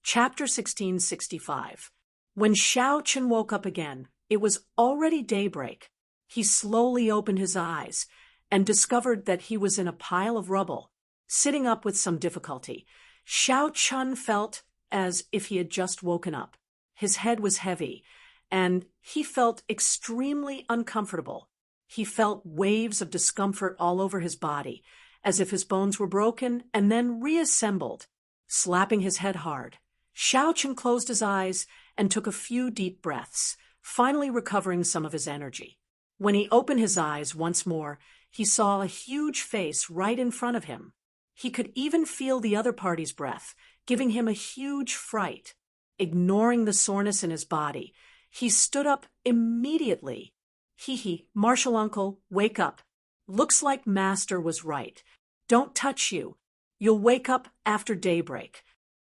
Chapter 1665. When Xiao Chen woke up again, it was already daybreak. He slowly opened his eyes and discovered that he was in a pile of rubble, sitting up with some difficulty. Xiao Chen felt as if he had just woken up. His head was heavy, and he felt extremely uncomfortable. He felt waves of discomfort all over his body, as if his bones were broken and then reassembled. Slapping his head hard, Xiao Chen closed his eyes and took a few deep breaths, finally recovering some of his energy. When he opened his eyes once more, he saw a huge face right in front of him. He could even feel the other party's breath, giving him a huge fright. Ignoring the soreness in his body, he stood up immediately. Hee, Martial Uncle, wake up. Looks like Master was right. Don't touch you. You'll wake up after daybreak.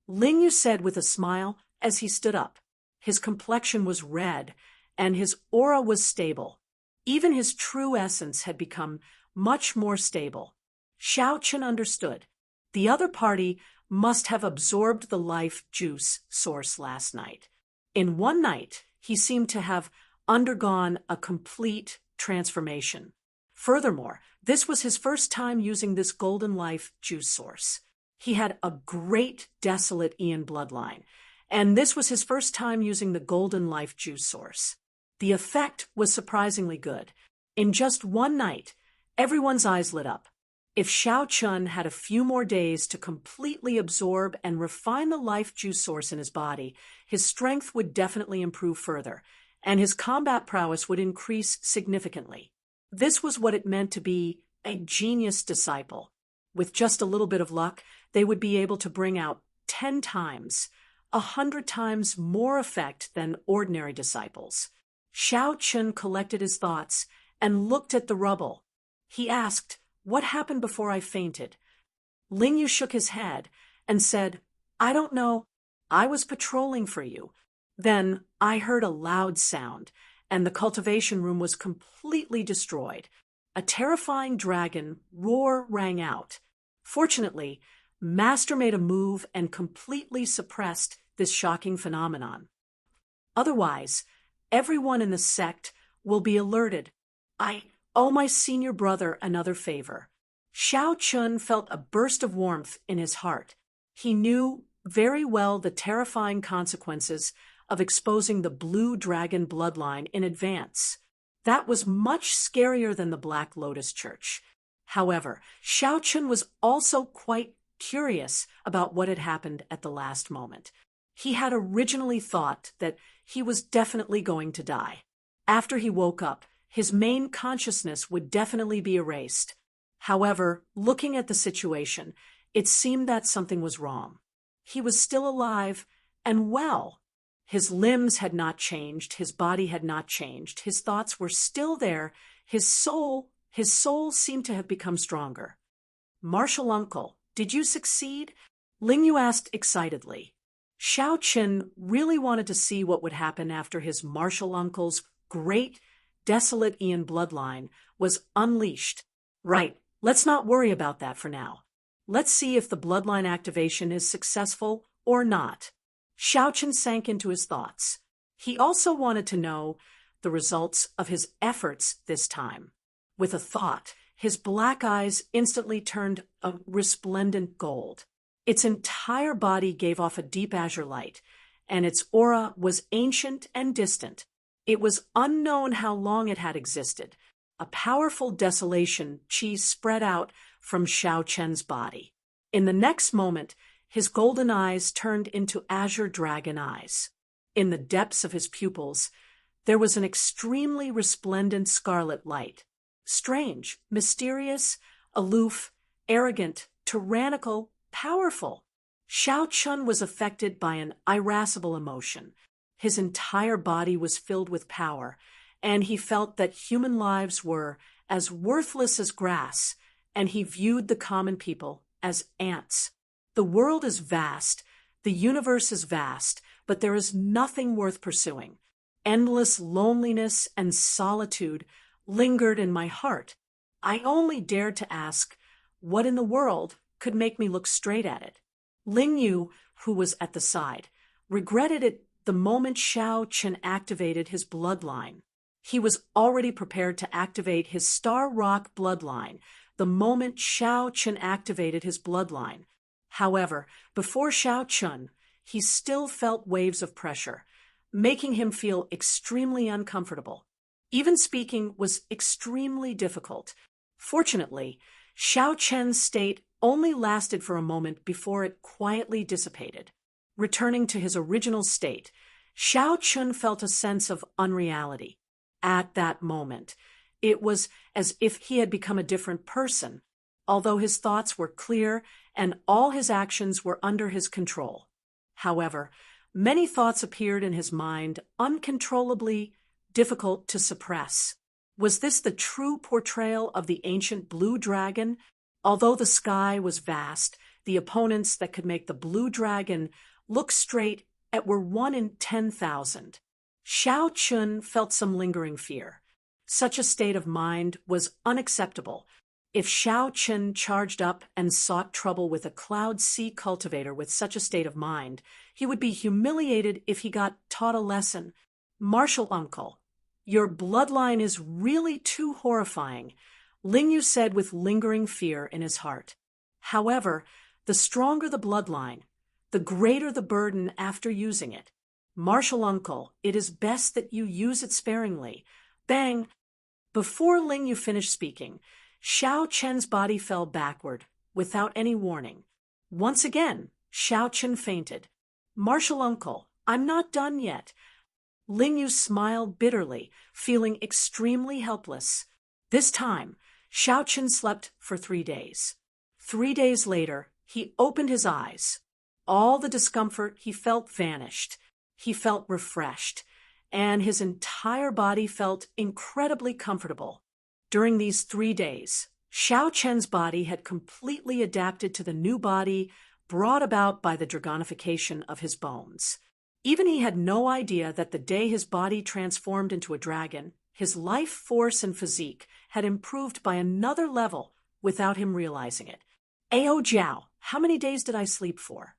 Ling Yu said with a smile as he stood up. His complexion was red, and his aura was stable. Even his true essence had become much more stable. Xiao Chen understood. The other party must have absorbed the life juice source last night. In one night, he seemed to have undergone a complete transformation. Furthermore, this was his first time using this golden life juice source. He had a great desolate Ian bloodline, and this was his first time using the golden life juice source. The effect was surprisingly good. In just one night, everyone's eyes lit up. If Xiao Chen had a few more days to completely absorb and refine the life juice source in his body, his strength would definitely improve further, and his combat prowess would increase significantly. This was what it meant to be a genius disciple. With just a little bit of luck, they would be able to bring out 10 times, 100 times more effect than ordinary disciples. Xiao Chen collected his thoughts and looked at the rubble. He asked, "What happened before I fainted?" Ling Yu shook his head and said, "I don't know. I was patrolling for you. Then I heard a loud sound, and the cultivation room was completely destroyed. A terrifying dragon roar rang out. Fortunately, Master made a move and completely suppressed this shocking phenomenon. Otherwise, everyone in the sect will be alerted. I owe my senior brother another favor." Xiao Chen felt a burst of warmth in his heart. He knew very well the terrifying consequences of exposing the blue dragon bloodline in advance. That was much scarier than the Black Lotus Church. However, Xiao Chen was also quite curious about what had happened at the last moment. He had originally thought that he was definitely going to die. After he woke up, his main consciousness would definitely be erased. However, looking at the situation, it seemed that something was wrong. He was still alive and well. His limbs had not changed, his body had not changed, his thoughts were still there, his soul seemed to have become stronger. "Martial Uncle, did you succeed?" Ling Yu asked excitedly. Xiao Chen really wanted to see what would happen after his martial uncle's great, desolate Ian bloodline was unleashed. "Right, let's not worry about that for now. Let's see if the bloodline activation is successful or not." Xiao Chen sank into his thoughts. He also wanted to know the results of his efforts this time. With a thought, his black eyes instantly turned a resplendent gold. Its entire body gave off a deep azure light, and its aura was ancient and distant. It was unknown how long it had existed. A powerful desolation chi spread out from Xiao Chen's body. In the next moment, his golden eyes turned into azure dragon eyes. In the depths of his pupils, there was an extremely resplendent scarlet light. Strange, mysterious, aloof, arrogant, tyrannical, powerful. Xiao Chen was affected by an irascible emotion. His entire body was filled with power, and he felt that human lives were as worthless as grass, and he viewed the common people as ants. The world is vast, the universe is vast, but there is nothing worth pursuing. Endless loneliness and solitude lingered in my heart. I only dared to ask, what in the world could make me look straight at it? Ling Yu who was at the side, regretted it the moment Xiao Chen activated his bloodline. He was already prepared to activate his Star Rock bloodline the moment Xiao Chen activated his bloodline. However, before Xiao Chen, he still felt waves of pressure, making him feel extremely uncomfortable. Even speaking was extremely difficult. Fortunately, Xiao Chen's state only lasted for a moment before it quietly dissipated. Returning to his original state, Xiao Chen felt a sense of unreality. At that moment, it was as if he had become a different person, although his thoughts were clear and all his actions were under his control. However, many thoughts appeared in his mind, uncontrollably difficult to suppress. Was this the true portrayal of the ancient blue dragon? Although the sky was vast, the opponents that could make the blue dragon look straight at were 1 in 10,000. Xiao Chun felt some lingering fear. Such a state of mind was unacceptable. If Xiao Chun charged up and sought trouble with a Cloud Sea cultivator with such a state of mind, he would be humiliated if he got taught a lesson. Martial uncle, your bloodline is really too horrifying, Lingyu said with lingering fear in his heart. However, the stronger the bloodline, the greater the burden after using it. Martial uncle, it is best that you use it sparingly. Bang! Before Lingyu finished speaking, Xiao Chen's body fell backward, without any warning. Once again, Xiao Chen fainted. Martial uncle, I'm not done yet. Lingyu smiled bitterly, feeling extremely helpless. This time, Xiao Chen slept for 3 days. 3 days later, he opened his eyes. All the discomfort he felt vanished. He felt refreshed, and his entire body felt incredibly comfortable. During these 3 days, Xiao Chen's body had completely adapted to the new body brought about by the dragonification of his bones. Even he had no idea that the day his body transformed into a dragon, his life force and physique had improved by another level without him realizing it. Ao Jiao, how many days did I sleep for?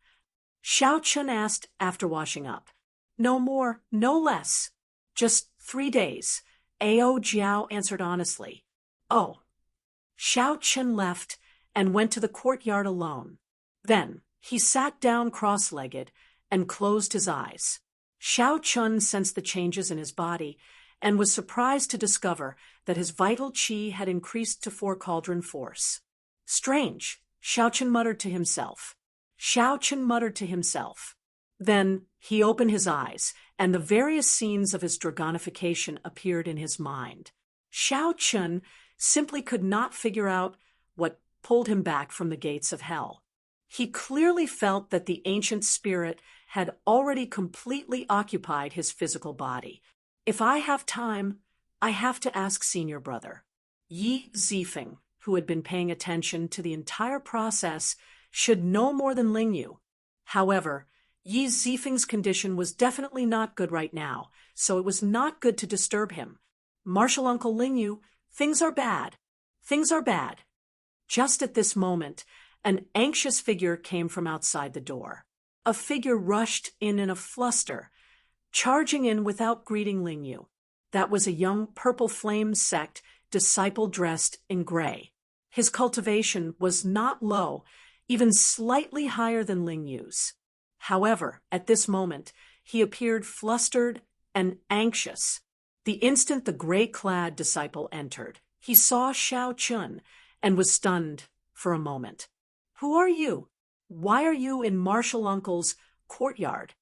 Xiao Chen asked after washing up. No more, no less. Just 3 days, Ao Jiao answered honestly. Oh. Xiao Chen left and went to the courtyard alone. Then he sat down cross-legged and closed his eyes. Xiao Chen sensed the changes in his body and was surprised to discover that his vital qi had increased to 4 cauldron force. Strange, Xiao Chen muttered to himself. Xiao Chen muttered to himself. Then he opened his eyes, and the various scenes of his dragonification appeared in his mind. Xiao Chen simply could not figure out what pulled him back from the gates of hell. He clearly felt that the ancient spirit had already completely occupied his physical body. If I have time, I have to ask senior brother. Yi Zifeng, who had been paying attention to the entire process, should know more than Lingyu. However, Yi Zifeng's condition was definitely not good right now, so it was not good to disturb him. Martial Uncle Lingyu, things are bad. Things are bad. Just at this moment, an anxious figure came from outside the door. A figure rushed in a fluster, charging in without greeting Lingyu. That was a young Purple Flame sect disciple dressed in gray. His cultivation was not low, even slightly higher than Lingyu's. However, at this moment, he appeared flustered and anxious. The instant the gray-clad disciple entered, he saw Xiao Chun and was stunned for a moment. Who are you? Why are you in Martial Uncle's courtyard?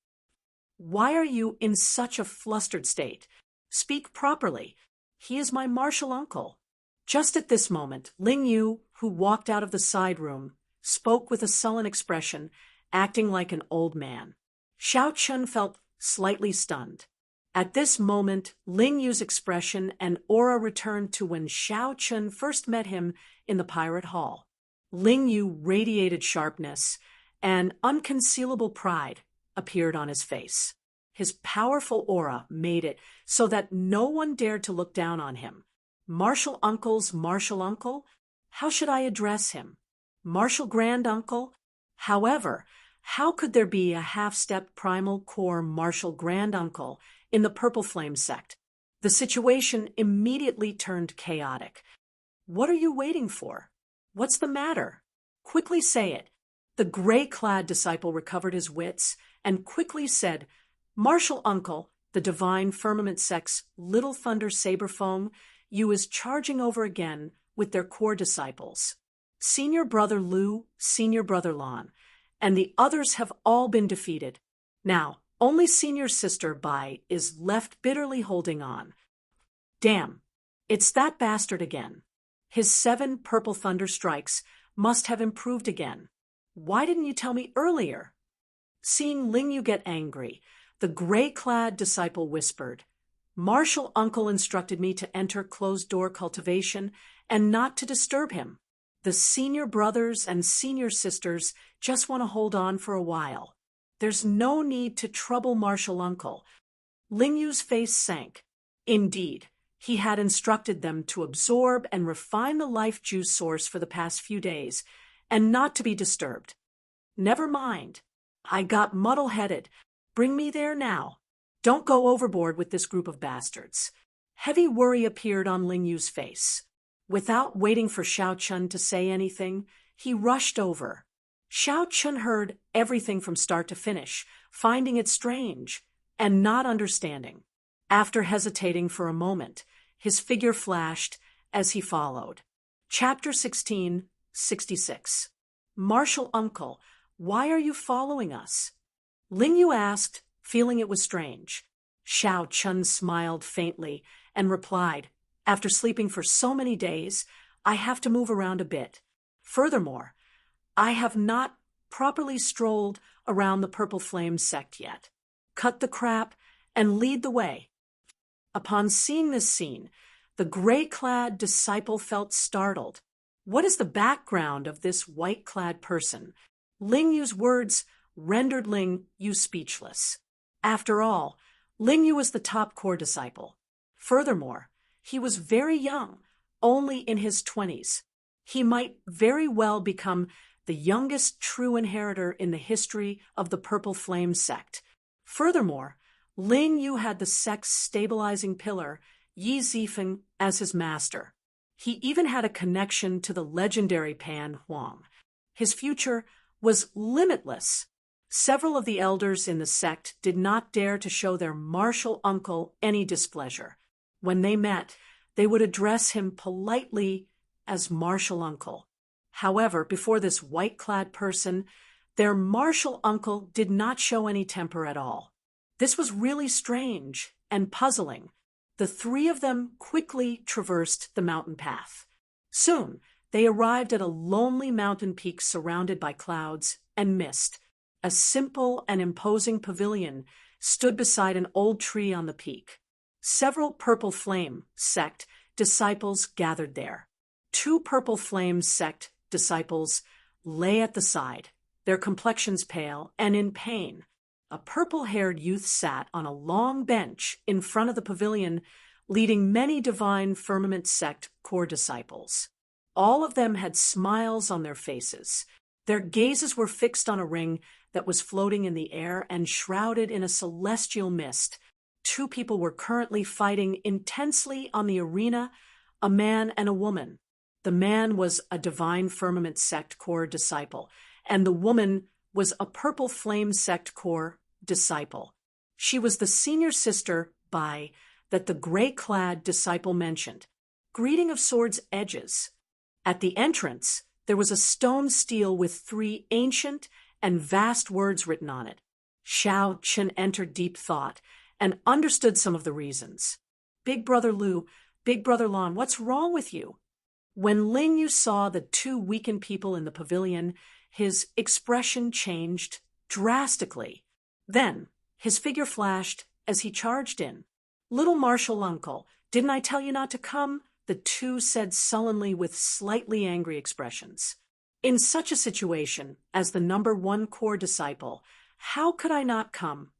Why are you in such a flustered state? Speak properly. He is my Martial Uncle. Just at this moment, Lingyu, who walked out of the side room, spoke with a sullen expression, acting like an old man. Xiao Chun felt slightly stunned. At this moment, Lingyu's expression and aura returned to when Xiao Chun first met him in the pirate hall. Lingyu radiated sharpness, and unconcealable pride appeared on his face. His powerful aura made it so that no one dared to look down on him. Martial Uncle's Martial Uncle? How should I address him? Martial Grand Uncle? However, How could there be a half-step primal core martial granduncle in the Purple Flame sect? The situation immediately turned chaotic. What are you waiting for? What's the matter? Quickly say it. The gray-clad disciple recovered his wits and quickly said, Martial Uncle, the divine firmament sect's Little Thunder Saberfoam, you is charging over again with their core disciples. Senior Brother Lu, Senior Brother Lon, and the others have all been defeated. Now, only Senior Sister Bai is left bitterly holding on. Damn, it's that bastard again. His 7 purple thunder strikes must have improved again. Why didn't you tell me earlier? Seeing Ling Yu get angry, the gray-clad disciple whispered, Martial Uncle instructed me to enter closed-door cultivation and not to disturb him. The senior brothers and senior sisters just want to hold on for a while. There's no need to trouble Martial Uncle. Ling Yu's face sank. Indeed, he had instructed them to absorb and refine the life juice source for the past few days, and not to be disturbed. Never mind. I got muddle-headed. Bring me there now. Don't go overboard with this group of bastards. Heavy worry appeared on Ling Yu's face. Without waiting for Xiao Chun to say anything, he rushed over. Xiao Chun heard everything from start to finish, finding it strange and not understanding. After hesitating for a moment, his figure flashed as he followed. Chapter 1666. Martial Uncle, why are you following us? Ling Yu asked, feeling it was strange. Xiao Chun smiled faintly and replied, After sleeping for so many days, I have to move around a bit. Furthermore, I have not properly strolled around the Purple Flame sect yet. Cut the crap and lead the way. Upon seeing this scene, the gray-clad disciple felt startled. What is the background of this white-clad person? Ling Yu's words rendered Ling Yu speechless. After all, Ling Yu was the top core disciple. Furthermore, he was very young, only in his 20s. He might very well become the youngest true inheritor in the history of the Purple Flame sect. Furthermore, Ling Yu had the sect's stabilizing pillar, Yi Zifeng, as his master. He even had a connection to the legendary Pan Huang. His future was limitless. Several of the elders in the sect did not dare to show their martial uncle any displeasure. When they met, they would address him politely as martial uncle. However, before this white-clad person, their martial uncle did not show any temper at all. This was really strange and puzzling. The 3 of them quickly traversed the mountain path. Soon, they arrived at a lonely mountain peak surrounded by clouds and mist. A simple and imposing pavilion stood beside an old tree on the peak. Several Purple Flame sect disciples gathered there. 2 Purple Flame sect disciples lay at the side, their complexions pale and in pain. A purple-haired youth sat on a long bench in front of the pavilion, leading many divine firmament sect core disciples. All of them had smiles on their faces. Their gazes were fixed on a ring that was floating in the air and shrouded in a celestial mist. 2 people were currently fighting intensely on the arena, a man and a woman. The man was a divine firmament sect core disciple, and the woman was a Purple Flame sect core disciple. She was the senior sister Bai that the gray-clad disciple mentioned. Greeting of swords' edges. At the entrance, there was a stone stele with 3 ancient and vast words written on it. Xiao Chun entered deep thought and understood some of the reasons. Big Brother Lu, Big Brother Lon, what's wrong with you? When Ling Yu saw the 2 weakened people in the pavilion, his expression changed drastically. Then, his figure flashed as he charged in. Little martial uncle, didn't I tell you not to come? The 2 said sullenly with slightly angry expressions. In such a situation, as the number 1 core disciple, how could I not come?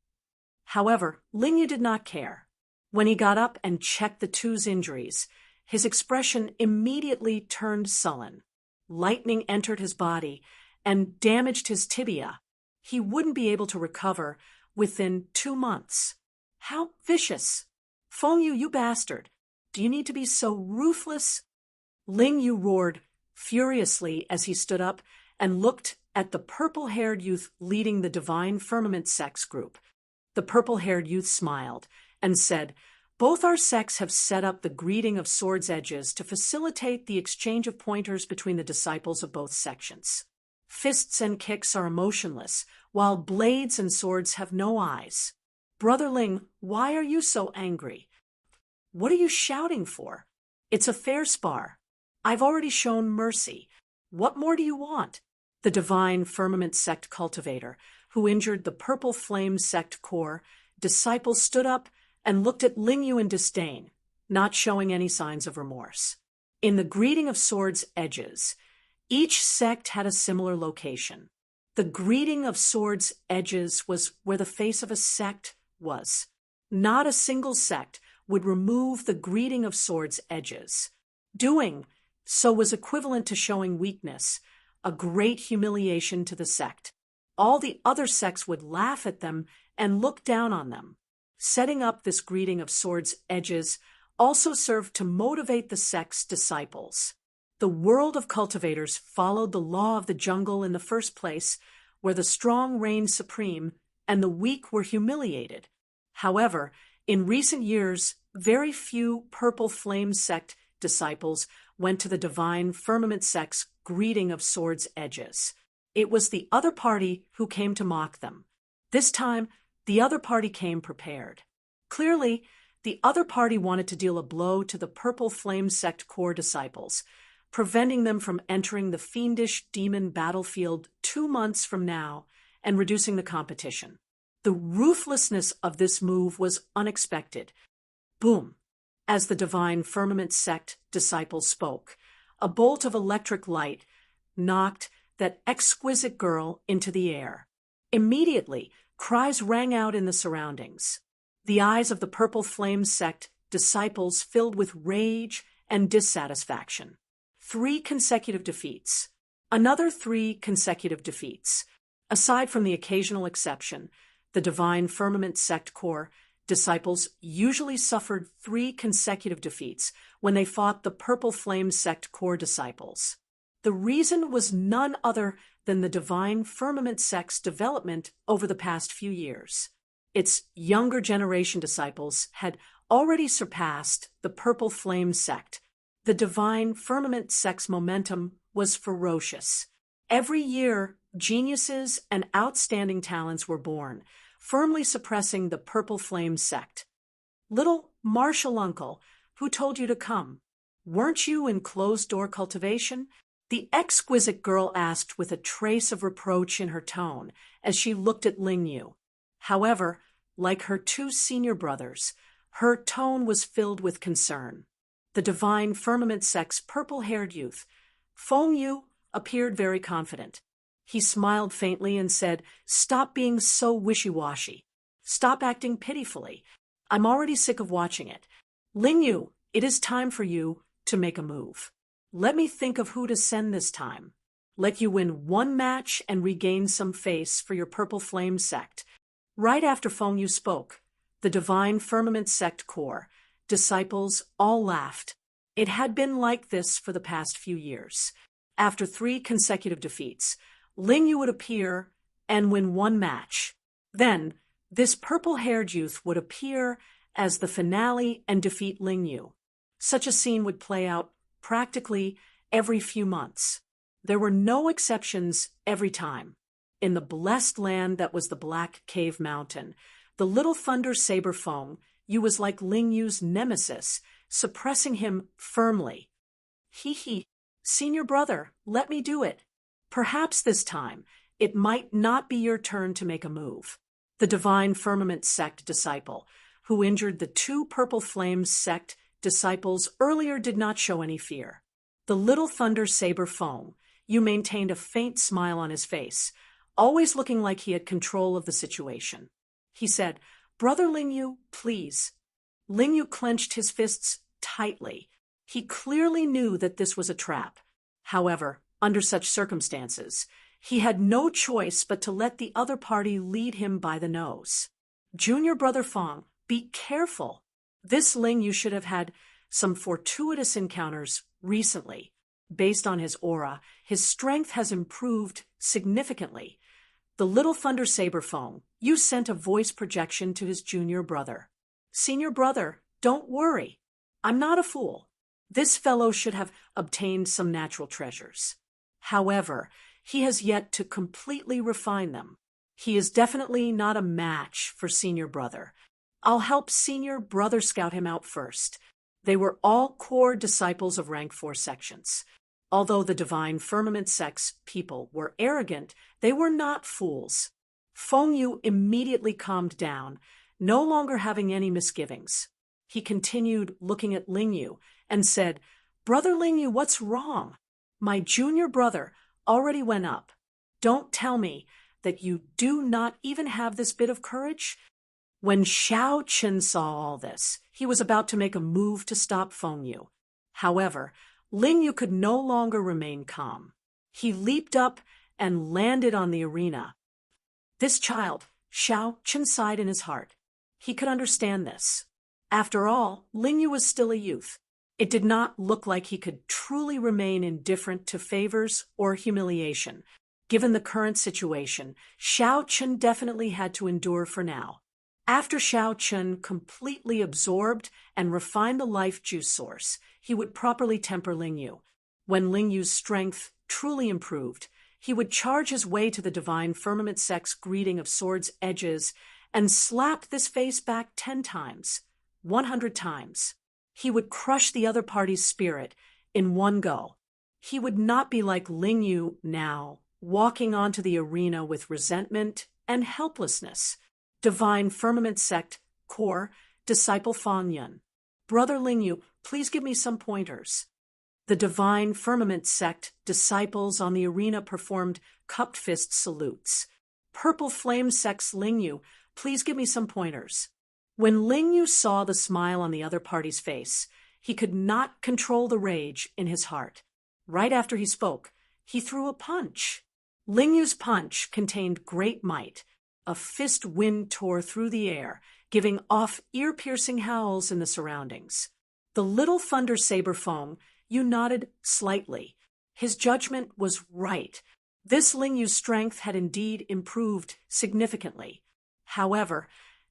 However, Ling Yu did not care. When he got up and checked the 2's injuries, his expression immediately turned sullen. Lightning entered his body and damaged his tibia. he wouldn't be able to recover within 2 months. How vicious! Feng Yu, you bastard! Do you need to be so ruthless? Ling Yu roared furiously as he stood up and looked at the purple-haired youth leading the Divine Firmament sex group. The purple-haired youth smiled and said, "Both our sects have set up the greeting of swords' edges to facilitate the exchange of pointers between the disciples of both sections. Fists and kicks are emotionless, while blades and swords have no eyes. Brother Ling, why are you so angry? What are you shouting for? It's a fair spar. I've already shown mercy. What more do you want?" The Divine Firmament sect cultivator, who injured the Purple Flame sect core, disciple stood up and looked at Ling Yu in disdain, not showing any signs of remorse. In the greeting of swords' edges, each sect had a similar location. The greeting of swords' edges was where the face of a sect was. Not a single sect would remove the greeting of swords' edges. Doing so was equivalent to showing weakness, a great humiliation to the sect. All the other sects would laugh at them and look down on them. Setting up this greeting of swords' edges also served to motivate the sect's disciples. The world of cultivators followed the law of the jungle in the first place, where the strong reigned supreme and the weak were humiliated. However, in recent years, very few Purple Flame sect disciples went to the Divine Firmament sect's greeting of swords' edges. It was the other party who came to mock them. This time, the other party came prepared. Clearly, the other party wanted to deal a blow to the Purple Flame sect core disciples, preventing them from entering the fiendish demon battlefield 2 months from now and reducing the competition. The ruthlessness of this move was unexpected. Boom! As the Divine Firmament sect disciples spoke, a bolt of electric light knocked that exquisite girl into the air. Immediately, cries rang out in the surroundings. The eyes of the Purple Flame sect disciples filled with rage and dissatisfaction. 3 consecutive defeats. Another 3 consecutive defeats. Aside from the occasional exception, the Divine Firmament sect core disciples usually suffered 3 consecutive defeats when they fought the Purple Flame sect core disciples. The reason was none other than the Divine Firmament sect's development over the past few years. Its younger generation disciples had already surpassed the Purple Flame sect. The Divine Firmament sect's momentum was ferocious. Every year, geniuses and outstanding talents were born, firmly suppressing the Purple Flame sect. "Little Marshall uncle, who told you to come? Weren't you in closed-door cultivation?" the exquisite girl asked with a trace of reproach in her tone as she looked at Ling Yu. However, like her 2 senior brothers, her tone was filled with concern. The Divine Firmament sect's purple-haired youth, Feng Yu, appeared very confident. He smiled faintly and said, "Stop being so wishy-washy. Stop acting pitifully. I'm already sick of watching it. Ling Yu, it is time for you to make a move. Let me think of who to send this time. Let you win 1 match and regain some face for your Purple Flame sect." Right after Feng Yu spoke, the Divine Firmament sect core disciples all laughed. It had been like this for the past few years. After 3 consecutive defeats, Ling Yu would appear and win 1 match. Then, this purple-haired youth would appear as the finale and defeat Ling Yu. Such a scene would play out practically every few months. There were no exceptions every time. In the blessed land that was the Black Cave Mountain, the little thunder saber Feng Yu was like Ling Yu's nemesis, suppressing him firmly. "Hee, senior brother, let me do it. Perhaps this time it might not be your turn to make a move." The Divine Firmament sect disciple, who injured the 2 Purple Flame sect disciples earlier, did not show any fear. The little thunder saber Feng Yu maintained a faint smile on his face, always looking like he had control of the situation. He said, "Brother Ling Yu, please." Ling Yu clenched his fists tightly. He clearly knew that this was a trap. However, under such circumstances, He had no choice but to let the other party lead him by the nose. Junior brother Fong, be careful. This Ling Yu should have had some fortuitous encounters recently. Based on his aura, his strength has improved significantly. The little Thunder Saber Fong, you sent a voice projection to his junior brother. Senior brother, don't worry. I'm not a fool. This fellow should have obtained some natural treasures. However, he has yet to completely refine them. He is definitely not a match for senior brother. I'll help senior brother scout him out first. They were all core disciples of rank 4 sections. Although the Divine Firmament Sect's people were arrogant, they were not fools. Feng Yu immediately calmed down, no longer having any misgivings. He continued looking at Ling Yu and said, Brother Ling Yu, what's wrong? My junior brother already went up. Don't tell me that you do not even have this bit of courage? When Xiao Chen saw all this, he was about to make a move to stop Feng Yu. However, Ling Yu could no longer remain calm. He leaped up and landed on the arena. This child, Xiao Chen sighed in his heart. He could understand this. After all, Ling Yu was still a youth. It did not look like he could truly remain indifferent to favors or humiliation. Given the current situation, Xiao Chen definitely had to endure for now. After Xiao Chen completely absorbed and refined the life juice source, he would properly temper Ling Yu. When Ling Yu's strength truly improved, he would charge his way to the Divine Firmament Sect's greeting of sword's edges and slap this face back 10 times, 100 times. He would crush the other party's spirit in one go. He would not be like Ling Yu now, walking onto the arena with resentment and helplessness. Divine Firmament Sect, Core, Disciple Fan Yun. Brother Ling Yu, please give me some pointers. The Divine Firmament Sect disciples on the arena performed cupped fist salutes. Purple Flame Sect's Ling Yu, please give me some pointers. When Ling Yu saw the smile on the other party's face, he could not control the rage in his heart. Right after he spoke, he threw a punch. Ling Yu's punch contained great might. A fist wind tore through the air, giving off ear-piercing howls in the surroundings. The little Thunder Saber Fong, Yu nodded slightly. His judgment was right. This Ling Yu's strength had indeed improved significantly. However,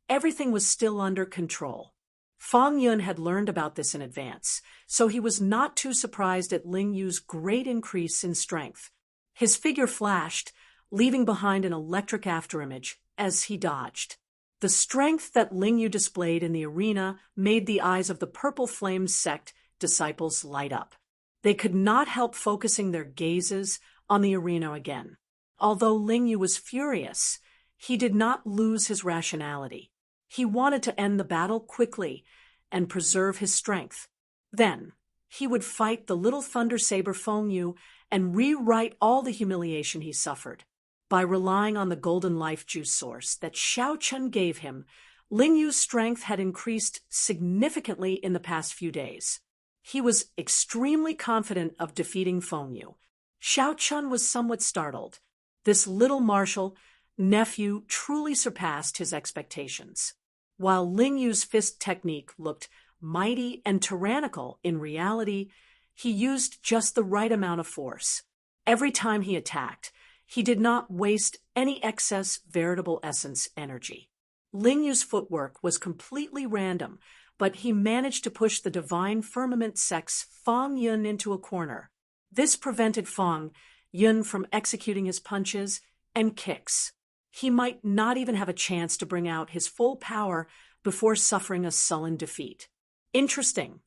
everything was still under control. Fang Yun had learned about this in advance, so he was not too surprised at Ling Yu's great increase in strength. His figure flashed, leaving behind an electric afterimage as he dodged. The strength that Ling Yu displayed in the arena made the eyes of the Purple Flame Sect disciples light up. They could not help focusing their gazes on the arena again. Although Ling Yu was furious, he did not lose his rationality. He wanted to end the battle quickly and preserve his strength. Then, he would fight the little Thunder Saber Feng Yu and rewrite all the humiliation he suffered. By relying on the golden life juice source that Xiao Chen gave him, Ling Yu's strength had increased significantly in the past few days. He was extremely confident of defeating Feng Yu. Xiao Chen was somewhat startled. This little martial nephew truly surpassed his expectations. While Ling Yu's fist technique looked mighty and tyrannical, in reality, he used just the right amount of force. Every time he attacked, he did not waste any excess veritable essence energy. Ling Yu's footwork was completely random, but he managed to push the Divine Firmament Sect's Fang Yun into a corner. This prevented Fang Yun from executing his punches and kicks. He might not even have a chance to bring out his full power before suffering a sullen defeat. Interesting.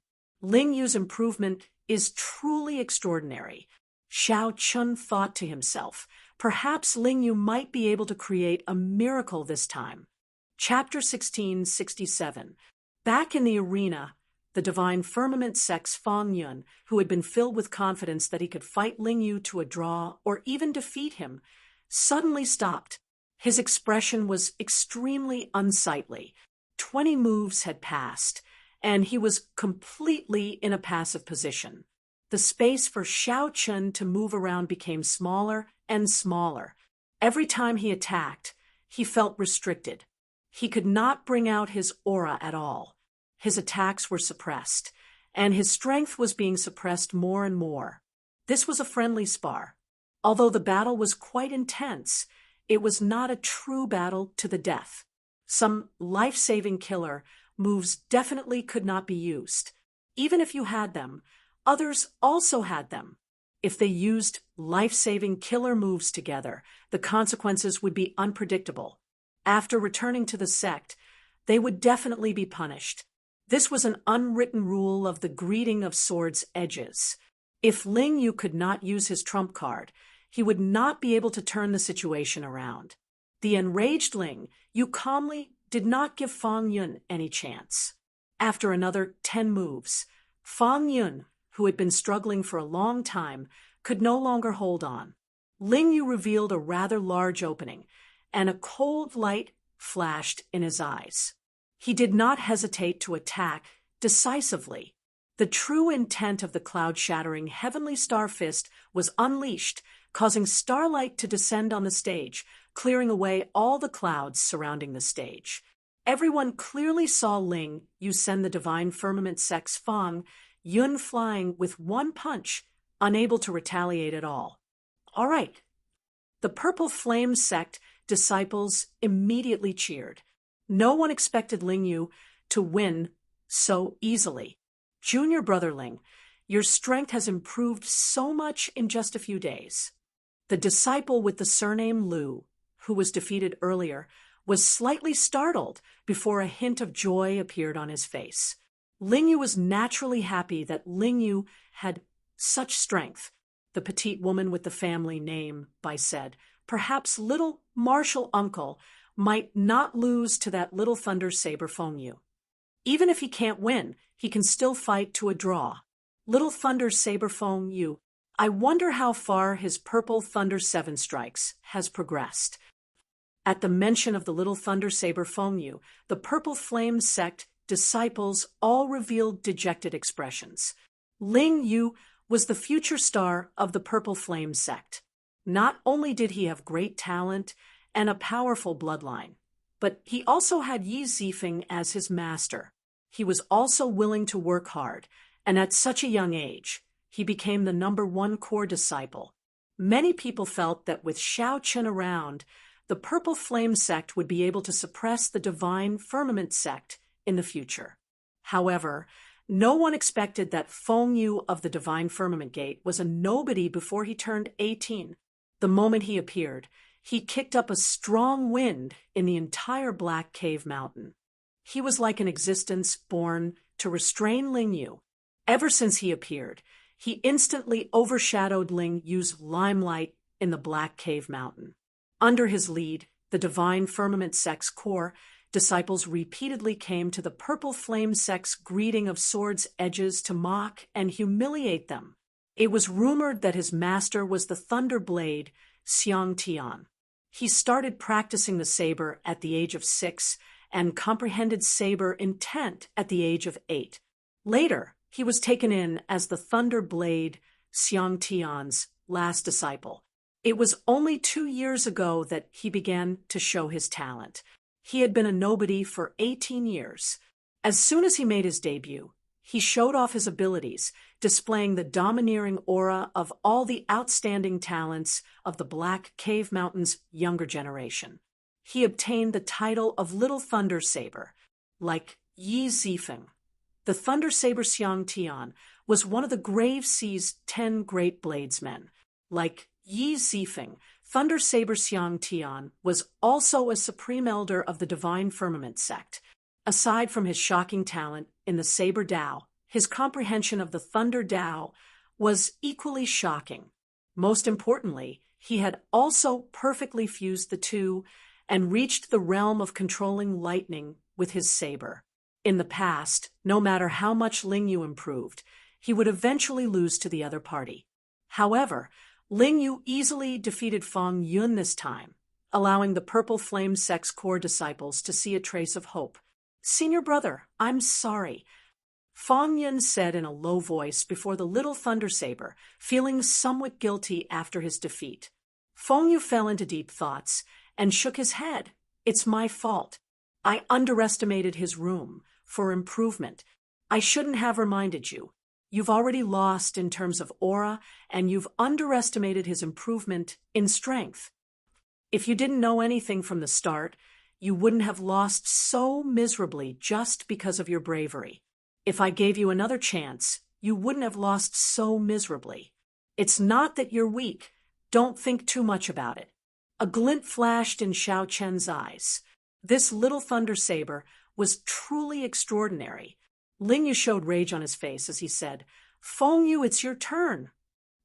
Ling Yu's improvement is truly extraordinary. Xiao Chun thought to himself, perhaps Ling Yu might be able to create a miracle this time. Chapter 1667. Back in the arena, the Divine Firmament Sect's Fang Yun, who had been filled with confidence that he could fight Ling Yu to a draw or even defeat him, suddenly stopped. His expression was extremely unsightly. 20 moves had passed, and he was completely in a passive position. The space for Xiao Chun to move around became smaller and smaller. Every time he attacked, he felt restricted. He could not bring out his aura at all. His attacks were suppressed, and his strength was being suppressed more and more. This was a friendly spar. Although the battle was quite intense, it was not a true battle to the death. Some life-saving killer moves definitely could not be used. Even if you had them, others also had them. If they used life-saving killer moves together, the consequences would be unpredictable. After returning to the sect, they would definitely be punished. This was an unwritten rule of the greeting of swords' edges. If Ling Yu could not use his trump card, he would not be able to turn the situation around. The enraged Ling Yu calmly did not give Fang Yun any chance. After another 10 moves, Fang Yun, who had been struggling for a long time, could no longer hold on. Ling Yu revealed a rather large opening, and a cold light flashed in his eyes. He did not hesitate to attack decisively. The true intent of the cloud-shattering heavenly star fist was unleashed, causing starlight to descend on the stage, clearing away all the clouds surrounding the stage. Everyone clearly saw Ling Yu send the divine firmament sect's Fang Yun flying with one punch, unable to retaliate at all. All right. The Purple Flame sect disciples immediately cheered. No one expected Ling Yu to win so easily. Junior brother Ling, your strength has improved so much in just a few days. The disciple with the surname Lu, who was defeated earlier, was slightly startled before a hint of joy appeared on his face. Ling Yu was naturally happy that Ling Yu had such strength. The petite woman with the family name, Bai said, perhaps little martial uncle might not lose to that little thunder saber Feng Yu. Even if he can't win, he can still fight to a draw. Little thunder saber Feng Yu, I wonder how far his purple thunder 7 strikes has progressed. At the mention of the little thunder saber Feng Yu, the Purple Flame sect disciples all revealed dejected expressions. Ling Yu was the future star of the Purple Flame sect. Not only did he have great talent and a powerful bloodline, but he also had Yi Zifeng as his master. He was also willing to work hard, and at such a young age, he became the #1 core disciple. Many people felt that with Xiao Chen around, the Purple Flame sect would be able to suppress the Divine Firmament sect in the future. However, no one expected that Feng Yu of the Divine Firmament Gate was a nobody before he turned 18. The moment he appeared, he kicked up a strong wind in the entire Black Cave Mountain. He was like an existence born to restrain Ling Yu. Ever since he appeared, he instantly overshadowed Ling Yu's limelight in the Black Cave Mountain. Under his lead, the Divine Firmament sect's core disciples repeatedly came to the Purple Flame sect's greeting of swords' edges to mock and humiliate them. It was rumored that his master was the Thunder Blade, Xiang Tian. He started practicing the saber at the age of 6 and comprehended saber intent at the age of 8. Later, he was taken in as the Thunder Blade, Xiang Tian's last disciple. It was only 2 years ago that he began to show his talent. He had been a nobody for 18 years. As soon as he made his debut, he showed off his abilities, displaying the domineering aura of all the outstanding talents of the Black Cave Mountain's younger generation. He obtained the title of Little Thunder Saber, like Yi Zifeng. The Thunder Saber Xiang Tian was one of the Grave Sea's 10 great bladesmen. Like Yi Zifeng, Thunder Saber Xiang Tian was also a supreme elder of the Divine Firmament sect. Aside from his shocking talent in the Saber Dao, his comprehension of the Thunder Dao was equally shocking. Most importantly, he had also perfectly fused the two and reached the realm of controlling lightning with his saber. In the past, no matter how much Ling Yu improved, he would eventually lose to the other party. However, Ling Yu easily defeated Fang Yun this time, allowing the Purple Flame sect's core disciples to see a trace of hope. "Senior brother, I'm sorry," Fang Yun said in a low voice before the Little Thunder Saber, feeling somewhat guilty after his defeat. Feng Yu fell into deep thoughts and shook his head. It's my fault. I underestimated his room for improvement. I shouldn't have reminded you. You've already lost in terms of aura, and you've underestimated his improvement in strength. If you didn't know anything from the start, you wouldn't have lost so miserably just because of your bravery. If I gave you another chance, you wouldn't have lost so miserably. It's not that you're weak. Don't think too much about it. A glint flashed in Xiao Chen's eyes. This little thunder saber was truly extraordinary. Ling Yu showed rage on his face as he said, Feng Yu, it's your turn.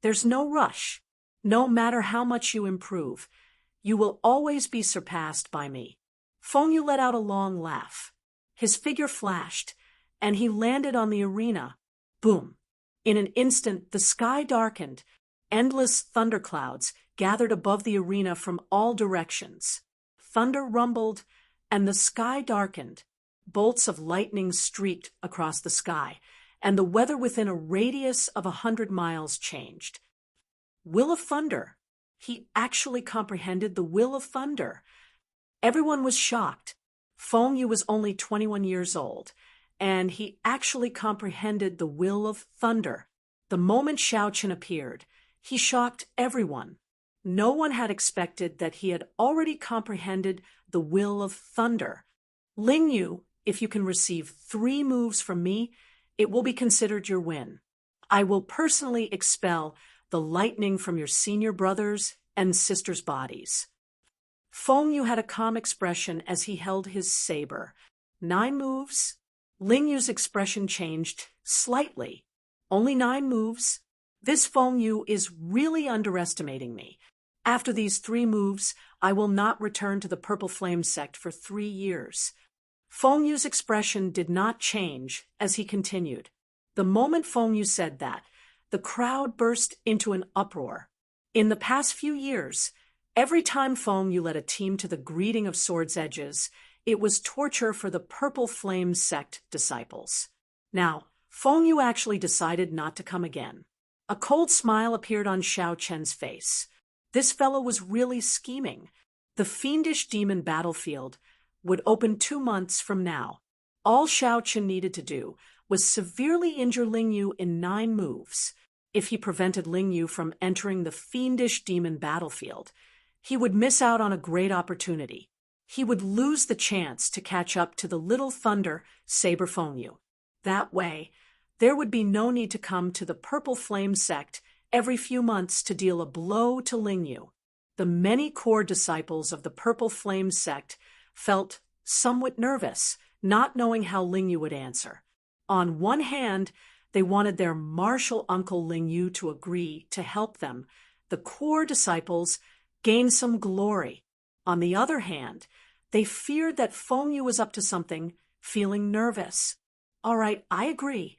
There's no rush. No matter how much you improve, you will always be surpassed by me. Feng Yu let out a long laugh. His figure flashed, and he landed on the arena. Boom! In an instant, the sky darkened. Endless thunderclouds gathered above the arena from all directions. Thunder rumbled, and the sky darkened. Bolts of lightning streaked across the sky, and the weather within a radius of 100 miles changed. Will of thunder. He actually comprehended the will of thunder. Everyone was shocked. Feng Yu was only 21 years old, and he actually comprehended the will of thunder. The moment Xiao Chen appeared, he shocked everyone. No one had expected that he had already comprehended the will of thunder. Ling Yu, if you can receive 3 moves from me, it will be considered your win. I will personally expel the lightning from your senior brothers and sisters' bodies. Feng Yu had a calm expression as he held his saber. 9 moves? Ling Yu's expression changed slightly. Only 9 moves? This Feng Yu is really underestimating me. After these 3 moves, I will not return to the Purple Flame sect for 3 years. Feng Yu's expression did not change as he continued. The moment Feng Yu said that, the crowd burst into an uproar. In the past few years, every time Feng Yu led a team to the greeting of swords' edges, it was torture for the Purple Flame sect disciples. Now, Feng Yu actually decided not to come again. A cold smile appeared on Xiao Chen's face. This fellow was really scheming. The fiendish demon battlefield would open 2 months from now. All Xiao Chen needed to do was severely injure Ling Yu in 9 moves. If he prevented Ling Yu from entering the fiendish demon battlefield, he would miss out on a great opportunity. He would lose the chance to catch up to the Little Thunder Saber Feng Yu. That way, there would be no need to come to the Purple Flame sect every few months to deal a blow to Ling Yu. The many core disciples of the Purple Flame sect felt somewhat nervous, not knowing how Ling Yu would answer. On one hand, they wanted their martial uncle Ling Yu to agree to help them, the core disciples, gain some glory. On the other hand, they feared that Feng Yu was up to something, feeling nervous. All right, I agree.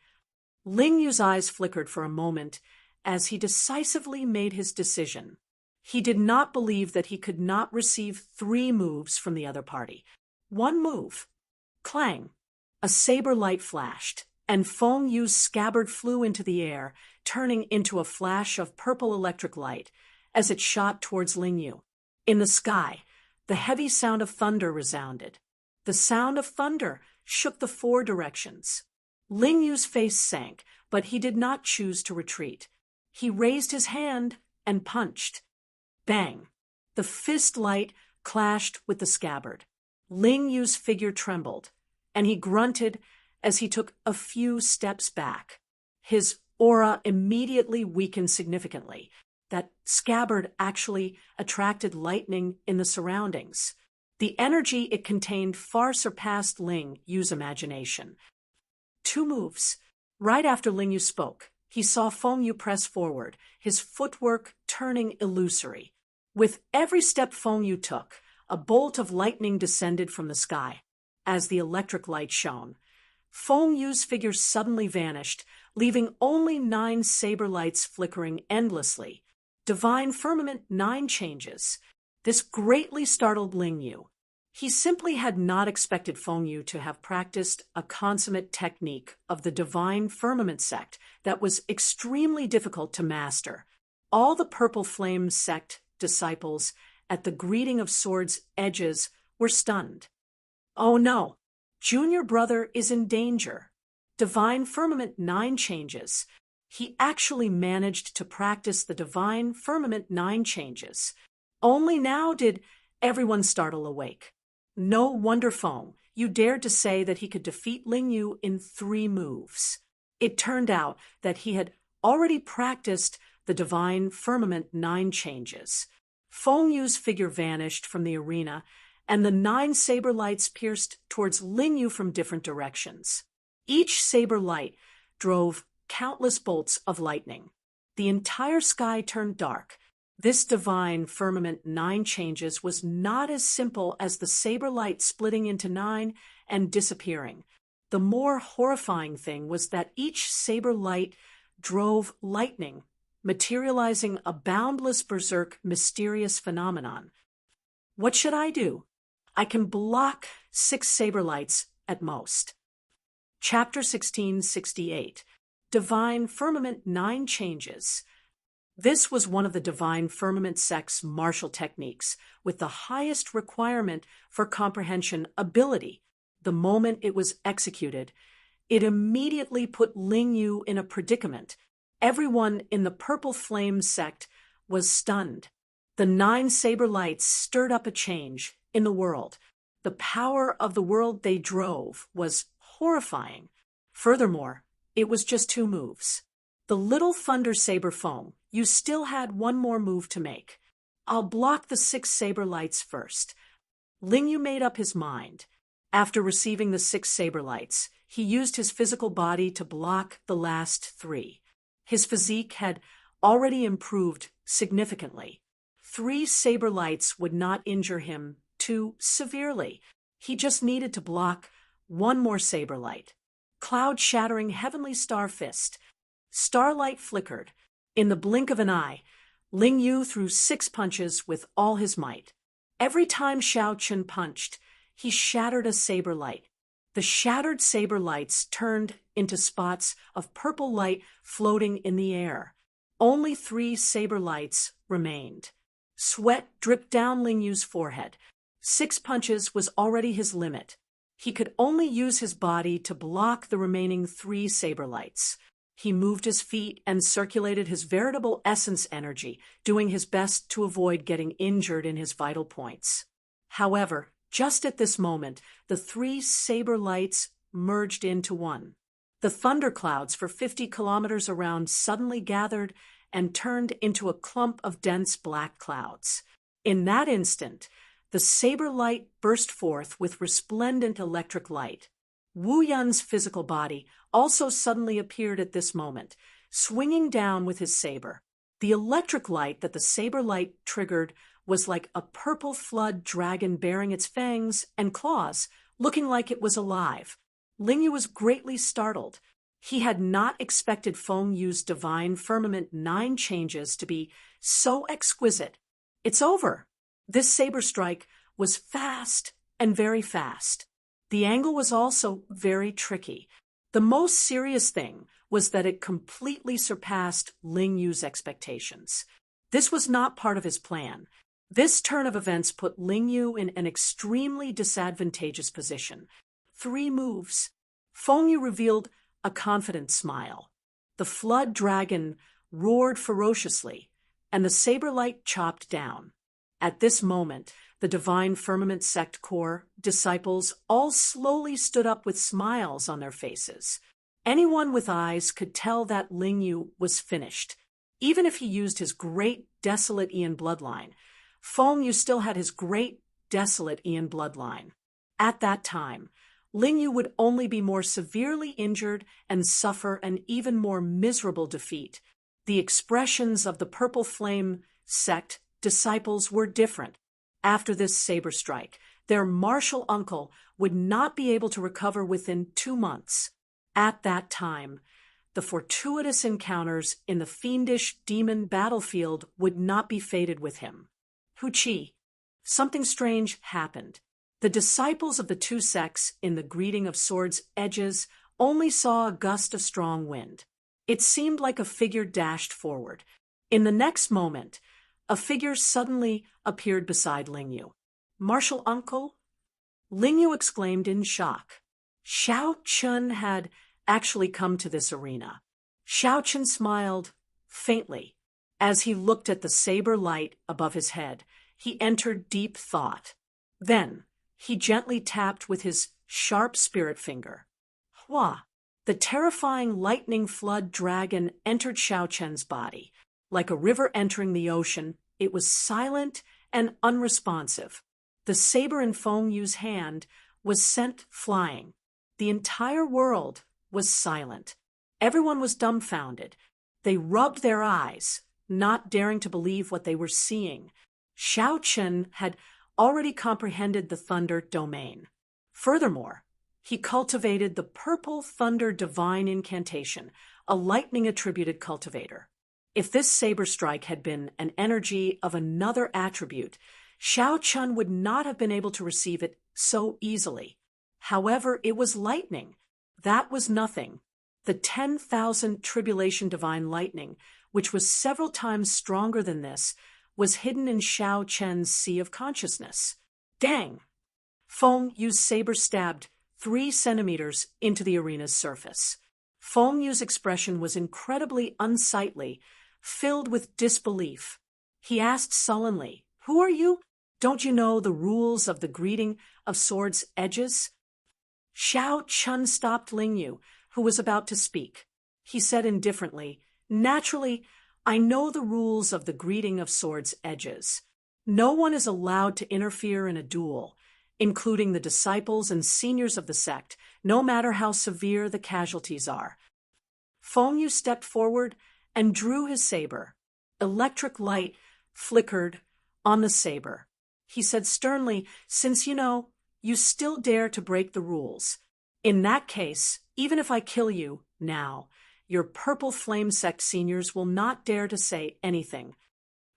Ling Yu's eyes flickered for a moment as he decisively made his decision. He did not believe that he could not receive 3 moves from the other party. 1 move. Clang. A saber light flashed, and Feng Yu's scabbard flew into the air, turning into a flash of purple electric light as it shot towards Ling Yu. In the sky, the heavy sound of thunder resounded. The sound of thunder shook the 4 directions. Ling Yu's face sank, but he did not choose to retreat. He raised his hand and punched. Bang! The fist light clashed with the scabbard. Ling Yu's figure trembled, and he grunted as he took a few steps back. His aura immediately weakened significantly. That scabbard actually attracted lightning in the surroundings. The energy it contained far surpassed Ling Yu's imagination. 2 moves. Right after Ling Yu spoke, he saw Feng Yu press forward, his footwork turning illusory. With every step Feng Yu took, a bolt of lightning descended from the sky. As the electric light shone, Feng Yu's figure suddenly vanished, leaving only 9 saber lights flickering endlessly. Divine Firmament 9 changes. This greatly startled Ling Yu. He simply had not expected Feng Yu to have practiced a consummate technique of the Divine Firmament sect that was extremely difficult to master. All the Purple Flame sect disciples, at the greeting of swords' edges, were stunned. Oh no! Junior brother is in danger. Divine Firmament 9 changes. He actually managed to practice the Divine Firmament 9 changes. Only now did everyone startle awake. No wonder, Feng, you dared to say that he could defeat Ling Yu in 3 moves. It turned out that he had already practiced the Divine Firmament 9 changes. Feng Yu's figure vanished from the arena, and the 9 saber lights pierced towards Ling Yu from different directions. Each saber light drove countless bolts of lightning. The entire sky turned dark. This Divine Firmament 9 changes was not as simple as the saber light splitting into 9 and disappearing. The more horrifying thing was that each saber light drove lightning, materializing a boundless berserk mysterious phenomenon. What should I do? I can block 6 saber lights at most. Chapter 1668. Divine Firmament 9 changes. This was one of the Divine Firmament sect's martial techniques, with the highest requirement for comprehension ability. The moment it was executed, it immediately put Ling Yu in a predicament. Everyone in the Purple Flame sect was stunned. The 9 saber lights stirred up a change in the world. The power of the world they drove was horrifying. Furthermore, it was just 2 moves. The little Thunder Saber Feng, you still had 1 more move to make. I'll block the 6 saber lights first. Ling Yu made up his mind. After receiving the 6 saber lights, he used his physical body to block the last 3. His physique had already improved significantly. 3 saber lights would not injure him too severely. He just needed to block 1 more saber light. Cloud-shattering heavenly star fist. Starlight flickered. In the blink of an eye, Ling Yu threw 6 punches with all his might. Every time Xiao Chun punched, he shattered a saber light. The shattered saber lights turned into spots of purple light floating in the air. Only 3 saber lights remained. Sweat dripped down Ling Yu's forehead. 6 punches was already his limit. He could only use his body to block the remaining 3 saber lights. He moved his feet and circulated his veritable essence energy, doing his best to avoid getting injured in his vital points. However, just at this moment, the 3 saber lights merged into 1. The thunderclouds for 50 kilometers around suddenly gathered and turned into a clump of dense black clouds. In that instant, the saber light burst forth with resplendent electric light. Wu Yun's physical body also suddenly appeared at this moment, swinging down with his saber. The electric light that the saber light triggered was like a purple flood dragon bearing its fangs and claws, looking like it was alive. Ling Yu was greatly startled. He had not expected Feng Yu's Divine Firmament 9 changes to be so exquisite. It's over. This saber strike was fast and very fast. The angle was also very tricky. The most serious thing was that it completely surpassed Ling Yu's expectations. This was not part of his plan. This turn of events put Ling Yu in an extremely disadvantageous position. 3 moves. Feng Yu revealed a confident smile. The flood dragon roared ferociously, and the saber light chopped down. At this moment, the Divine Firmament Sect Core disciples all slowly stood up with smiles on their faces. Anyone with eyes could tell that Ling Yu was finished. Even if he used his great desolate Ian bloodline, Feng Yu still had his great desolate Ian bloodline. At that time, Ling Yu would only be more severely injured and suffer an even more miserable defeat. The expressions of the Purple Flame sect disciples were different. After this saber strike, their martial uncle would not be able to recover within 2 months. At that time, the fortuitous encounters in the fiendish demon battlefield would not be fated with him. Hu Qi. Something strange happened. The disciples of the 2 sects in the greeting of swords' edges only saw a gust of strong wind. It seemed like a figure dashed forward. In the next moment, a figure suddenly appeared beside Lingyu. "Martial uncle?" Lingyu exclaimed in shock. Xiao Chun had actually come to this arena. Xiao Chun smiled faintly. As he looked at the saber light above his head, he entered deep thought. Then, he gently tapped with his sharp spirit finger. Hua! The terrifying lightning flood dragon entered Xiao Chen's body. Like a river entering the ocean, it was silent and unresponsive. The saber in Feng Yu's hand was sent flying. The entire world was silent. Everyone was dumbfounded. They rubbed their eyes, not daring to believe what they were seeing. Xiao Chen had already comprehended the thunder domain. Furthermore, he cultivated the purple thunder divine incantation, a lightning-attributed cultivator. If this saber strike had been an energy of another attribute, Xiao Chun would not have been able to receive it so easily. However, it was lightning. That was nothing. The 10,000 tribulation divine lightning, which was several times stronger than this, was hidden in Xiao Chen's sea of consciousness. Dang! Feng Yu's saber stabbed 3 centimeters into the arena's surface. Feng Yu's expression was incredibly unsightly, filled with disbelief. He asked sullenly, "Who are you? Don't you know the rules of the greeting of swords' edges?" Xiao Chun stopped Lingyu, who was about to speak. He said indifferently, "Naturally, I know the rules of the greeting of swords' edges. No one is allowed to interfere in a duel, including the disciples and seniors of the sect, no matter how severe the casualties are." Feng Yu stepped forward and drew his saber. Electric light flickered on the saber. He said sternly, "Since you still dare to break the rules. In that case, even if I kill you now, your Purple Flame Sect seniors will not dare to say anything."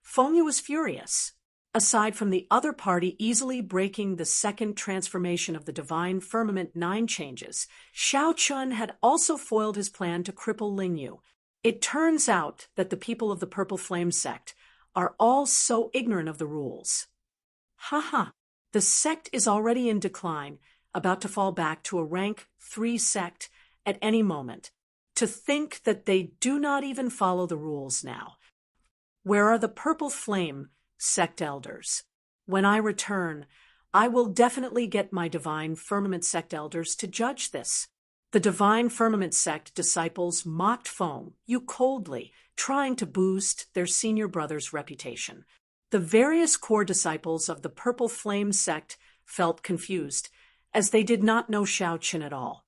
Feng Yu was furious. Aside from the other party easily breaking the second transformation of the Divine Firmament 9 changes, Xiao Chun had also foiled his plan to cripple Lingyu. It turns out that the people of the Purple Flame Sect are all so ignorant of the rules. Haha, the sect is already in decline, about to fall back to a rank 3 sect at any moment. To think that they do not even follow the rules now. Where are the Purple Flame Sect elders? When I return, I will definitely get my Divine Firmament Sect elders to judge this. The Divine Firmament Sect disciples mocked Feng Yu coldly, trying to boost their senior brother's reputation. The various core disciples of the Purple Flame Sect felt confused, as they did not know Xiao Chen at all.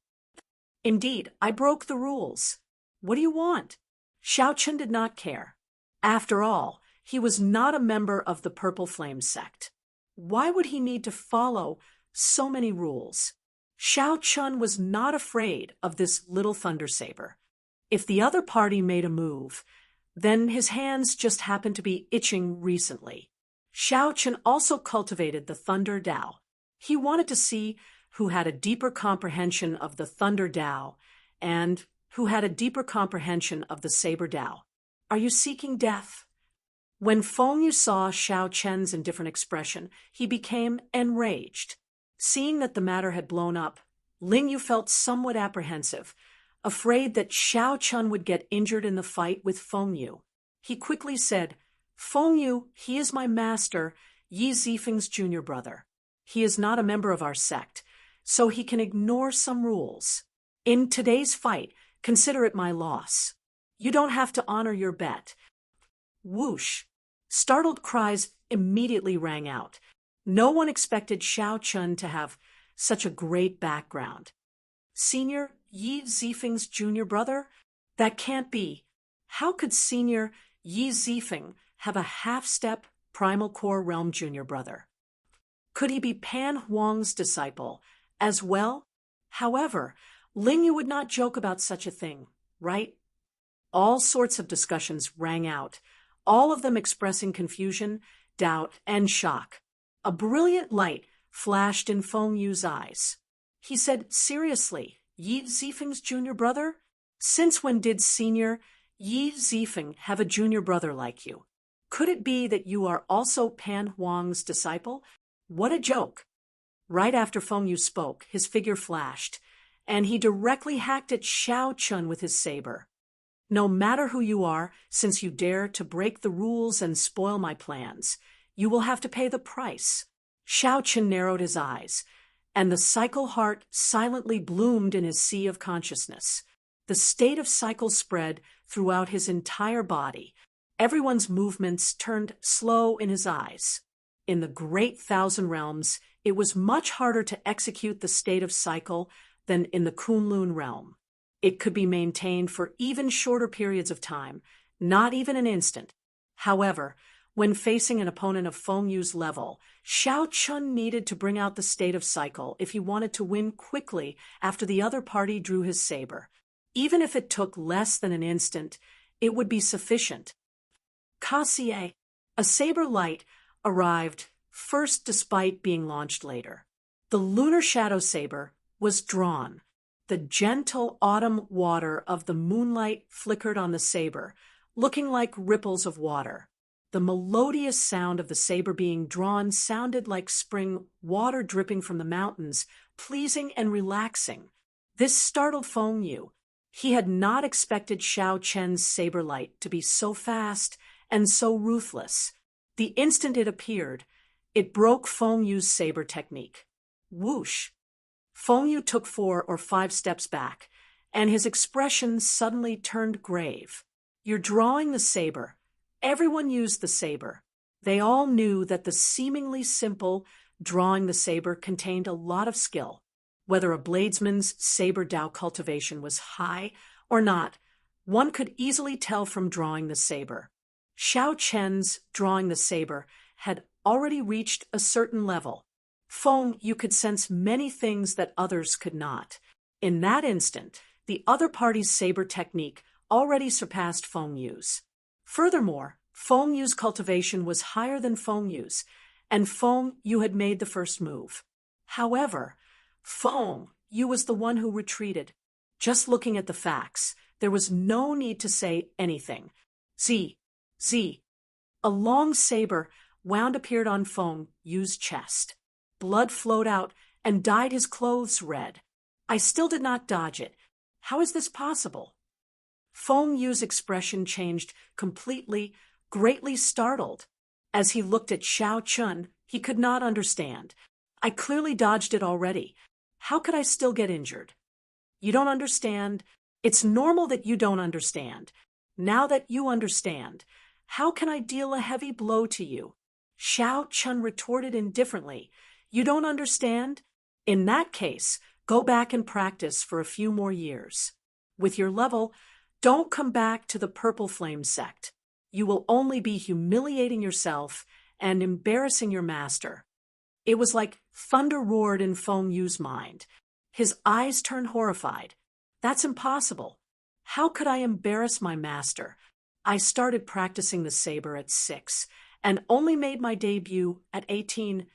"Indeed, I broke the rules. What do you want?" Xiao Chen did not care. After all, he was not a member of the Purple Flame Sect. Why would he need to follow so many rules? Xiao Chun was not afraid of this little thunder saber. If the other party made a move, then his hands just happened to be itching recently. Xiao Chun also cultivated the Thunder Dao. He wanted to see who had a deeper comprehension of the Thunder Dao and who had a deeper comprehension of the Saber Dao. "Are you seeking death?" When Feng Yu saw Xiao Chen's indifferent expression, he became enraged. Seeing that the matter had blown up, Lingyu felt somewhat apprehensive, afraid that Xiao Chun would get injured in the fight with Feng Yu. He quickly said, "Feng Yu, he is my master, Yi Zifeng's junior brother. He is not a member of our sect, so he can ignore some rules. In today's fight, consider it my loss. You don't have to honor your bet." Whoosh! Startled cries immediately rang out. No one expected Xiao Chun to have such a great background. Senior Yi Zifeng's junior brother? That can't be. How could Senior Yi Zifeng have a half-step Primal Core Realm junior brother? Could he be Pan Huang's disciple as well? However, Lingyu would not joke about such a thing, right? All sorts of discussions rang out, all of them expressing confusion, doubt, and shock. A brilliant light flashed in Feng Yu's eyes. He said, "Seriously, Yi Zifeng's junior brother? Since when did Senior Yi Zifeng have a junior brother like you?" Could it be that you are also Pan Huang's disciple? What a joke! Right after Feng Yu spoke, his figure flashed, and he directly hacked at Xiao Chun with his saber. No matter who you are, since you dare to break the rules and spoil my plans, you will have to pay the price. Xiao Chun narrowed his eyes, and the cycle heart silently bloomed in his sea of consciousness. The state of cycle spread throughout his entire body. Everyone's movements turned slow in his eyes. In the great Thousand Realms, it was much harder to execute the state of cycle than in the Kunlun realm. It could be maintained for even shorter periods of time, not even an instant. However, when facing an opponent of Feng Yu's level, Xiao Chun needed to bring out the state of cycle if he wanted to win quickly after the other party drew his saber. Even if it took less than an instant, it would be sufficient. Kassier, a saber light, arrived first despite being launched later. The lunar shadow saber was drawn. The gentle autumn water of the moonlight flickered on the saber, looking like ripples of water. The melodious sound of the saber being drawn sounded like spring water dripping from the mountains, pleasing and relaxing. This startled Feng Yu. He had not expected Xiao Chen's saber light to be so fast and so ruthless. The instant it appeared, it broke Feng Yu's saber technique. Whoosh! Feng Yu took 4 or 5 steps back, and his expression suddenly turned grave. You're drawing the saber. Everyone used the saber. They all knew that the seemingly simple drawing the saber contained a lot of skill. Whether a bladesman's saber Dao cultivation was high or not, one could easily tell from drawing the saber. Xiao Chen's drawing the saber had already reached a certain level. Feng Yu could sense many things that others could not. In that instant, the other party's saber technique already surpassed Feng Yu's. Furthermore, Feng Yu's cultivation was higher than Feng Yu's, and Feng Yu had made the first move. However, Feng Yu was the one who retreated. Just looking at the facts, there was no need to say anything. Z. A long saber wound appeared on Feng Yu's chest. Blood flowed out and dyed his clothes red. I still did not dodge it. How is this possible? Feng Yu's expression changed completely, greatly startled. As he looked at Xiao Chun, he could not understand. I clearly dodged it already. How could I still get injured? You don't understand. It's normal that you don't understand. Now that you understand, how can I deal a heavy blow to you? Xiao Chun retorted indifferently. You don't understand? In that case, go back and practice for a few more years. With your level, don't come back to the Purple Flame sect. You will only be humiliating yourself and embarrassing your master. It was like thunder roared in Feng Yu's mind. His eyes turned horrified. That's impossible. How could I embarrass my master? I started practicing the saber at 6 and only made my debut at 18.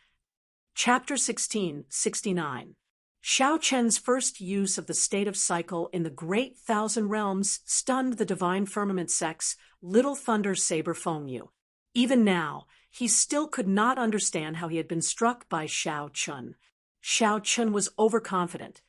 Chapter 16, 69. Xiao Chen's first use of the state of cycle in the Great Thousand Realms stunned the Divine Firmament sect's Little Thunder Saber Feng Yu. Even now, he still could not understand how he had been struck by Xiao Chun. Xiao Chun was overconfident,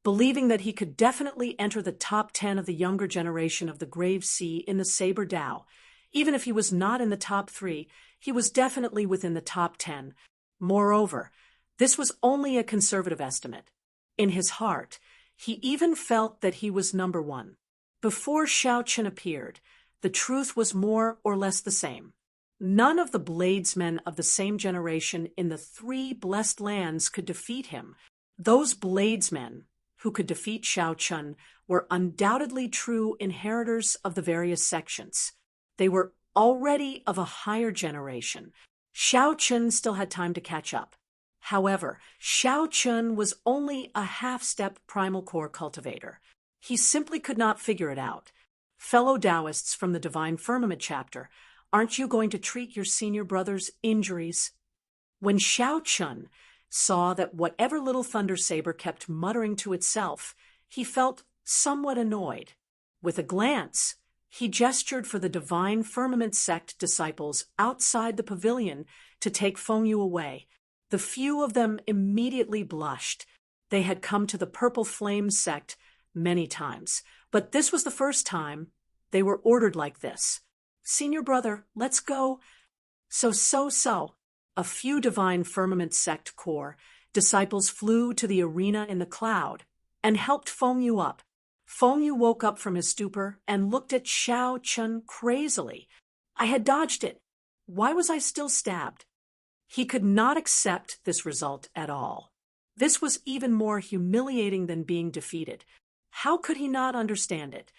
believing that he could definitely enter the top 10 of the younger generation of the Grave Sea in the Saber Dao. Even if he was not in the top 3, he was definitely within the top 10. Moreover, this was only a conservative estimate. In his heart, he even felt that he was number 1. Before Xiao Chun appeared, the truth was more or less the same. None of the bladesmen of the same generation in the 3 blessed lands could defeat him. Those bladesmen who could defeat Xiao Chun were undoubtedly true inheritors of the various sections. They were already of a higher generation. Xiao Chun still had time to catch up. However, Xiao Chun was only a half-step primal core cultivator. He simply could not figure it out. Fellow Taoists from the Divine Firmament chapter, aren't you going to treat your senior brother's injuries? When Xiao Chun saw that whatever Little Thunder Saber kept muttering to itself, he felt somewhat annoyed. With a glance, He gestured for the Divine Firmament Sect disciples outside the pavilion to take Feng Yu away. The few of them immediately blushed. They had come to the Purple Flame Sect many times, but this was the first time they were ordered like this. "Senior brother, let's go." So. A few Divine Firmament Sect Corps disciples flew to the arena in the cloud and helped Feng Yu up. Feng Yu woke up from his stupor and looked at Xiao Chun crazily. I had dodged it. Why was I still stabbed? He could not accept this result at all. This was even more humiliating than being defeated. How could he not understand it?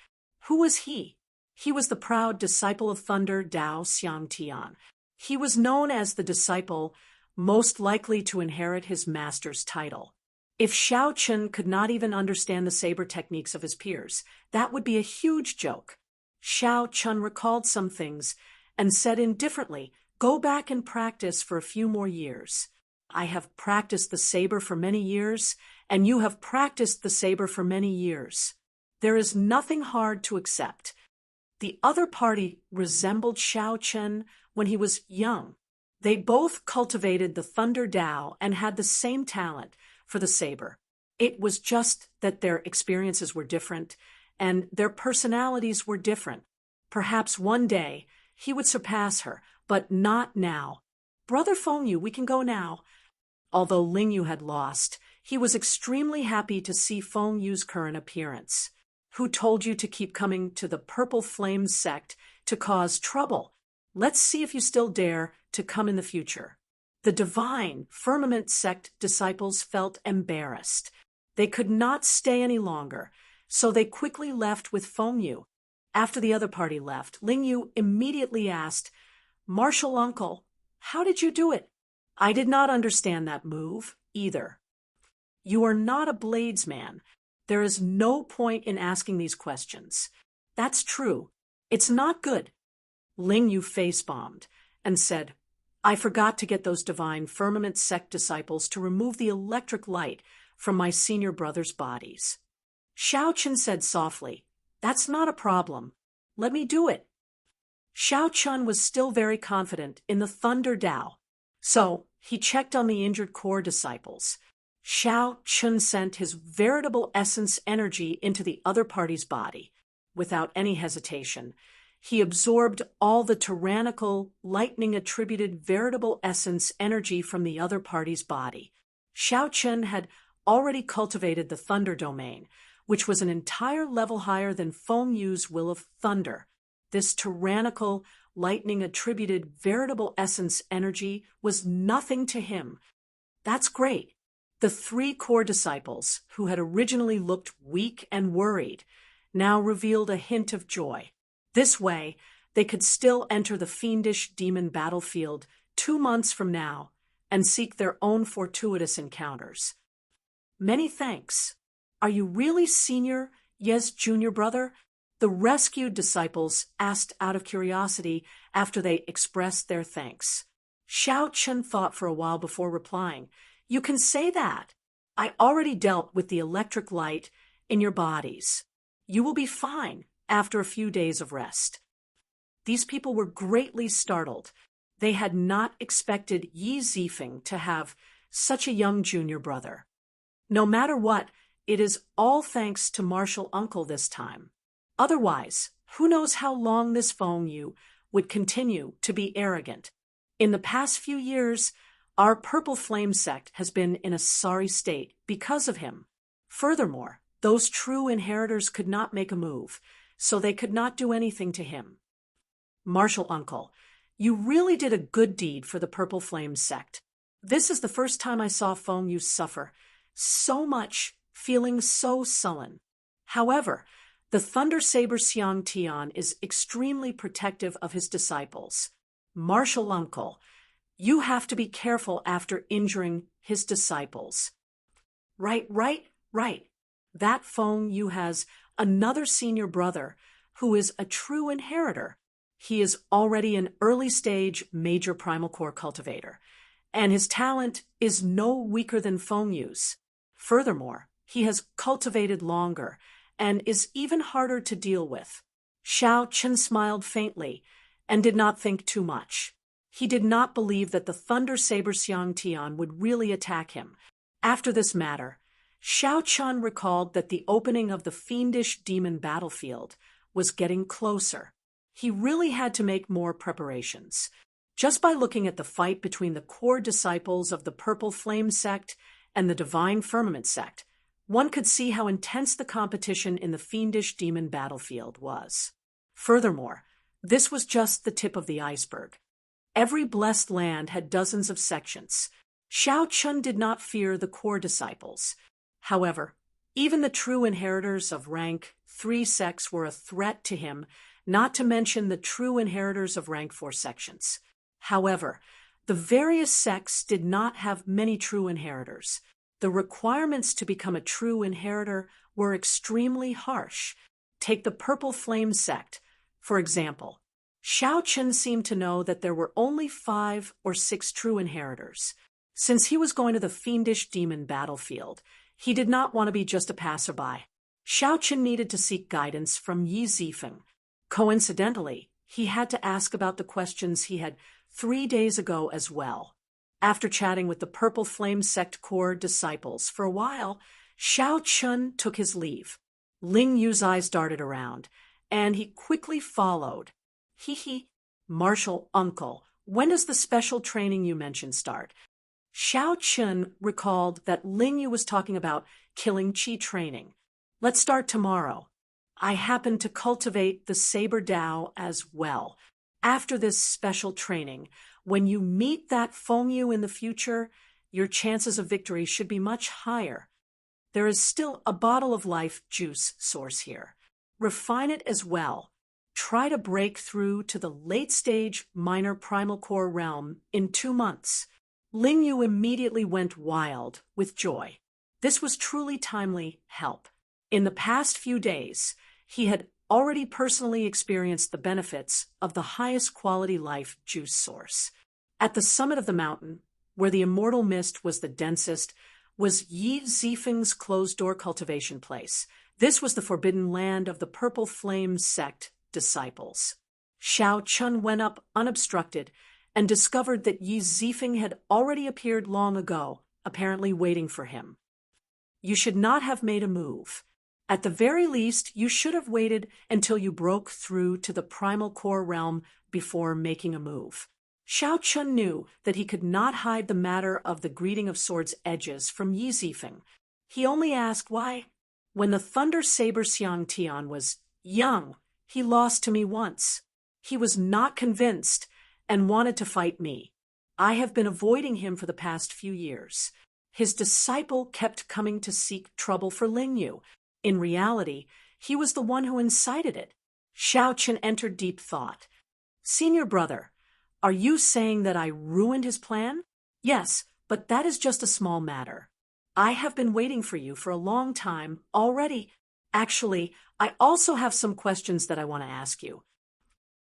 Who was he? He was the proud disciple of Thunder Dao Xiangtian. He was known as the disciple most likely to inherit his master's title. If Xiao Chun could not even understand the saber techniques of his peers, that would be a huge joke. Xiao Chun recalled some things and said indifferently, "Go back and practice for a few more years. I have practiced the saber for many years, and you have practiced the saber for many years. There is nothing hard to accept." The other party resembled Xiao Chun when he was young. They both cultivated the Thunder Dao and had the same talent for the saber. It was just that their experiences were different and their personalities were different. Perhaps one day he would surpass her, but not now. "Brother Feng Yu, we can go now." Although Ling Yu had lost, he was extremely happy to see Feng Yu's current appearance. "Who told you to keep coming to the Purple Flame Sect to cause trouble? Let's see if you still dare to come in the future." The Divine Firmament Sect disciples felt embarrassed. They could not stay any longer, so they quickly left with Feng Yu. After the other party left, Ling Yu immediately asked, "Martial uncle, how did you do it?" "I did not understand that move, either." "You are not a bladesman. There is no point in asking these questions." "That's true. It's not good." Ling Yu face-bombed and said, "I forgot to get those Divine Firmament Sect disciples to remove the electric light from my senior brother's bodies." Xiao Chun said softly, "That's not a problem. Let me do it." Xiao Chun was still very confident in the Thunder Dao, so he checked on the injured core disciples. Xiao Chun sent his veritable essence energy into the other party's body. Without any hesitation, he absorbed all the tyrannical, lightning-attributed veritable essence energy from the other party's body. Xiao Chun had already cultivated the Thunder Domain, which was an entire level higher than Feng Yu's Will of Thunder. This tyrannical, lightning-attributed veritable essence energy was nothing to him. That's great. The three core disciples, who had originally looked weak and worried, now revealed a hint of joy. This way, they could still enter the fiendish demon battlefield 2 months from now and seek their own fortuitous encounters. "Many thanks. Are you really Senior Ye's junior brother?" the rescued disciples asked out of curiosity after they expressed their thanks. Xiao Chun thought for a while before replying, "You can say that. I already dealt with the electric light in your bodies. You will be fine after a few days of rest." These people were greatly startled. They had not expected Yi Zifeng to have such a young junior brother. No matter what, it is all thanks to Martial Uncle this time. Otherwise, who knows how long this Feng Yu would continue to be arrogant. In the past few years, our Purple Flame Sect has been in a sorry state because of him. Furthermore, those true inheritors could not make a move, so they could not do anything to him. "Martial Uncle, you really did a good deed for the Purple Flame Sect. This is the first time I saw Feng Yu suffer so much, feeling so sullen. However, the Thunder Saber Xiangtian is extremely protective of his disciples. Martial Uncle, you have to be careful after injuring his disciples." Right. That Feng Yu has another senior brother who is a true inheritor. He is already an early-stage major primal core cultivator, and his talent is no weaker than Feng Yu's. Furthermore, he has cultivated longer and is even harder to deal with. Xiao Chen smiled faintly and did not think too much. He did not believe that the Thunder Saber Xiang Tian would really attack him. After this matter, Xiao Chun recalled that the opening of the fiendish demon battlefield was getting closer. He really had to make more preparations. Just by looking at the fight between the core disciples of the Purple Flame sect and the Divine Firmament sect, one could see how intense the competition in the fiendish demon battlefield was. Furthermore, this was just the tip of the iceberg. Every blessed land had dozens of sections. Xiao Chun did not fear the core disciples. However, even the true inheritors of rank 3 sects were a threat to him, not to mention the true inheritors of rank 4 sections. However, the various sects did not have many true inheritors. The requirements to become a true inheritor were extremely harsh. Take the Purple Flame sect, for example. Xiao Chen seemed to know that there were only 5 or 6 true inheritors. Since he was going to the fiendish demon battlefield, he did not want to be just a passerby. Xiao Chen needed to seek guidance from Yi Zifeng. Coincidentally, he had to ask about the questions he had 3 days ago as well. After chatting with the Purple Flame sect core disciples for a while, Xiao Chun took his leave. Ling Yu's eyes darted around, and he quickly followed. Hee, Marshal Uncle, when does the special training you mentioned start? Xiao Chun recalled that Ling Yu was talking about killing qi training. Let's start tomorrow. I happen to cultivate the Saber Dao as well. After this special training, when you meet that Feng Yu in the future, your chances of victory should be much higher. There is still a bottle of life juice source here. Refine it as well. Try to break through to the late-stage minor primal core realm in 2 months. Ling Yu immediately went wild with joy. This was truly timely help. In the past few days, he had already personally experienced the benefits of the highest quality life juice source. At the summit of the mountain, where the immortal mist was the densest, was Yi Zifeng's closed-door cultivation place. This was the forbidden land of the Purple Flame sect disciples. Xiao Chun went up unobstructed and discovered that Yi Zifeng had already appeared long ago, apparently waiting for him. You should not have made a move. At the very least, you should have waited until you broke through to the primal core realm before making a move. Xiao Chun knew that he could not hide the matter of the greeting of swords' edges from Yi Zifeng. He only asked why. When the Thunder Saber Xiang Tian was young, he lost to me once. He was not convinced and wanted to fight me. I have been avoiding him for the past few years. His disciple kept coming to seek trouble for Ling Yu. In reality, he was the one who incited it. Xiao Chen entered deep thought. Senior brother, are you saying that I ruined his plan? Yes, but that is just a small matter. I have been waiting for you for a long time already. Actually, I also have some questions that I want to ask you.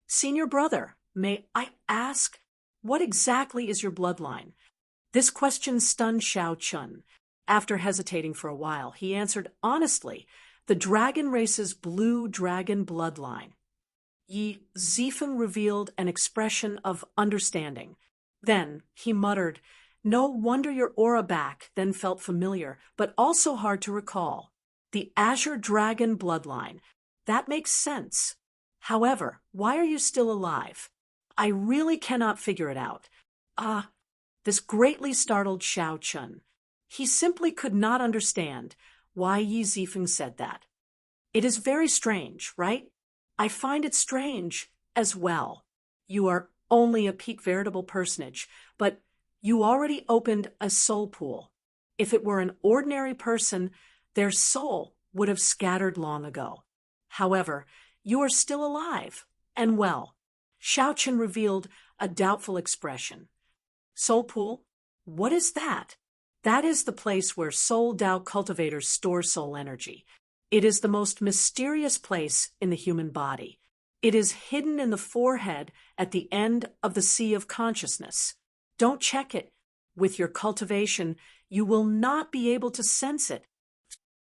Senior brother, may I ask, what exactly is your bloodline? This question stunned Xiao Chun. After hesitating for a while, he answered honestly, the dragon race's blue dragon bloodline. Yi Zifeng revealed an expression of understanding. Then he muttered, no wonder your aura back then felt familiar, but also hard to recall. The Azure Dragon bloodline. That makes sense. However, why are you still alive? I really cannot figure it out. This greatly startled Xiao Chun. He simply could not understand why Yi Zifeng said that. It is very strange, right? I find it strange as well. You are only a peak veritable personage, but you already opened a soul pool. If it were an ordinary person, their soul would have scattered long ago. However, you are still alive and well. Xiao Chen revealed a doubtful expression. Soul pool? What is that? That is the place where soul Dao cultivators store soul energy. It is the most mysterious place in the human body. It is hidden in the forehead at the end of the sea of consciousness. Don't check it. With your cultivation, you will not be able to sense it.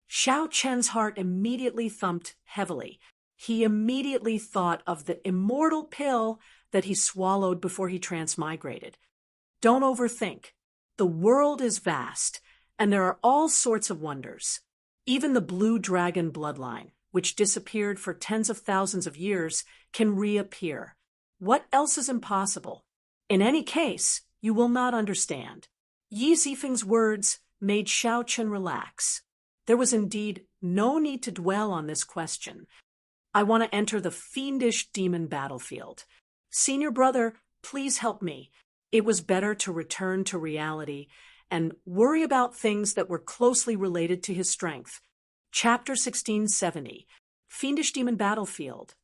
Xiao Chen's heart immediately thumped heavily. He immediately thought of the immortal pill that he swallowed before he transmigrated. Don't overthink. The world is vast, and there are all sorts of wonders. Even the blue dragon bloodline, which disappeared for tens of thousands of years, can reappear. What else is impossible? In any case, you will not understand. Yi Zifeng's words made Xiao Chen relax. There was indeed no need to dwell on this question. I want to enter the fiendish demon battlefield. Senior brother, please help me. It was better to return to reality and worry about things that were closely related to his strength. Chapter 1670, Fiendish Demon Battlefield.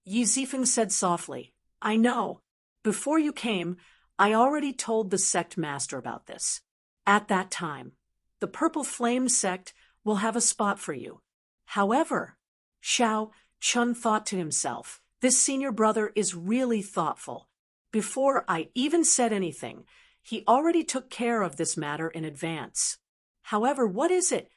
Yi Zifeng said softly, I know. Before you came, I already told the sect master about this. At that time, the Purple Flame sect will have a spot for you. However, Xiao Chen thought to himself, this senior brother is really thoughtful. Before I even said anything, he already took care of this matter in advance. However, what is it?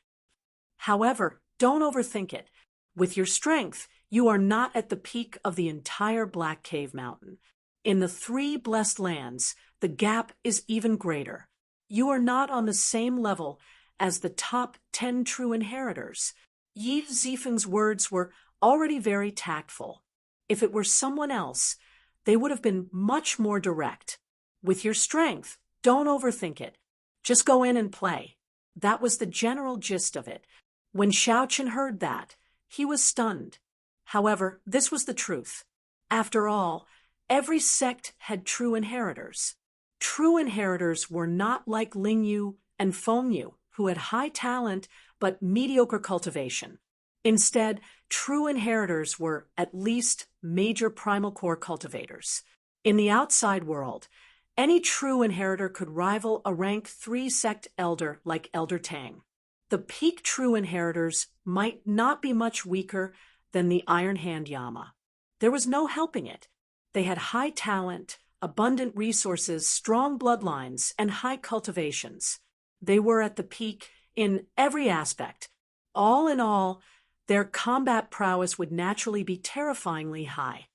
However, don't overthink it. With your strength, you are not at the peak of the entire Black Cave Mountain. In the 3 blessed lands, the gap is even greater. You are not on the same level as the top 10 true inheritors. Yi Zifeng's words were already very tactful. If it were someone else, they would have been much more direct. With your strength, don't overthink it. Just go in and play. That was the general gist of it. When Xiao Chen heard that, he was stunned. However, this was the truth. After all, every sect had true inheritors. True inheritors were not like Lingyu and Fengyu, who had high talent but mediocre cultivation. Instead, true inheritors were at least major primal core cultivators. In the outside world, any true inheritor could rival a rank 3 sect elder like Elder Tang. The peak true inheritors might not be much weaker than the Iron Hand Yama. There was no helping it. They had high talent, abundant resources, strong bloodlines, and high cultivations. They were at the peak in every aspect. All in all, their combat prowess would naturally be terrifyingly high.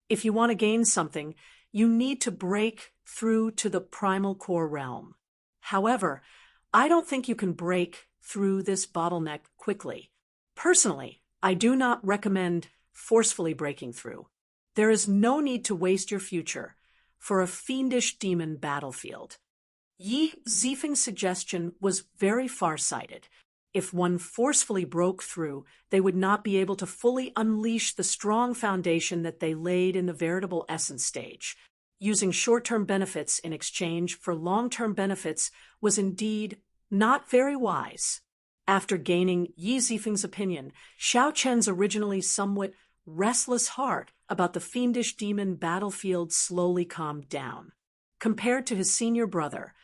If you want to gain something, you need to break through to the primal core realm. However, I don't think you can break through this bottleneck quickly. Personally, I do not recommend forcefully breaking through. There is no need to waste your future for a fiendish demon battlefield. Yi Zifeng's suggestion was very far-sighted. If one forcefully broke through, they would not be able to fully unleash the strong foundation that they laid in the veritable essence stage. Using short-term benefits in exchange for long-term benefits was indeed not very wise. After gaining Yi Zifeng's opinion, Xiao Chen's originally somewhat restless heart about the fiendish demon battlefield slowly calmed down. Compared to his senior brother,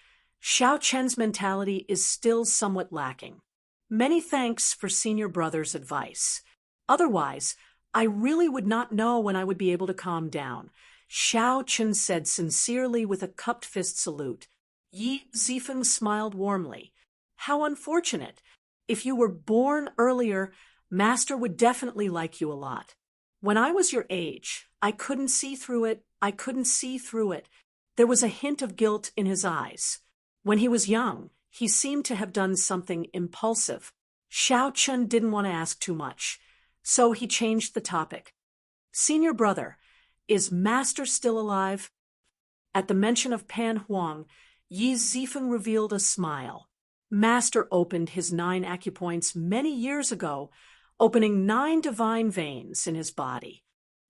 Xiao Chen's mentality is still somewhat lacking. Many thanks for senior brother's advice. Otherwise, I really would not know when I would be able to calm down, Xiao Chen said sincerely with a cupped fist salute. Yi Zifeng smiled warmly. How unfortunate. If you were born earlier, Master would definitely like you a lot. When I was your age, I couldn't see through it. There was a hint of guilt in his eyes. When he was young, he seemed to have done something impulsive. Xiao Chen didn't want to ask too much, so he changed the topic. Senior brother, is Master still alive? At the mention of Pan Huang, Yi Zifeng revealed a smile. Master opened his 9 acupoints many years ago, opening 9 divine veins in his body.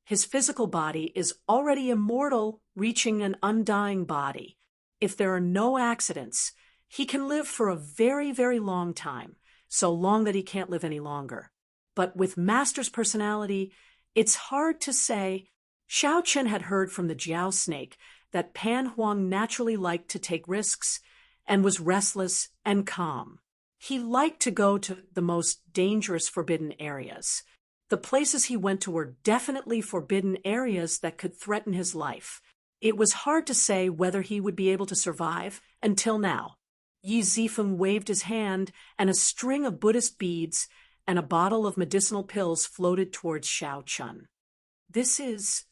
His physical body is already immortal, reaching an undying body. If there are no accidents, he can live for a very, very long time, so long that he can't live any longer. But with Master's personality, it's hard to say. Xiao Chen had heard from the Jiao snake that Pan Huang naturally liked to take risks and was restless and calm. He liked to go to the most dangerous forbidden areas. The places he went to were definitely forbidden areas that could threaten his life. It was hard to say whether he would be able to survive until now. Yi Zifeng waved his hand, and a string of Buddhist beads and a bottle of medicinal pills floated towards Xiao Chun. "This is—"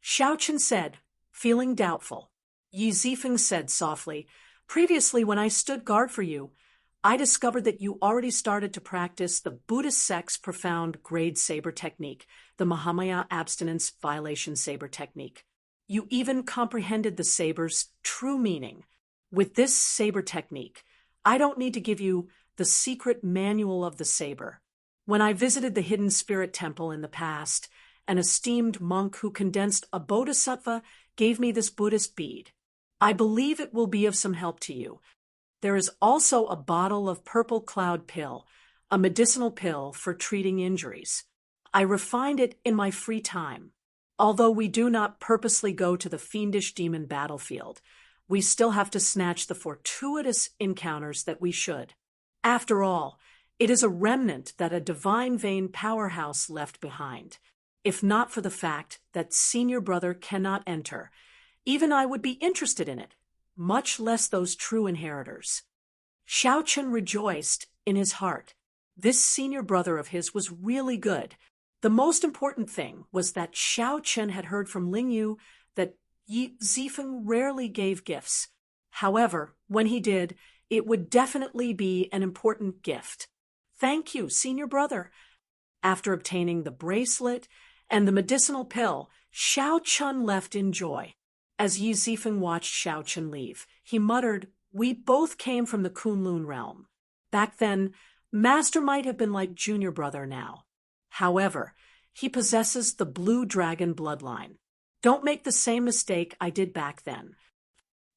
Xiao Chun said, feeling doubtful. Yi Zifeng said softly, "Previously, when I stood guard for you, I discovered that you already started to practice the Buddhist sect's profound grade saber technique, the Mahamaya abstinence violation saber technique. You even comprehended the saber's true meaning. With this saber technique, I don't need to give you the secret manual of the saber. When I visited the hidden spirit temple in the past, an esteemed monk who condensed a bodhisattva gave me this Buddhist bead. I believe it will be of some help to you. There is also a bottle of purple cloud pill, a medicinal pill for treating injuries. I refined it in my free time. Although we do not purposely go to the fiendish demon battlefield, we still have to snatch the fortuitous encounters that we should. After all, it is a remnant that a divine vein powerhouse left behind. If not for the fact that senior brother cannot enter, even I would be interested in it, much less those true inheritors." Xiao Chun rejoiced in his heart. This senior brother of his was really good. The most important thing was that Xiao Chun had heard from Ling Yu that Yi Zifeng rarely gave gifts. However, when he did, it would definitely be an important gift. "Thank you, senior brother." After obtaining the bracelet and the medicinal pill, Xiao Chun left in joy. As Yi Zifeng watched Xiao Chun leave, he muttered, "We both came from the Kunlun realm. Back then, Master might have been like junior brother now. However, he possesses the blue dragon bloodline. Don't make the same mistake I did back then."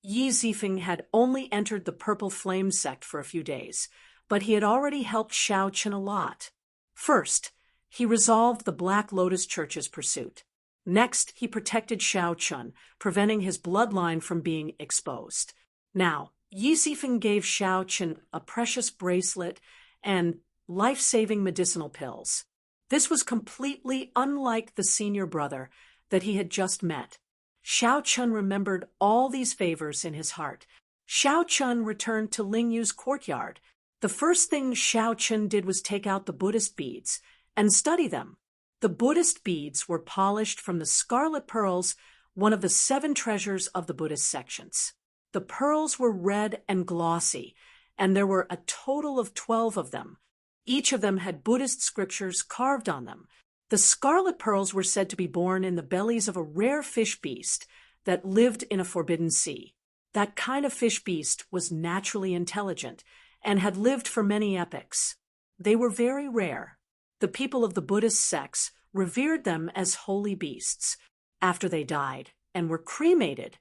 Yi Zifeng had only entered the Purple Flame sect for a few days, but he had already helped Xiao Chun a lot. First, he resolved the Black Lotus Church's pursuit. Next, he protected Xiao Chun, preventing his bloodline from being exposed. Now, Yi Zifeng gave Xiao Chun a precious bracelet and life-saving medicinal pills. This was completely unlike the senior brother that he had just met. Xiao Chun remembered all these favors in his heart. Xiao Chun returned to Ling Yu's courtyard. The first thing Xiao Chun did was take out the Buddhist beads and study them. The Buddhist beads were polished from the scarlet pearls, one of the 7 treasures of the Buddhist sections. The pearls were red and glossy, and there were a total of 12 of them. Each of them had Buddhist scriptures carved on them. The scarlet pearls were said to be born in the bellies of a rare fish beast that lived in a forbidden sea. That kind of fish beast was naturally intelligent and had lived for many epochs. They were very rare. The people of the Buddhist sects revered them as holy beasts. After they died and were cremated,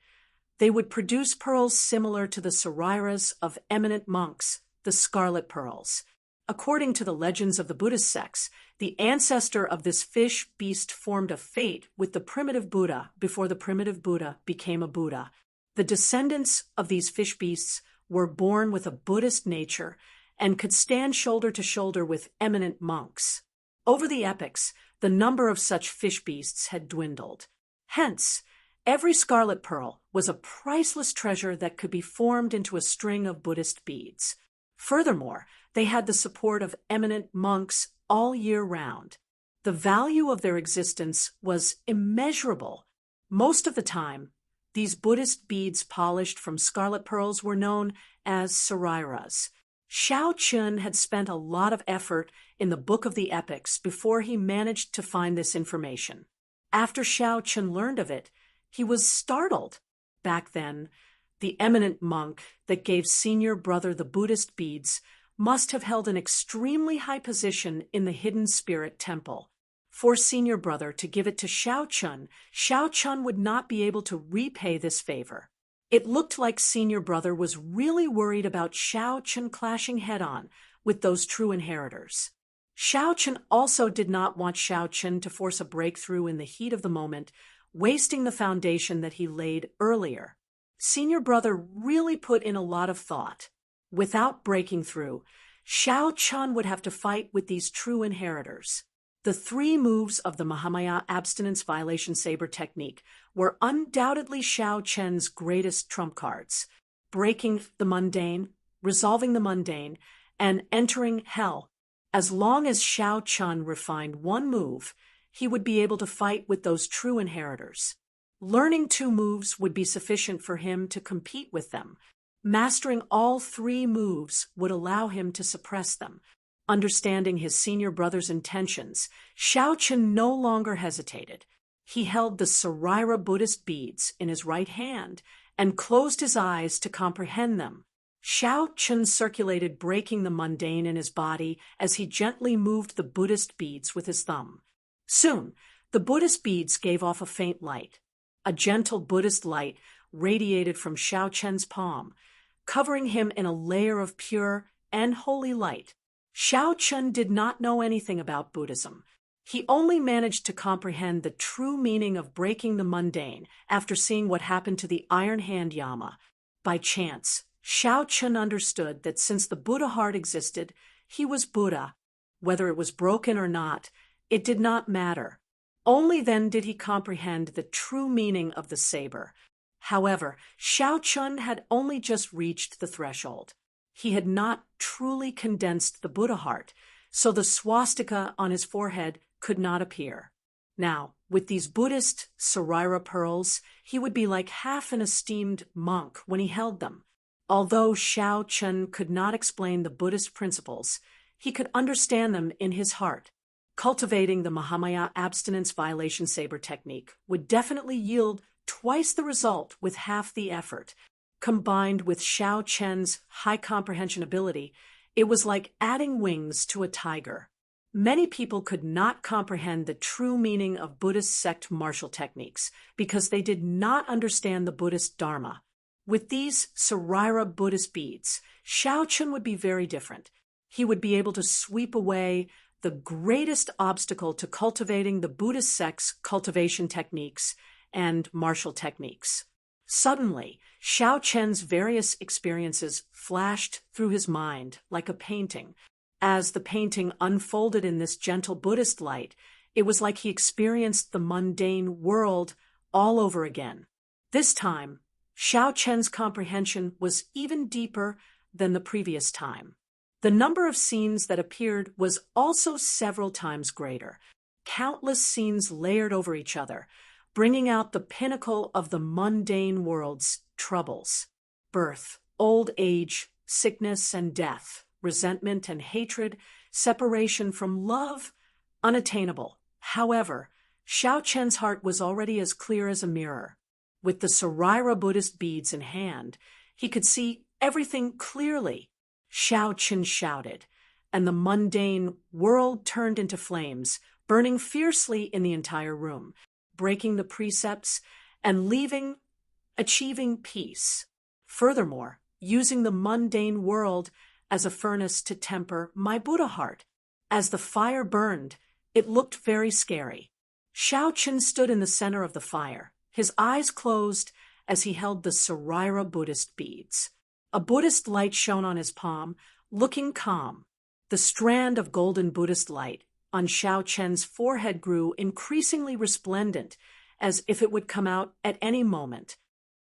they would produce pearls similar to the sariras of eminent monks, the scarlet pearls. According to the legends of the Buddhist sects, the ancestor of this fish beast formed a fate with the primitive Buddha before the primitive Buddha became a Buddha. The descendants of these fish beasts were born with a Buddhist nature and could stand shoulder to shoulder with eminent monks. Over the epochs, the number of such fish beasts had dwindled. Hence, every scarlet pearl was a priceless treasure that could be formed into a string of Buddhist beads. Furthermore, they had the support of eminent monks all year round. The value of their existence was immeasurable. Most of the time, these Buddhist beads polished from scarlet pearls were known as sariras. Xiao Chun had spent a lot of effort in the Book of the Epics before he managed to find this information. After Xiao Chun learned of it, he was startled. Back then, the eminent monk that gave senior brother the Buddhist beads must have held an extremely high position in the hidden spirit temple. For senior brother to give it to Xiao Chun would not be able to repay this favor. It looked like senior brother was really worried about Xiao Chun clashing head-on with those true inheritors. Xiao Chun also did not want Xiao Chun to force a breakthrough in the heat of the moment, wasting the foundation that he laid earlier. Senior brother really put in a lot of thought. Without breaking through, Xiao Chun would have to fight with these true inheritors. The 3 moves of the Mahamaya abstinence violation saber technique were undoubtedly Xiao Chun's greatest trump cards: breaking the mundane, resolving the mundane, and entering hell. As long as Xiao Chun refined one move, he would be able to fight with those true inheritors. Learning 2 moves would be sufficient for him to compete with them. Mastering all 3 moves would allow him to suppress them. Understanding his senior brother's intentions, Xiao Chun no longer hesitated. He held the Sarira Buddhist beads in his right hand and closed his eyes to comprehend them. Xiao Chun circulated, breaking the mundane in his body as he gently moved the Buddhist beads with his thumb. Soon, the Buddhist beads gave off a faint light. A gentle Buddhist light radiated from Xiao Chun's palm, covering him in a layer of pure and holy light. Xiao Chun did not know anything about Buddhism. He only managed to comprehend the true meaning of breaking the mundane after seeing what happened to the Iron Hand Yama. By chance, Xiao Chun understood that since the Buddha heart existed, he was Buddha. Whether it was broken or not, it did not matter. Only then did he comprehend the true meaning of the saber. However, Xiao Chun had only just reached the threshold. He had not truly condensed the Buddha heart, so the swastika on his forehead could not appear. Now, with these Buddhist Sarira pearls, he would be like half an esteemed monk when he held them. Although Xiao Chun could not explain the Buddhist principles, he could understand them in his heart. Cultivating the Mahamaya abstinence violation saber technique would definitely yield twice the result with half the effort. Combined with Xiao Chun's high comprehension ability, it was like adding wings to a tiger. Many people could not comprehend the true meaning of Buddhist sect martial techniques because they did not understand the Buddhist Dharma. With these Sarira Buddhist beads, Xiao Chun would be very different. He would be able to sweep away the greatest obstacle to cultivating the Buddhist sect's cultivation techniques and martial techniques. Suddenly, Xiao Chun's various experiences flashed through his mind like a painting. As the painting unfolded in this gentle Buddhist light, it was like he experienced the mundane world all over again. This time, Xiao Chun's comprehension was even deeper than the previous time. The number of scenes that appeared was also several times greater. Countless scenes layered over each other, bringing out the pinnacle of the mundane world's troubles. Birth, old age, sickness and death, resentment and hatred, separation from love, unattainable. However, Xiao Chun's heart was already as clear as a mirror. With the Sarira Buddhist beads in hand, he could see everything clearly. Xiao Chun shouted, and the mundane world turned into flames, burning fiercely in the entire room, breaking the precepts and achieving peace. Furthermore, using the mundane world as a furnace to temper my Buddha heart. As the fire burned, it looked very scary. Xiao Chun stood in the center of the fire, his eyes closed as he held the Sarira Buddhist beads. A Buddhist light shone on his palm, looking calm. The strand of golden Buddhist light on Xiao Chun's forehead grew increasingly resplendent, as if it would come out at any moment.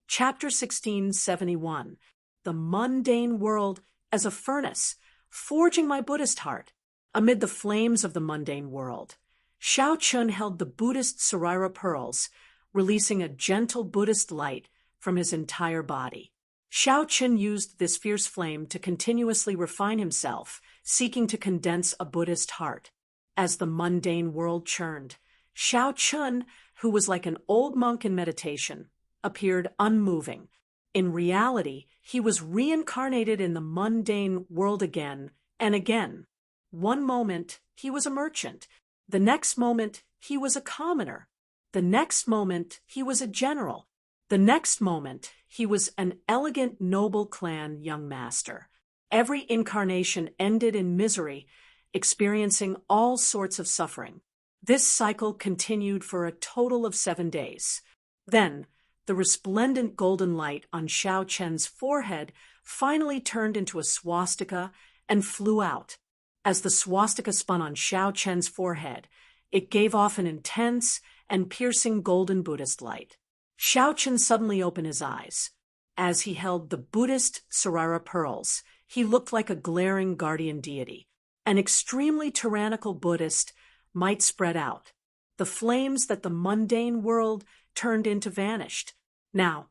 Chapter 1671. The mundane world as a furnace, forging my Buddhist heart. Amid the flames of the mundane world, Xiao Chun held the Buddhist Sarira pearls, releasing a gentle Buddhist light from his entire body. Xiao Chun used this fierce flame to continuously refine himself, seeking to condense a Buddhist heart. As the mundane world churned, Xiao Chun, who was like an old monk in meditation, appeared unmoving. In reality, he was reincarnated in the mundane world again and again. One moment, he was a merchant. The next moment, he was a commoner. The next moment, he was a general. The next moment, he was an elegant noble clan young master. Every incarnation ended in misery, experiencing all sorts of suffering. This cycle continued for a total of 7 days. Then, the resplendent golden light on Xiao Chun's forehead finally turned into a swastika and flew out. As the swastika spun on Xiao Chun's forehead, it gave off an intense and piercing golden Buddhist light. Xiao Chun suddenly opened his eyes. As he held the Buddhist Sarira pearls, he looked like a glaring guardian deity. an extremely tyrannical Buddhist might spread out. The flames that the mundane world turned into vanished. Now,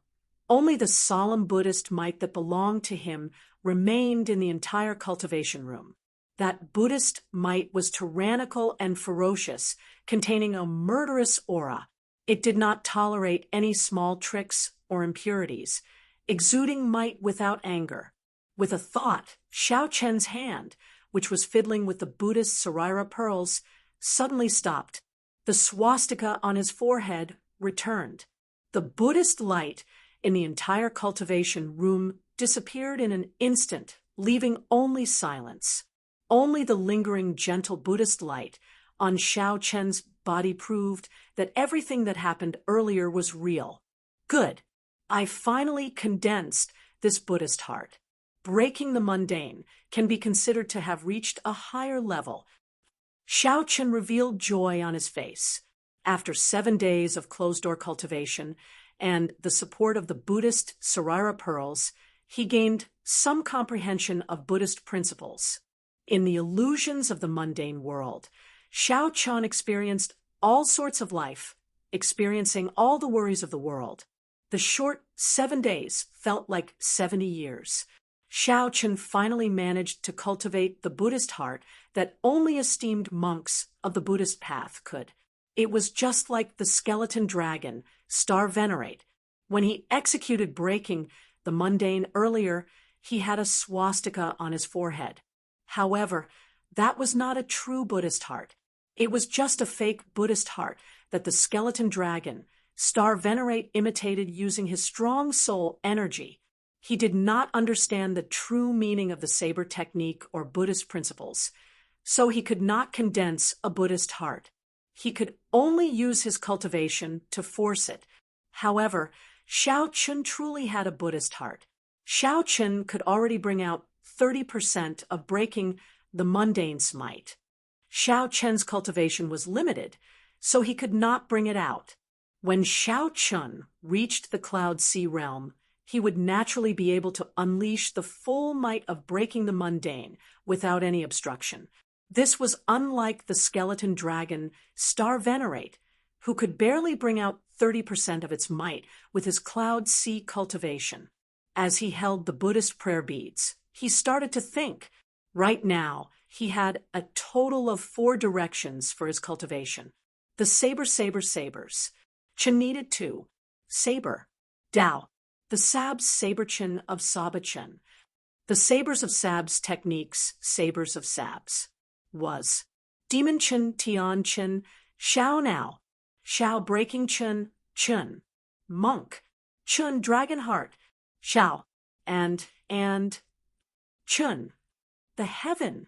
only the solemn Buddhist might that belonged to him remained in the entire cultivation room. That Buddhist might was tyrannical and ferocious, containing a murderous aura. It did not tolerate any small tricks or impurities, exuding might without anger. With a thought, Xiao Chen's hand, which was fiddling with the Buddhist Sarira pearls, suddenly stopped. The swastika on his forehead returned. The Buddhist light in the entire cultivation room disappeared in an instant, leaving only silence. Only the lingering, gentle Buddhist light on Xiao Chen's body proved that everything that happened earlier was real. Good. I finally condensed this Buddhist heart. Breaking the mundane can be considered to have reached a higher level. Xiao Chen revealed joy on his face. After 7 days of closed-door cultivation and the support of the Buddhist Sarira pearls, he gained some comprehension of Buddhist principles. In the illusions of the mundane world, Xiao Chen experienced all sorts of life, experiencing all the worries of the world. The short 7 days felt like 70 years. Xiao Chen finally managed to cultivate the Buddhist heart that only esteemed monks of the Buddhist path could. It was just like the skeleton dragon, Star Venerate. When he executed breaking the mundane earlier, he had a swastika on his forehead. However, that was not a true Buddhist heart. It was just a fake Buddhist heart that the skeleton dragon, Star Venerate, imitated using his strong soul energy. He did not understand the true meaning of the saber technique or Buddhist principles, so he could not condense a Buddhist heart. He could only use his cultivation to force it. However, Xiao Chen truly had a Buddhist heart. Xiao Chen could already bring out 30% of breaking the mundane smite. Xiao Chen's cultivation was limited, so he could not bring it out. When Xiao Chen reached the Cloud Sea realm, he would naturally be able to unleash the full might of breaking the mundane without any obstruction. This was unlike the skeleton dragon Star Venerate, who could barely bring out 30% of its might with his Cloud Sea cultivation. As he held the Buddhist prayer beads, he started to think. Right now, he had a total of 4 directions for his cultivation. The sabers. Chen needed 2. Saber. Dao. The Sab's Saberchen of Sabachen. The sabers of Sab's techniques, sabers of Sab's. Was Demon Chen, Tian Chen, Xiao Nao, Xiao Breaking Chen, Chen, Monk, Chun Dragon Heart, Xiao, and Chun, the heaven.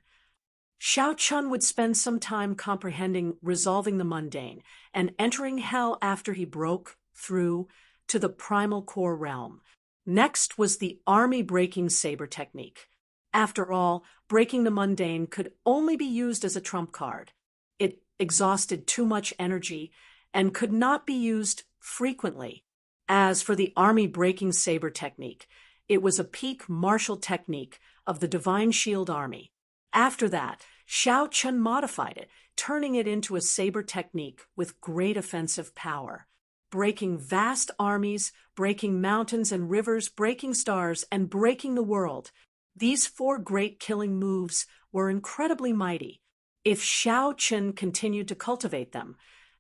Xiao Chun would spend some time comprehending resolving the mundane and entering hell after he broke through to the primal core realm. Next was the army-breaking saber technique. After all, breaking the mundane could only be used as a trump card. It exhausted too much energy and could not be used frequently. As for the army-breaking saber technique, it was a peak martial technique of the Divine Shield Army. After that, Xiao Chen modified it, turning it into a saber technique with great offensive power. Breaking vast armies, breaking mountains and rivers, breaking stars, and breaking the world. These 4 great killing moves were incredibly mighty. If Xiao Chen continued to cultivate them,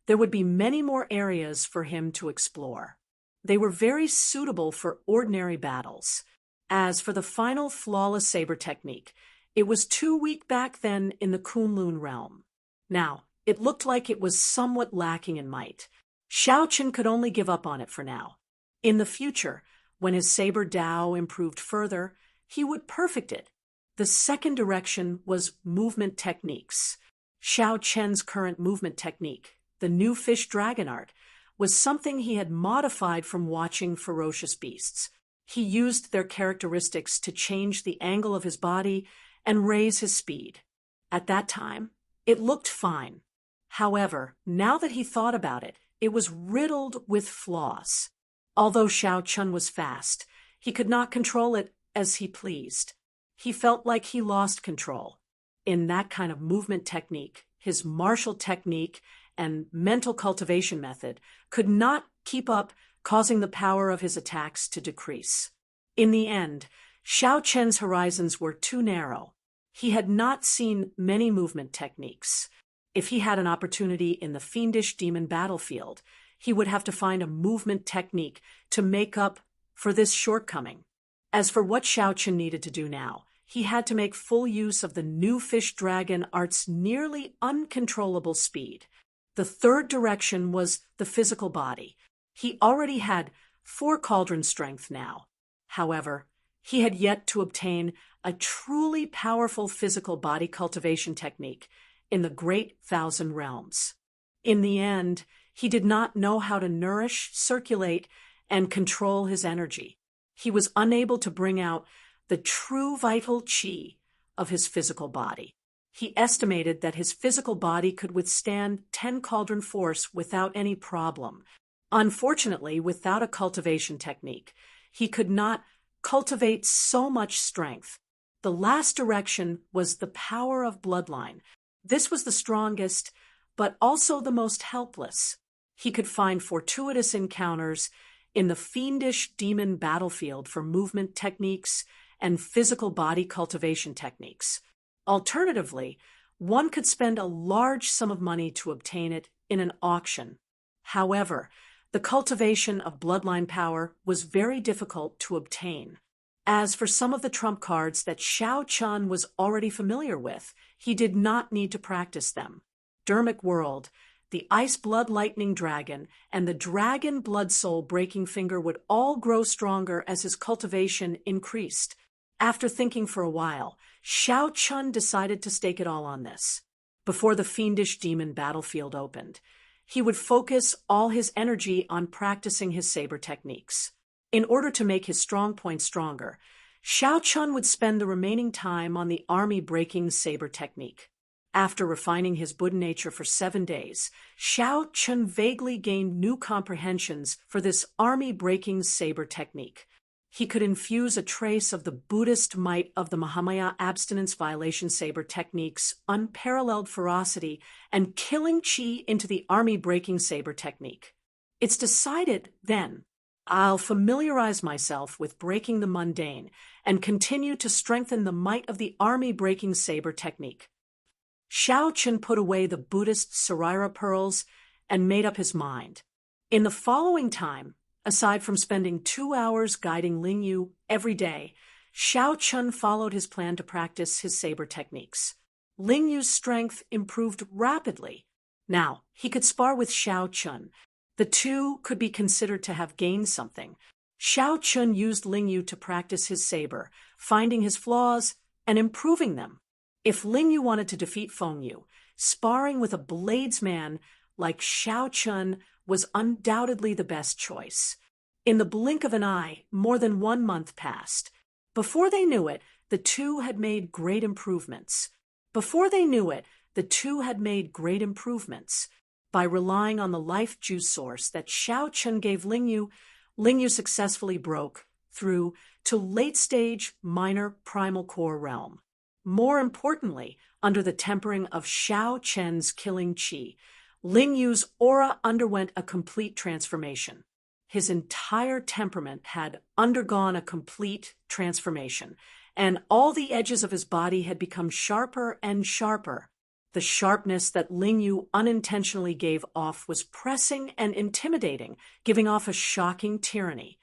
there would be many more areas for him to explore. They were very suitable for ordinary battles. As for the final flawless saber technique, it was too weak back then in the Kunlun realm. Now, it looked like it was somewhat lacking in might. Xiao Chen could only give up on it for now. In the future, when his saber Dao improved further, he would perfect it. The second direction was movement techniques. Xiao Chen's current movement technique, the new fish dragon art, was something he had modified from watching ferocious beasts. He used their characteristics to change the angle of his body and raise his speed. At that time, it looked fine. However, now that he thought about it, it was riddled with flaws. Although Xiao Chen was fast, he could not control it as he pleased. He felt like he lost control. in that kind of movement technique, his martial technique and mental cultivation method, could not keep up, causing the power of his attacks to decrease. In the end, Xiao Chen's horizons were too narrow. He had not seen many movement techniques. If he had an opportunity in the fiendish demon battlefield, he would have to find a movement technique to make up for this shortcoming. As for what Xiao Chen needed to do now, he had to make full use of the new fish dragon art's nearly uncontrollable speed. The third direction was the physical body. He already had 4 cauldron strength now. However, he had yet to obtain a truly powerful physical body cultivation technique in the Great Thousand Realms. In the end, he did not know how to nourish, circulate, and control his energy. He was unable to bring out the true vital qi of his physical body. He estimated that his physical body could withstand 10 cauldron force without any problem. Unfortunately, without a cultivation technique, he could not cultivate so much strength. The last direction was the power of bloodline. This was the strongest, but also the most helpless. He could find fortuitous encounters in the fiendish demon battlefield for movement techniques and physical body cultivation techniques. Alternatively, one could spend a large sum of money to obtain it in an auction. However, the cultivation of bloodline power was very difficult to obtain. As for some of the trump cards that Xiao Chen was already familiar with, he did not need to practice them. Dermic World, the Ice Blood Lightning Dragon, and the Dragon Blood Soul Breaking Finger would all grow stronger as his cultivation increased. After thinking for a while, Xiao Chen decided to stake it all on this. Before the fiendish demon battlefield opened, he would focus all his energy on practicing his saber techniques. In order to make his strong point stronger, Xiao Chen would spend the remaining time on the army-breaking saber technique. After refining his Buddha nature for 7 days, Xiao Chen vaguely gained new comprehensions for this army-breaking saber technique. He could infuse a trace of the Buddhist might of the Mahamaya abstinence violation saber technique's unparalleled ferocity and killing chi into the army-breaking saber technique. It's decided, then, I'll familiarize myself with breaking the mundane and continue to strengthen the might of the army-breaking saber technique. Xiao Chen put away the Buddhist Sarira pearls and made up his mind. In the following time, aside from spending 2 hours guiding Lingyu every day, Xiao Chen followed his plan to practice his saber techniques. Lingyu's strength improved rapidly. Now, he could spar with Xiao Chen. The two could be considered to have gained something. Xiao Chen used Lingyu to practice his saber, finding his flaws and improving them. If Lingyu wanted to defeat Fengyu, sparring with a bladesman like Xiao Chen was undoubtedly the best choice. In the blink of an eye, more than 1 month passed. Before they knew it, the two had made great improvements. By relying on the life juice source that Xiao Chen gave Lingyu, Lingyu successfully broke through to late-stage minor primal core realm. More importantly, under the tempering of Xiao Chen's killing qi, Lingyu's aura underwent a complete transformation. His entire temperament had undergone a complete transformation, and all the edges of his body had become sharper and sharper. The sharpness that Lingyu unintentionally gave off was pressing and intimidating, giving off a shocking tyranny.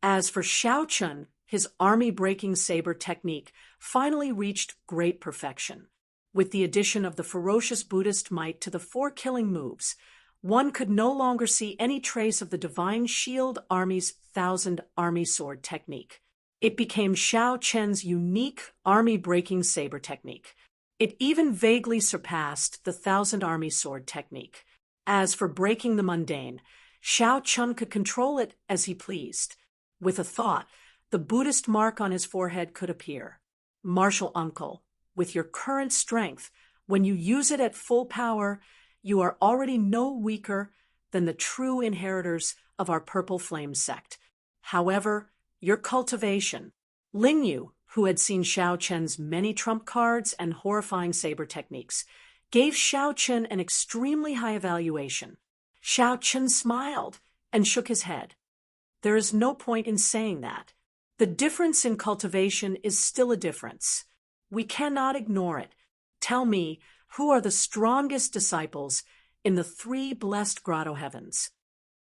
As for Xiao Chen, his army-breaking saber technique finally reached great perfection. With the addition of the ferocious Buddhist might to the 4 killing moves, one could no longer see any trace of the Divine Shield Army's 1,000 Army Sword technique. It became Xiao Chen's unique army-breaking saber technique. It even vaguely surpassed the 1,000 Army Sword technique. As for breaking the mundane, Xiao Chen could control it as he pleased. With a thought, the Buddhist mark on his forehead could appear. Martial uncle, with your current strength, when you use it at full power, you are already no weaker than the true inheritors of our Purple Flame sect. However, your cultivation, Lingyu, who had seen Xiao Chen's many trump cards and horrifying saber techniques, gave Xiao Chen an extremely high evaluation. Xiao Chen smiled and shook his head. There is no point in saying that. The difference in cultivation is still a difference. We cannot ignore it. Tell me, who are the strongest disciples in the 3 blessed grotto heavens?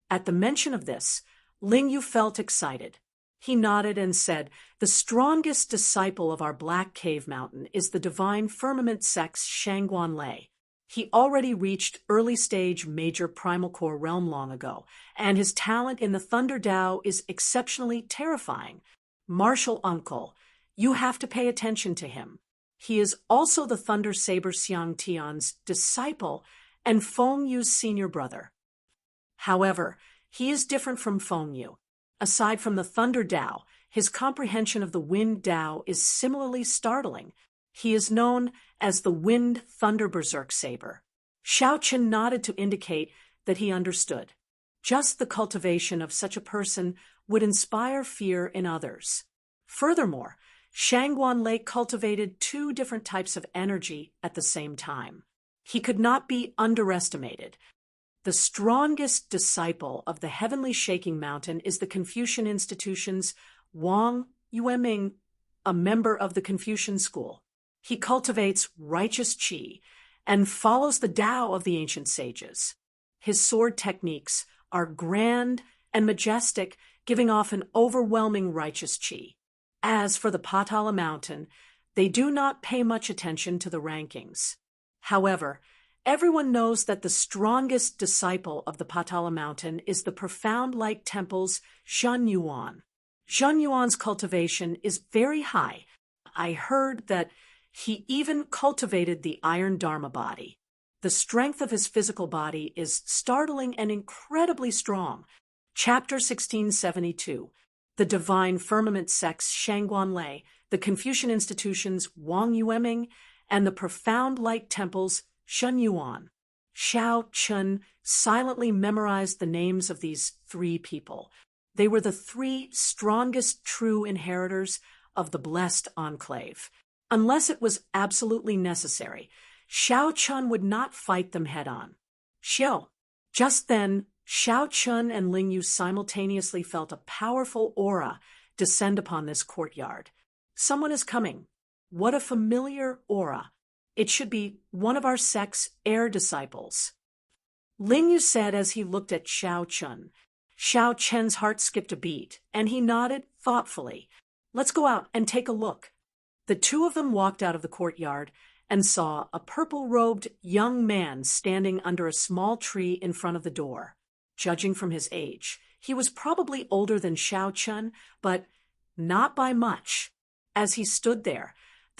At the mention of this, Ling Yu felt excited. He nodded and said, "The strongest disciple of our Black Cave Mountain is the divine firmament sex Shangguan Lei. He already reached early-stage major primal core realm long ago, and his talent in the Thunder Dao is exceptionally terrifying. Martial Uncle, you have to pay attention to him. He is also the Thunder Saber Xiang Tian's disciple and Feng Yu's senior brother. However, he is different from Feng Yu. Aside from the Thunder Dao, his comprehension of the Wind Dao is similarly startling. He is known as the Wind Thunder Berserk Saber." Xiao Chen nodded to indicate that he understood. Just the cultivation of such a person would inspire fear in others. Furthermore, Shangguan Lei cultivated 2 different types of energy at the same time. He could not be underestimated. The strongest disciple of the heavenly shaking mountain is the Confucian institution's Wang Yueming, a member of the Confucian school. He cultivates righteous qi and follows the Tao of the ancient sages. His sword techniques are grand and majestic, giving off an overwhelming righteous qi. As for the Patala Mountain, they do not pay much attention to the rankings. However, everyone knows that the strongest disciple of the Patala Mountain is the Profound Light Temple's Zhen Yuan. Zhen Yuan's cultivation is very high. I heard that he even cultivated the Iron Dharma body. The strength of his physical body is startling and incredibly strong. Chapter 1672. The Divine Firmament Sex Shangguan Lei, the Confucian Institution's Wang Yueming, and the Profound Light Temple's Zhen Yuan. Xiao Chen silently memorized the names of these 3 people. They were the 3 strongest true inheritors of the blessed enclave. Unless it was absolutely necessary, Xiao Chen would not fight them head-on. Xiao. Just then, Xiao Chen and Ling Yu simultaneously felt a powerful aura descend upon this courtyard. Someone is coming. What a familiar aura. It should be one of our sect's heir disciples. Ling Yu said as he looked at Xiao Chen. Xiao Chen's heart skipped a beat, and he nodded thoughtfully. "Let's go out and take a look." The 2 of them walked out of the courtyard and saw a purple-robed young man standing under a small tree in front of the door. Judging from his age, he was probably older than Xiao Chen, but not by much. As he stood there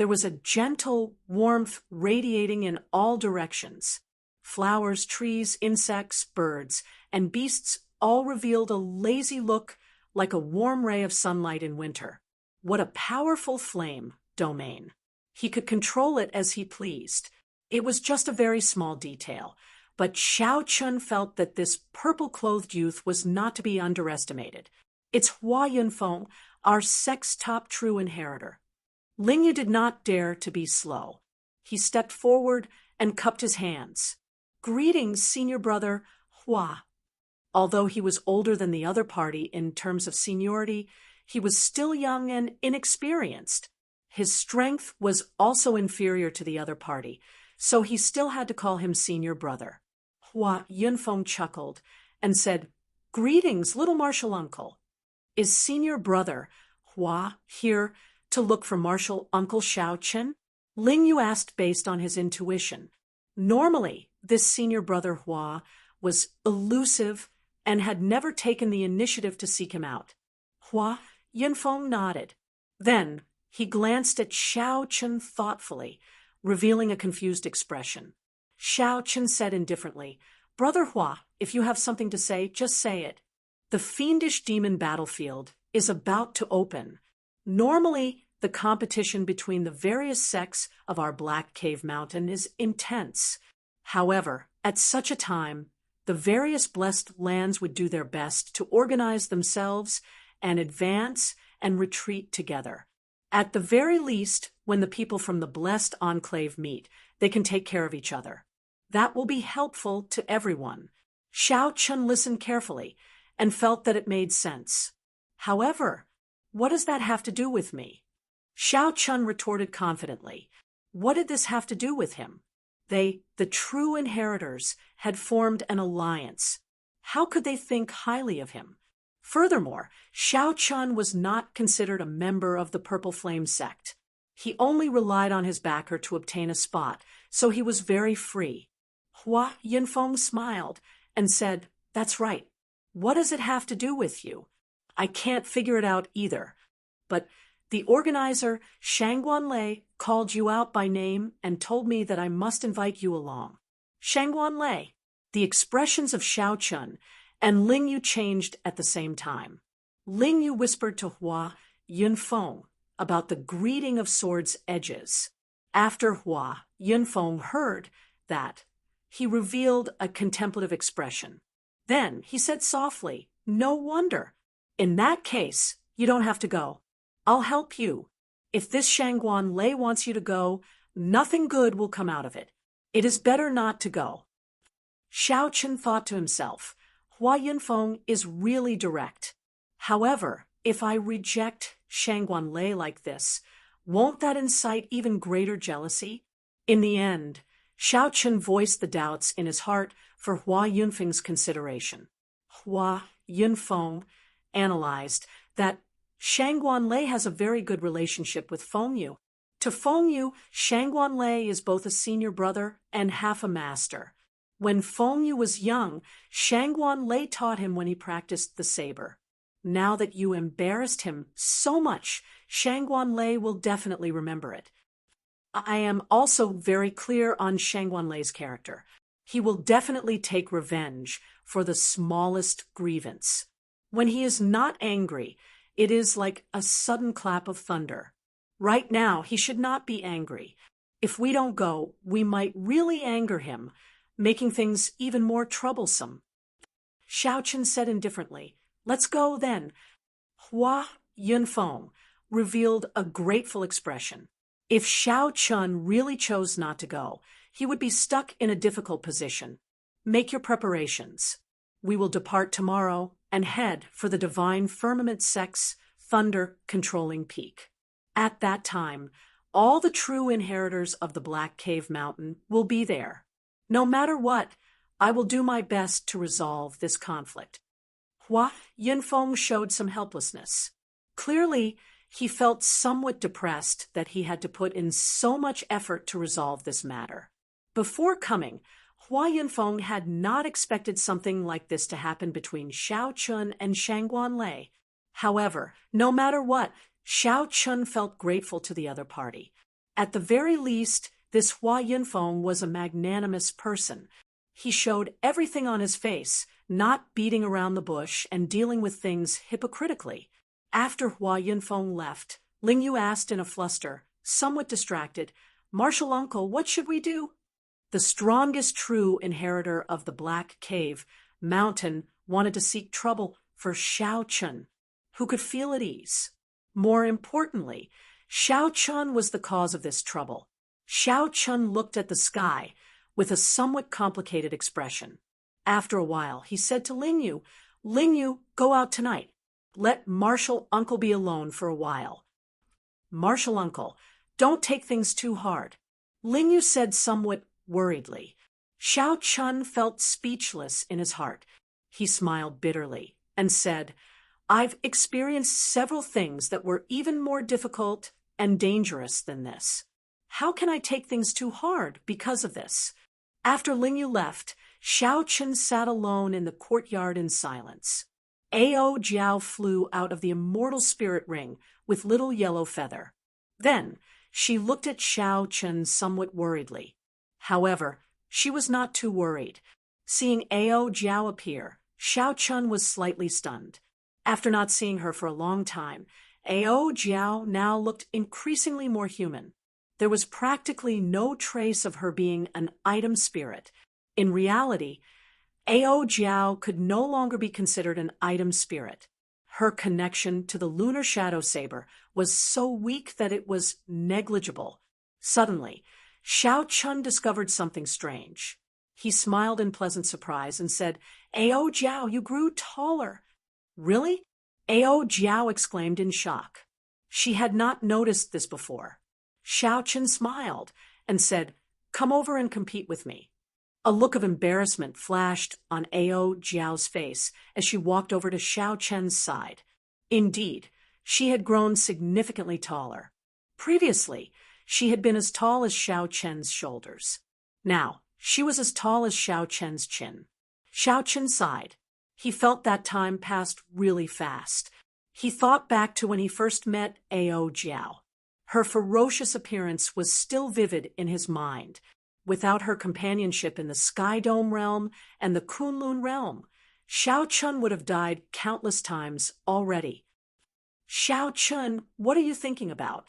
was a gentle warmth radiating in all directions. Flowers, trees, insects, birds, and beasts all revealed a lazy look like a warm ray of sunlight in winter. What a powerful flame domain. He could control it as he pleased. It was just a very small detail, but Xiao Chen felt that this purple-clothed youth was not to be underestimated. It's Hua Yunfeng, our sect's top true inheritor. Ling Yu did not dare to be slow. He stepped forward and cupped his hands. "Greetings, senior brother Hua." Although he was older than the other party in terms of seniority, he was still young and inexperienced. His strength was also inferior to the other party, so he still had to call him senior brother. Hua Yunfeng chuckled and said, "Greetings, little martial uncle. Is senior brother Hua here to look for martial uncle Xiao Chen?" Ling Yu asked based on his intuition. Normally, this senior brother Hua was elusive and had never taken the initiative to seek him out. Hua Yunfeng nodded. Then he glanced at Xiao Chen thoughtfully, revealing a confused expression. Xiao Chen said indifferently, "Brother Hua, if you have something to say, just say it. The fiendish demon battlefield is about to open. Normally, the competition between the various sects of our Black Cave Mountain is intense. However, at such a time, the various blessed lands would do their best to organize themselves and advance and retreat together. At the very least, when the people from the blessed enclave meet, they can take care of each other. That will be helpful to everyone. Xiao Chun listened carefully and felt that it made sense. However, what does that have to do with me? Xiao Chun retorted confidently. What did this have to do with him? They, the true inheritors, had formed an alliance. How could they think highly of him? Furthermore, Xiao Chun was not considered a member of the Purple Flame sect. He only relied on his backer to obtain a spot, so he was very free. Hua Yunfeng smiled and said, "That's right. What does it have to do with you? I can't figure it out either. But the organizer, Shangguan Lei, called you out by name and told me that I must invite you along." Shangguan Lei. The expressions of Xiao Chun and Ling Yu changed at the same time. Ling Yu whispered to Hua Yunfeng about the greeting of swords' edges. After Hua Yunfeng heard that, he revealed a contemplative expression. Then he said softly, "No wonder. In that case, you don't have to go. I'll help you. If this Shangguan Lei wants you to go, nothing good will come out of it. It is better not to go." Xiao Chun thought to himself, Hua Yunfeng is really direct. However, if I reject Shangguan Lei like this, won't that incite even greater jealousy? In the end, Xiao Chun voiced the doubts in his heart for Hua Yunfeng's consideration. Hua Yunfeng analyzed that Shangguan Lei has a very good relationship with Feng Yu. To Feng Yu, Shangguan Lei is both a senior brother and half a master. When Feng Yu was young, Shangguan Lei taught him when he practiced the saber. Now that you embarrassed him so much, Shangguan Lei will definitely remember it. I am also very clear on Shangguan Lei's character. He will definitely take revenge for the smallest grievance. When he is not angry, it is like a sudden clap of thunder. Right now, he should not be angry. If we don't go, we might really anger him, making things even more troublesome. Xiao Chun said indifferently, "Let's go then." Hua Yunfeng revealed a grateful expression. If Xiao Chun really chose not to go, he would be stuck in a difficult position. Make your preparations. We will depart tomorrow and head for the Divine Firmament Sect's thunder-controlling peak. At that time, all the true inheritors of the Black Cave Mountain will be there. No matter what, I will do my best to resolve this conflict. Hua Yunfeng showed some helplessness. Clearly, he felt somewhat depressed that he had to put in so much effort to resolve this matter. Before coming, Hua Yunfeng had not expected something like this to happen between Xiao Chun and Shangguan Lei. However, no matter what, Xiao Chun felt grateful to the other party. At the very least, this Hua Yunfeng was a magnanimous person. He showed everything on his face, not beating around the bush and dealing with things hypocritically. After Hua Yunfeng left, Ling Yu asked in a fluster, somewhat distracted, "Martial uncle, what should we do?" The strongest true inheritor of the Black Cave Mountain wanted to seek trouble for Xiao Chun, who could feel at ease. More importantly, Xiao Chun was the cause of this trouble. Xiao Chun looked at the sky with a somewhat complicated expression. After a while, he said to Ling Yu, "Go out tonight. Let Martial Uncle be alone for a while." "Martial Uncle, don't take things too hard," Ling Yu said somewhat worriedly. Xiao Chun felt speechless in his heart. He smiled bitterly and said, "I've experienced several things that were even more difficult and dangerous than this. How can I take things too hard because of this?" After Ling Yu left, Xiao Chun sat alone in the courtyard in silence. Ao Jiao flew out of the immortal spirit ring with little yellow feather. Then she looked at Xiao Chun somewhat worriedly. However, she was not too worried. Seeing Ao Jiao appear, Xiao Chun was slightly stunned. After not seeing her for a long time, Ao Jiao now looked increasingly more human. There was practically no trace of her being an item spirit. In reality, Ao Jiao could no longer be considered an item spirit. Her connection to the lunar shadow saber was so weak that it was negligible. Suddenly, Xiao Chun discovered something strange. He smiled in pleasant surprise and said, "Ao Jiao, you grew taller." "Really?" Ao Jiao exclaimed in shock. She had not noticed this before. Xiao Chun smiled and said, "Come over and compete with me." A look of embarrassment flashed on Ao Jiao's face as she walked over to Xiao Chen's side. Indeed, she had grown significantly taller. Previously, she had been as tall as Xiao Chen's shoulders. Now, she was as tall as Xiao Chen's chin. Xiao Chen sighed. He felt that time passed really fast. He thought back to when he first met Ao Jiao. Her ferocious appearance was still vivid in his mind. Without her companionship in the Sky Dome realm and the Kunlun realm, Xiao Chun would have died countless times already. "Xiao Chun, what are you thinking about?"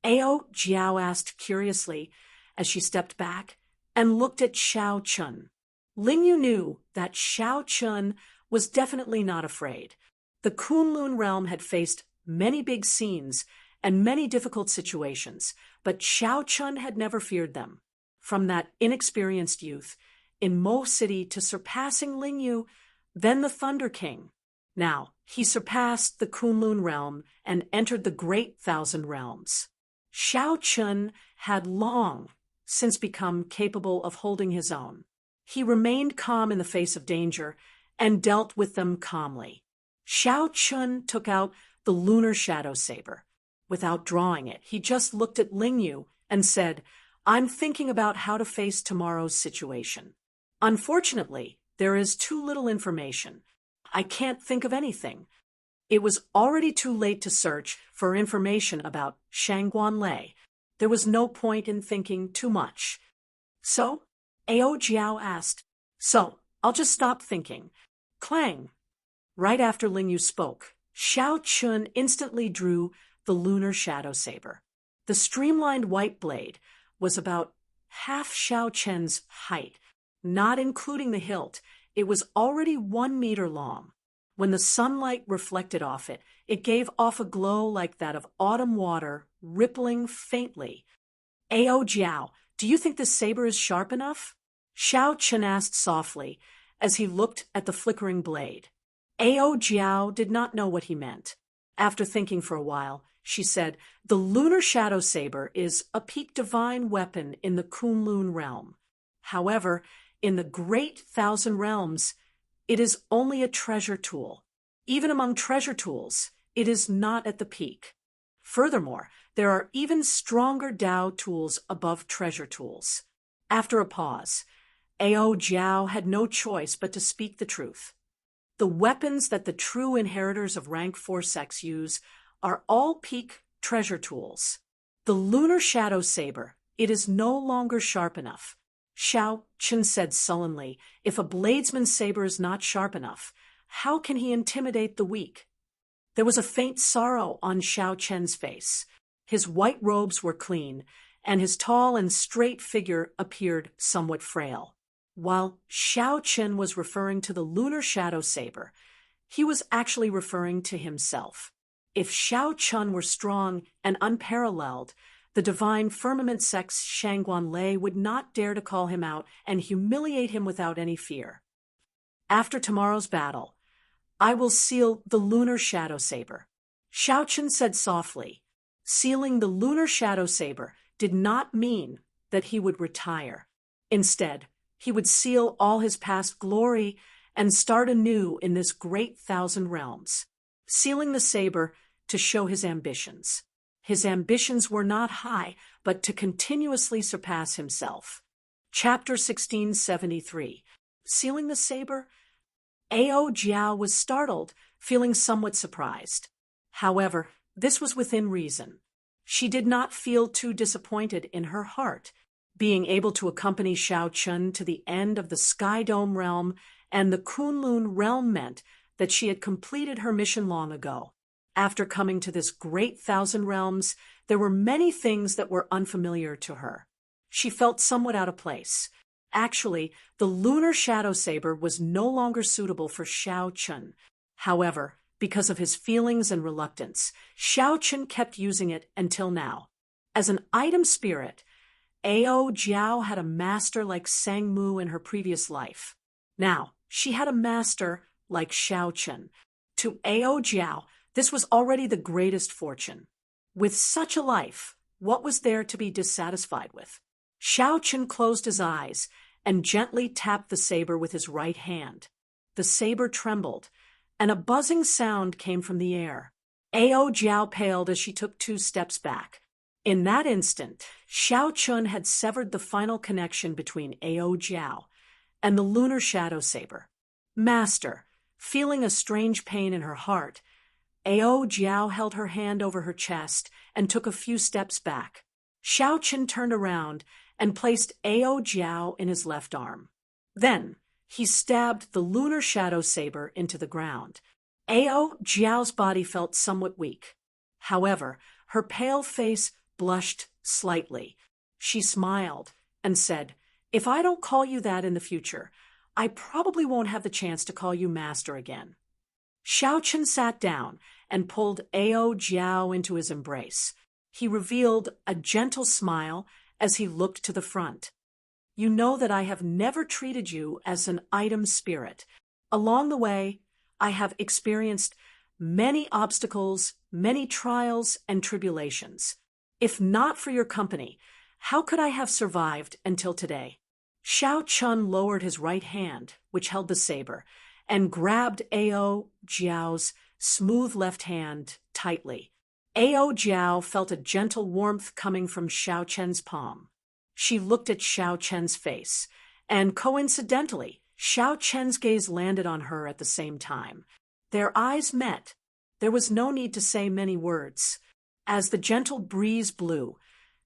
Ao Jiao asked curiously as she stepped back and looked at Xiao Chun. Lingyu knew that Xiao Chun was definitely not afraid. The Kunlun realm had faced many big scenes and many difficult situations, but Xiao Chun had never feared them. From that inexperienced youth in Mo City to surpassing Lingyu, then the Thunder King. Now, he surpassed the Kunlun realm and entered the Great Thousand Realms. Xiao Chun had long since become capable of holding his own. He remained calm in the face of danger and dealt with them calmly. Xiao Chun took out the lunar shadow saber. Without drawing it, he just looked at Lingyu and said, "I'm thinking about how to face tomorrow's situation. Unfortunately, there is too little information. I can't think of anything." It was already too late to search for information about Shangguan Lei. There was no point in thinking too much. So, Ao Jiao asked, "So, I'll just stop thinking." Clang! Right after Lingyu spoke, Xiao Chun instantly drew the lunar shadow saber. The streamlined white blade was about half Xiao Chen's height. Not including the hilt, it was already 1 meter long. When the sunlight reflected off it, it gave off a glow like that of autumn water, rippling faintly. "Ao Jiao, do you think this saber is sharp enough?" Xiao Chen asked softly as he looked at the flickering blade. Ao Jiao did not know what he meant. After thinking for a while, she said, "The lunar shadow saber is a peak divine weapon in the Kunlun realm. However, in the Great Thousand Realms, it is only a treasure tool. Even among treasure tools, it is not at the peak. Furthermore, there are even stronger Dao tools above treasure tools." After a pause, Ao Jiao had no choice but to speak the truth. The weapons that the true inheritors of rank 4 sects use are all peak treasure tools. The lunar shadow saber, it is no longer sharp enough. Xiao Chen said sullenly, "If a bladesman's saber is not sharp enough, how can he intimidate the weak?" There was a faint sorrow on Xiao Chen's face. His white robes were clean, and his tall and straight figure appeared somewhat frail. While Xiao Chen was referring to the lunar shadow saber, he was actually referring to himself. If Xiao Chun were strong and unparalleled, the divine firmament sect's Shangguan Lei would not dare to call him out and humiliate him without any fear. "After tomorrow's battle, I will seal the lunar shadow saber," Xiao Chun said softly. Sealing the lunar shadow saber did not mean that he would retire. Instead, he would seal all his past glory and start anew in this Great Thousand Realms, sealing the saber to show his ambitions. His ambitions were not high, but to continuously surpass himself. Chapter 1673. Sealing the saber? Ao Jiao was startled, feeling somewhat surprised. However, this was within reason. She did not feel too disappointed in her heart. Being able to accompany Xiao Chun to the end of the Sky Dome realm and the Kunlun realm meant that she had completed her mission long ago. After coming to this Great Thousand Realms, there were many things that were unfamiliar to her. She felt somewhat out of place. Actually, the lunar shadow saber was no longer suitable for Xiao Chun. However, because of his feelings and reluctance. Xiao Chen kept using it until now. As an item spirit, Ao Jiao had a master like Sang Mu in her previous life. Now, she had a master like Xiao Chen. To Ao Jiao, this was already the greatest fortune. With such a life, what was there to be dissatisfied with? Xiao Chen closed his eyes and gently tapped the saber with his right hand. The saber trembled, and a buzzing sound came from the air. Ao Jiao paled as she took 2 steps back. In that instant, Xiao Chen had severed the final connection between Ao Jiao and the lunar shadow saber. Master, feeling a strange pain in her heart, Ao Jiao held her hand over her chest and took a few steps back. Xiao Chen turned around and placed Ao Jiao in his left arm. Then, he stabbed the lunar shadow saber into the ground. Ao Jiao's body felt somewhat weak. However, her pale face blushed slightly. She smiled and said, "If I don't call you that in the future, I probably won't have the chance to call you master again." Xiao Chen sat down and pulled Ao Jiao into his embrace. He revealed a gentle smile as he looked to the front. "You know that I have never treated you as an item spirit. Along the way, I have experienced many obstacles, many trials and tribulations. If not for your company, how could I have survived until today?" Xiao Chen lowered his right hand, which held the saber, and grabbed Ao Jiao's smooth left hand tightly. Ao Jiao felt a gentle warmth coming from Xiao Chen's palm. She looked at Xiao Chen's face, and coincidentally, Xiao Chen's gaze landed on her at the same time. Their eyes met. There was no need to say many words. As the gentle breeze blew,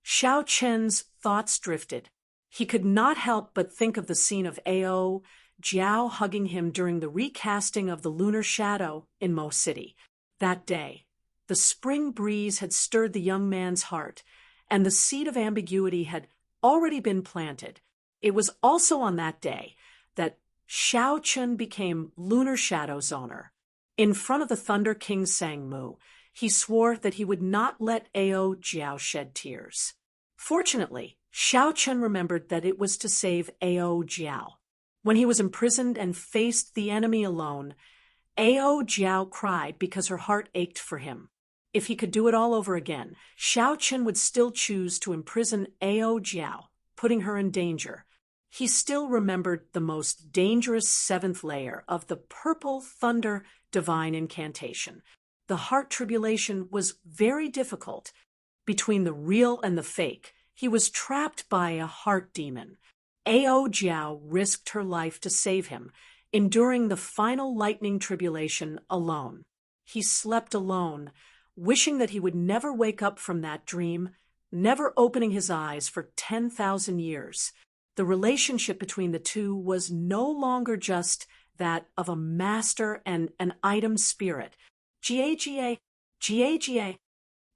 Xiao Chen's thoughts drifted. He could not help but think of the scene of Ao Jiao hugging him during the recasting of the lunar shadow in Mo City. That day, the spring breeze had stirred the young man's heart, and the seed of ambiguity had already been planted. It was also on that day that Xiao Chen became Lunar Shadow's owner. In front of the Thunder King Sang Mu, he swore that he would not let Ao Jiao shed tears. Fortunately, Xiao Chen remembered that it was to save Ao Jiao. When he was imprisoned and faced the enemy alone, Ao Jiao cried because her heart ached for him. If he could do it all over again, Xiao Chen would still choose to imprison Ao Jiao, putting her in danger. He still remembered the most dangerous 7th layer of the Purple Thunder divine incantation. The heart tribulation was very difficult. Between the real and the fake, he was trapped by a heart demon. Ao Jiao risked her life to save him, enduring the final lightning tribulation alone. He slept alone, wishing that he would never wake up from that dream, never opening his eyes for 10,000 years. The relationship between the two was no longer just that of a master and an item spirit. Ga.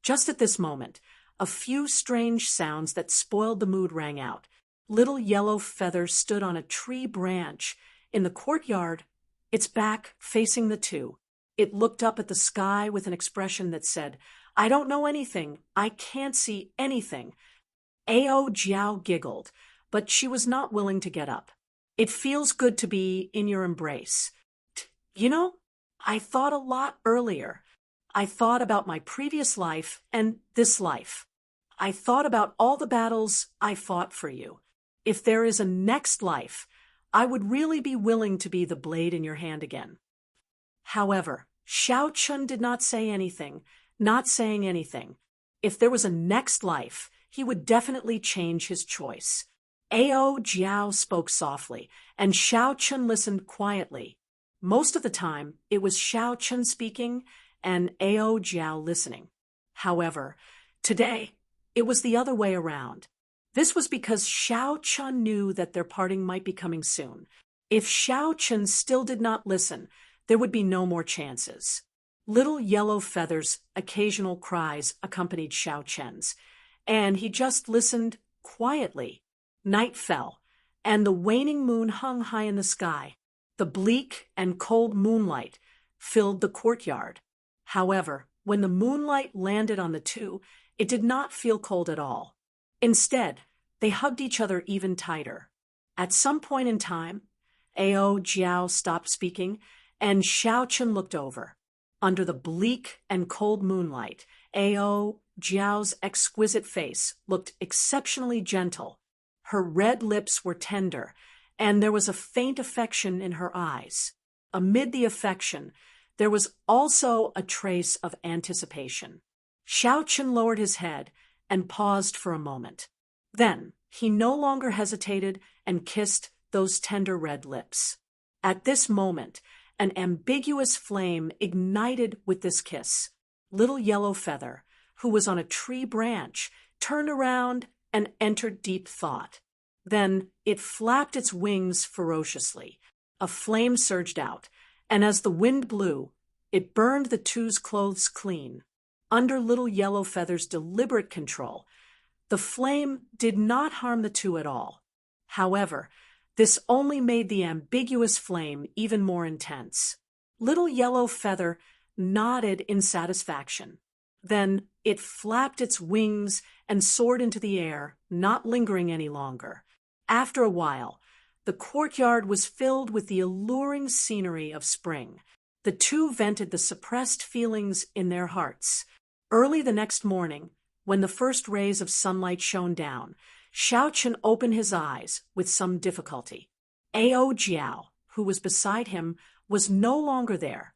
Just at this moment, a few strange sounds that spoiled the mood rang out. Little yellow feathers stood on a tree branch in the courtyard, its back facing the two. It looked up at the sky with an expression that said, "I don't know anything. I can't see anything." Ao Jiao giggled, but she was not willing to get up. "It feels good to be in your embrace. You know, I thought a lot earlier. I thought about my previous life and this life. I thought about all the battles I fought for you. If there is a next life, I would really be willing to be the blade in your hand again." However, Xiao Chen did not say anything, not saying anything. If there was a next life, he would definitely change his choice. Ao Jiao spoke softly, and Xiao Chen listened quietly. Most of the time, it was Xiao Chen speaking and Ao Jiao listening. However, today, it was the other way around. This was because Xiao Chen knew that their parting might be coming soon. If Xiao Chen still did not listen, there would be no more chances. Little yellow feathers, occasional cries accompanied Xiao Chen's, and he just listened quietly. Night fell, and the waning moon hung high in the sky. The bleak and cold moonlight filled the courtyard. However, when the moonlight landed on the two, it did not feel cold at all. Instead, they hugged each other even tighter. At some point in time, Ao Jiao stopped speaking, and Xiao Chun looked over. Under the bleak and cold moonlight, Ao Jiao's exquisite face looked exceptionally gentle. Her red lips were tender, and there was a faint affection in her eyes. Amid the affection, there was also a trace of anticipation. Xiao Chun lowered his head and paused for a moment. Then, he no longer hesitated and kissed those tender red lips. At this moment, an ambiguous flame ignited with this kiss. Little Yellow Feather, who was on a tree branch, turned around and entered deep thought. Then it flapped its wings ferociously. A flame surged out, and as the wind blew, it burned the two's clothes clean. Under Little Yellow Feather's deliberate control, the flame did not harm the two at all. However, this only made the ambiguous flame even more intense. Little Yellow Feather nodded in satisfaction. Then it flapped its wings and soared into the air, not lingering any longer. After a while, the courtyard was filled with the alluring scenery of spring. The two vented the suppressed feelings in their hearts. Early the next morning, when the first rays of sunlight shone down, Xiao Chun opened his eyes with some difficulty. Ao Jiao, who was beside him, was no longer there.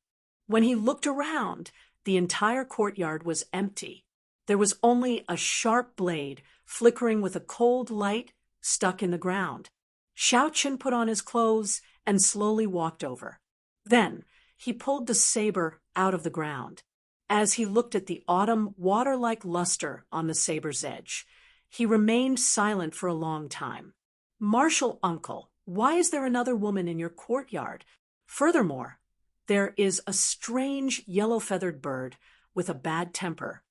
When he looked around, the entire courtyard was empty. There was only a sharp blade flickering with a cold light stuck in the ground. Xiao Chun put on his clothes and slowly walked over. Then he pulled the saber out of the ground. As he looked at the autumn water-like luster on the saber's edge, he remained silent for a long time. "Martial uncle, why is there another woman in your courtyard? Furthermore, there is a strange yellow-feathered bird with a bad temper."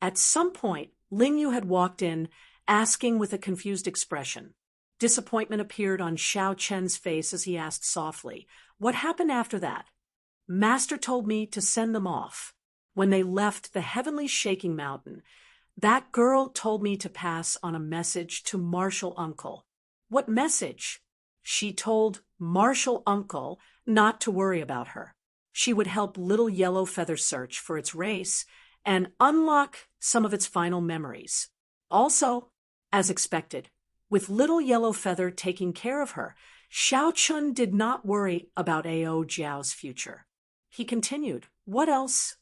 At some point, Ling Yu had walked in, asking with a confused expression. Disappointment appeared on Xiao Chen's face as he asked softly, "What happened after that?" "Master told me to send them off. When they left the heavenly shaking mountain, that girl told me to pass on a message to Martial Uncle." "What message?" "She told Martial Uncle not to worry about her. She would help Little Yellow Feather search for its race and unlock some of its final memories. Also, as expected, with Little Yellow Feather taking care of her, Xiao Chun did not worry about Ao Jiao's future." He continued, "What else?"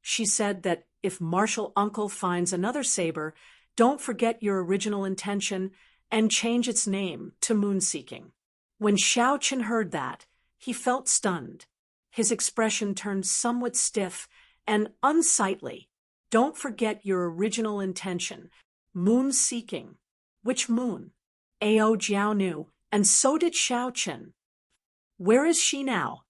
"She said that if Martial Uncle finds another saber, don't forget your original intention and change its name to Moon-Seeking." When Xiao Chun heard that, he felt stunned. His expression turned somewhat stiff and unsightly. "Don't forget your original intention. Moon-Seeking. Which moon?" Ao Jiao knew, and so did Xiao Chun. "Where is she now?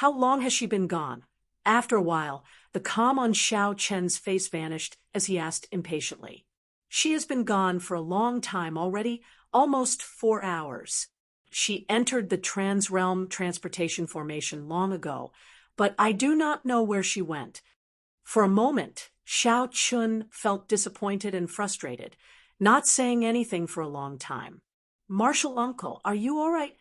How long has she been gone?" After a while, the calm on Xiao Chen's face vanished as he asked impatiently. "She has been gone for a long time already, almost 4 hours. She entered the Trans-Realm Transportation Formation long ago, but I do not know where she went." For a moment, Xiao Chun felt disappointed and frustrated, not saying anything for a long time. "Martial Uncle, are you all right?"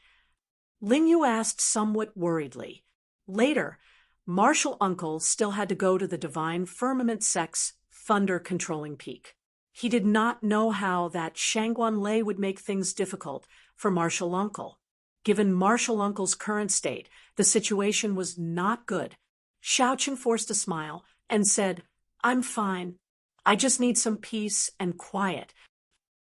Ling Yu asked somewhat worriedly. Later, Martial Uncle still had to go to the Divine Firmament Sect's thunder-controlling peak. He did not know how that Shangguan Lei would make things difficult for Martial Uncle. Given Martial Uncle's current state, the situation was not good. Xiao Chun forced a smile and said, "I'm fine. I just need some peace and quiet."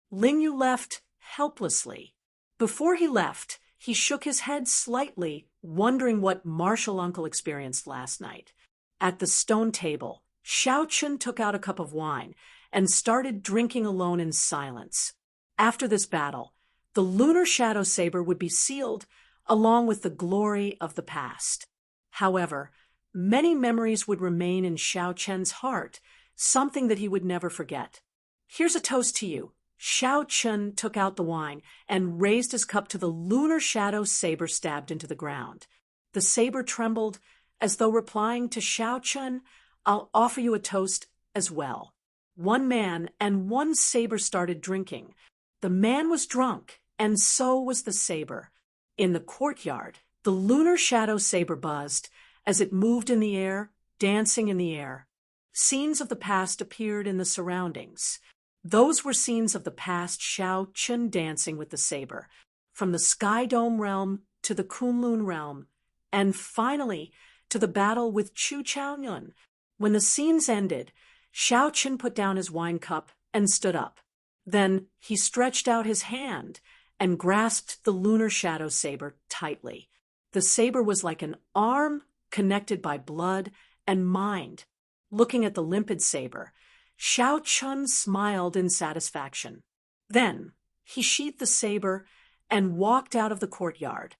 Ling Yu left helplessly. Before he left, he shook his head slightly, wondering what Martial Uncle experienced last night. At the stone table, Xiao Chun took out a cup of wine and started drinking alone in silence. After this battle, the lunar shadow saber would be sealed along with the glory of the past. However, many memories would remain in Xiao Chen's heart, something that he would never forget. "Here's a toast to you." Xiao Chun took out the wine and raised his cup to the lunar shadow saber stabbed into the ground. The saber trembled as though replying to Xiao Chun, "I'll offer you a toast as well." One man and one saber started drinking. The man was drunk, and so was the saber. In the courtyard, the lunar shadow saber buzzed as it moved in the air, dancing in the air. Scenes of the past appeared in the surroundings. Those were scenes of the past Xiao Chun dancing with the saber, from the Sky Dome realm to the Kunlun realm, and finally to the battle with Chu Chaoyun. When the scenes ended, Xiao Chun put down his wine cup and stood up. Then he stretched out his hand and grasped the lunar shadow saber tightly. The saber was like an arm connected by blood and mind. Looking at the limpid saber, Xiao Chun smiled in satisfaction. Then he sheathed the saber and walked out of the courtyard.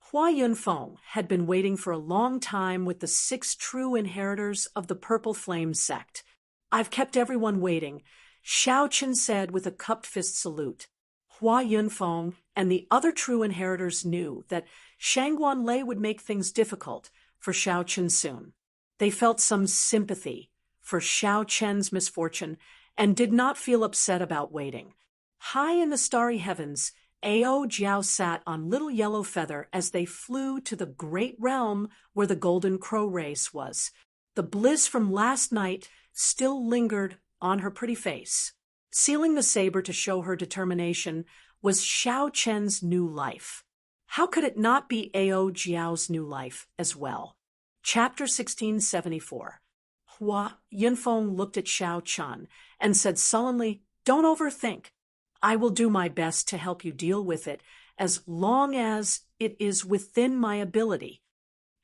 Hua Yunfeng had been waiting for a long time with the 6 true inheritors of the Purple Flame sect. "I've kept everyone waiting," Xiao Chun said with a cupped fist salute. Hua Yunfeng and the other true inheritors knew that Shangguan Lei would make things difficult for Xiao Chun soon. They felt some sympathy for Xiao Chen's misfortune and did not feel upset about waiting. High in the starry heavens, Ao Jiao sat on Little Yellow Feather as they flew to the great realm where the Golden Crow race was. The bliss from last night still lingered on her pretty face. Sealing the saber to show her determination was Xiao Chen's new life. How could it not be Ao Jiao's new life as well? Chapter 1674. Hua Yunfeng looked at Xiao Chun and said sullenly, "Don't overthink. I will do my best to help you deal with it as long as it is within my ability."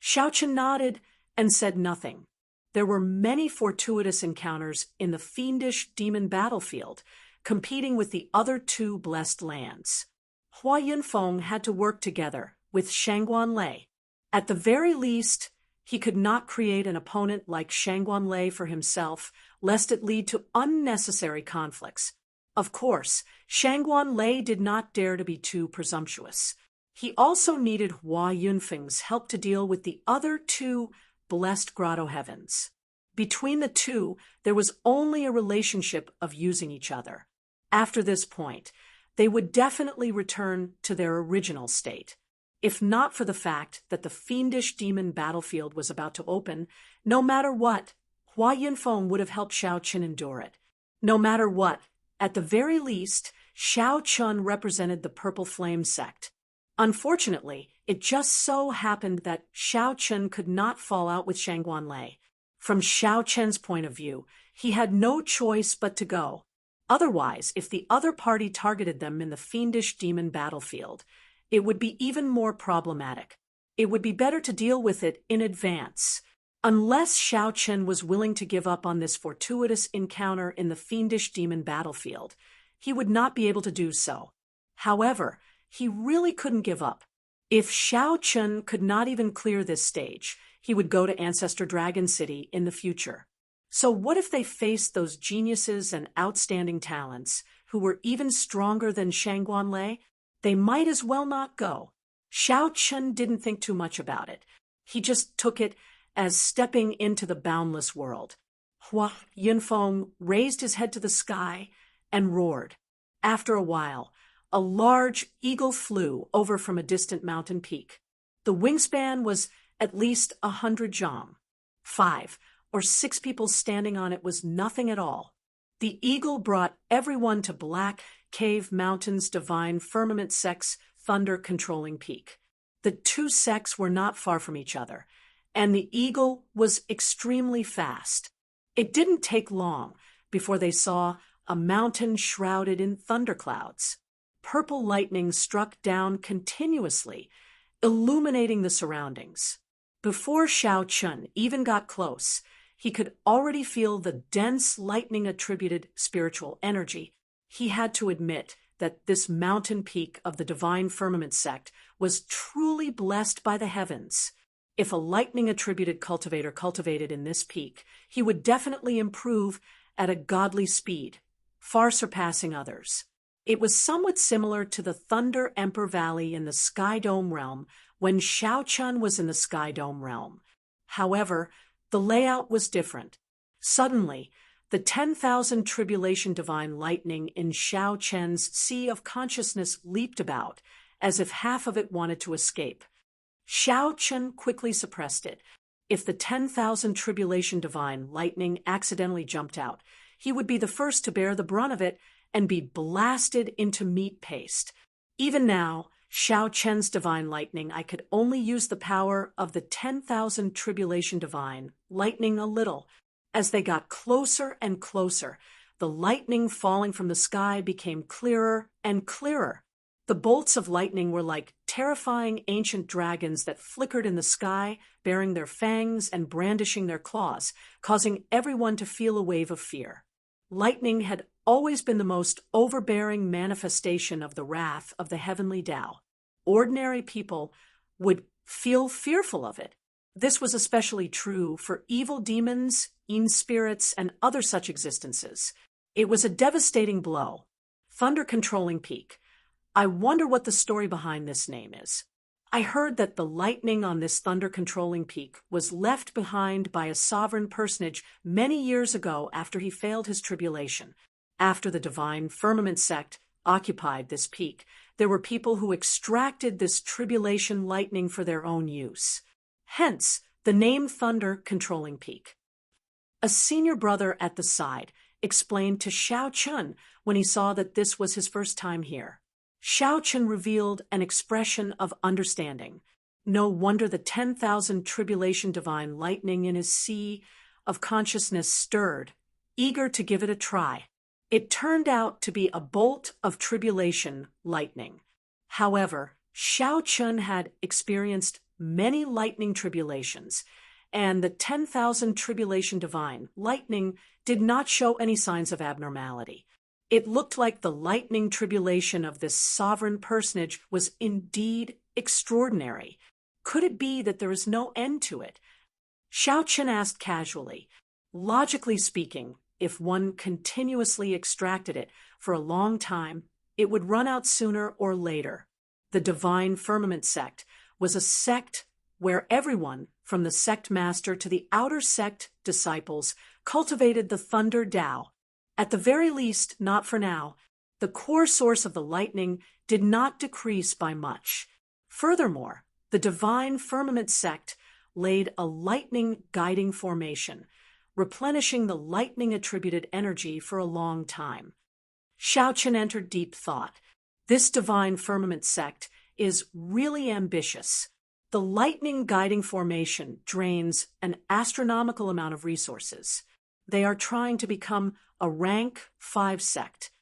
Xiao Chun nodded and said nothing. There were many fortuitous encounters in the fiendish demon battlefield, competing with the other 2 blessed lands. Hua Yunfeng had to work together with Shangguan Lei. At the very least, he could not create an opponent like Shangguan Lei for himself, lest it lead to unnecessary conflicts. Of course, Shangguan Lei did not dare to be too presumptuous. He also needed Hua Yunfeng's help to deal with the other 2 blessed grotto heavens. Between the 2, there was only a relationship of using each other. After this point, they would definitely return to their original state. If not for the fact that the fiendish demon battlefield was about to open, no matter what, Hua Yunfeng would have helped Xiao Chun endure it. No matter what, at the very least, Xiao Chun represented the Purple Flame sect. Unfortunately, it just so happened that Xiao Chun could not fall out with Shangguan Lei. From Xiao Chun's point of view, he had no choice but to go. Otherwise, if the other party targeted them in the fiendish demon battlefield, it would be even more problematic. It would be better to deal with it in advance. Unless Xiao Chun was willing to give up on this fortuitous encounter in the fiendish demon battlefield, he would not be able to do so. However, he really couldn't give up. If Xiao Chun could not even clear this stage, he would go to Ancestor Dragon City in the future. So what if they faced those geniuses and outstanding talents who were even stronger than Shangguan Lei? They might as well not go. Xiao Chun didn't think too much about it. He just took it as stepping into the boundless world. Hua Yunfeng raised his head to the sky and roared. After a while, a large eagle flew over from a distant mountain peak. The wingspan was at least 100 jong. 5 or 6 people standing on it was nothing at all. The eagle brought everyone to Black Cave Mountain's divine firmament sect's thunder-controlling peak. The 2 sects were not far from each other, and the eagle was extremely fast. It didn't take long before they saw a mountain shrouded in thunderclouds. Purple lightning struck down continuously, illuminating the surroundings. Before Xiao Chun even got close, he could already feel the dense lightning-attributed spiritual energy. He had to admit that this mountain peak of the divine firmament sect was truly blessed by the heavens. If a lightning-attributed cultivator cultivated in this peak, he would definitely improve at a godly speed, far surpassing others. It was somewhat similar to the Thunder Emperor Valley in the Sky Dome realm when Xiao Chun was in the Sky Dome realm. However, the layout was different. Suddenly, the 10,000 tribulation divine lightning in Xiao Chen's sea of consciousness leaped about, as if half of it wanted to escape. Xiao Chen quickly suppressed it. If the 10,000 tribulation divine lightning accidentally jumped out, he would be the first to bear the brunt of it and be blasted into meat paste. Even now, Xiao Chen's divine lightning, I could only use the power of the 10,000 tribulation divine lightning a little. As they got closer and closer, the lightning falling from the sky became clearer and clearer. The bolts of lightning were like terrifying ancient dragons that flickered in the sky, baring their fangs and brandishing their claws, causing everyone to feel a wave of fear. Lightning had always been the most overbearing manifestation of the wrath of the heavenly Tao. Ordinary people would feel fearful of it. This was especially true for evil demons, Yin spirits, and other such existences. It was a devastating blow. Thunder Controlling Peak. I wonder what the story behind this name is. I heard that the lightning on this thunder-controlling peak was left behind by a sovereign personage many years ago after he failed his tribulation. After the divine firmament sect occupied this peak, there were people who extracted this tribulation lightning for their own use. Hence, the name Thunder-Controlling Peak. A senior brother at the side explained to Xiao Chen when he saw that this was his first time here. Xiao Chen revealed an expression of understanding. No wonder the 10,000 tribulation divine lightning in his sea of consciousness stirred, eager to give it a try. It turned out to be a bolt of tribulation lightning. However, Xiao Chen had experienced many lightning tribulations, and the 10,000 tribulation divine lightning did not show any signs of abnormality. It looked like the lightning tribulation of this sovereign personage was indeed extraordinary. Could it be that there is no end to it? Xiao Chen asked casually. Logically speaking, if one continuously extracted it for a long time, it would run out sooner or later. The Divine Firmament sect was a sect where everyone, from the sect master to the outer sect disciples, cultivated the Thunder Tao. At the very least, not for now, the core source of the lightning did not decrease by much. Furthermore, the Divine Firmament sect laid a lightning guiding formation, replenishing the lightning-attributed energy for a long time. Xiao Chen entered deep thought. This Divine Firmament sect is really ambitious. The lightning guiding formation drains an astronomical amount of resources. They are trying to become a rank 5 sect.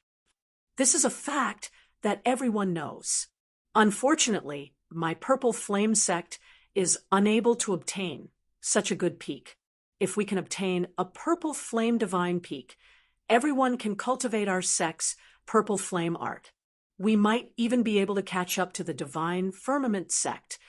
This is a fact that everyone knows. Unfortunately, my Purple Flame sect is unable to obtain such a good peak. If we can obtain a Purple Flame Divine peak, everyone can cultivate our sect's Purple Flame art. We might even be able to catch up to the Divine Firmament sect.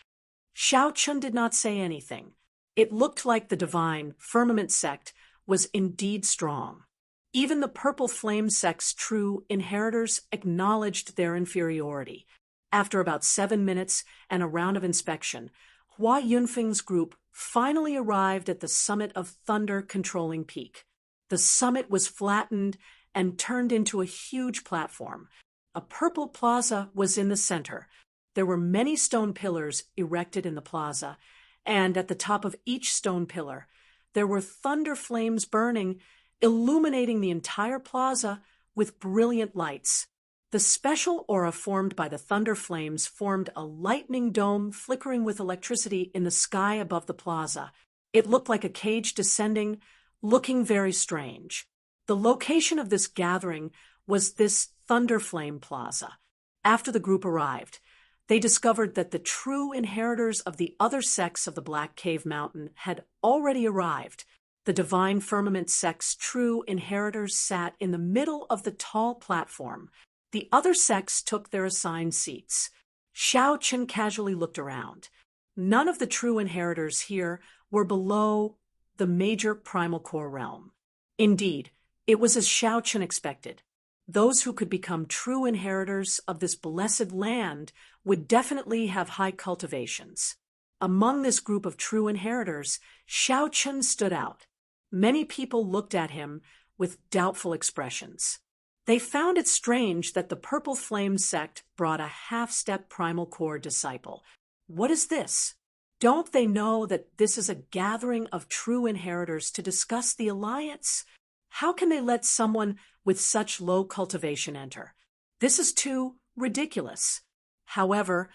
Xiao Chen did not say anything. It looked like the Divine Firmament sect was indeed strong. Even the Purple Flame sect's true inheritors acknowledged their inferiority. After about 7 minutes and a round of inspection, Hua Yunfeng's group finally arrived at the summit of Thunder Controlling Peak. The summit was flattened and turned into a huge platform. A purple plaza was in the center. There were many stone pillars erected in the plaza, and at the top of each stone pillar, there were thunder flames burning, illuminating the entire plaza with brilliant lights. The special aura formed by the thunder flames formed a lightning dome flickering with electricity in the sky above the plaza. It looked like a cage descending, looking very strange. The location of this gathering was this Thunder Flame Plaza. After the group arrived, they discovered that the true inheritors of the other sects of the Black Cave Mountain had already arrived. The Divine Firmament sect's true inheritors sat in the middle of the tall platform. The other sects took their assigned seats. Xiao Chen casually looked around. None of the true inheritors here were below the major primal core realm. Indeed, it was as Xiao Chen expected. Those who could become true inheritors of this blessed land would definitely have high cultivations. Among this group of true inheritors, Xiao Chun stood out. Many people looked at him with doubtful expressions. They found it strange that the Purple Flame sect brought a half-step primal core disciple. What is this? Don't they know that this is a gathering of true inheritors to discuss the alliance? How can they let someone with such low cultivation enter? This is too ridiculous. However,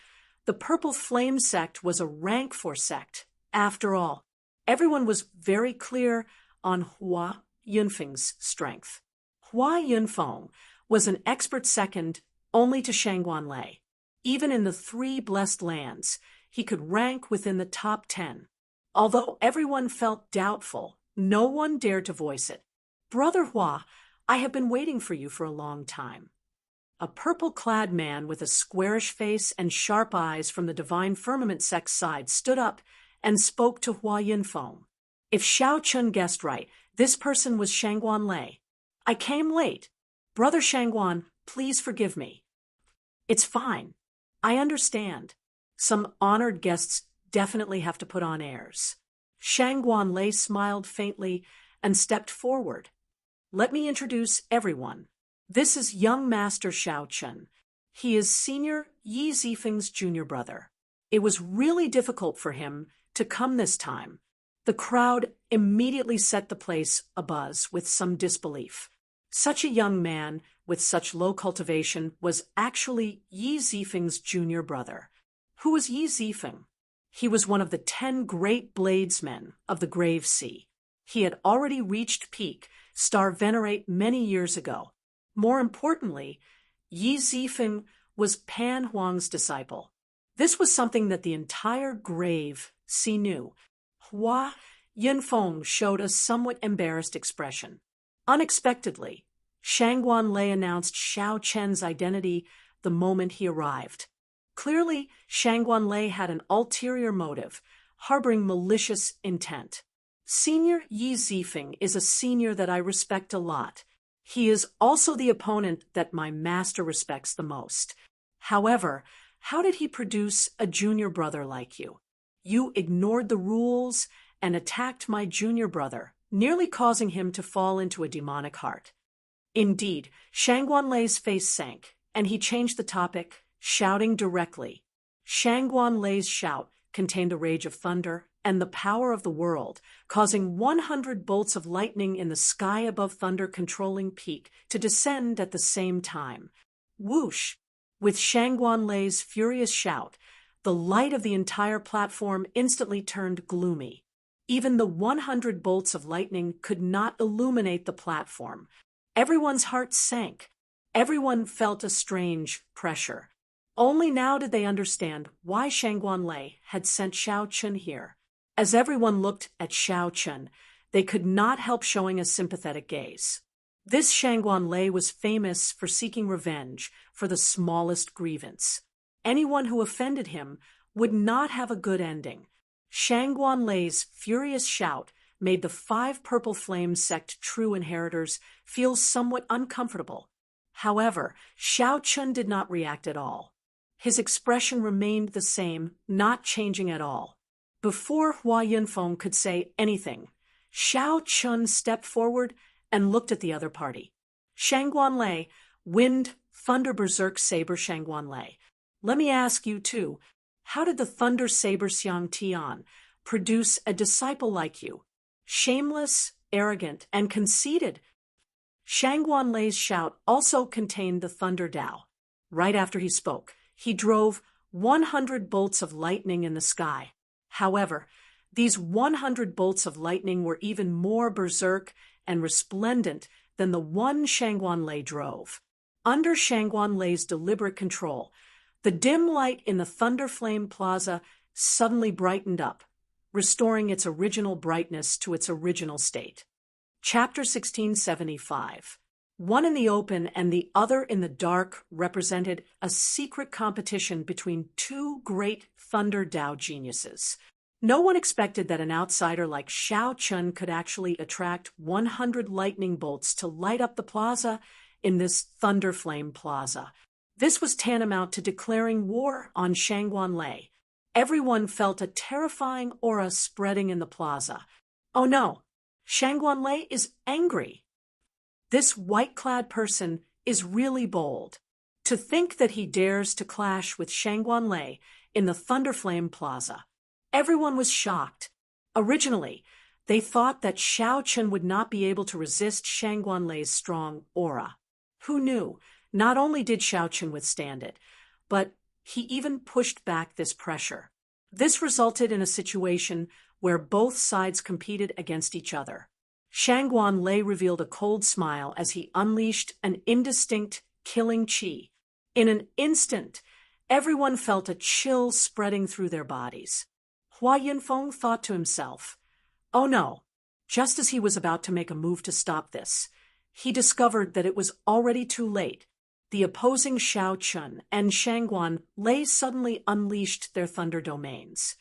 the Purple Flame sect was a rank 4 sect. After all, everyone was very clear on Hua Yunfeng's strength. Hua Yunfeng was an expert second only to Shangguan Lei. Even in the 3 blessed lands, he could rank within the top 10. Although everyone felt doubtful, no one dared to voice it. Brother Hua, I have been waiting for you for a long time. A purple-clad man with a squarish face and sharp eyes from the Divine Firmament sect's side stood up and spoke to Hua Yunfeng. If Xiao Chun guessed right, this person was Shangguan Lei. I came late. Brother Shangguan, please forgive me. It's fine. I understand. Some honored guests definitely have to put on airs. Shangguan Lei smiled faintly and stepped forward. Let me introduce everyone. This is young Master Xiao Chun. He is Senior Yi Zifeng's junior brother. It was really difficult for him to come this time. The crowd immediately set the place abuzz with some disbelief. Such a young man with such low cultivation was actually Yi Zifeng's junior brother. Who was Yi Zifeng? He was one of the 10 great bladesmen of the Grave Sea. He had already reached peak Star Venerate many years ago. More importantly, Yi Zifeng was Pan Huang's disciple. This was something that the entire Grave Sea knew. Hua Yunfeng showed a somewhat embarrassed expression. Unexpectedly, Shangguan Lei announced Xiao Chen's identity the moment he arrived. Clearly, Shangguan Lei had an ulterior motive, harboring malicious intent. Senior Yi Zifeng is a senior that I respect a lot. He is also the opponent that my master respects the most. However, how did he produce a junior brother like you? You ignored the rules and attacked my junior brother, nearly causing him to fall into a demonic heart. Indeed, Shangguan Lei's face sank, and he changed the topic, shouting directly. Shangguan Lei's shout contained the rage of thunder and the power of the world, causing 100 bolts of lightning in the sky above thunder-controlling peak to descend at the same time. Whoosh! With Shangguan Lei's furious shout, the light of the entire platform instantly turned gloomy. Even the 100 bolts of lightning could not illuminate the platform. Everyone's heart sank. Everyone felt a strange pressure. Only now did they understand why Shangguan Lei had sent Xiao Chun here. As everyone looked at Xiao Chun, they could not help showing a sympathetic gaze. This Shangguan Lei was famous for seeking revenge for the smallest grievance. Anyone who offended him would not have a good ending. Shangguan Lei's furious shout made the 5 Purple Flame sect true inheritors feel somewhat uncomfortable. However, Xiao Chun did not react at all. His expression remained the same, not changing at all. Before Hua Yunfeng could say anything, Xiao Chun stepped forward and looked at the other party. Shangguan Lei, Wind Thunder Berserk Saber Shangguan Lei. Let me ask you too, how did the Thunder Saber Xiang Tian produce a disciple like you? Shameless, arrogant, and conceited. Shangguan Lei's shout also contained the Thunder Dao. Right after he spoke, he drove 100 bolts of lightning in the sky. However, these 100 bolts of lightning were even more berserk and resplendent than the one Shangguan Lei drove. Under Shangguan Lei's deliberate control, the dim light in the Thunder Flame Plaza suddenly brightened up, restoring its original brightness to its original state. Chapter 1675. One in the open and the other in the dark represented a secret competition between 2 great Thunder Dao geniuses. No one expected that an outsider like Xiao Chun could actually attract 100 lightning bolts to light up the plaza in this Thunder Flame Plaza. This was tantamount to declaring war on Shangguan Lei. everyone felt a terrifying aura spreading in the plaza. Oh no! Shangguanlei is angry. This white-clad person is really bold. To think that he dares to clash with Shangguanlei in the Thunderflame Plaza. Everyone was shocked. Originally, they thought that Xiao Chen would not be able to resist Shangguanlei's strong aura. Who knew? Not only did Xiao Chen withstand it, but he even pushed back this pressure. This resulted in a situation where both sides competed against each other. Shangguanlei revealed a cold smile as he unleashed an indistinct, killing qi. In an instant, everyone felt a chill spreading through their bodies. Hua Yunfeng thought to himself, "Oh no!" Just as he was about to make a move to stop this, he discovered that it was already too late. The opposing Xiao Chen and Shangguanlei suddenly unleashed their thunder domains.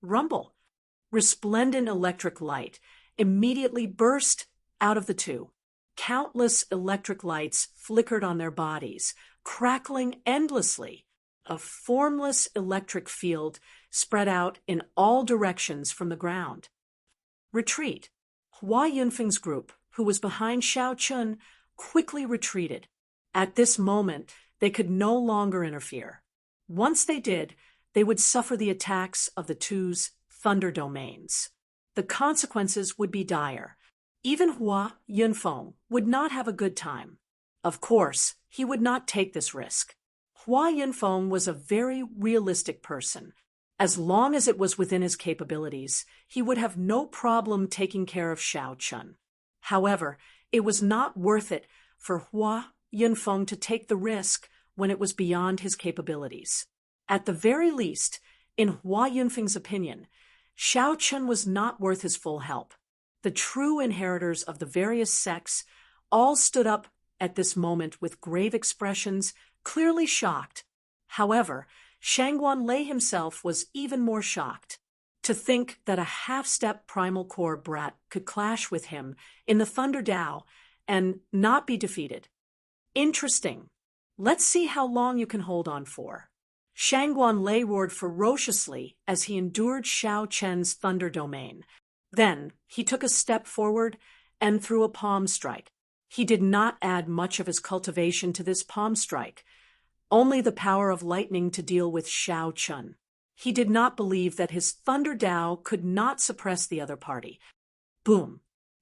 Rumble! Resplendent electric light immediately burst out of the two. Countless electric lights flickered on their bodies, crackling endlessly. A formless electric field spread out in all directions from the ground. Retreat! Hua Yunfeng's group, who was behind Xiao Chen, quickly retreated. At this moment, they could no longer interfere. Once they did, they would suffer the attacks of the two's thunder domains. The consequences would be dire. Even Hua Yunfeng would not have a good time. Of course, he would not take this risk. Hua Yunfeng was a very realistic person. As long as it was within his capabilities, he would have no problem taking care of Xiao Chen. However, it was not worth it for Hua Yunfeng to take the risk when it was beyond his capabilities. At the very least, in Hua Yunfeng's opinion, Xiao Chen was not worth his full help. The true inheritors of the various sects all stood up at this moment with grave expressions, clearly shocked. However, Shangguanlei himself was even more shocked. To think that a half-step primal core brat could clash with him in the Thunder Dao and not be defeated. Interesting. Let's see how long you can hold on for. Shangguanlei roared ferociously as he endured Xiao Chen's thunder domain. Then he took a step forward and threw a palm strike. He did not add much of his cultivation to this palm strike, only the power of lightning to deal with Xiao Chen. He did not believe that his Thunder Dao could not suppress the other party. Boom!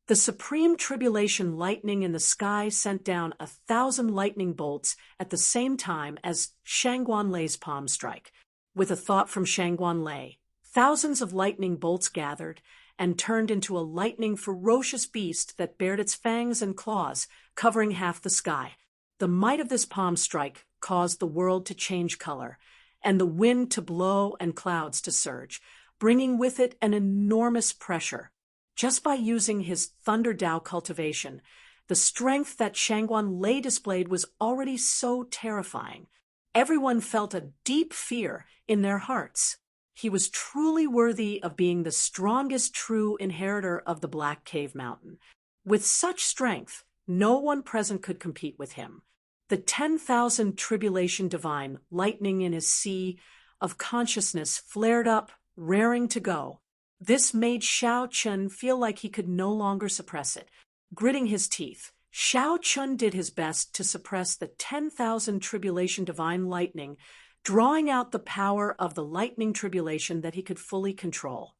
The supreme tribulation lightning in the sky sent down 1,000 lightning bolts at the same time as Shangguanlei's palm strike. With a thought from Shangguanlei, thousands of lightning bolts gathered and turned into a lightning ferocious beast that bared its fangs and claws, covering half the sky. The might of this palm strike caused the world to change color, and the wind to blow and clouds to surge, bringing with it an enormous pressure. Just by using his Thunder Dao cultivation, the strength that Shangguanlei displayed was already so terrifying. Everyone felt a deep fear in their hearts. He was truly worthy of being the strongest true inheritor of the Black Cave Mountain. With such strength, no one present could compete with him. The 10,000 tribulation divine lightning in his sea of consciousness flared up, raring to go. This made Xiao Chen feel like he could no longer suppress it. Gritting his teeth, Xiao Chen did his best to suppress the 10,000 tribulation divine lightning, drawing out the power of the lightning tribulation that he could fully control.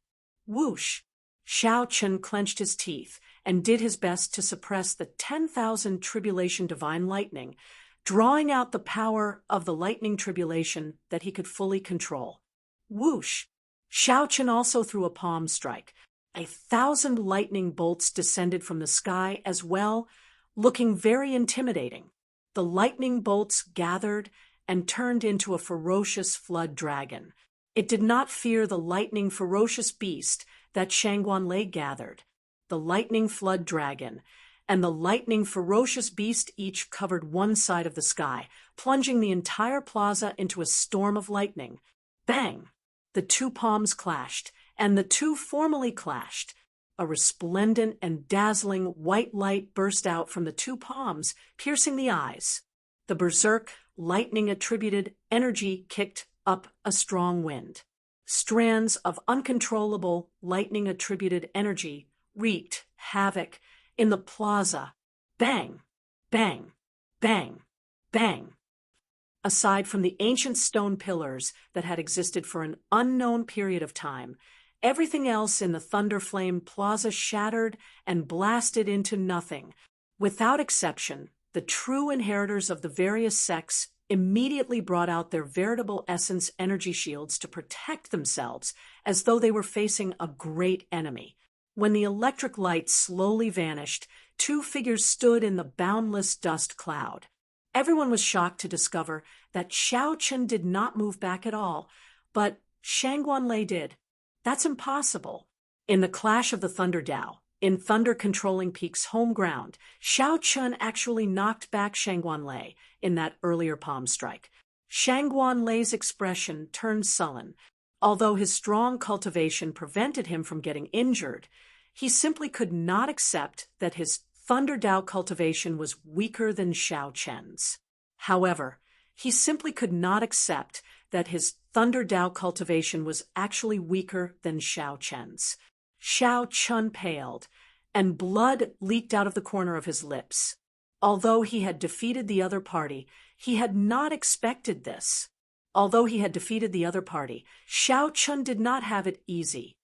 Whoosh! Xiao Chen clenched his teeth and did his best to suppress the 10,000 tribulation divine lightning, drawing out the power of the lightning tribulation that he could fully control. Whoosh! Xiao Chen also threw a palm strike. 1,000 lightning bolts descended from the sky as well, looking very intimidating. The lightning bolts gathered and turned into a ferocious flood dragon. It did not fear the lightning ferocious beast that Shangguanlei gathered. The lightning flood dragon and the lightning ferocious beast each covered one side of the sky, plunging the entire plaza into a storm of lightning. Bang! The two palms clashed, and the two formally clashed. A resplendent and dazzling white light burst out from the two palms, piercing the eyes. The berserk, lightning-attributed energy kicked up a strong wind. Strands of uncontrollable, lightning-attributed energy wreaked havoc in the plaza. Bang! Bang! Bang! Bang! Aside from the ancient stone pillars that had existed for an unknown period of time, everything else in the Thunder Flame Plaza shattered and blasted into nothing. Without exception, the true inheritors of the various sects immediately brought out their veritable essence energy shields to protect themselves as though they were facing a great enemy. When the electric light slowly vanished, two figures stood in the boundless dust cloud. Everyone was shocked to discover that Xiao Chen did not move back at all, but Shangguan Lei did. That's impossible. In the clash of the Thunder Dao, in Thunder Controlling Peak's home ground, Xiao Chen actually knocked back Shangguan Lei in that earlier palm strike. Shangguan Lei's expression turned sullen. Although his strong cultivation prevented him from getting injured, he simply could not accept that his Thunder Dao cultivation was weaker than Xiao Chen's. However, he simply could not accept that his Thunder Dao cultivation was actually weaker than Xiao Chen's. Xiao Chen paled, and blood leaked out of the corner of his lips. Although he had defeated the other party, he had not expected this. Although he had defeated the other party, Xiao Chen did not have it easy.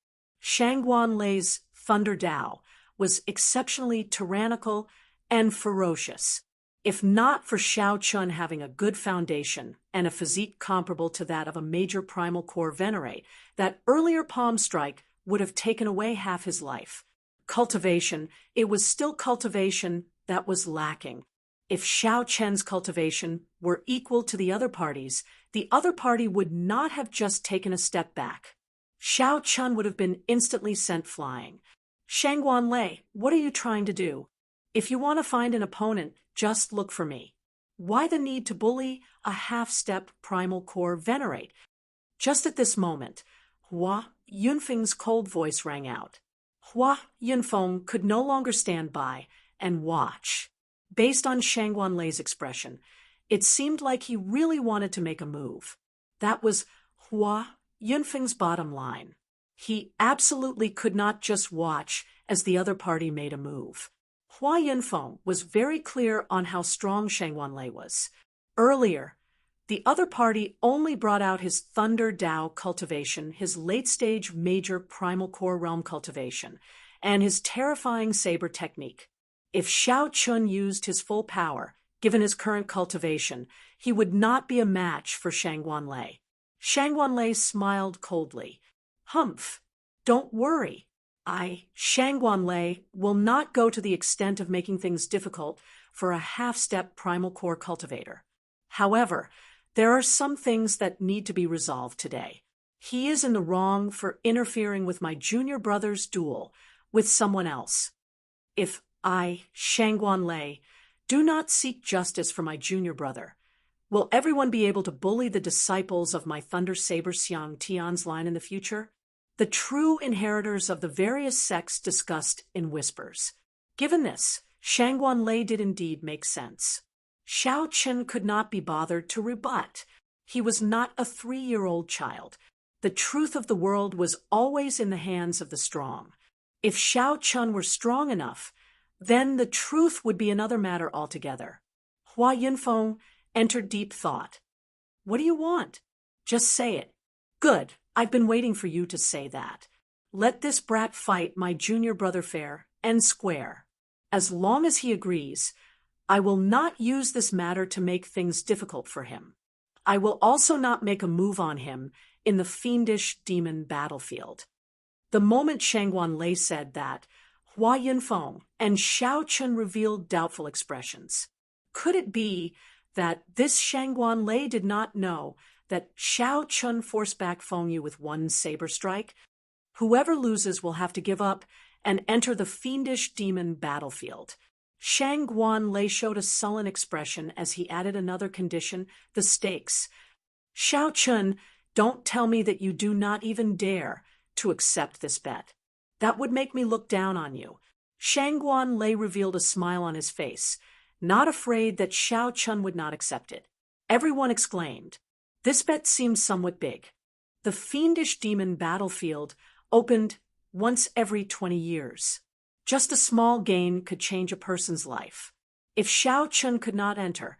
Shangguan Lei's Thunder Dao was exceptionally tyrannical and ferocious. If not for Xiao Chen having a good foundation and a physique comparable to that of a major primal core venerate, that earlier palm strike would have taken away half his life. Cultivation, it was still cultivation that was lacking. If Xiao Chen's cultivation were equal to the other party's, the other party would not have just taken a step back. Xiao Chen would have been instantly sent flying. Shangguan Lei, what are you trying to do? If you want to find an opponent, just look for me. Why the need to bully a half-step primal core venerate? Just at this moment, Hua Yunfeng's cold voice rang out. Hua Yunfeng could no longer stand by and watch. Based on Shangguan Lei's expression, it seemed like he really wanted to make a move. That was Hua Yunfeng's bottom line. He absolutely could not just watch as the other party made a move. Hua Yunfeng was very clear on how strong Shangguan Lei was. Earlier, the other party only brought out his Thunder Dao cultivation, his late-stage major primal core realm cultivation, and his terrifying saber technique. If Xiao Chen used his full power, given his current cultivation, he would not be a match for Shangguan Lei. Shangguan Lei smiled coldly. Humph, don't worry. Shangguan Lei, will not go to the extent of making things difficult for a half-step primal core cultivator. However, there are some things that need to be resolved today. He is in the wrong for interfering with my junior brother's duel with someone else. If I, Shangguan Lei, do not seek justice for my junior brother, will everyone be able to bully the disciples of my Thunder Saber Xiang Tian's line in the future? The true inheritors of the various sects discussed in whispers. Given this, Shangguan Lei did indeed make sense. Xiao Chen could not be bothered to rebut. He was not a 3-year-old child. The truth of the world was always in the hands of the strong. If Xiao Chen were strong enough, then the truth would be another matter altogether. Hua Yunfeng entered deep thought. What do you want? Just say it. Good, I've been waiting for you to say that. Let this brat fight my junior brother fair and square. As long as he agrees, I will not use this matter to make things difficult for him. I will also not make a move on him in the fiendish demon battlefield. The moment Shangguan Lei said that, Hua Yunfeng and Xiao Chen revealed doubtful expressions. Could it be that this Shangguan Lei did not know that Xiao Chen forced back Feng Yu with one saber strike? Whoever loses will have to give up and enter the fiendish demon battlefield. Shangguan Lei showed a sullen expression as he added another condition, the stakes. Xiao Chen, don't tell me that you do not even dare to accept this bet. That would make me look down on you. Shangguan Lei revealed a smile on his face, not afraid that Xiao Chen would not accept it. Everyone exclaimed. This bet seemed somewhat big. The fiendish demon battlefield opened once every 20 years. Just a small gain could change a person's life. If Xiao Chun could not enter,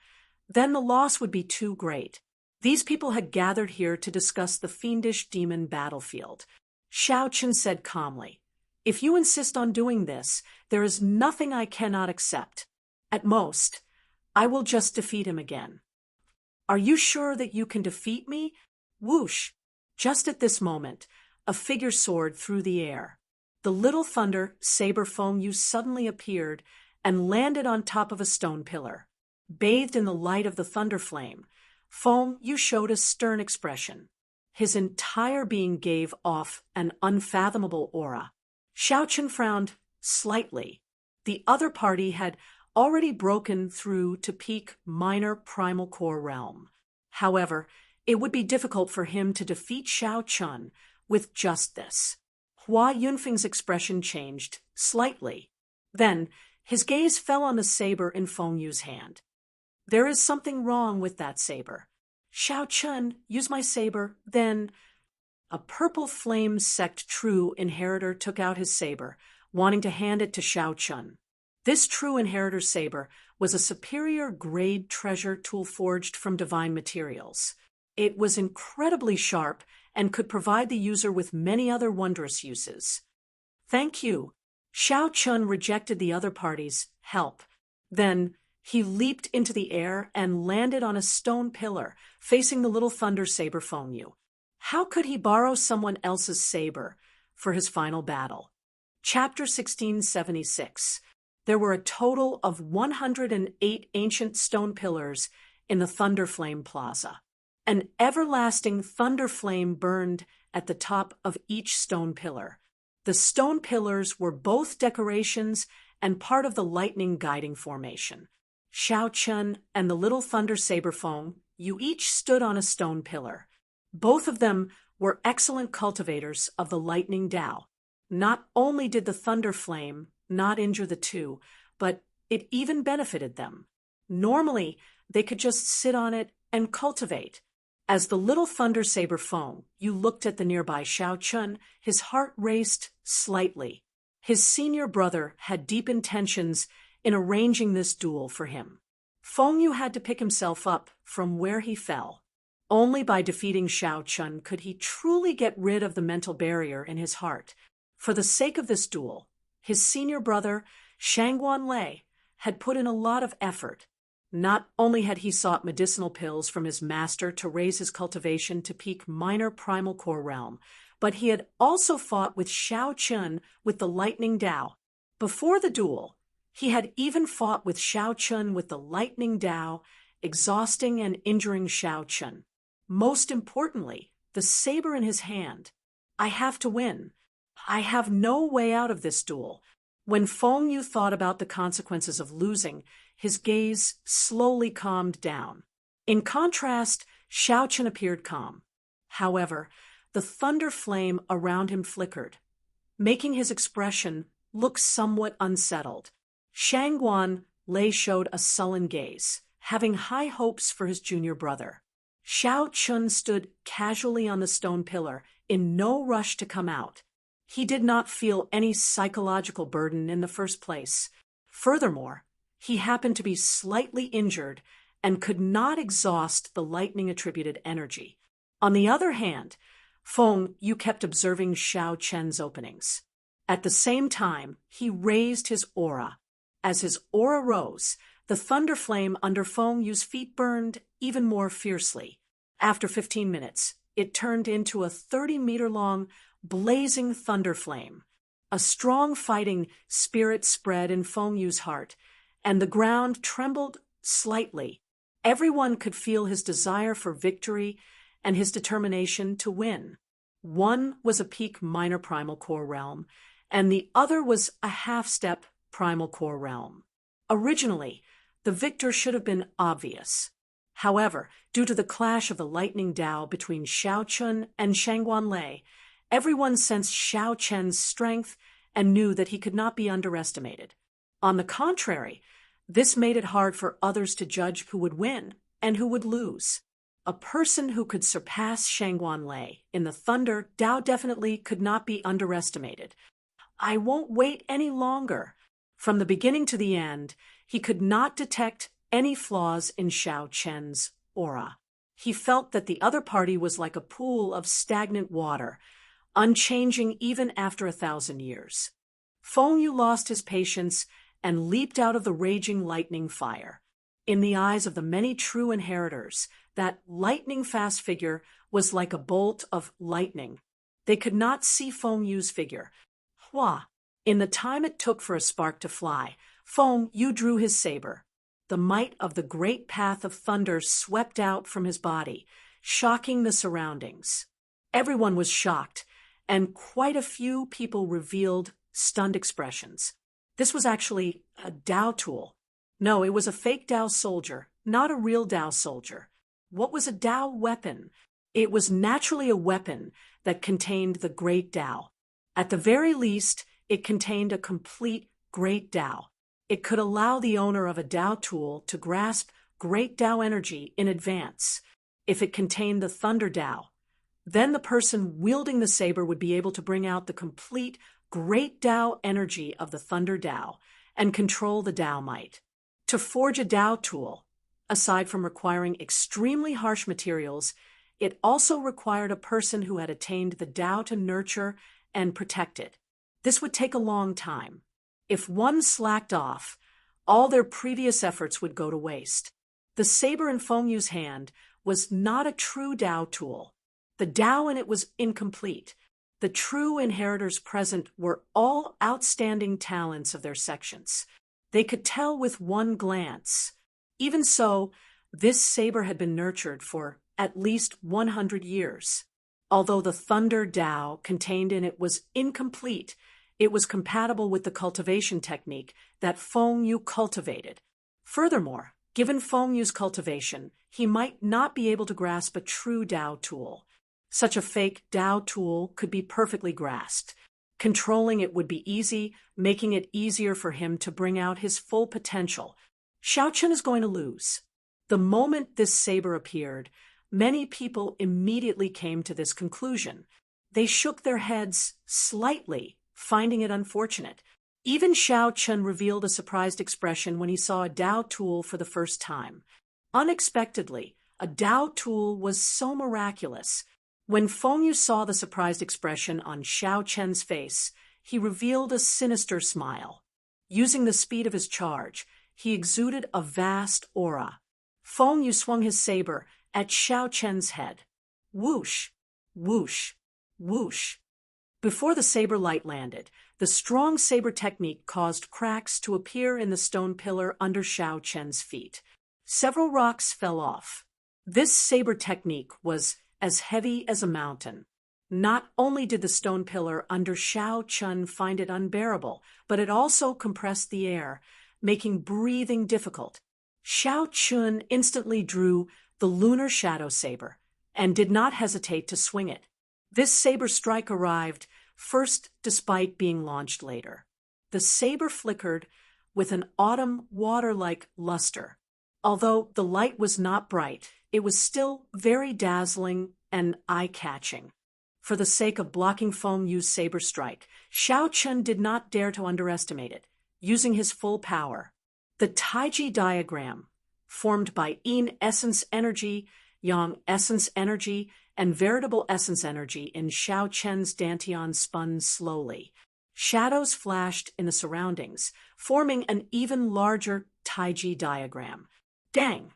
then the loss would be too great. These people had gathered here to discuss the fiendish demon battlefield. Xiao Chun said calmly, "If you insist on doing this, there is nothing I cannot accept. At most, I will just defeat him again." "Are you sure that you can defeat me?" Whoosh! Just at this moment, a figure soared through the air. The little thunder saber Feng suddenly appeared and landed on top of a stone pillar. Bathed in the light of the thunder flame, Feng showed a stern expression. His entire being gave off an unfathomable aura. Xiao Chun frowned slightly. The other party had already broken through to peak minor primal core realm. However, it would be difficult for him to defeat Xiao Chun with just this. Hua Yunfeng's expression changed slightly. Then, his gaze fell on the saber in Feng Yu's hand. "There is something wrong with that saber. Xiao Chun, use my saber, then—" A purple flame sect true inheritor took out his saber, wanting to hand it to Xiao Chun. This true inheritor's saber was a superior grade treasure tool forged from divine materials. It was incredibly sharp and could provide the user with many other wondrous uses. "Thank you." Xiao Chun rejected the other party's help. Then, he leaped into the air and landed on a stone pillar, facing the little thunder saber Feng Yu. How could he borrow someone else's saber for his final battle? Chapter 1676. There were a total of 108 ancient stone pillars in the Thunder Flame Plaza. An everlasting thunder flame burned at the top of each stone pillar. The stone pillars were both decorations and part of the lightning guiding formation. Xiao Chun and the little thunder saber Feng Yu each stood on a stone pillar. Both of them were excellent cultivators of the lightning Tao. Not only did the thunder flame not injure the two, but it even benefited them. Normally, they could just sit on it and cultivate. As the little thunder saber Feng Yu looked at the nearby Xiao Chun, his heart raced slightly. His senior brother had deep intentions in arranging this duel for him. Feng Yu had to pick himself up from where he fell. Only by defeating Xiao Chun could he truly get rid of the mental barrier in his heart. For the sake of this duel, his senior brother, Shangguan Lei, had put in a lot of effort. Not only had he sought medicinal pills from his master to raise his cultivation to peak minor primal core realm, but he had also fought with Xiao Chun with the lightning Tao. Before the duel, he had even fought with Xiao Chun with the lightning Tao, exhausting and injuring Xiao Chun. Most importantly, the saber in his hand. I have to win. I have no way out of this duel. When Feng Yu thought about the consequences of losing, his gaze slowly calmed down. In contrast, Xiao Chun appeared calm. However, the thunder flame around him flickered, making his expression look somewhat unsettled. Shangguan Lei showed a sullen gaze, having high hopes for his junior brother. Xiao Chun stood casually on the stone pillar, in no rush to come out. He did not feel any psychological burden in the first place. Furthermore, he happened to be slightly injured and could not exhaust the lightning-attributed energy. On the other hand, Feng Yu kept observing Xiao Chun's openings. At the same time, he raised his aura. As his aura rose, the thunder flame under Feng Yu's feet burned even more fiercely. After 15 minutes, it turned into a 30-meter-long, blazing thunder flame. A strong fighting spirit spread in Feng Yu's heart, and the ground trembled slightly. Everyone could feel his desire for victory and his determination to win. One was a peak minor primal core realm, and the other was a half-step primal core realm. Originally, the victor should have been obvious. However, due to the clash of the lightning Tao between Xiao Chun and Shangguan Lei, everyone sensed Xiao Chun's strength and knew that he could not be underestimated. On the contrary, this made it hard for others to judge who would win and who would lose. a person who could surpass Shangguan Lei in the thunder Dao definitely could not be underestimated. I won't wait any longer. From the beginning to the end, he could not detect any flaws in Xiao Chen's aura. He felt that the other party was like a pool of stagnant water, unchanging even after 1,000 years. Feng Yu lost his patience and leaped out of the raging lightning fire. In the eyes of the many true inheritors, that lightning-fast figure was like a bolt of lightning. They could not see Feng Yu's figure. Hua! In the time it took for a spark to fly, Feng Yu drew his saber. The might of the great path of thunder swept out from his body, shocking the surroundings. Everyone was shocked, and quite a few people revealed stunned expressions. This was actually a Dao tool. No, it was a fake Dao soldier, not a real Dao soldier. What was a Dao weapon? It was naturally a weapon that contained the great Dao. At the very least, it contained a complete great Dao. It could allow the owner of a Dao tool to grasp great Dao energy in advance. If it contained the Thunder Dao, then the person wielding the saber would be able to bring out the complete great Dao energy of the Thunder Dao and control the Dao might. To forge a Dao tool, aside from requiring extremely harsh materials, it also required a person who had attained the Dao to nurture and protect it. This would take a long time. If one slacked off, all their previous efforts would go to waste. The saber in Feng Yu's hand was not a true Dao tool. The Dao in it was incomplete. The true inheritors present were all outstanding talents of their sections. They could tell with one glance. Even so, this saber had been nurtured for at least 100 years. Although the Thunder Dao contained in it was incomplete, it was compatible with the cultivation technique that Feng Yu cultivated. Furthermore, given Feng Yu's cultivation, he might not be able to grasp a true Dao tool. Such a fake Dao tool could be perfectly grasped. Controlling it would be easy, making it easier for him to bring out his full potential. Xiao Chen is going to lose. The moment this saber appeared, many people immediately came to this conclusion. They shook their heads slightly, finding it unfortunate. Even Xiao Chen revealed a surprised expression when he saw a Dao tool for the first time. Unexpectedly, a Dao tool was so miraculous. When Feng Yu saw the surprised expression on Xiao Chen's face, he revealed a sinister smile. Using the speed of his charge, he exuded a vast aura. Feng Yu swung his saber at Xiao Chen's head. Whoosh, whoosh, whoosh. Before the saber light landed, the strong saber technique caused cracks to appear in the stone pillar under Xiao Chen's feet. Several rocks fell off. This saber technique was as heavy as a mountain. Not only did the stone pillar under Xiao Chen find it unbearable, but it also compressed the air, making breathing difficult. Xiao Chen instantly drew the lunar shadow saber and did not hesitate to swing it. This saber strike arrived first despite being launched later. The saber flickered with an autumn water-like luster. Although the light was not bright, it was still very dazzling and eye-catching. For the sake of blocking Feng Yu's saber strike, Xiao Chen did not dare to underestimate it, using his full power. The Taiji diagram, formed by Yin essence energy, Yang essence energy, and veritable essence energy in Xiao Chen's dantian spun slowly. Shadows flashed in the surroundings, forming an even larger Taiji diagram. Dang!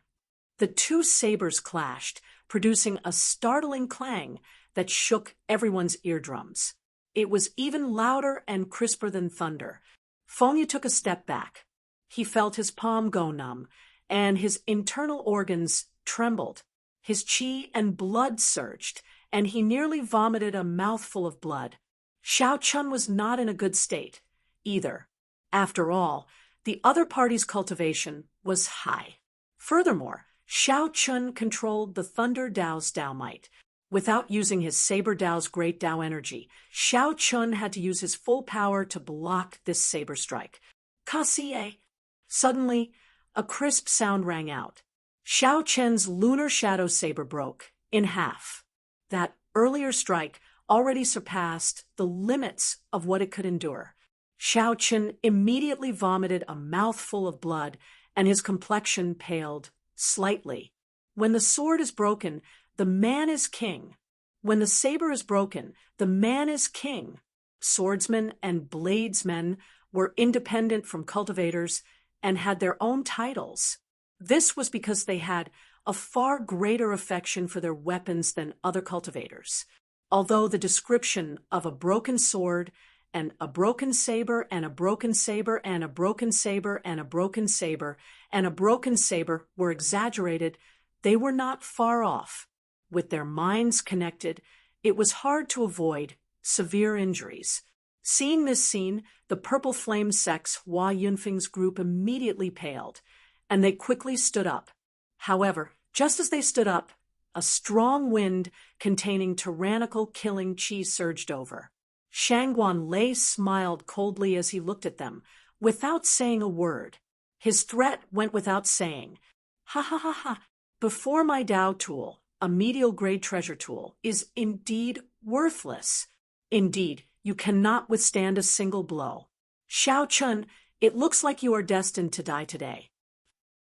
The two sabers clashed, producing a startling clang that shook everyone's eardrums. It was even louder and crisper than thunder. Feng Yu took a step back. He felt his palm go numb, and his internal organs trembled. His qi and blood surged, and he nearly vomited a mouthful of blood. Xiao Chen was not in a good state, either. After all, the other party's cultivation was high. Furthermore, Xiao Chen controlled the Thunder Dao's Dao might. Without using his Saber Dao's great Dao energy, Xiao Chen had to use his full power to block this saber strike. Ka-sie! Suddenly, a crisp sound rang out. Xiao Chen's lunar shadow saber broke in half. That earlier strike already surpassed the limits of what it could endure. Xiao Chen immediately vomited a mouthful of blood, and his complexion paled slightly. When the sword is broken, the man is king. When the saber is broken, the man is king. Swordsmen and bladesmen were independent from cultivators and had their own titles. This was because they had a far greater affection for their weapons than other cultivators. Although the description of a broken sword and a broken saber and a broken saber and a broken saber and a broken saber and a broken saber were exaggerated, they were not far off. With their minds connected, it was hard to avoid severe injuries. Seeing this scene, the Purple Flame sect's Hua Yunfeng's group immediately paled, and they quickly stood up. However, just as they stood up, a strong wind containing tyrannical killing qi surged over. Shangguan Lei smiled coldly as he looked at them, without saying a word. His threat went without saying. Ha ha ha ha. Before my Dao tool, a medial-grade treasure tool, is indeed worthless. Indeed, you cannot withstand a single blow. Xiao Chun, it looks like you are destined to die today.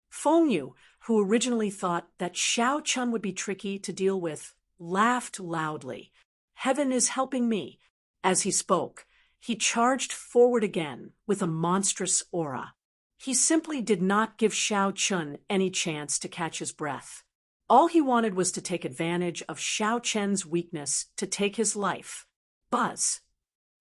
Feng Yu, who originally thought that Xiao Chun would be tricky to deal with, laughed loudly. Heaven is helping me. As he spoke, he charged forward again with a monstrous aura. He simply did not give Xiao Chun any chance to catch his breath. All he wanted was to take advantage of Xiao Chen's weakness to take his life. Buzz.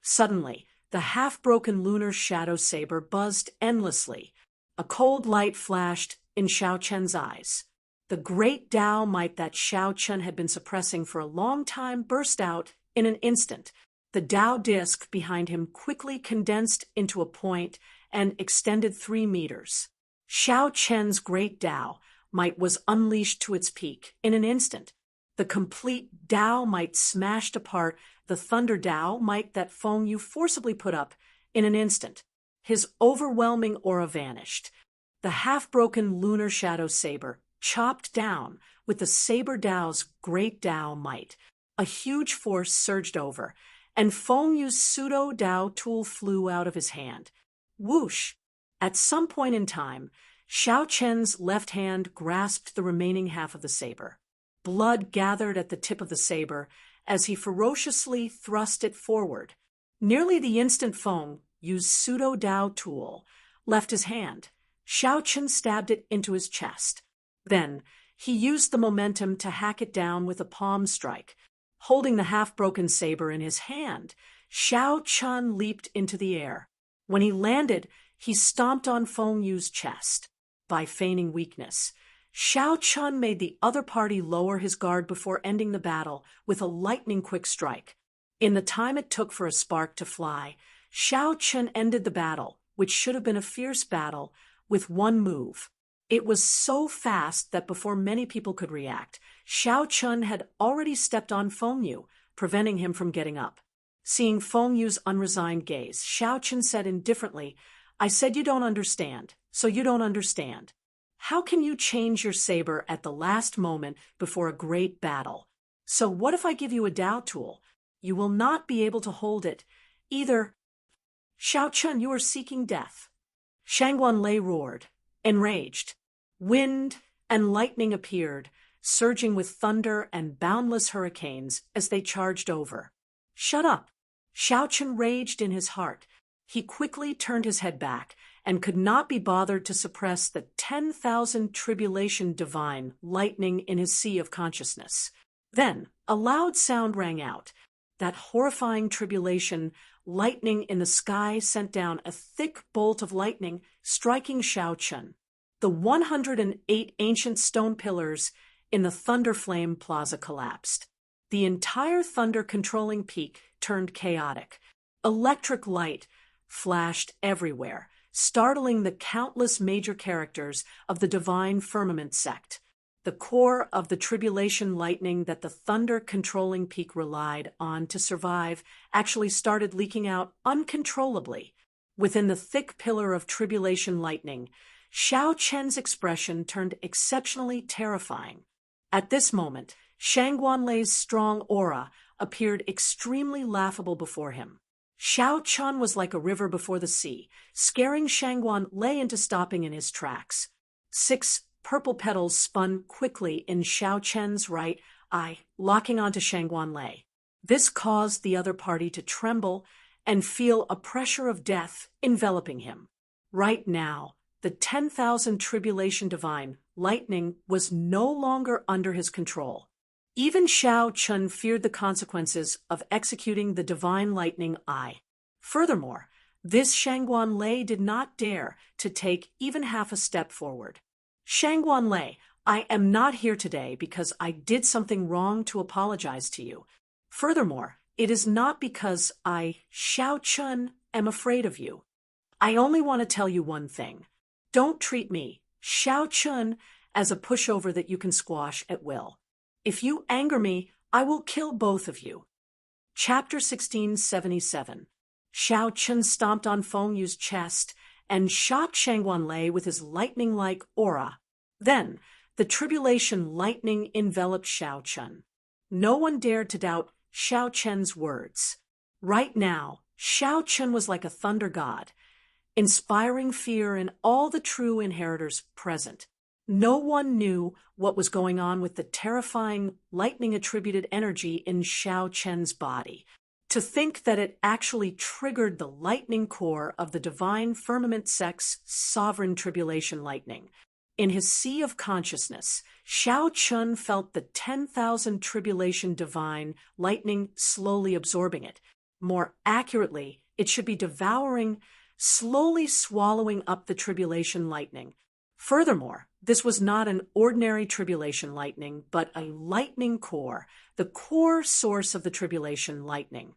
Suddenly, the half-broken lunar shadow saber buzzed endlessly. A cold light flashed in Xiao Chen's eyes. The great Tao might that Xiao Chen had been suppressing for a long time burst out in an instant. The Tao disc behind him quickly condensed into a point and extended 3 meters. Xiao Chen's great Tao might was unleashed to its peak in an instant. The complete Tao might smashed apart the thunder Tao might that Feng Yu forcibly put up in an instant. His overwhelming aura vanished. The half-broken lunar shadow saber chopped down with the saber Tao's great Tao might. A huge force surged over, and Feng Yu's pseudo-Tao tool flew out of his hand. Whoosh! At some point in time, Xiao Chen's left hand grasped the remaining half of the saber. Blood gathered at the tip of the saber as he ferociously thrust it forward. Nearly the instant Feng Yu's pseudo-Tao tool left his hand, Xiao Chen stabbed it into his chest. Then, he used the momentum to hack it down with a palm strike. Holding the half-broken saber in his hand, Xiao Chen leaped into the air. When he landed, he stomped on Feng Yu's chest. By feigning weakness, Xiao Chen made the other party lower his guard before ending the battle with a lightning-quick strike. In the time it took for a spark to fly, Xiao Chen ended the battle, which should have been a fierce battle, with one move. It was so fast that before many people could react, Xiao Chen had already stepped on Feng Yu, preventing him from getting up. Seeing Feng Yu's unresigned gaze, Xiao Chen said indifferently, "I said you don't understand, so you don't understand. How can you change your saber at the last moment before a great battle? So what if I give you a Tao tool? You will not be able to hold it. Either." "Xiao Chen, you are seeking death." Shangguan Lei roared, enraged. Wind and lightning appeared, surging with thunder and boundless hurricanes as they charged over. "Shut up!" Xiao Chen raged in his heart. He quickly turned his head back and could not be bothered to suppress the 10,000 tribulation divine lightning in his sea of consciousness. Then a loud sound rang out. That horrifying tribulation lightning in the sky sent down a thick bolt of lightning, striking Xiao Chen. The 108 ancient stone pillars in the Thunder Flame Plaza collapsed. The entire thunder-controlling peak turned chaotic. Electric light flashed everywhere, startling the countless major characters of the Divine Firmament sect. The core of the tribulation lightning that the thunder-controlling peak relied on to survive actually started leaking out uncontrollably. Within the thick pillar of tribulation lightning, Xiao Chen's expression turned exceptionally terrifying. At this moment, Shangguan Lei's strong aura appeared extremely laughable before him. Xiao Chun was like a river before the sea, scaring Shangguan Lei into stopping in his tracks. 6 purple petals spun quickly in Xiao Chen's right eye, locking onto Shangguan Lei. This caused the other party to tremble and feel a pressure of death enveloping him. Right now, the 10,000 Tribulation Divine lightning was no longer under his control. Even Xiao Chun feared the consequences of executing the divine lightning eye. Furthermore, this Shangguan Lei did not dare to take even half a step forward. Shangguan Lei, I am not here today because I did something wrong to apologize to you. Furthermore, it is not because I, Xiao Chun, am afraid of you. I only want to tell you one thing. Don't treat me, Xiao Chun, as a pushover that you can squash at will. If you anger me, I will kill both of you. Chapter 1677. Xiao Chun stomped on Feng Yu's chest and shocked Shangguan Lei with his lightning-like aura. Then, the tribulation lightning enveloped Xiao Chun. No one dared to doubt Xiao Chen's words. Right now, Xiao Chun was like a thunder god, inspiring fear in all the true inheritors present. No one knew what was going on with the terrifying lightning-attributed energy in Xiao Chen's body. To think that it actually triggered the lightning core of the divine firmament sect's sovereign tribulation lightning. In his sea of consciousness, Xiao Chun felt the 10,000 tribulation divine lightning slowly absorbing it. More accurately, it should be devouring, slowly swallowing up the tribulation lightning. Furthermore, this was not an ordinary tribulation lightning, but a lightning core, the core source of the tribulation lightning.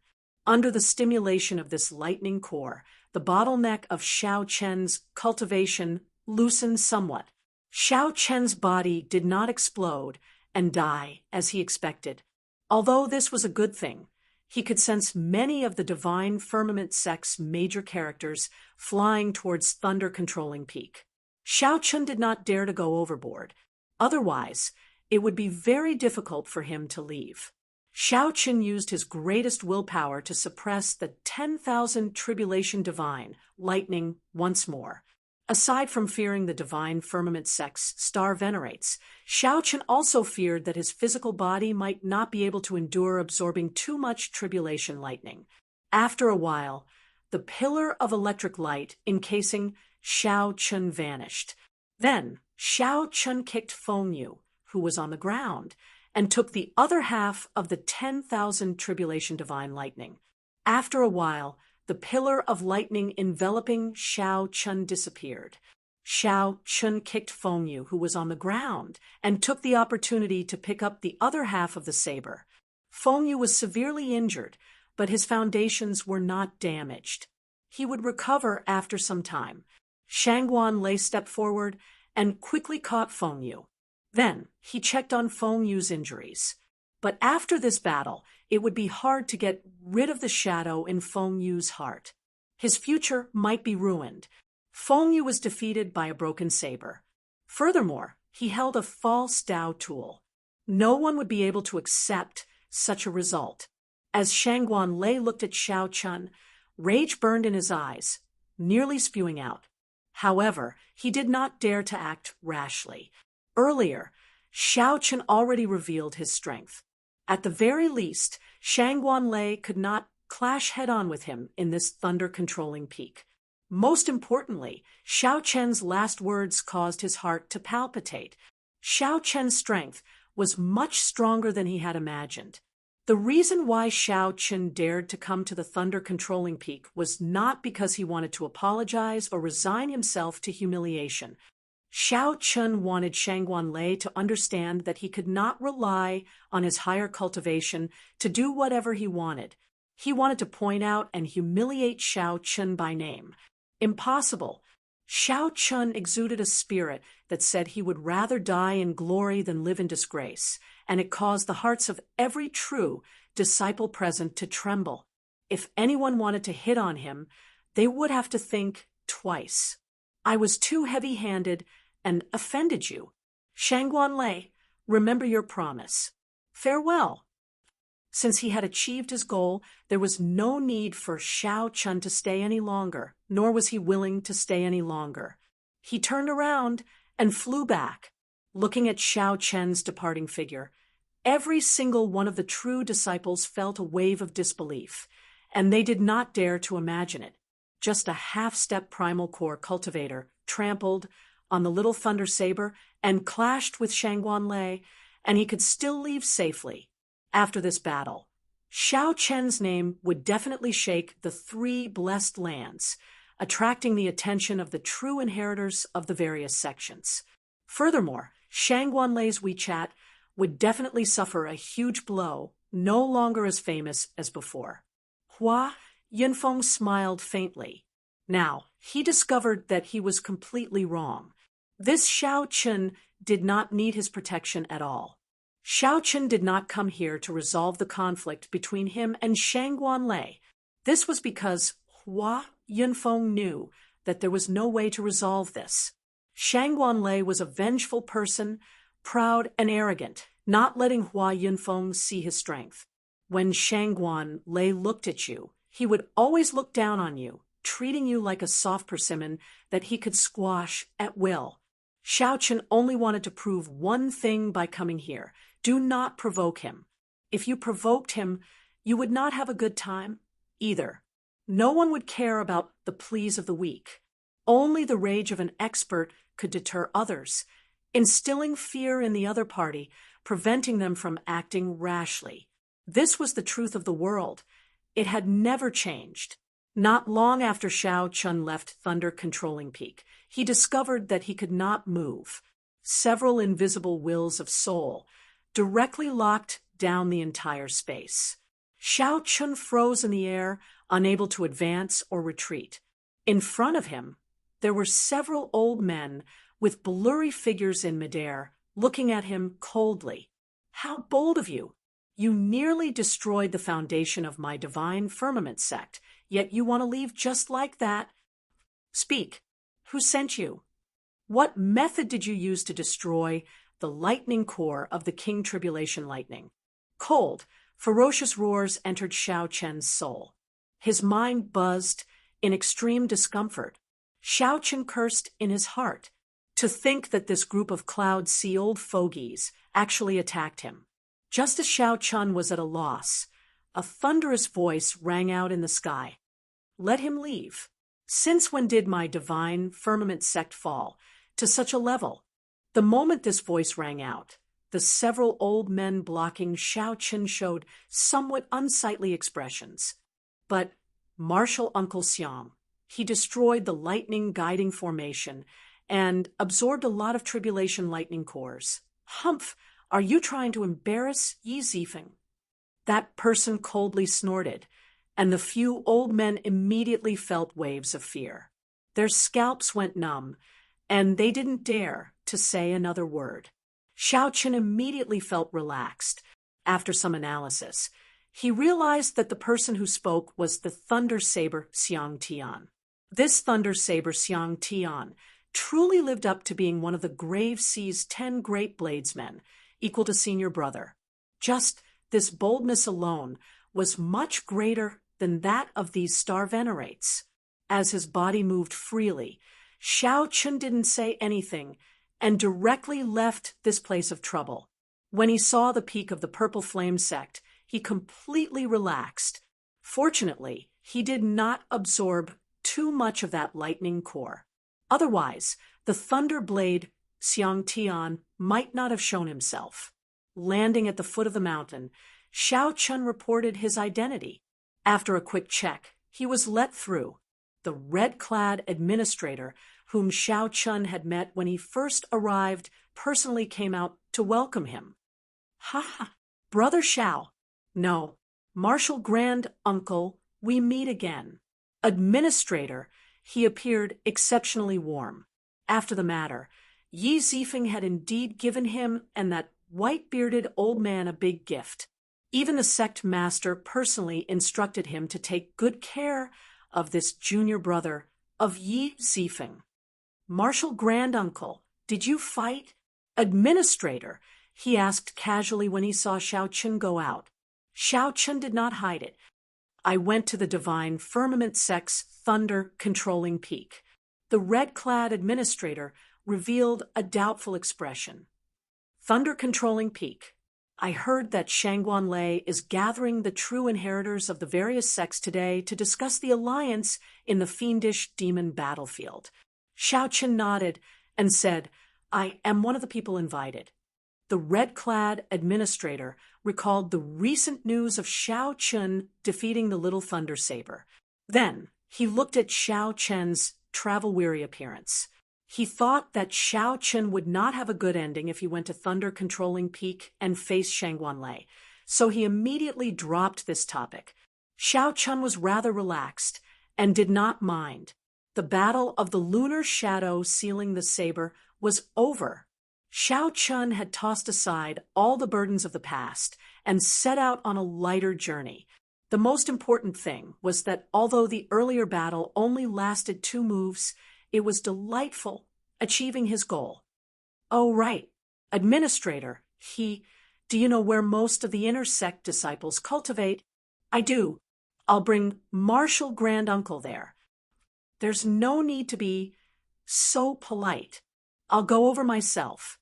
Under the stimulation of this lightning core, the bottleneck of Xiao Chen's cultivation loosened somewhat. Xiao Chen's body did not explode and die as he expected. Although this was a good thing, he could sense many of the divine firmament sect's major characters flying towards thunder-controlling peak. Xiao Chun did not dare to go overboard. Otherwise, it would be very difficult for him to leave. Xiao Chun used his greatest willpower to suppress the 10,000 tribulation divine lightning once more. Aside from fearing the divine firmament sect's star venerates, Xiao Chun also feared that his physical body might not be able to endure absorbing too much tribulation lightning. After a while, the pillar of electric light encasing Xiao Chun vanished. Then, Xiao Chun kicked Feng Yu, who was on the ground, and took the other half of the 10,000 tribulation divine lightning. After a while, the pillar of lightning enveloping Xiao Chun disappeared. Xiao Chun kicked Feng Yu, who was on the ground, and took the opportunity to pick up the other half of the saber. Feng Yu was severely injured, but his foundations were not damaged. He would recover after some time. Shangguan Lei stepped forward and quickly caught Feng Yu. Then he checked on Feng Yu's injuries. But after this battle, it would be hard to get rid of the shadow in Feng Yu's heart. His future might be ruined. Feng Yu was defeated by a broken saber. Furthermore, he held a false Dao tool. No one would be able to accept such a result. As Shangguan Lei looked at Xiao Chun, rage burned in his eyes, nearly spewing out. However, he did not dare to act rashly. Earlier, Xiao Chun already revealed his strength. At the very least, Shangguan Lei could not clash head-on with him in this thunder-controlling peak. Most importantly, Xiao Chen's last words caused his heart to palpitate. Xiao Chen's strength was much stronger than he had imagined. The reason why Xiao Chun dared to come to the thunder-controlling peak was not because he wanted to apologize or resign himself to humiliation. Xiao Chun wanted Shangguan Lei to understand that he could not rely on his higher cultivation to do whatever he wanted. He wanted to point out and humiliate Xiao Chun by name. Impossible. Xiao Chun exuded a spirit that said he would rather die in glory than live in disgrace, and it caused the hearts of every true disciple present to tremble. If anyone wanted to hit on him, they would have to think twice. I was too heavy-handed and offended you. Shangguan Lei, remember your promise. Farewell. Since he had achieved his goal, there was no need for Xiao Chun to stay any longer, nor was he willing to stay any longer. He turned around and flew back, looking at Xiao Chen's departing figure. Every single one of the true disciples felt a wave of disbelief, and they did not dare to imagine it. Just a half-step primal core cultivator trampled on the little thunder saber and clashed with Shangguan Lei, and he could still leave safely. After this battle, Xiao Chen's name would definitely shake the 3 blessed lands, attracting the attention of the true inheritors of the various sections. Furthermore, Shangguan Lei's WeChat would definitely suffer a huge blow, no longer as famous as before. Hua Yunfeng smiled faintly. Now, he discovered that he was completely wrong. This Xiao Chen did not need his protection at all. Xiao Chen did not come here to resolve the conflict between him and Shangguan Lei. This was because Hua Yunfeng knew that there was no way to resolve this. Shangguan Lei was a vengeful person, proud and arrogant, not letting Hua Yunfeng see his strength. When Shangguan Lei looked at you, he would always look down on you, treating you like a soft persimmon that he could squash at will. Xiao Chen only wanted to prove one thing by coming here. Do not provoke him. If you provoked him, you would not have a good time either. No one would care about the pleas of the weak. Only the rage of an expert could deter others, instilling fear in the other party, preventing them from acting rashly. This was the truth of the world. It had never changed. Not long after Xiao Chun left Thunder Controlling Peak, he discovered that he could not move. Several invisible wills of soul directly locked down the entire space. Xiao Chun froze in the air, unable to advance or retreat. In front of him, there were several old men with blurry figures in midair, looking at him coldly. How bold of you! You nearly destroyed the foundation of my divine firmament sect, yet you want to leave just like that? Speak. Who sent you? What method did you use to destroy the lightning core of the King Tribulation Lightning? Cold, ferocious roars entered Xiao Chen's soul. His mind buzzed in extreme discomfort. Xiao Chen cursed in his heart. To think that this group of cloud-sea old fogies actually attacked him. Just as Xiao Chun was at a loss, a thunderous voice rang out in the sky. Let him leave. Since when did my divine firmament sect fall to such a level? The moment this voice rang out, the several old men blocking Xiao Chun showed somewhat unsightly expressions. But Martial Uncle Xiang, he destroyed the lightning guiding formation and absorbed a lot of tribulation lightning cores. Humph, are you trying to embarrass Yi Zifeng? That person coldly snorted, and the few old men immediately felt waves of fear. Their scalps went numb, and they didn't dare to say another word. Xiao Chen immediately felt relaxed. After some analysis, he realized that the person who spoke was the Thunder Saber Xiang Tian. This Thunder Saber Xiang Tian truly lived up to being one of the Grave Sea's 10 great bladesmen, equal to senior brother. Just this boldness alone was much greater than that of these star venerates. As his body moved freely, Xiao Chun didn't say anything and directly left this place of trouble. When he saw the peak of the Purple Flame sect, he completely relaxed. Fortunately, he did not absorb too much of that lightning core. Otherwise, the Thunder Blade Xiang Tian might not have shown himself. Landing at the foot of the mountain, Xiao Chun reported his identity. After a quick check, he was let through. The red-clad administrator whom Xiao Chun had met when he first arrived personally came out to welcome him. Ha ha, Brother Xiao. No, Martial Grand Uncle, we meet again. Administrator, he appeared exceptionally warm. After the matter, Yi Zifeng had indeed given him and that white-bearded old man a big gift. Even the sect master personally instructed him to take good care of this junior brother of Yi Zifeng. Martial granduncle, did you fight? Administrator, he asked casually when he saw Xiao Chun go out. Xiao Chun did not hide it. I went to the divine firmament sect's thunder-controlling peak. The red-clad administrator revealed a doubtful expression. Thunder-controlling peak. I heard that Shangguan Lei is gathering the true inheritors of the various sects today to discuss the alliance in the fiendish demon battlefield. Xiao Chun nodded and said, I am one of the people invited. The red-clad administrator recalled the recent news of Xiao Chun defeating the Little Thunder Saber. Then he looked at Xiao Chun's travel-weary appearance. He thought that Xiao Chun would not have a good ending if he went to Thunder-controlling Peak and faced Shangguan Lei, so he immediately dropped this topic. Xiao Chun was rather relaxed and did not mind. The battle of the lunar shadow sealing the saber was over. Xiao Chun had tossed aside all the burdens of the past and set out on a lighter journey. The most important thing was that although the earlier battle only lasted 2 moves, it was delightful, achieving his goal. Oh, right. Administrator, do you know where most of the inner sect disciples cultivate? I do. I'll bring Martial Granduncle there. There's no need to be so polite. I'll go over myself.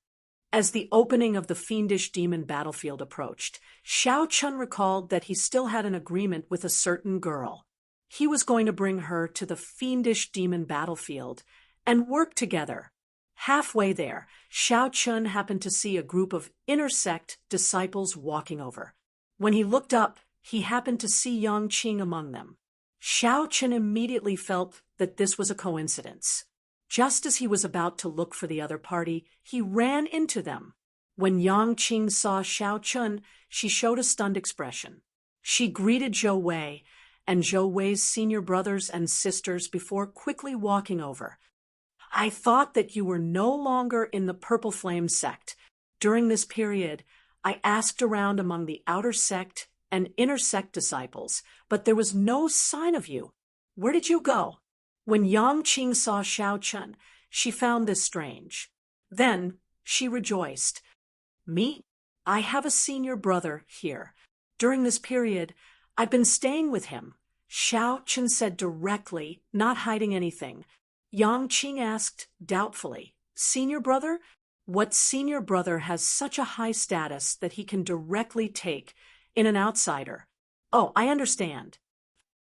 As the opening of the fiendish demon battlefield approached, Xiao Chun recalled that he still had an agreement with a certain girl. He was going to bring her to the fiendish demon battlefield and work together. Halfway there, Xiao Chun happened to see a group of inner sect disciples walking over. When he looked up, he happened to see Yang Qing among them. Xiao Chun immediately felt that this was a coincidence. Just as he was about to look for the other party, he ran into them. When Yang Qing saw Xiao Chun, she showed a stunned expression. She greeted Zhou Wei and Zhou Wei's senior brothers and sisters before quickly walking over. I thought that you were no longer in the Purple Flame sect. During this period, I asked around among the outer sect and inner sect disciples, but there was no sign of you. Where did you go? When Yang Qing saw Xiao Chun, she found this strange. Then she rejoiced. Me? I have a senior brother here. During this period, I've been staying with him. Xiao Chun said directly, not hiding anything. Yang Qing asked doubtfully, Senior brother? What senior brother has such a high status that he can directly take in an outsider? Oh, I understand.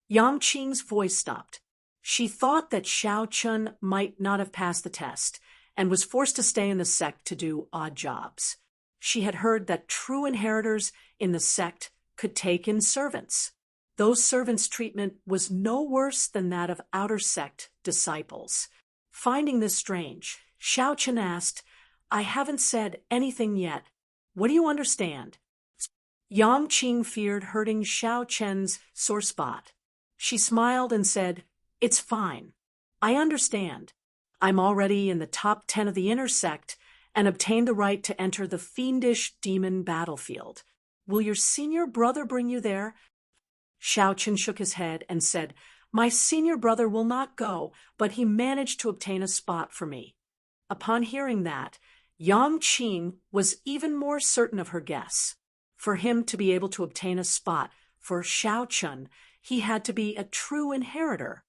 Yang Qing's voice stopped. She thought that Xiao Chun might not have passed the test and was forced to stay in the sect to do odd jobs. She had heard that true inheritors in the sect could take in servants. Those servants' treatment was no worse than that of outer sect disciples. Finding this strange, Xiao Chun asked, I haven't said anything yet. What do you understand? Yang Qing feared hurting Xiao Chun's sore spot. She smiled and said, It's fine. I understand. I'm already in the top 10 of the inner sect and obtained the right to enter the fiendish demon battlefield. Will your senior brother bring you there? Xiao Chun shook his head and said, My senior brother will not go, but he managed to obtain a spot for me. Upon hearing that, Yang Qing was even more certain of her guess. For him to be able to obtain a spot for Xiao Chun, he had to be a true inheritor.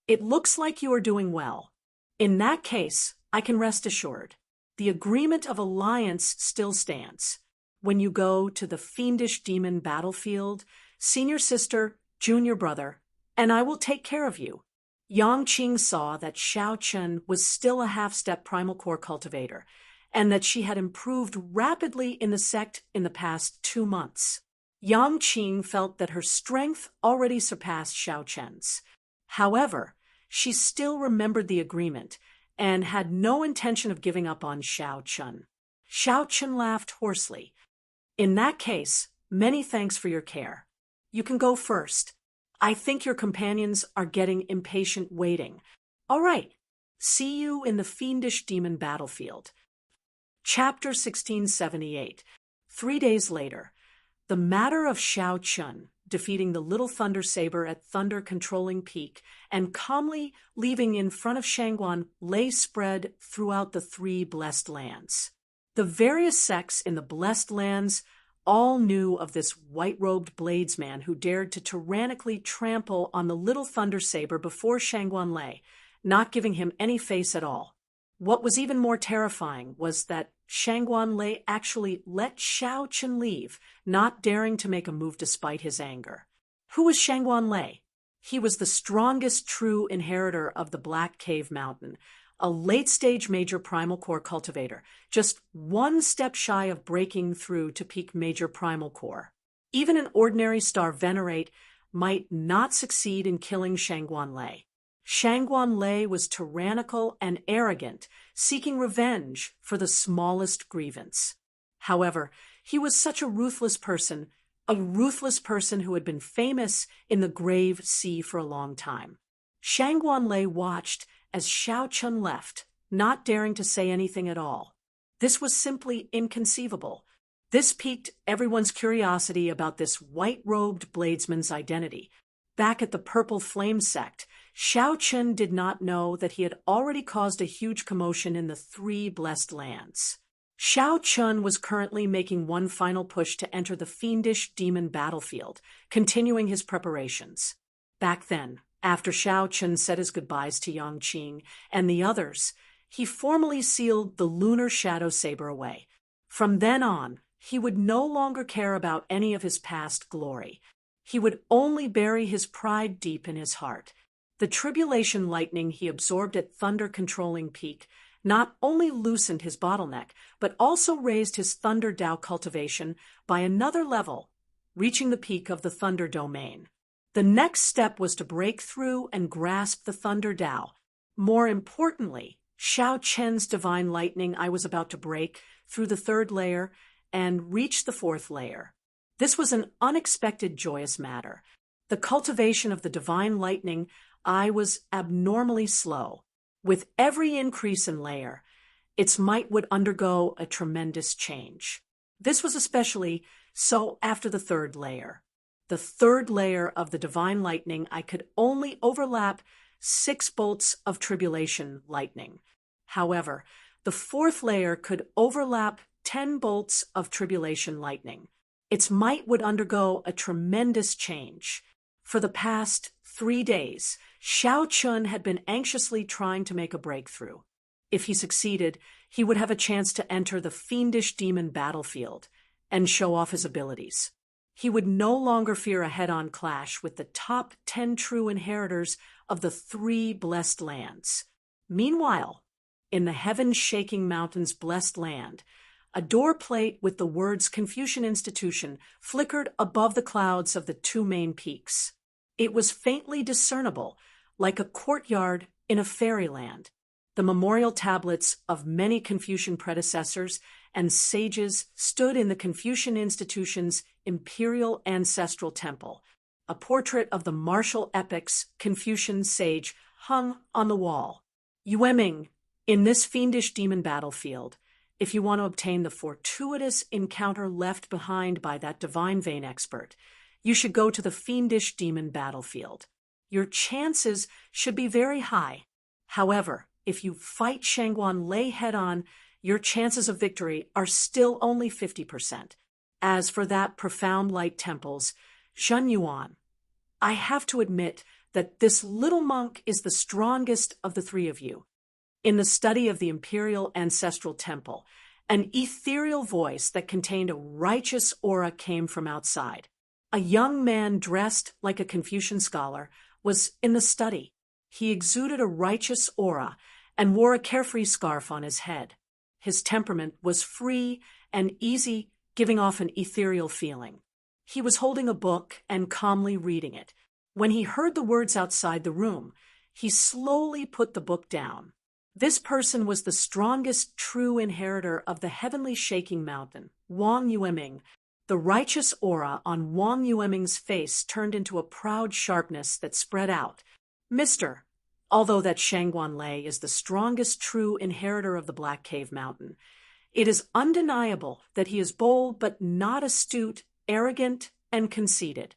It looks like you are doing well. In that case, I can rest assured. The agreement of alliance still stands. When you go to the fiendish demon battlefield, senior sister, junior brother, and I will take care of you. Yang Qing saw that Xiao Chun was still a half-step primal core cultivator, and that she had improved rapidly in the sect in the past 2 months. Yang Qing felt that her strength already surpassed Xiao Chun's. However, she still remembered the agreement and had no intention of giving up on Xiao Chun. Xiao Chun laughed hoarsely. In that case, many thanks for your care. You can go first. I think your companions are getting impatient waiting. All right. See you in the fiendish demon battlefield. Chapter 1678. 3 days later. The matter of Xiao Chun defeating the little thunder saber at Thunder Controlling Peak, and calmly leaving in front of Shangguan lay spread throughout the three blessed lands. The various sects in the blessed lands all knew of this white-robed bladesman who dared to tyrannically trample on the little thunder saber before Shangguan lay, not giving him any face at all. What was even more terrifying was that Shangguan Lei actually let Xiao Chen leave, not daring to make a move despite his anger. Who was Shangguan Lei? He was the strongest true inheritor of the Black Cave Mountain, a late-stage major primal core cultivator, just one step shy of breaking through to peak major primal core. Even an ordinary star venerate might not succeed in killing Shangguan Lei. Shangguan Lei was tyrannical and arrogant, seeking revenge for the smallest grievance. However, he was such a ruthless person who had been famous in the grave sea for a long time. Shangguan Lei watched as Xiao Chun left, not daring to say anything at all. This was simply inconceivable. This piqued everyone's curiosity about this white-robed bladesman's identity. Back at the Purple Flame sect, Xiao Chun did not know that he had already caused a huge commotion in the three blessed lands. Xiao Chun was currently making one final push to enter the fiendish demon battlefield, continuing his preparations. Back then, after Xiao Chun said his goodbyes to Yang Qing and the others, he formally sealed the lunar shadow saber away. From then on, he would no longer care about any of his past glory. He would only bury his pride deep in his heart. The tribulation lightning he absorbed at Thunder Controlling Peak not only loosened his bottleneck, but also raised his Thunder Dao cultivation by another level, reaching the peak of the Thunder Domain. The next step was to break through and grasp the Thunder Dao. More importantly, Xiao Chen's divine lightning I was about to break through the third layer and reach the fourth layer. This was an unexpected joyous matter. The cultivation of the divine lightning I was abnormally slow. With every increase in layer, its might would undergo a tremendous change. This was especially so after the third layer. The third layer of the divine lightning, I could only overlap 6 bolts of tribulation lightning. However, the fourth layer could overlap 10 bolts of tribulation lightning. Its might would undergo a tremendous change. For the past 3 days, Xiao Chun had been anxiously trying to make a breakthrough. If he succeeded, he would have a chance to enter the fiendish demon battlefield and show off his abilities. He would no longer fear a head-on clash with the top 10 true inheritors of the 3 blessed lands. Meanwhile, in the heaven-shaking mountains' blessed land, a door plate with the words Confucian Institution flickered above the clouds of the 2 main peaks. It was faintly discernible, like a courtyard in a fairyland. The memorial tablets of many Confucian predecessors and sages stood in the Confucian Institution's imperial ancestral temple. A portrait of the martial epic's Confucian sage hung on the wall. Yueming, in this fiendish demon battlefield, if you want to obtain the fortuitous encounter left behind by that divine vein expert, you should go to the fiendish demon battlefield. Your chances should be very high. However, if you fight Shangguan Lei head-on, your chances of victory are still only 50%. As for that profound light temple's Zhen Yuan, I have to admit that this little monk is the strongest of the 3 of you. In the study of the imperial ancestral temple, an ethereal voice that contained a righteous aura came from outside. A young man dressed like a Confucian scholar was in the study. He exuded a righteous aura and wore a carefree scarf on his head. His temperament was free and easy, giving off an ethereal feeling. He was holding a book and calmly reading it. When he heard the words outside the room, he slowly put the book down. This person was the strongest true inheritor of the heavenly shaking mountain, Wang Yueming. The righteous aura on Wang Yueming's face turned into a proud sharpness that spread out. Mister, although that Shangguan Lei is the strongest true inheritor of the Black Cave Mountain, it is undeniable that he is bold but not astute, arrogant, and conceited.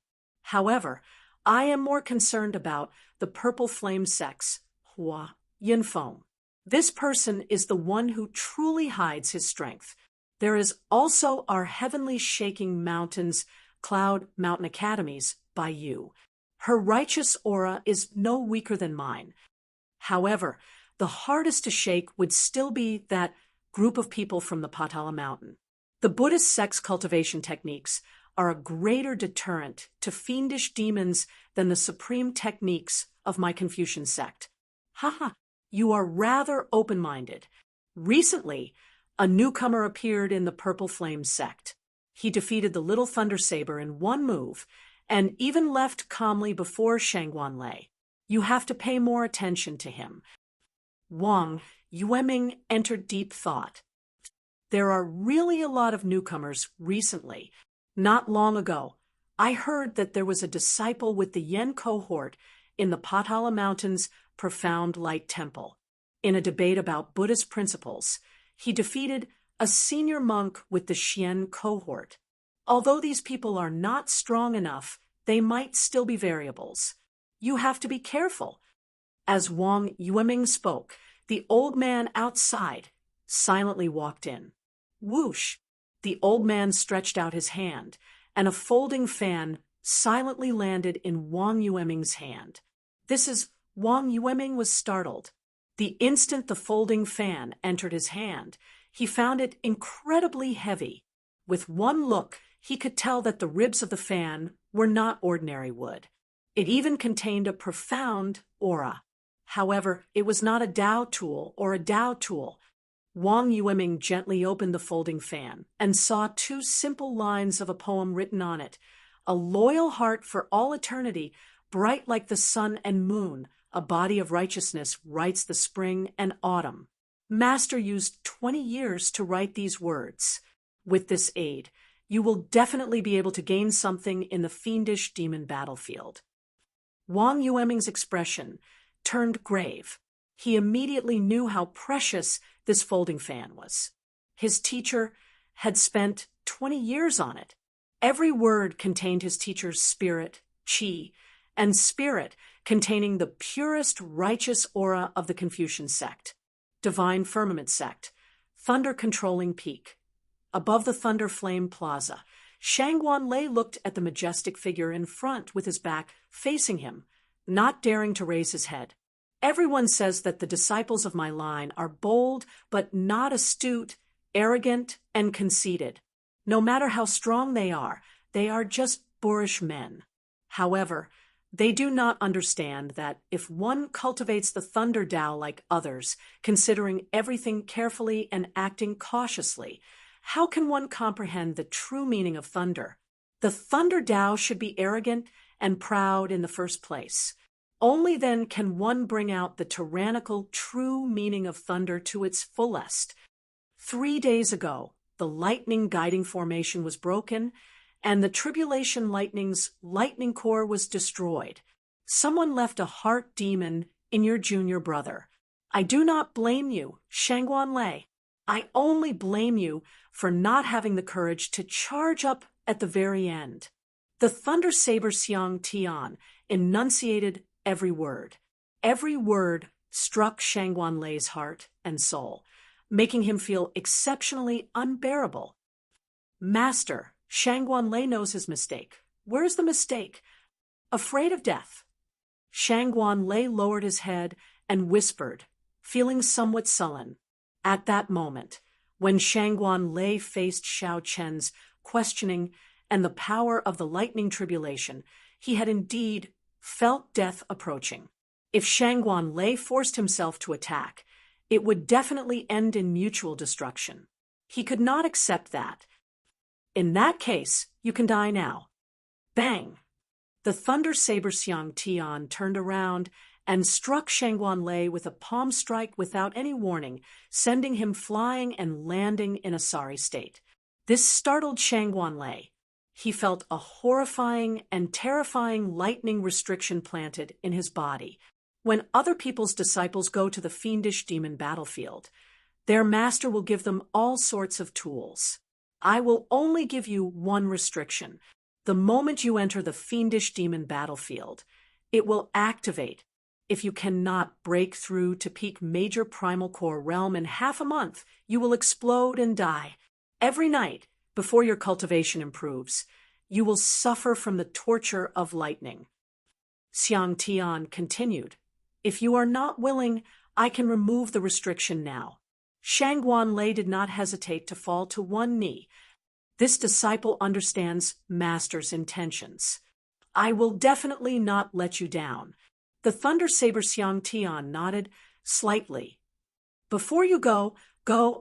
However, I am more concerned about the purple flame sex, Hua Yinfeng. This person is the one who truly hides his strength. There is also our heavenly shaking mountains, Cloud Mountain Academies, by you. Her righteous aura is no weaker than mine. However, the hardest to shake would still be that group of people from the Patala Mountain. The Buddhist sex cultivation techniques are a greater deterrent to fiendish demons than the supreme techniques of my Confucian sect. Haha, you are rather open-minded. Recently, a newcomer appeared in the Purple Flame sect. He defeated the Little Thunder Saber in one move, and even left calmly before Shangguan Lei. You have to pay more attention to him. Wang Yueming entered deep thought. There are really a lot of newcomers recently. Not long ago, I heard that there was a disciple with the Yen cohort in the Patala Mountains Profound Light Temple. In a debate about Buddhist principles, he defeated a senior monk with the Xian cohort. Although these people are not strong enough, they might still be variables. You have to be careful. As Wang Yueming spoke, the old man outside silently walked in. Whoosh! The old man stretched out his hand, and a folding fan silently landed in Wang Yueming's hand. Wang Yueming was startled. The instant the folding fan entered his hand, he found it incredibly heavy. With one look, he could tell that the ribs of the fan were not ordinary wood. It even contained a profound aura. However, it was not a Dao tool or a Dao tool. Wang Yueming gently opened the folding fan and saw two simple lines of a poem written on it. A loyal heart for all eternity, bright like the sun and moon, a body of righteousness writes the spring and autumn. Master used 20 years to write these words. With this aid, you will definitely be able to gain something in the fiendish demon battlefield. Wang Yueming's expression turned grave. He immediately knew how precious this folding fan was. His teacher had spent 20 years on it. Every word contained his teacher's spirit, qi, and spirit containing the purest righteous aura of the Confucian sect. Divine Firmament sect, Thunder Controlling Peak. Above the Thunder Flame Plaza, Shangguan Lei looked at the majestic figure in front with his back facing him, not daring to raise his head. Everyone says that the disciples of my line are bold but not astute, arrogant, and conceited. No matter how strong they are just boorish men. However, they do not understand that if one cultivates the Thunder Tao like others, considering everything carefully and acting cautiously, how can one comprehend the true meaning of thunder? The Thunder Tao should be arrogant and proud in the first place. Only then can one bring out the tyrannical true meaning of thunder to its fullest. 3 days ago, the lightning guiding formation was broken, and the Tribulation Lightning's lightning core was destroyed. Someone left a heart demon in your junior brother. I do not blame you, Shangguan Lei. I only blame you for not having the courage to charge up at the very end. The Thunder Saber Xiang Tian enunciated every word. Every word struck Shangguan Lei's heart and soul, making him feel exceptionally unbearable. Master, Shangguan Lei knows his mistake. Where's the mistake? Afraid of death. Shangguan Lei lowered his head and whispered, feeling somewhat sullen. At that moment, when Shangguan Lei faced Xiao Chen's questioning and the power of the lightning tribulation, he had indeed felt death approaching. If Shangguan Lei forced himself to attack, it would definitely end in mutual destruction. He could not accept that. In that case, you can die now. Bang! The Thunder Saber Xiang Tian turned around and struck Shangguan Lei with a palm strike without any warning, sending him flying and landing in a sorry state. This startled Shangguan Lei. He felt a horrifying and terrifying lightning restriction planted in his body. When other people's disciples go to the fiendish demon battlefield, their master will give them all sorts of tools. I will only give you one restriction. The The moment you enter the fiendish demon battlefield, it will activate. If you cannot break through to peak major primal core realm in half a month, you will explode and die. Every night, before your cultivation improves, you will suffer from the torture of lightning. Xiang Tian continued, "If you are not willing, I can remove the restriction now." Shangguan Lei did not hesitate to fall to one knee. This disciple understands Master's intentions. "I will definitely not let you down." The Thunder Saber Xiang Tian nodded slightly. "Before you go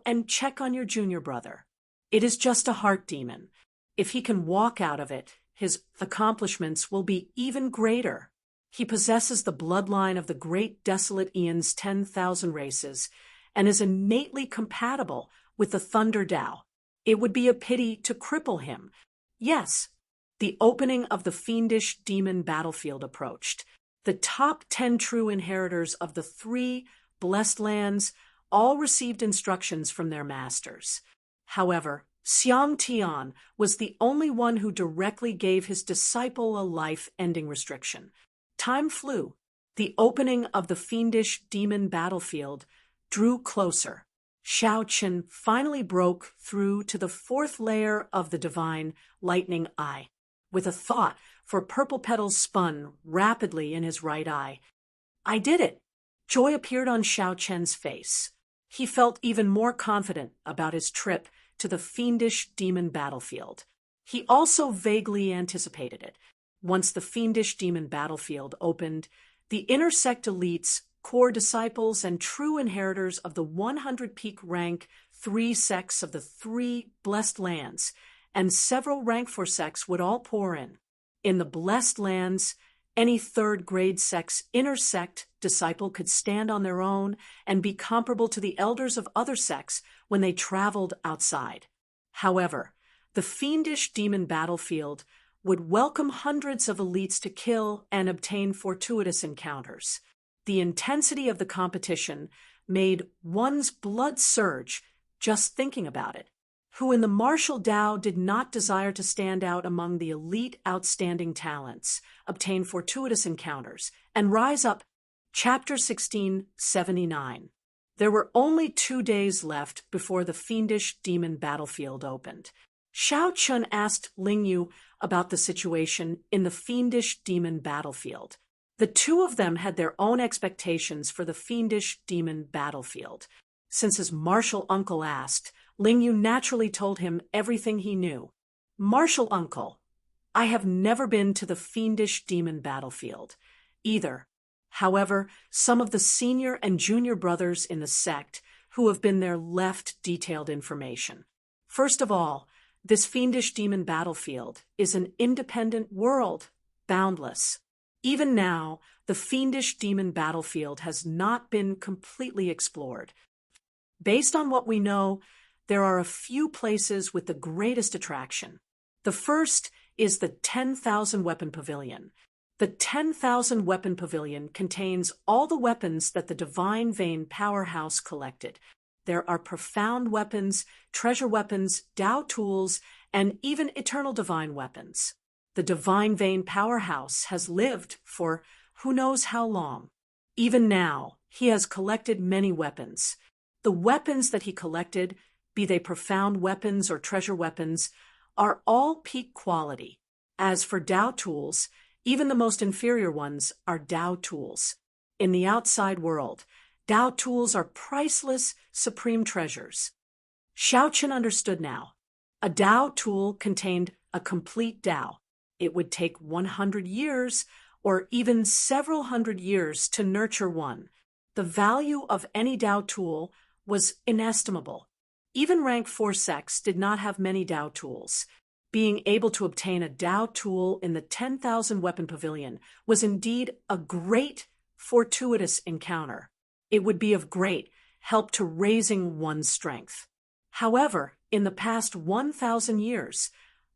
and check on your junior brother. It is just a heart demon. If he can walk out of it, his accomplishments will be even greater. He possesses the bloodline of the great desolate Eon's 10,000 races and is innately compatible with the Thunder Dao. It would be a pity to cripple him." Yes, the opening of the fiendish demon battlefield approached. The top 10 true inheritors of the 3 blessed lands all received instructions from their masters. However, Xiang Tian was the only one who directly gave his disciple a life-ending restriction. Time flew. The opening of the fiendish demon battlefield drew closer. Shao Chen finally broke through to the 4th layer of the divine lightning eye. With a thought for purple petals spun rapidly in his right eye. "I did it!" Joy appeared on Shao Chen's face. He felt even more confident about his trip to the fiendish demon battlefield. He also vaguely anticipated it. Once the fiendish demon battlefield opened, the inner sect elites, core disciples, and true inheritors of the 100 peak rank 3 sects of the 3 blessed lands, and several rank 4 sects would all pour in. In the blessed lands, any 3rd grade sect's inner sect disciple could stand on their own and be comparable to the elders of other sects when they traveled outside. However, the fiendish demon battlefield would welcome hundreds of elites to kill and obtain fortuitous encounters. The intensity of the competition made one's blood surge just thinking about it. Who in the martial Dao did not desire to stand out among the elite outstanding talents, obtain fortuitous encounters, and rise up? Chapter 1679. There were only 2 days left before the fiendish demon battlefield opened. Shao Chun asked Ling Yu about the situation in the fiendish demon battlefield. The two of them had their own expectations for the fiendish demon battlefield. Since his martial uncle asked, Ling Yu naturally told him everything he knew. "Martial uncle, I have never been to the fiendish demon battlefield either. However, some of the senior and junior brothers in the sect who have been there left detailed information. First of all, this fiendish demon battlefield is an independent world, boundless. Even now, the fiendish demon battlefield has not been completely explored. Based on what we know, there are a few places with the greatest attraction. The first is the 10,000 Weapon Pavilion. The 10,000 Weapon Pavilion contains all the weapons that the Divine Vein Powerhouse collected. There are profound weapons, treasure weapons, Dao tools, and even eternal divine weapons. The Divine Vein Powerhouse has lived for who knows how long. Even now, he has collected many weapons. The weapons that he collected, be they profound weapons or treasure weapons, are all peak quality. As for Dao tools, even the most inferior ones are Dao tools. In the outside world, Dao tools are priceless, supreme treasures. Shao Chen understood now. A Dao tool contained a complete Dao. It would take 100 years or even several hundred years to nurture one. The value of any Dao tool was inestimable. Even rank 4 sects did not have many Dao tools. Being able to obtain a Dao tool in the 10,000 Weapon Pavilion was indeed a great, fortuitous encounter. It would be of great help to raising one's strength. However, in the past 1,000 years,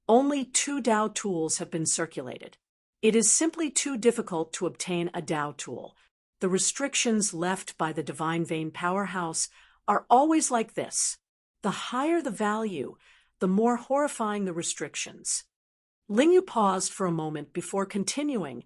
only 2 Dao tools have been circulated. It is simply too difficult to obtain a Dao tool. The restrictions left by the Divine Vein Powerhouse are always like this. The higher the value, the more horrifying the restrictions. Lingyu paused for a moment before continuing.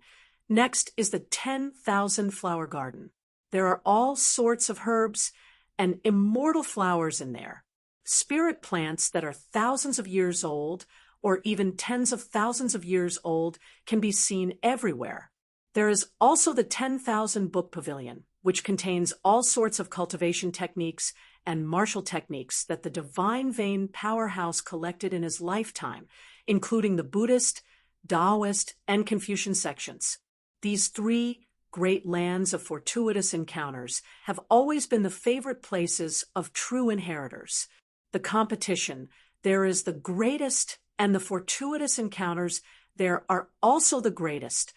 Next is the 10,000 flower garden. There are all sorts of herbs and immortal flowers in there. Spirit plants that are thousands of years old, or even tens of thousands of years old, can be seen everywhere. There is also the 10,000 book pavilion, which contains all sorts of cultivation techniques and martial techniques that the Divine Vein powerhouse collected in his lifetime, including the Buddhist, Taoist, and Confucian sections. These three great lands of fortuitous encounters have always been the favorite places of true inheritors. The competition, there is the greatest, and the fortuitous encounters, there are also the greatest.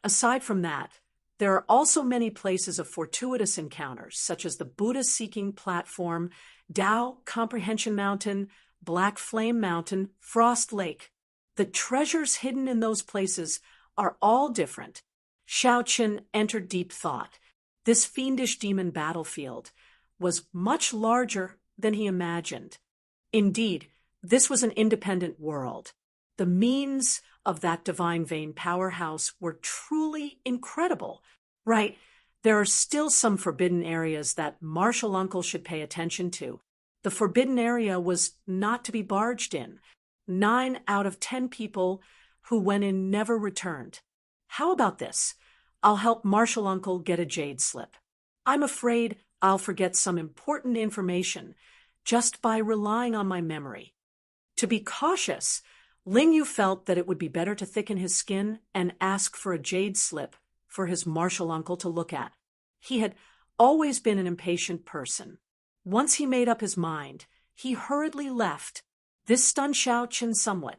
Aside from that, there are also many places of fortuitous encounters, such as the Buddha-seeking platform, Tao Comprehension Mountain, Black Flame Mountain, Frost Lake. The treasures hidden in those places are all different. Xiaoqin entered deep thought. This fiendish demon battlefield was much larger than he imagined. Indeed, this was an independent world. The means of that Divine Vein powerhouse were truly incredible. Right, there are still some forbidden areas that Martial Uncle should pay attention to. The forbidden area was not to be barged in. 9 out of 10 people who went in never returned. How about this? I'll help Martial Uncle get a jade slip. I'm afraid I'll forget some important information just by relying on my memory. To be cautious, Lingyu felt that it would be better to thicken his skin and ask for a jade slip for his Martial Uncle to look at. He had always been an impatient person. Once he made up his mind, he hurriedly left. This stunned Xiaoqin somewhat,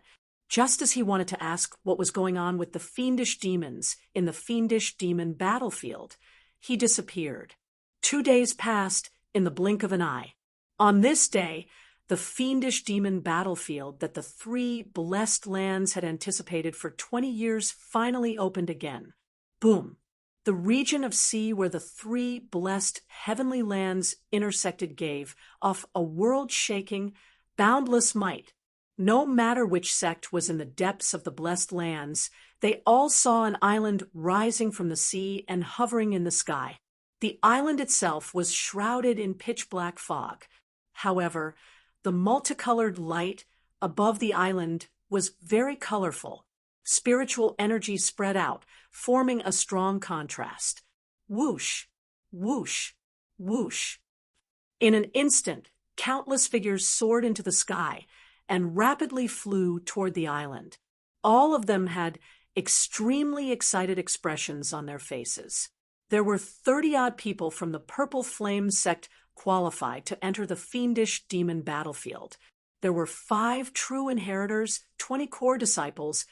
just as he wanted to ask what was going on with the fiendish demons in the fiendish demon battlefield. He disappeared. 2 days passed in the blink of an eye. On this day, the fiendish demon battlefield that the 3 blessed lands had anticipated for 20 years finally opened again. Boom! The region of sea where the 3 blessed heavenly lands intersected gave off a world-shaking, boundless might. No matter which sect was in the depths of the blessed lands, they all saw an island rising from the sea and hovering in the sky. The island itself was shrouded in pitch-black fog. However, the multicolored light above the island was very colorful. Spiritual energy spread out, forming a strong contrast. Whoosh, whoosh, whoosh. In an instant, countless figures soared into the sky and rapidly flew toward the island. All of them had extremely excited expressions on their faces. There were 30-odd people from the Purple Flame sect qualified to enter the fiendish demon battlefield. There were 5 true inheritors, 20 core disciples,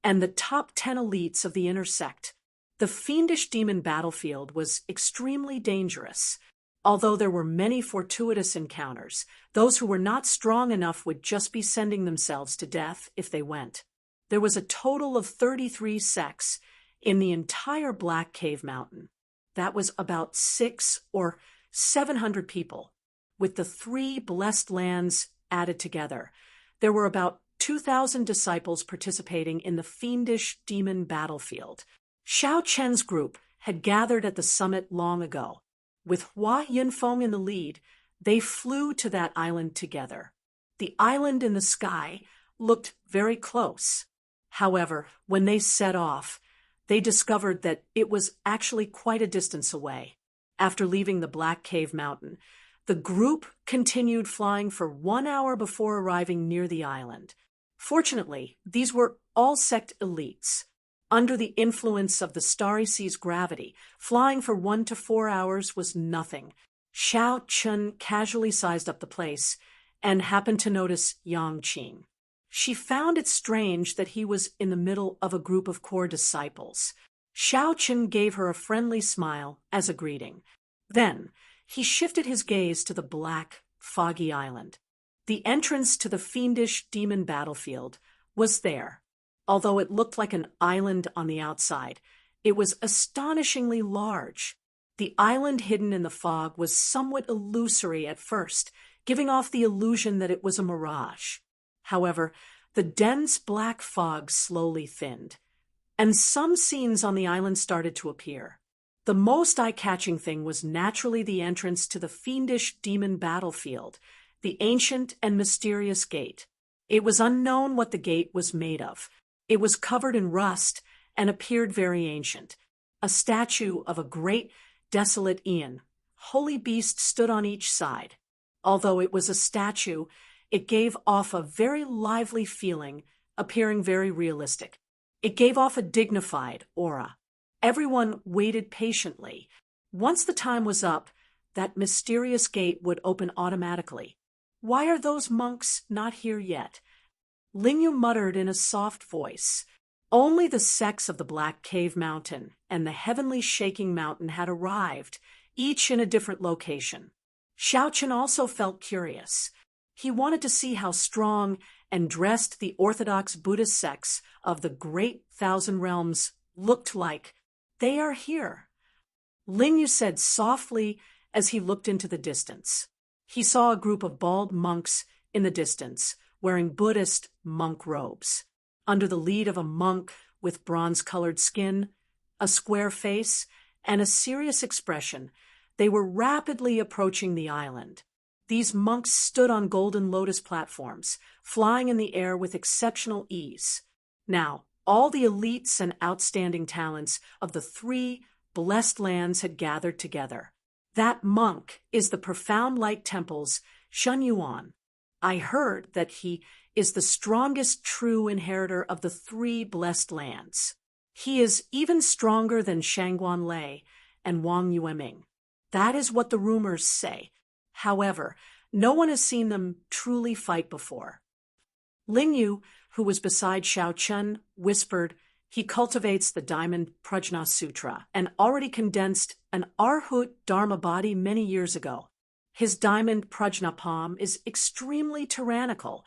and the top 10 elites of the inner sect. The fiendish demon battlefield was extremely dangerous. Although there were many fortuitous encounters, those who were not strong enough would just be sending themselves to death if they went. There was a total of 33 sects in the entire Black Cave Mountain. That was about 600 or 700 people. With the 3 blessed lands added together, there were about 2,000 disciples participating in the fiendish demon battlefield. Xiaoqian's group had gathered at the summit long ago. With Hua Yunfeng in the lead, they flew to that island together. The island in the sky looked very close. However, when they set off, they discovered that it was actually quite a distance away. After leaving the Black Cave Mountain, the group continued flying for 1 hour before arriving near the island. Fortunately, these were all sect elites. Under the influence of the Starry Sea's gravity, flying for 1 to 4 hours was nothing. Xiaoqin casually sized up the place and happened to notice Yang Qing. She found it strange that he was in the middle of a group of core disciples. Xiaoqin gave her a friendly smile as a greeting. Then, he shifted his gaze to the black, foggy island. The entrance to the fiendish demon battlefield was there. Although it looked like an island on the outside, it was astonishingly large. The island hidden in the fog was somewhat illusory at first, giving off the illusion that it was a mirage. However, The dense black fog slowly thinned, and some scenes on the island started to appear. The most eye-catching thing was naturally the entrance to the fiendish demon battlefield, the ancient and mysterious gate. It was unknown what the gate was made of. It was covered in rust and appeared very ancient. A statue of a great, desolate Ian, holy beast, stood on each side. Although it was a statue, it gave off a very lively feeling, appearing very realistic. It gave off a dignified aura. Everyone waited patiently. Once the time was up, that mysterious gate would open automatically. "Why are those monks not here yet?" Lingyu muttered in a soft voice. Only the sects of the Black Cave Mountain and the Heavenly Shaking Mountain had arrived, each in a different location. Xiaochen also felt curious. He wanted to see how strong and dressed the orthodox Buddhist sects of the Great Thousand Realms looked like. "They are here," Lingyu said softly as he looked into the distance. He saw a group of bald monks in the distance, wearing Buddhist monk robes. Under the lead of a monk with bronze-colored skin, a square face, and a serious expression, they were rapidly approaching the island. These monks stood on golden lotus platforms, flying in the air with exceptional ease. Now, all the elites and outstanding talents of the 3 blessed lands had gathered together. That monk is the Profound Light Temple's Shun Yuan. I heard that he is the strongest true inheritor of the 3 blessed lands. He is even stronger than Shangguan Lei and Wang Yueming. That is what the rumors say. However, no one has seen them truly fight before. Lingyu, who was beside Xiaochen, whispered, "He cultivates the Diamond Prajna Sutra and already condensed an Arhut Dharma body many years ago. His Diamond Prajna palm is extremely tyrannical."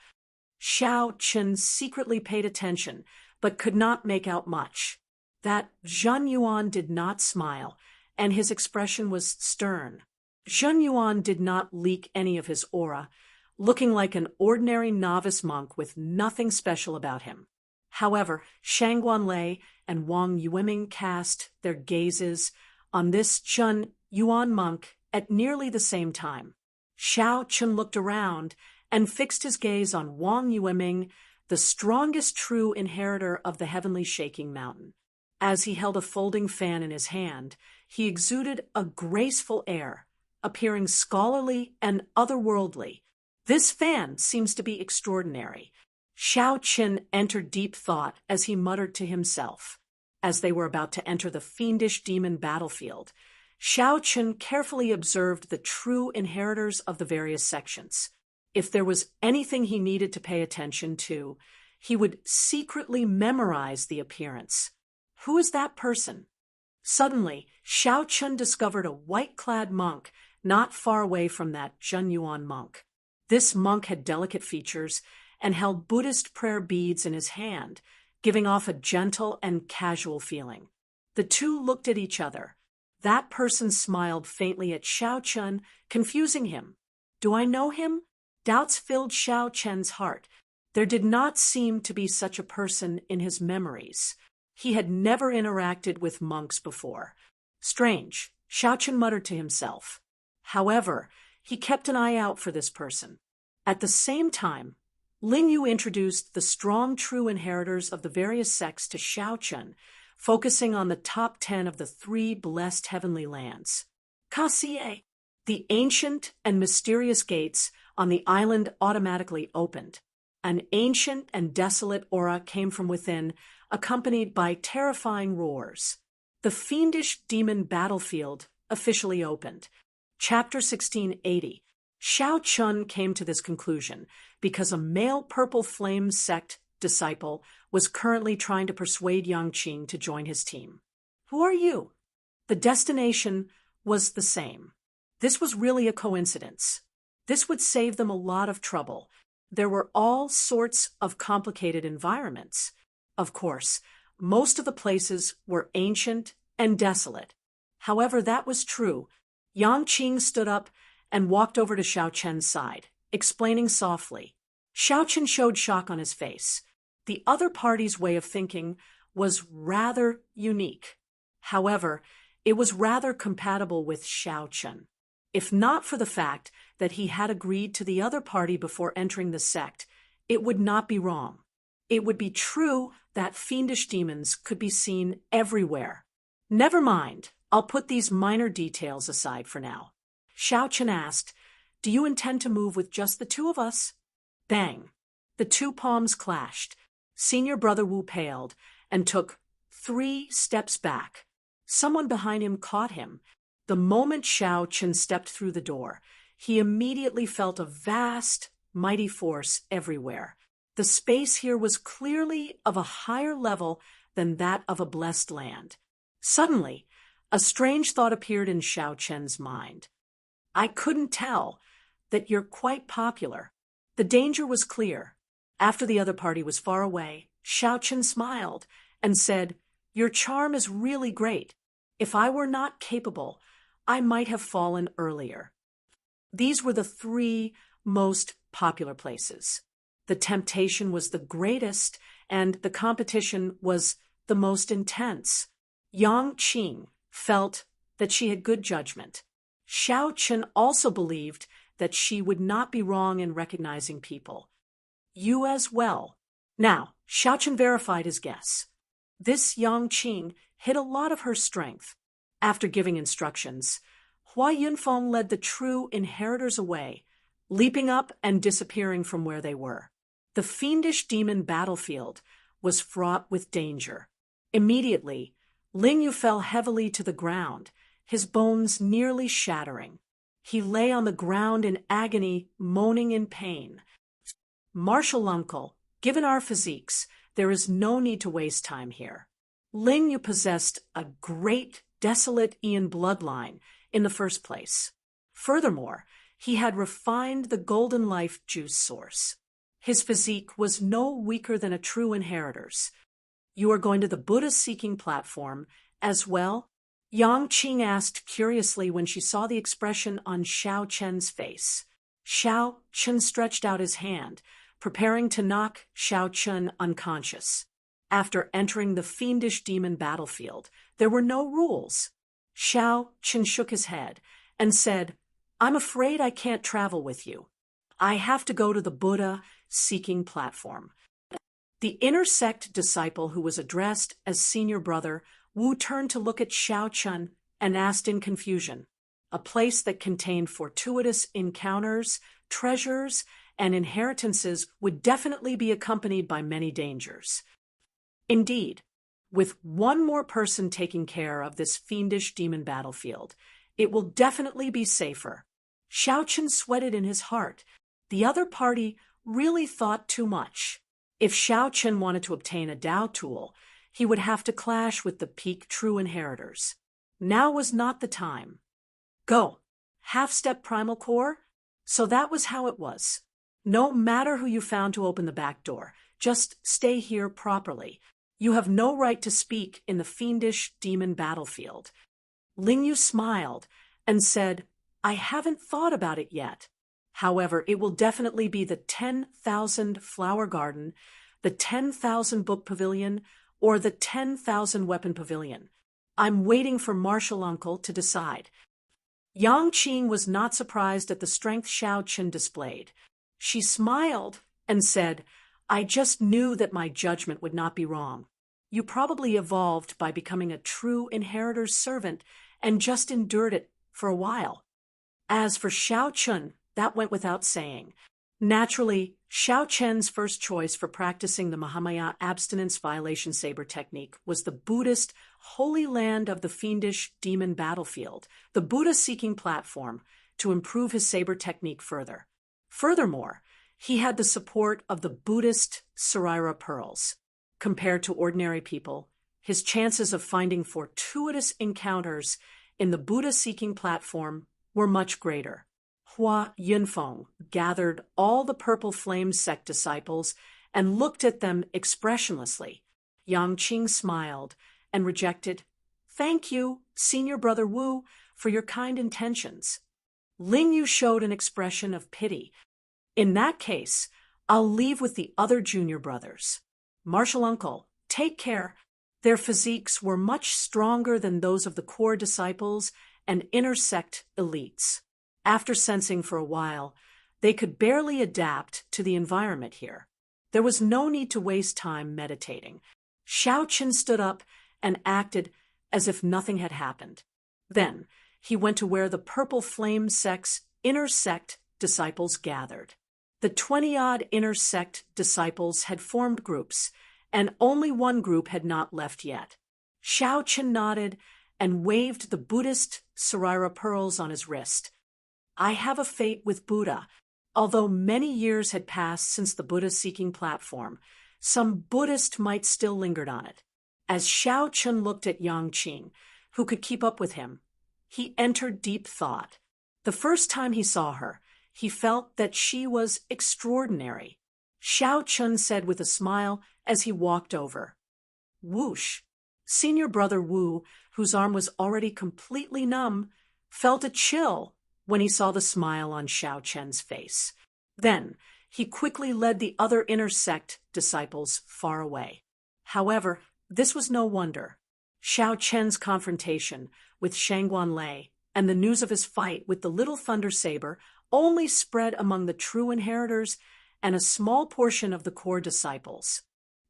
Xiaochen secretly paid attention, but could not make out much. That Zhen Yuan did not smile, and his expression was stern. Zhen Yuan did not leak any of his aura, looking like an ordinary novice monk with nothing special about him. However, Shangguan Lei and Wang Yueming cast their gazes on this Zhen Yuan monk at nearly the same time. Xiaochen looked around and fixed his gaze on Wang Yueming, the strongest true inheritor of the Heavenly Shaking Mountain. As he held a folding fan in his hand, he exuded a graceful air, appearing scholarly and otherworldly. This fan seems to be extraordinary. Xiaochen entered deep thought as he muttered to himself. As they were about to enter the fiendish demon battlefield, Xiaochen carefully observed the true inheritors of the various sections. If there was anything he needed to pay attention to, he would secretly memorize the appearance. Who is that person? Suddenly, Xiaochen discovered a white-clad monk not far away from that Zhen Yuan monk. This monk had delicate features and held Buddhist prayer beads in his hand, giving off a gentle and casual feeling. The two looked at each other. That person smiled faintly at Xiaochen, confusing him. "Do I know him?" Doubts filled Xiaochen's heart. There did not seem to be such a person in his memories. He had never interacted with monks before. Strange, Xiaochen muttered to himself. However, he kept an eye out for this person. At the same time, Lingyu introduced the strong true inheritors of the various sects to Xiaochen, focusing on the top 10 of the 3 blessed heavenly lands. Kasie, the ancient and mysterious gates on the island automatically opened. An ancient and desolate aura came from within, accompanied by terrifying roars. The fiendish demon battlefield officially opened. Chapter 1680. Xiaochen came to this conclusion because a male Purple Flame sect disciple was currently trying to persuade Yangqing to join his team. "Who are you?" The destination was the same. This was really a coincidence. This would save them a lot of trouble. There were all sorts of complicated environments. Of course, most of the places were ancient and desolate. However, that was true. Yangqing stood up and walked over to Xiaochen's side, explaining softly, Xiaochen showed shock on his face. The other party's way of thinking was rather unique. However, it was rather compatible with Xiaochen. If not for the fact that he had agreed to the other party before entering the sect, it would not be wrong. It would be true that fiendish demons could be seen everywhere. Never mind, I'll put these minor details aside for now. Xiaochen asked, "Do you intend to move with just the two of us?" Bang! The two palms clashed. Senior Brother Wu paled and took 3 steps back. Someone behind him caught him. The moment Xiaochen stepped through the door, he immediately felt a vast, mighty force everywhere. The space here was clearly of a higher level than that of a blessed land. Suddenly, a strange thought appeared in Xiaochen's mind. "I couldn't tell that you're quite popular." The danger was clear. After the other party was far away, Xiaochen smiled and said, "Your charm is really great. If I were not capable, I might have fallen earlier." These were the 3 most popular places. The temptation was the greatest, and the competition was the most intense. Yang Qing felt that she had good judgment. Xiaochen also believed that she would not be wrong in recognizing people. You as well. Now, Xiaochen verified his guess. This Yang Qing hid a lot of her strength. After giving instructions, Hua Yunfeng led the true inheritors away, leaping up and disappearing from where they were. The fiendish demon battlefield was fraught with danger. Immediately, Ling Yu fell heavily to the ground, his bones nearly shattering. He lay on the ground in agony, moaning in pain. "Martial uncle, given our physiques, there is no need to waste time here." Ling Yu possessed a great, desolate Ian bloodline in the first place. Furthermore, he had refined the golden life juice source. His physique was no weaker than a true inheritor's. "You are going to the Buddha-seeking platform as well?" Yang Qing asked curiously when she saw the expression on Xiaochen's face. Xiaochen stretched out his hand, preparing to knock Xiaochen unconscious. After entering the fiendish demon battlefield, there were no rules. Xiaochen shook his head and said, "I'm afraid I can't travel with you. I have to go to the Buddha-seeking platform." The inner sect disciple who was addressed as Senior Brother Wu turned to look at Xiaochen and asked in confusion, "A place that contained fortuitous encounters, treasures, and inheritances would definitely be accompanied by many dangers." Indeed, with one more person taking care of this fiendish demon battlefield, it will definitely be safer. Xiaochen sweated in his heart. The other party really thought too much. If Xiaochen wanted to obtain a Dao tool, he would have to clash with the peak true inheritors. Now was not the time. "Go. Half-step primal core?" So that was how it was. No matter who you found to open the back door, just stay here properly. You have no right to speak in the fiendish demon battlefield. Ling Yu smiled and said, "I haven't thought about it yet. However, it will definitely be the 10,000 flower garden, the 10,000 book pavilion, or the 10,000 weapon pavilion. I'm waiting for Martial Uncle to decide." Yang Qing was not surprised at the strength Xiaochen displayed. She smiled and said, "I just knew that my judgment would not be wrong. You probably evolved by becoming a true inheritor's servant and just endured it for a while." As for Xiaochen, that went without saying. Naturally, Xiaochen's first choice for practicing the Mahamaya abstinence violation saber technique was the Buddhist holy land of the fiendish demon battlefield, the Buddha-seeking platform, to improve his saber technique further. Furthermore, he had the support of the Buddhist Saraira pearls. Compared to ordinary people, his chances of finding fortuitous encounters in the Buddha-seeking platform were much greater. Hua Yunfeng gathered all the Purple Flame sect disciples and looked at them expressionlessly. Yang Qing smiled and rejected, "Thank you, Senior Brother Wu, for your kind intentions." Ling Yu showed an expression of pity. "In that case, I'll leave with the other junior brothers. Martial uncle, take care. Their physiques were much stronger than those of the core disciples and inner sect elites. After sensing for a while, they could barely adapt to the environment here. There was no need to waste time meditating. Xiao Qin stood up and acted as if nothing had happened. Then he went to where the Purple Flame sect's inner sect disciples gathered. The 20-odd inner sect disciples had formed groups, and only one group had not left yet. Xiao Qin nodded and waved the Buddhist Sarira pearls on his wrist. I have a fate with Buddha. Although many years had passed since the Buddha-seeking platform, some Buddhist might still lingered on it. As Xiao Qin looked at Yang Qing, who could keep up with him, he entered deep thought. The first time he saw her, he felt that she was extraordinary. Xiao Qin said with a smile as he walked over. Whoosh! Senior brother Wu, whose arm was already completely numb, felt a chill when he saw the smile on Xiao Qin's face. Then he quickly led the other inner sect disciples far away. However, this was no wonder. Xiao Qin's confrontation with Shangguan Lei and the news of his fight with the Little Thunder Saber only spread among the true inheritors and a small portion of the core disciples.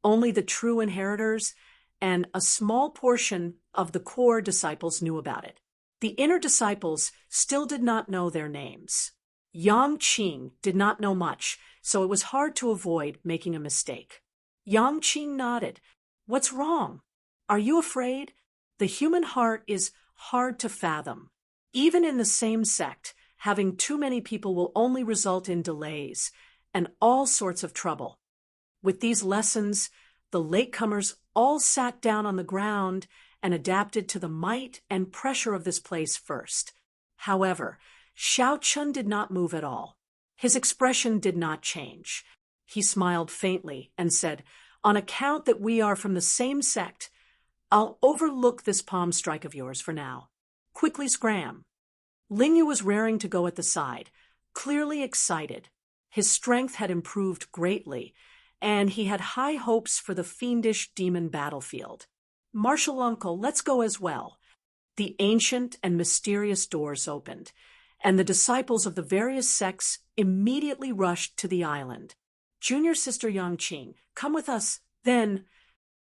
Only the true inheritors and a small portion of the core disciples knew about it. The inner disciples still did not know their names. Yang Qing did not know much, so it was hard to avoid making a mistake. Yang Qing nodded. What's wrong? Are you afraid? The human heart is hard to fathom. Even in the same sect, having too many people will only result in delays and all sorts of trouble. With these lessons, the latecomers all sat down on the ground and adapted to the might and pressure of this place first. However, Xiao Qin did not move at all. His expression did not change. He smiled faintly and said, on account that we are from the same sect, I'll overlook this palm strike of yours for now. Quickly scram. Lingyu was raring to go at the side, clearly excited. His strength had improved greatly, and he had high hopes for the fiendish demon battlefield. Martial uncle, let's go as well. The ancient and mysterious doors opened, and the disciples of the various sects immediately rushed to the island. Junior sister Yang Qing, come with us. Then,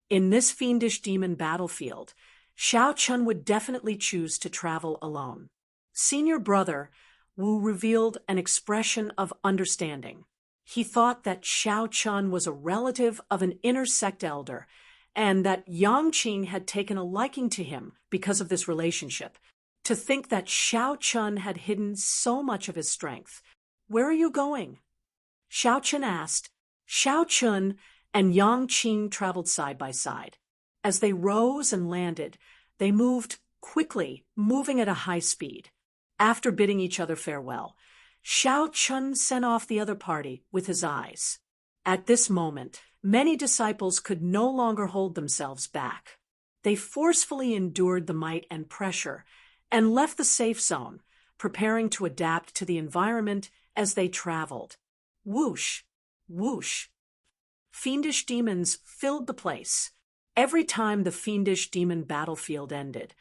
in this fiendish demon battlefield, Xiao Qin would definitely choose to travel alone. Senior brother Wu revealed an expression of understanding. He thought that Xiao Qin was a relative of an inner sect elder, and that Yang Qing had taken a liking to him because of this relationship. To think that Xiao Qin had hidden so much of his strength. Where are you going? Xiao Qin asked. Xiao Qin and Yang Qing traveled side by side. As they rose and landed, they moved quickly, moving at a high speed. After bidding each other farewell, Xiao Qin sent off the other party with his eyes. At this moment, many disciples could no longer hold themselves back. They forcefully endured the might and pressure and left the safe zone, preparing to adapt to the environment as they traveled. Whoosh, whoosh. Fiendish demons filled the place. Every time the fiendish demon battlefield ended,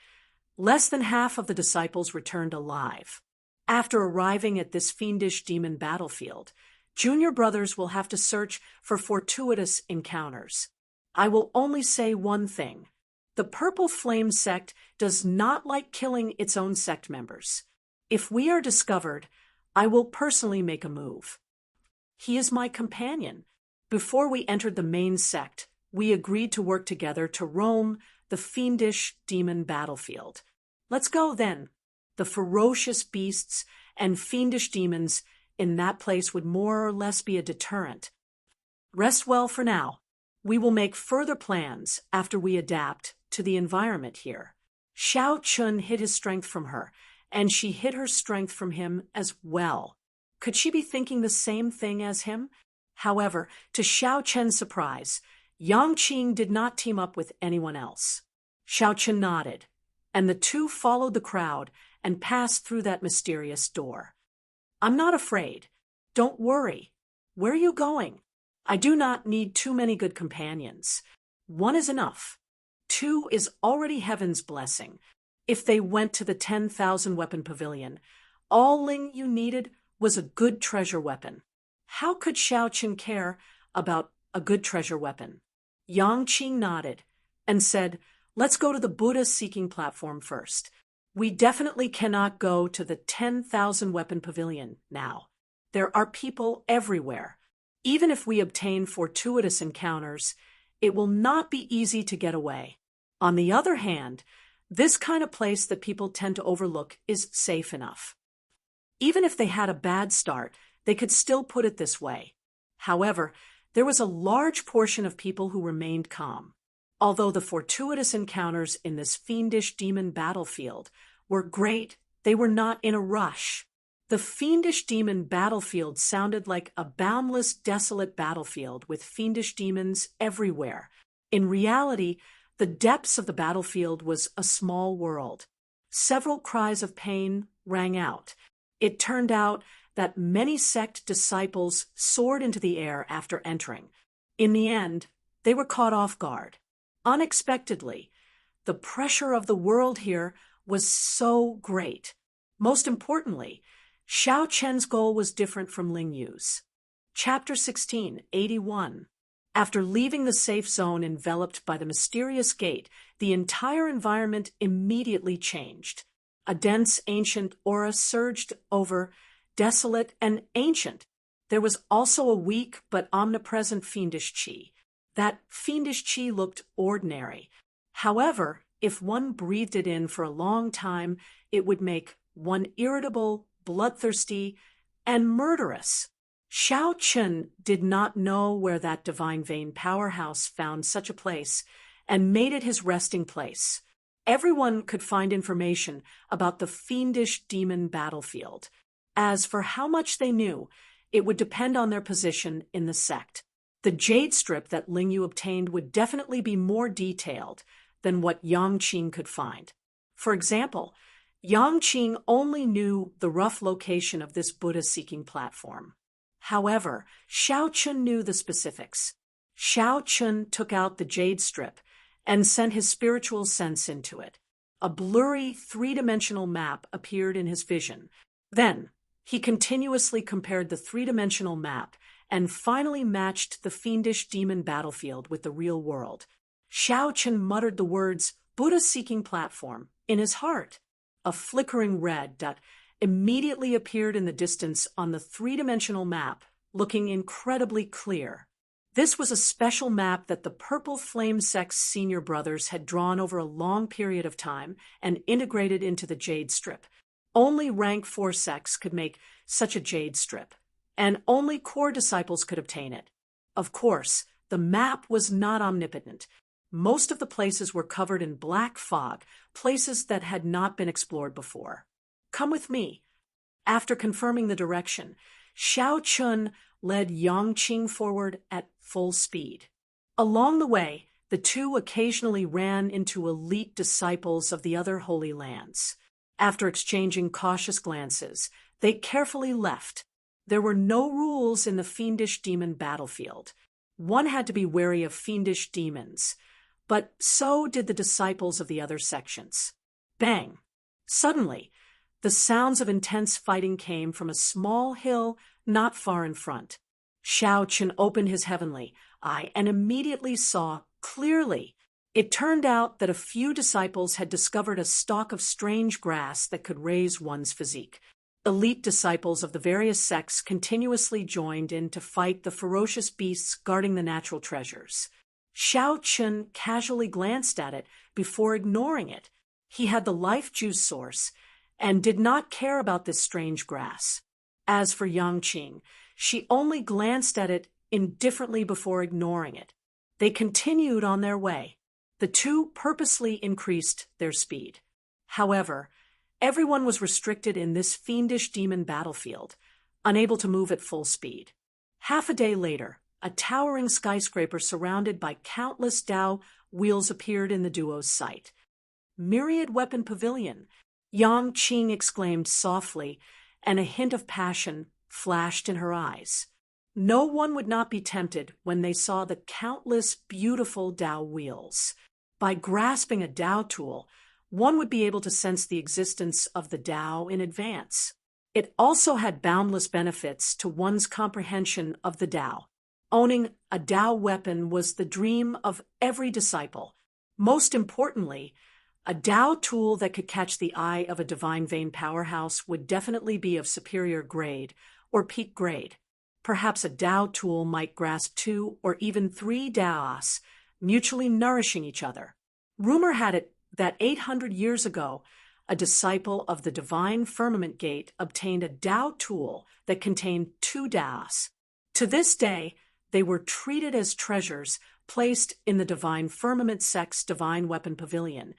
less than half of the disciples returned alive. After arriving at this fiendish demon battlefield, junior brothers will have to search for fortuitous encounters. I will only say one thing. The Purple Flame sect does not like killing its own sect members. If we are discovered, I will personally make a move. He is my companion. Before we entered the main sect, we agreed to work together to roam the fiendish demon battlefield. Let's go then. The ferocious beasts and fiendish demons in that place would more or less be a deterrent. Rest well for now. We will make further plans after we adapt to the environment here. Xiao Qin hid his strength from her, and she hid her strength from him as well. Could she be thinking the same thing as him? However, to Xiao Qin's surprise, Yang Qing did not team up with anyone else. Xiao Qin nodded, and the two followed the crowd and passed through that mysterious door. I'm not afraid. Don't worry. Where are you going? I do not need too many good companions. One is enough. Two is already heaven's blessing. If they went to the 10,000 weapon pavilion, all Ling Yu needed was a good treasure weapon. How could Xiao Qin care about a good treasure weapon? Yang Qing nodded and said, "Let's go to the Buddha-seeking platform first. We definitely cannot go to the 10,000 weapon pavilion now. There are people everywhere. Even if we obtain fortuitous encounters, it will not be easy to get away. On the other hand, this kind of place that people tend to overlook is safe enough." Even if they had a bad start, they could still put it this way. However, there was a large portion of people who remained calm. Although the fortuitous encounters in this fiendish demon battlefield were great, they were not in a rush. The fiendish demon battlefield sounded like a boundless, desolate battlefield with fiendish demons everywhere. In reality, the depths of the battlefield was a small world. Several cries of pain rang out. It turned out that many sect disciples soared into the air after entering. In the end, they were caught off guard. Unexpectedly, the pressure of the world here was so great. Most importantly, Xiao Chen's goal was different from Ling Yu's. Chapter 16, 81. After leaving the safe zone enveloped by the mysterious gate, the entire environment immediately changed. A dense, ancient aura surged over, desolate and ancient. There was also a weak but omnipresent fiendish qi. That fiendish qi looked ordinary. However, if one breathed it in for a long time, it would make one irritable, bloodthirsty, and murderous. Xiao Qin did not know where that divine vein powerhouse found such a place and made it his resting place. Everyone could find information about the fiendish demon battlefield. As for how much they knew, it would depend on their position in the sect. The jade strip that Ling Yu obtained would definitely be more detailed than what Yang Qing could find. For example, Yang Qing only knew the rough location of this Buddha-seeking platform. However, Xiao Qun knew the specifics. Xiao Qun took out the jade strip and sent his spiritual sense into it. A blurry, three-dimensional map appeared in his vision. Then, he continuously compared the three-dimensional map and finally matched the fiendish demon battlefield with the real world. Xiao Qin muttered the words, "Buddha-seeking platform," in his heart. A flickering red dot immediately appeared in the distance on the three-dimensional map, looking incredibly clear. This was a special map that the Purple Flame Sect's senior brothers had drawn over a long period of time and integrated into the jade strip. Only rank 4 sects could make such a jade strip, and only core disciples could obtain it. Of course, the map was not omnipotent. Most of the places were covered in black fog, places that had not been explored before. "Come with me." After confirming the direction, Xiao Qun led Yang Qing forward at full speed. Along the way, the two occasionally ran into elite disciples of the other holy lands. After exchanging cautious glances, they carefully left. There were no rules in the fiendish demon battlefield. One had to be wary of fiendish demons, but so did the disciples of the other sections. Bang! Suddenly, the sounds of intense fighting came from a small hill not far in front. Xiao Qin opened his heavenly eye and immediately saw clearly. It turned out that a few disciples had discovered a stalk of strange grass that could raise one's physique. Elite disciples of the various sects continuously joined in to fight the ferocious beasts guarding the natural treasures. Xiao Qin casually glanced at it before ignoring it. He had the life juice source and did not care about this strange grass. As for Yang Qing, she only glanced at it indifferently before ignoring it. They continued on their way. The two purposely increased their speed. However, everyone was restricted in this fiendish demon battlefield, unable to move at full speed. Half a day later, a towering skyscraper surrounded by countless Dao wheels appeared in the duo's sight. "Myriad Weapon Pavilion," Yang Qing exclaimed softly, and a hint of passion flashed in her eyes. No one would not be tempted when they saw the countless beautiful Tao wheels. By grasping a Tao tool, one would be able to sense the existence of the Tao in advance. It also had boundless benefits to one's comprehension of the Tao. Owning a Tao weapon was the dream of every disciple. Most importantly, a Tao tool that could catch the eye of a divine vein powerhouse would definitely be of superior grade or peak grade. Perhaps a Tao tool might grasp 2 or even 3 Taos, mutually nourishing each other. Rumor had it that 800 years ago, a disciple of the divine firmament gate obtained a Tao tool that contained 2 Taos. To this day, they were treated as treasures placed in the divine firmament sect's divine weapon pavilion,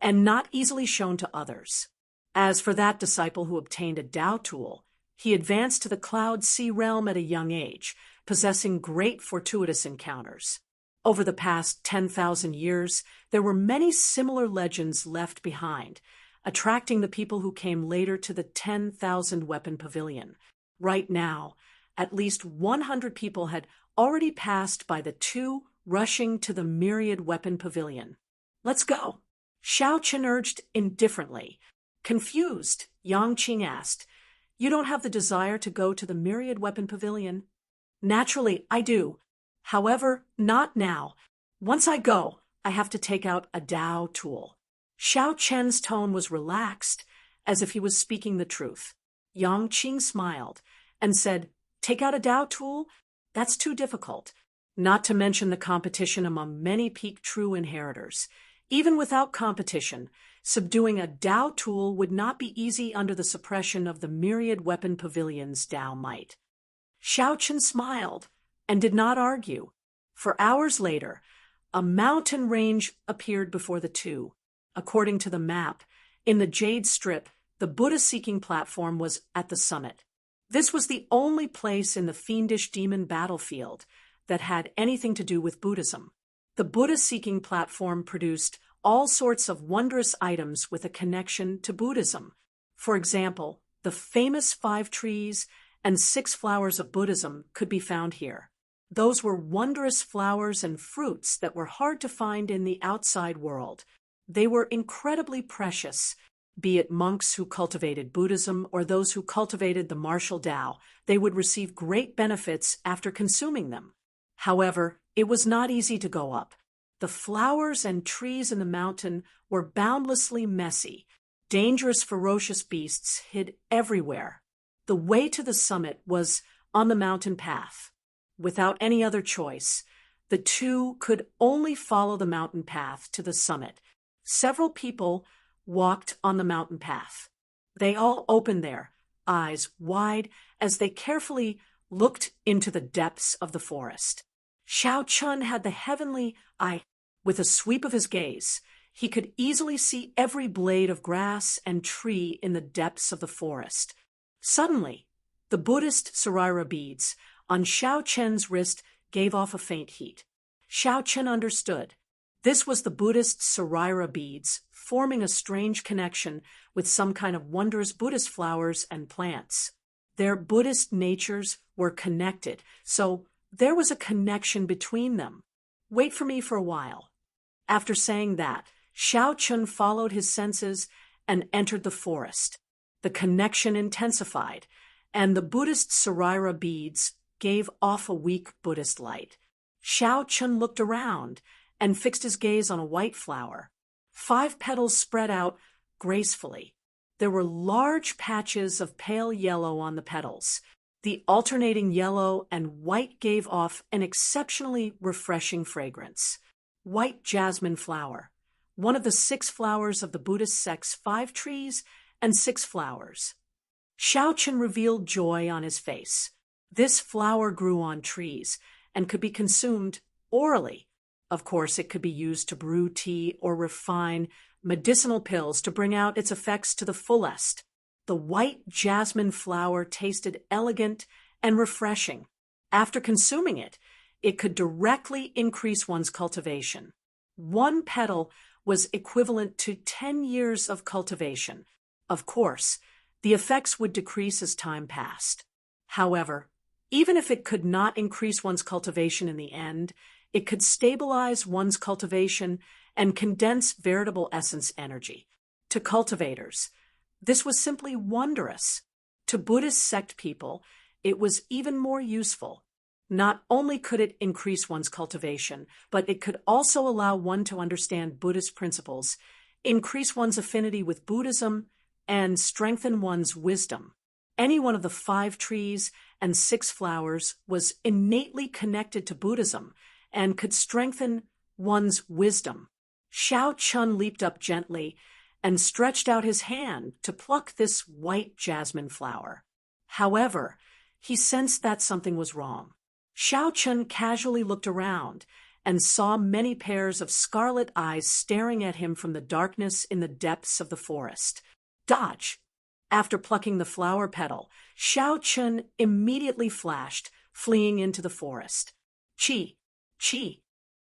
and not easily shown to others. As for that disciple who obtained a Tao tool, he advanced to the Cloud Sea realm at a young age, possessing great fortuitous encounters. Over the past 10,000 years, there were many similar legends left behind, attracting the people who came later to the 10,000 weapon pavilion. Right now, at least 100 people had already passed by the 2 rushing to the myriad weapon pavilion. "Let's go," Xiao Chen urged indifferently. Confused, Yang Qing asked, "You don't have the desire to go to the myriad weapon pavilion?" "Naturally, I do. However, not now. Once I go, I have to take out a Tao tool." Xiao Chen's tone was relaxed, as if he was speaking the truth. Yang Qing smiled and said, "Take out a Tao tool? That's too difficult. Not to mention the competition among many peak true inheritors. Even without competition, subduing a Tao tool would not be easy under the suppression of the myriad weapon pavilion's Tao might." Xiao Chen smiled and did not argue. For hours later, a mountain range appeared before the 2. According to the map, in the Jade Strip, the Buddha-seeking platform was at the summit. This was the only place in the fiendish demon battlefield that had anything to do with Buddhism. The Buddha-seeking platform produced all sorts of wondrous items with a connection to Buddhism. For example, the famous 5 trees and 6 flowers of Buddhism could be found here. Those were wondrous flowers and fruits that were hard to find in the outside world. They were incredibly precious, be it monks who cultivated Buddhism or those who cultivated the martial Tao. They would receive great benefits after consuming them. However, it was not easy to go up. The flowers and trees in the mountain were boundlessly messy. Dangerous, ferocious beasts hid everywhere. The way to the summit was on the mountain path. Without any other choice, the 2 could only follow the mountain path to the summit. Several people walked on the mountain path. They all opened their eyes wide as they carefully looked into the depths of the forest. Xiao Chun had the heavenly eye. With a sweep of his gaze, he could easily see every blade of grass and tree in the depths of the forest. Suddenly, the Buddhist Saraira beads on Xiao Chen's wrist gave off a faint heat. Xiao Chen understood. This was the Buddhist Saraira beads, forming a strange connection with some kind of wondrous Buddhist flowers and plants. Their Buddhist natures were connected, so there was a connection between them. "Wait for me for a while." After saying that, Xiao Chun followed his senses and entered the forest. The connection intensified, and the Buddhist Saraira beads gave off a weak Buddhist light. Xiao Chun looked around and fixed his gaze on a white flower. 5 petals spread out gracefully. There were large patches of pale yellow on the petals. The alternating yellow and white gave off an exceptionally refreshing fragrance. White jasmine flower, one of the 6 flowers of the Buddhist sect's 5 trees and 6 flowers. Xiao Chen revealed joy on his face. This flower grew on trees and could be consumed orally. Of course, it could be used to brew tea or refine medicinal pills to bring out its effects to the fullest. The white jasmine flower tasted elegant and refreshing. After consuming it, it could directly increase one's cultivation. 1 petal was equivalent to 10 years of cultivation. Of course, the effects would decrease as time passed. However, Even if it could not increase one's cultivation in the end, it could stabilize one's cultivation and condense veritable essence energy. To cultivators, this was simply wondrous. To Buddhist sect people, it was even more useful. Not only could it increase one's cultivation, but it could also allow one to understand Buddhist principles, increase one's affinity with Buddhism, and strengthen one's wisdom. Any one of the 5 trees and 6 flowers was innately connected to Buddhism and could strengthen one's wisdom. Xiao Chun leaped up gently and stretched out his hand to pluck this white jasmine flower. However, he sensed that something was wrong. Xiao Chun casually looked around and saw many pairs of scarlet eyes staring at him from the darkness in the depths of the forest. Dodge! After plucking the flower petal, Xiao Chun immediately flashed, fleeing into the forest. Chi! Chi!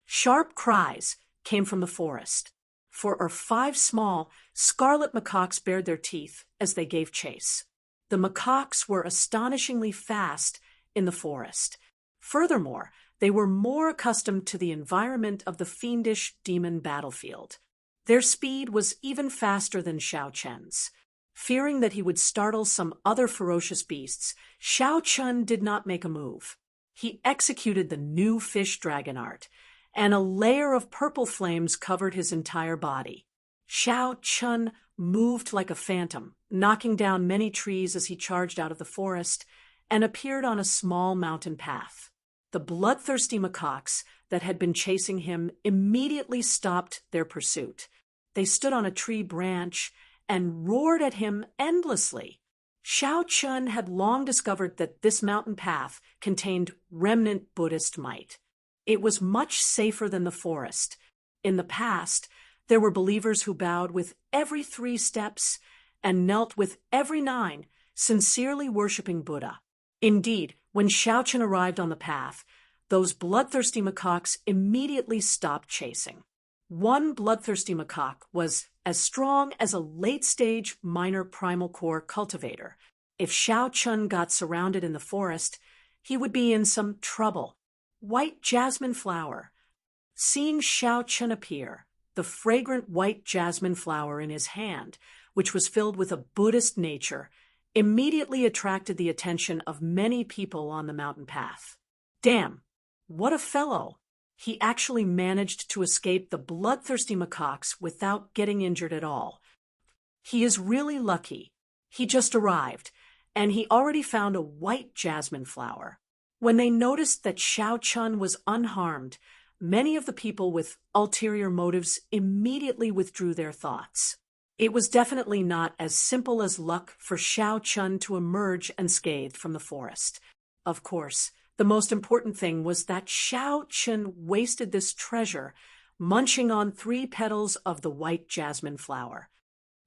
Sharp cries came from the forest. 4 or 5 small, scarlet macaques bared their teeth as they gave chase. The macaques were astonishingly fast in the forest. Furthermore, they were more accustomed to the environment of the fiendish demon battlefield. Their speed was even faster than Xiao Chun's. Fearing that he would startle some other ferocious beasts, Xiao Chun did not make a move. He executed the new fish dragon art, and a layer of purple flames covered his entire body. Xiao Chun moved like a phantom, knocking down many trees as he charged out of the forest and appeared on a small mountain path. The bloodthirsty macaques that had been chasing him immediately stopped their pursuit. They stood on a tree branch and roared at him endlessly. Xiao Chun had long discovered that this mountain path contained remnant Buddhist might. It was much safer than the forest. In the past, there were believers who bowed with every 3 steps and knelt with every 9, sincerely worshipping Buddha. Indeed, when Xiao Chun arrived on the path, those bloodthirsty macaques immediately stopped chasing. One bloodthirsty macaque was as strong as a late-stage minor primal core cultivator. If Xiao Chun got surrounded in the forest, he would be in some trouble. White jasmine flower. Seeing Xiao Chun appear, the fragrant white jasmine flower in his hand, which was filled with a Buddhist nature, immediately attracted the attention of many people on the mountain path. Damn, what a fellow! He actually managed to escape the bloodthirsty macaques without getting injured at all. He is really lucky. He just arrived, and he already found a white jasmine flower. When they noticed that Xiao Chun was unharmed, many of the people with ulterior motives immediately withdrew their thoughts. It was definitely not as simple as luck for Xiao Chun to emerge unscathed from the forest. Of course, the most important thing was that Xiao Chun wasted this treasure munching on 3 petals of the white jasmine flower.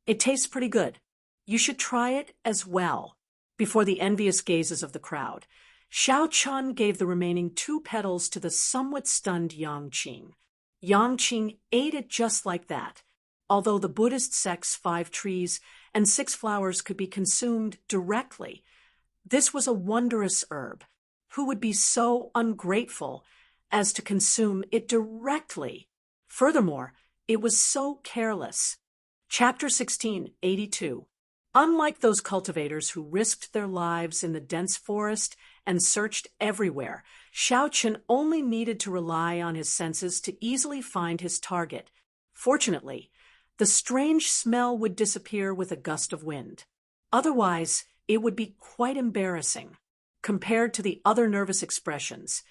It tastes pretty good. You should try it as well. Before the envious gazes of the crowd, Xiao Chun gave the remaining 2 petals to the somewhat stunned Yangqing. Yangqing ate it just like that. Although the Buddhist sect's 5 trees and 6 flowers could be consumed directly, this was a wondrous herb. Who would be so ungrateful as to consume it directly? Furthermore, it was so careless. Chapter 1682. Unlike those cultivators who risked their lives in the dense forest and searched everywhere, Xiao Chun only needed to rely on his senses to easily find his target. Fortunately, the strange smell would disappear with a gust of wind. Otherwise, it would be quite embarrassing. Compared to the other nervous expressions,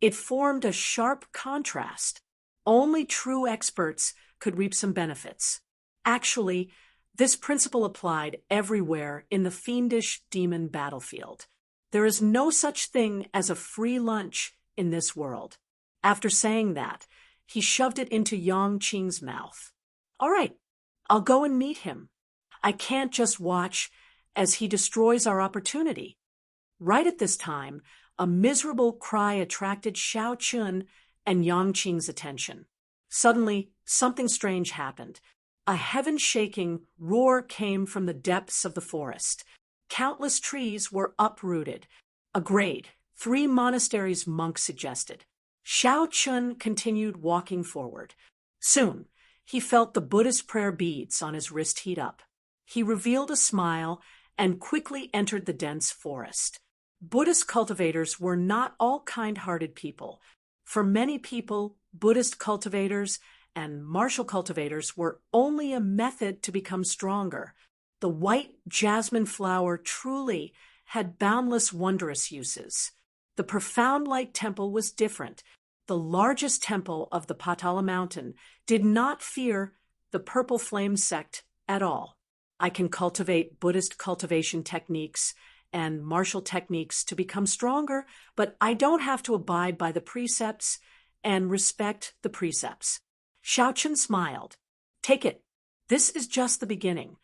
it formed a sharp contrast. Only true experts could reap some benefits. Actually, this principle applied everywhere in the fiendish demon battlefield. There is no such thing as a free lunch in this world. After saying that, he shoved it into Yangqing's mouth. All right, I'll go and meet him. I can't just watch as he destroys our opportunity. Right at this time, a miserable cry attracted Xiao Chun and Yangqing's attention. Suddenly, something strange happened. A heaven-shaking roar came from the depths of the forest. Countless trees were uprooted. A great, 3 monasteries, monks suggested. Xiao Chun continued walking forward. Soon, he felt the Buddhist prayer beads on his wrist heat up. He revealed a smile and quickly entered the dense forest. Buddhist cultivators were not all kind-hearted people. For many people, Buddhist cultivators and martial cultivators were only a method to become stronger. The white jasmine flower truly had boundless, wondrous uses. The profound light temple was different. The largest temple of the Patala mountain did not fear the purple flame sect at all. I can cultivate Buddhist cultivation techniques and martial techniques to become stronger, but I don't have to abide by the precepts and respect the precepts. Xiaochen smiled. Take it. This is just the beginning.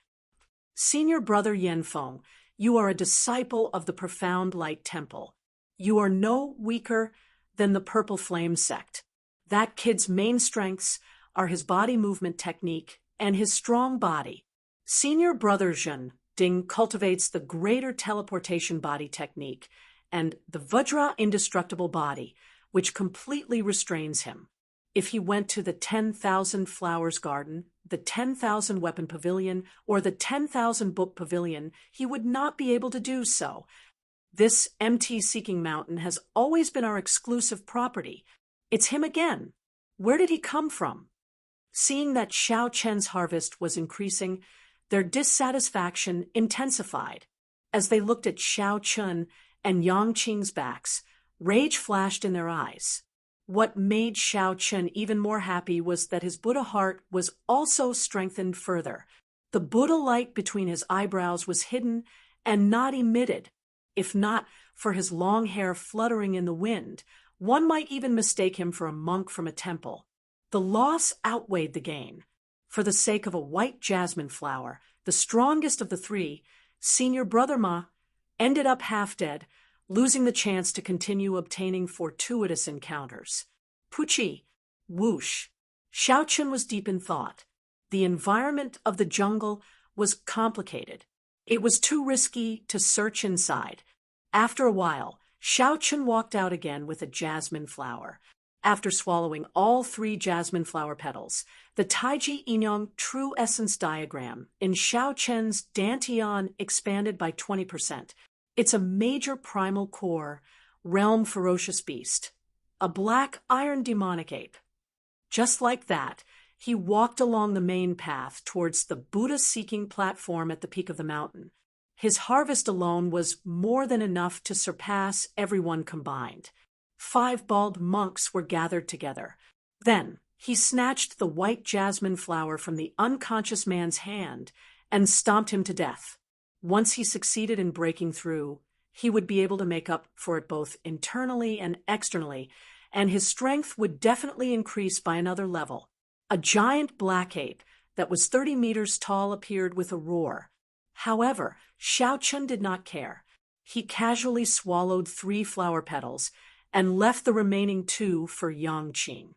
Senior brother Yanfeng, you are a disciple of the profound light temple. You are no weaker than the purple flame sect. That kid's main strengths are his body movement technique and his strong body. Senior brother Zhen Ding cultivates the greater teleportation body technique and the Vajra indestructible body, which completely restrains him. If he went to the 10,000 flowers garden, the 10,000 weapon pavilion, or the 10,000 book pavilion, he would not be able to do so. This MT-seeking mountain has always been our exclusive property. It's him again. Where did he come from? Seeing that Xiao Chen's harvest was increasing, their dissatisfaction intensified. As they looked at Xiao Chun and Yang Qing's backs, rage flashed in their eyes. What made Xiao Chun even more happy was that his Buddha heart was also strengthened further. The Buddha light between his eyebrows was hidden and not emitted. If not for his long hair fluttering in the wind, one might even mistake him for a monk from a temple. The loss outweighed the gain. For the sake of a white jasmine flower, the strongest of the 3, Senior Brother Ma ended up half dead, losing the chance to continue obtaining fortuitous encounters. Puchi, whoosh. Xiao Chun was deep in thought. The environment of the jungle was complicated. It was too risky to search inside. After a while, Xiao Chun walked out again with a jasmine flower. After swallowing all 3 jasmine flower petals, the Taiji Inyong True Essence diagram in Xiao Chen's Dantian expanded by 20%. It's a major primal core, realm ferocious beast, a black iron demonic ape. Just like that, he walked along the main path towards the Buddha-seeking platform at the peak of the mountain. His harvest alone was more than enough to surpass everyone combined. 5 bald monks were gathered together. Then he snatched the white jasmine flower from the unconscious man's hand and stomped him to death. Once he succeeded in breaking through, he would be able to make up for it both internally and externally, and his strength would definitely increase by another level. A giant black ape that was 30 meters tall appeared with a roar. However, Xiao Chun did not care. He casually swallowed 3 flower petals and left the remaining 2 for Yang Qing.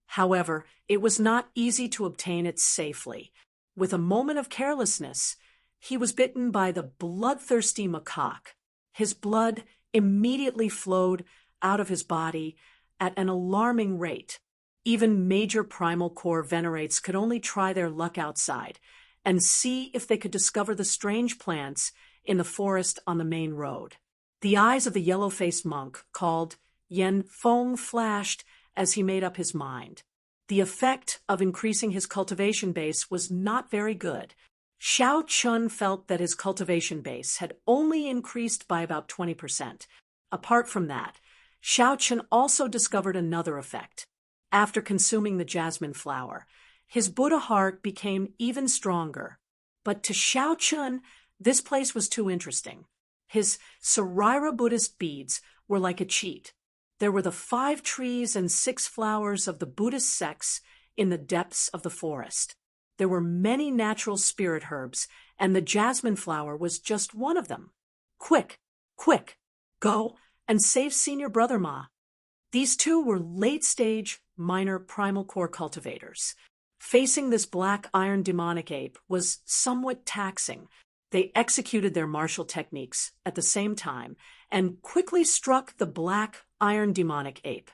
However, it was not easy to obtain it safely. With a moment of carelessness, he was bitten by the bloodthirsty macaque. His blood immediately flowed out of his body at an alarming rate. Even major primal core venerates could only try their luck outside and see if they could discover the strange plants in the forest on the main road. The eyes of the yellow-faced monk, called Yen Feng, flashed as he made up his mind. The effect of increasing his cultivation base was not very good. Xiao Chun felt that his cultivation base had only increased by about 20%. Apart from that, Xiao Chun also discovered another effect. After consuming the jasmine flower, his Buddha heart became even stronger. But to Xiao Chun, this place was too interesting. His Sarira Buddhist beads were like a cheat. There were the 5 trees and 6 flowers of the Buddhist sects in the depths of the forest. There were many natural spirit herbs, and the jasmine flower was just one of them. Quick, quick, go and save Senior Brother Ma. These 2 were late-stage, minor primal core cultivators. Facing this black iron demonic ape was somewhat taxing. They executed their martial techniques at the same time and quickly struck the black iron demonic ape.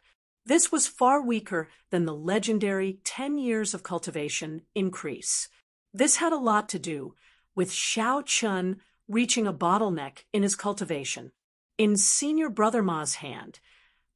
This was far weaker than the legendary 10 years of cultivation increase. This had a lot to do with Xiao Chun reaching a bottleneck in his cultivation. In Senior Brother Ma's hand,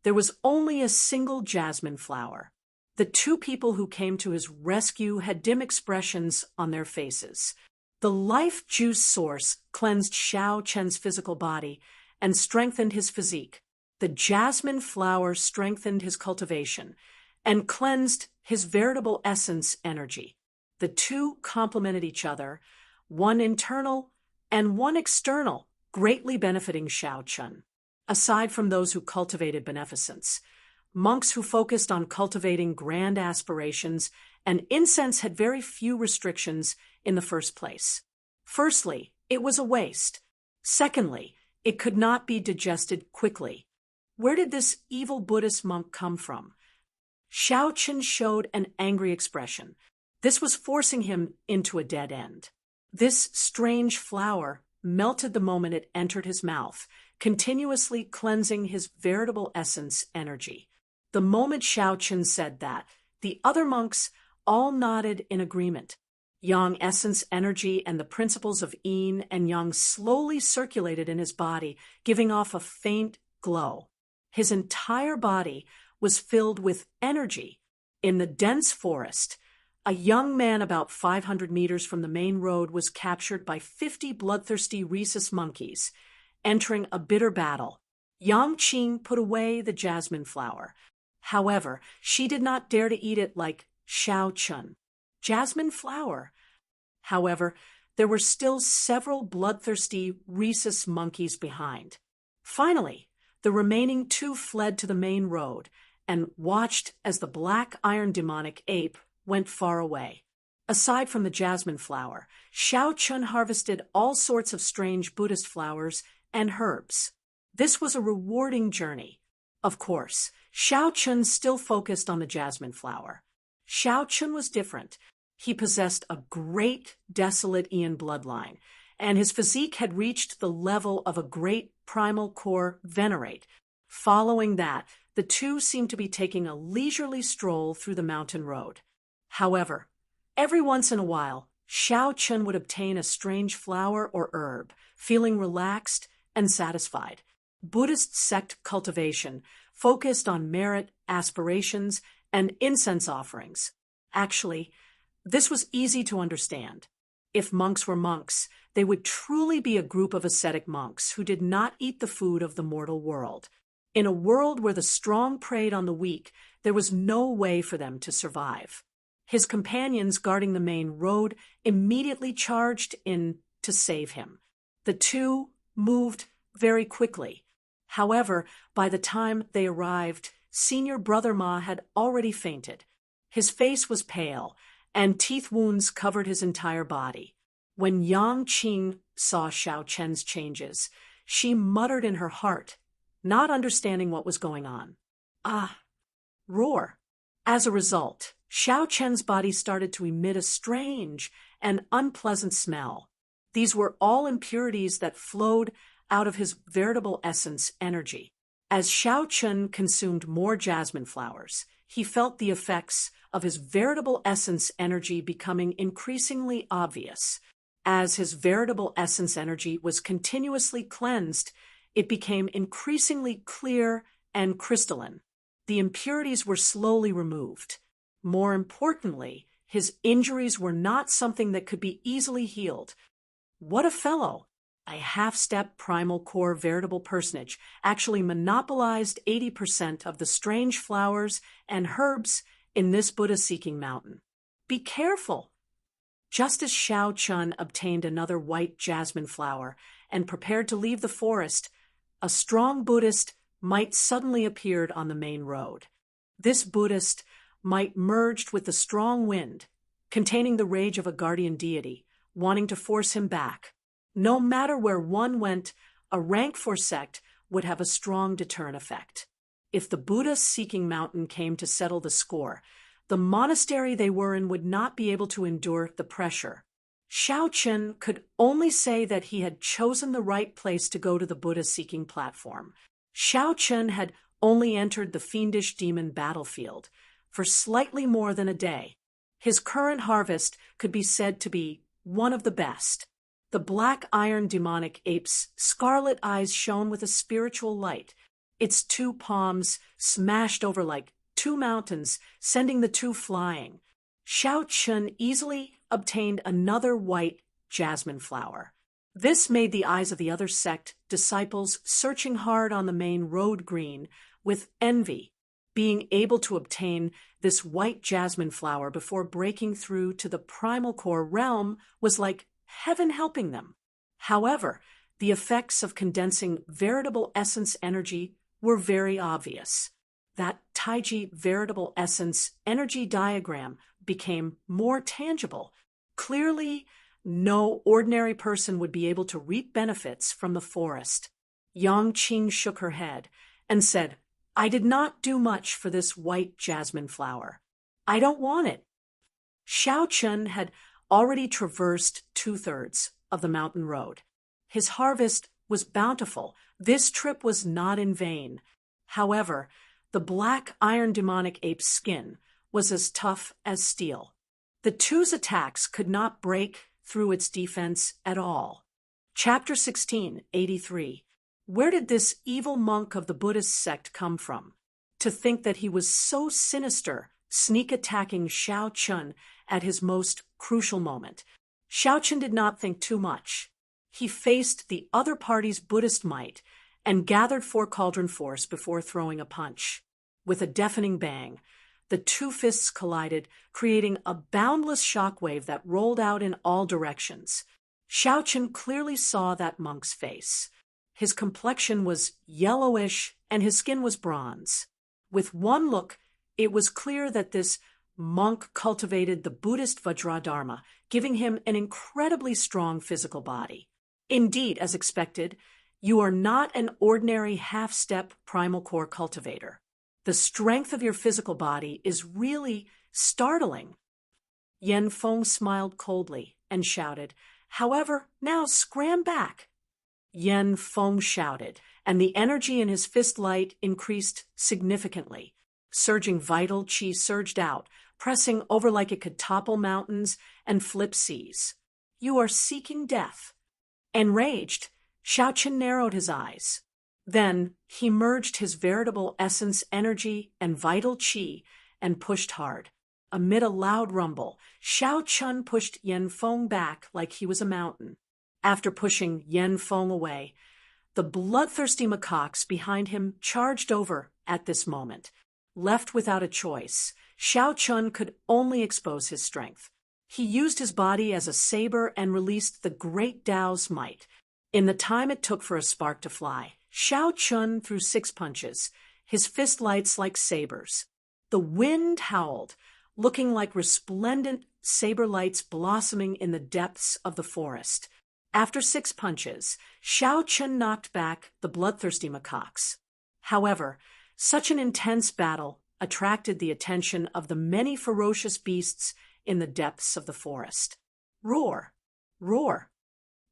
there was only a single jasmine flower. The two people who came to his rescue had dim expressions on their faces. The life juice source cleansed Xiao Chen's physical body and strengthened his physique. The jasmine flower strengthened his cultivation and cleansed his veritable essence energy. The two complemented each other, one internal and one external, greatly benefiting Xiao Chun. Aside from those who cultivated beneficence, monks who focused on cultivating grand aspirations and incense had very few restrictions in the first place. Firstly, it was a waste. Secondly, it could not be digested quickly. Where did this evil Buddhist monk come from? Xiao Chun showed an angry expression. This was forcing him into a dead end. This strange flower melted the moment it entered his mouth, continuously cleansing his veritable essence energy. The moment Xiao Chun said that, the other monks all nodded in agreement. Yang essence energy and the principles of yin and yang slowly circulated in his body, giving off a faint glow. His entire body was filled with energy. In the dense forest, a young man about 500 meters from the main road was captured by 50 bloodthirsty rhesus monkeys. Entering a bitter battle, Yang Qing put away the jasmine flower. However, she did not dare to eat it like Xiao Chun. Jasmine flower. However, there were still several bloodthirsty rhesus monkeys behind. Finally, the remaining two fled to the main road and watched as the black iron demonic ape went far away. Aside from the jasmine flower, Xiao Chun harvested all sorts of strange Buddhist flowers and herbs. This was a rewarding journey. Of course, Xiao Chun still focused on the jasmine flower. Xiao Chun was different. He possessed a great desolate Ian bloodline, and his physique had reached the level of a great primal core venerate. Following that, the two seemed to be taking a leisurely stroll through the mountain road. However, every once in a while, Xiao Chun would obtain a strange flower or herb, feeling relaxed and satisfied. Buddhist sect cultivation focused on merit, aspirations, and incense offerings. Actually, this was easy to understand. If monks were monks, they would truly be a group of ascetic monks who did not eat the food of the mortal world. In a world where the strong preyed on the weak, there was no way for them to survive. His companions guarding the main road immediately charged in to save him. The two moved very quickly. However, by the time they arrived, Senior Brother Ma had already fainted. His face was pale, and teeth wounds covered his entire body. When Yang Qing saw Xiao Chen's changes, she muttered in her heart, not understanding what was going on. Ah! Roar! As a result, Xiao Chen's body started to emit a strange and unpleasant smell. These were all impurities that flowed out of his veritable essence energy. As Xiao Chun consumed more jasmine flowers, he felt the effects of his veritable essence energy becoming increasingly obvious. As his veritable essence energy was continuously cleansed, it became increasingly clear and crystalline. The impurities were slowly removed. More importantly, his injuries were not something that could be easily healed. What a fellow! A half-step primal core veritable personage actually monopolized 80% of the strange flowers and herbs in this Buddha-seeking mountain. Be careful! Just as Xiao Chun obtained another white jasmine flower and prepared to leave the forest, a strong Buddhist might suddenly appeared on the main road. This Buddhist might merged with the strong wind, containing the rage of a guardian deity, wanting to force him back. No matter where one went, a rank for sect would have a strong deterrent effect. If the Buddha-seeking mountain came to settle the score, the monastery they were in would not be able to endure the pressure. Xiao Chen could only say that he had chosen the right place to go to the Buddha-seeking platform. Xiao Chen had only entered the fiendish demon battlefield for slightly more than a day. His current harvest could be said to be one of the best. The black iron demonic ape's scarlet eyes shone with a spiritual light. Its two palms smashed over like two mountains, sending the two flying. Xiao Chen easily obtained another white jasmine flower. This made the eyes of the other sect disciples searching hard on the main road green with envy. Being able to obtain this white jasmine flower before breaking through to the primal core realm was like heaven helping them. However, the effects of condensing veritable essence energy were very obvious. That Taiji veritable essence energy diagram became more tangible. Clearly, no ordinary person would be able to reap benefits from the forest. Yang Qing shook her head and said, "I did not do much for this white jasmine flower. I don't want it." Xiao Chen had already traversed 2/3 of the mountain road. His harvest was bountiful. This trip was not in vain. However, the black iron demonic ape's skin was as tough as steel. The two's attacks could not break through its defense at all. Chapter 16, 83. Where did this evil monk of the Buddhist sect come from? To think that he was so sinister, sneak-attacking Xiao Chen at his most crucial moment. Xiao Chen did not think too much. He faced the other party's Buddhist might and gathered 4 cauldron force before throwing a punch. With a deafening bang, the two fists collided, creating a boundless shockwave that rolled out in all directions. Xiao Chen clearly saw that monk's face. His complexion was yellowish and his skin was bronze. With one look, it was clear that this monk cultivated the Buddhist Vajradharma, giving him an incredibly strong physical body. Indeed, as expected, you are not an ordinary half-step primal core cultivator. The strength of your physical body is really startling. Yan Feng smiled coldly and shouted, "However, now scram back." Yan Feng shouted, and the energy in his fist light increased significantly. Surging vital qi surged out, pressing over like it could topple mountains and flip seas. "You are seeking death." Enraged, Xiao Chen narrowed his eyes. Then he merged his veritable essence energy and vital qi and pushed hard. Amid a loud rumble, Xiao Chen pushed Yan Feng back like he was a mountain. After pushing Yan Feng away, the bloodthirsty macaques behind him charged over at this moment. Left without a choice, Xiao Chen could only expose his strength. He used his body as a saber and released the great Tao's might. In the time it took for a spark to fly, Xiao Chen threw 6 punches, his fist lights like sabers. The wind howled, looking like resplendent saber lights blossoming in the depths of the forest. After 6 punches, Xiao Chen knocked back the bloodthirsty macaques. However, such an intense battle attracted the attention of the many ferocious beasts in the depths of the forest. Roar! Roar!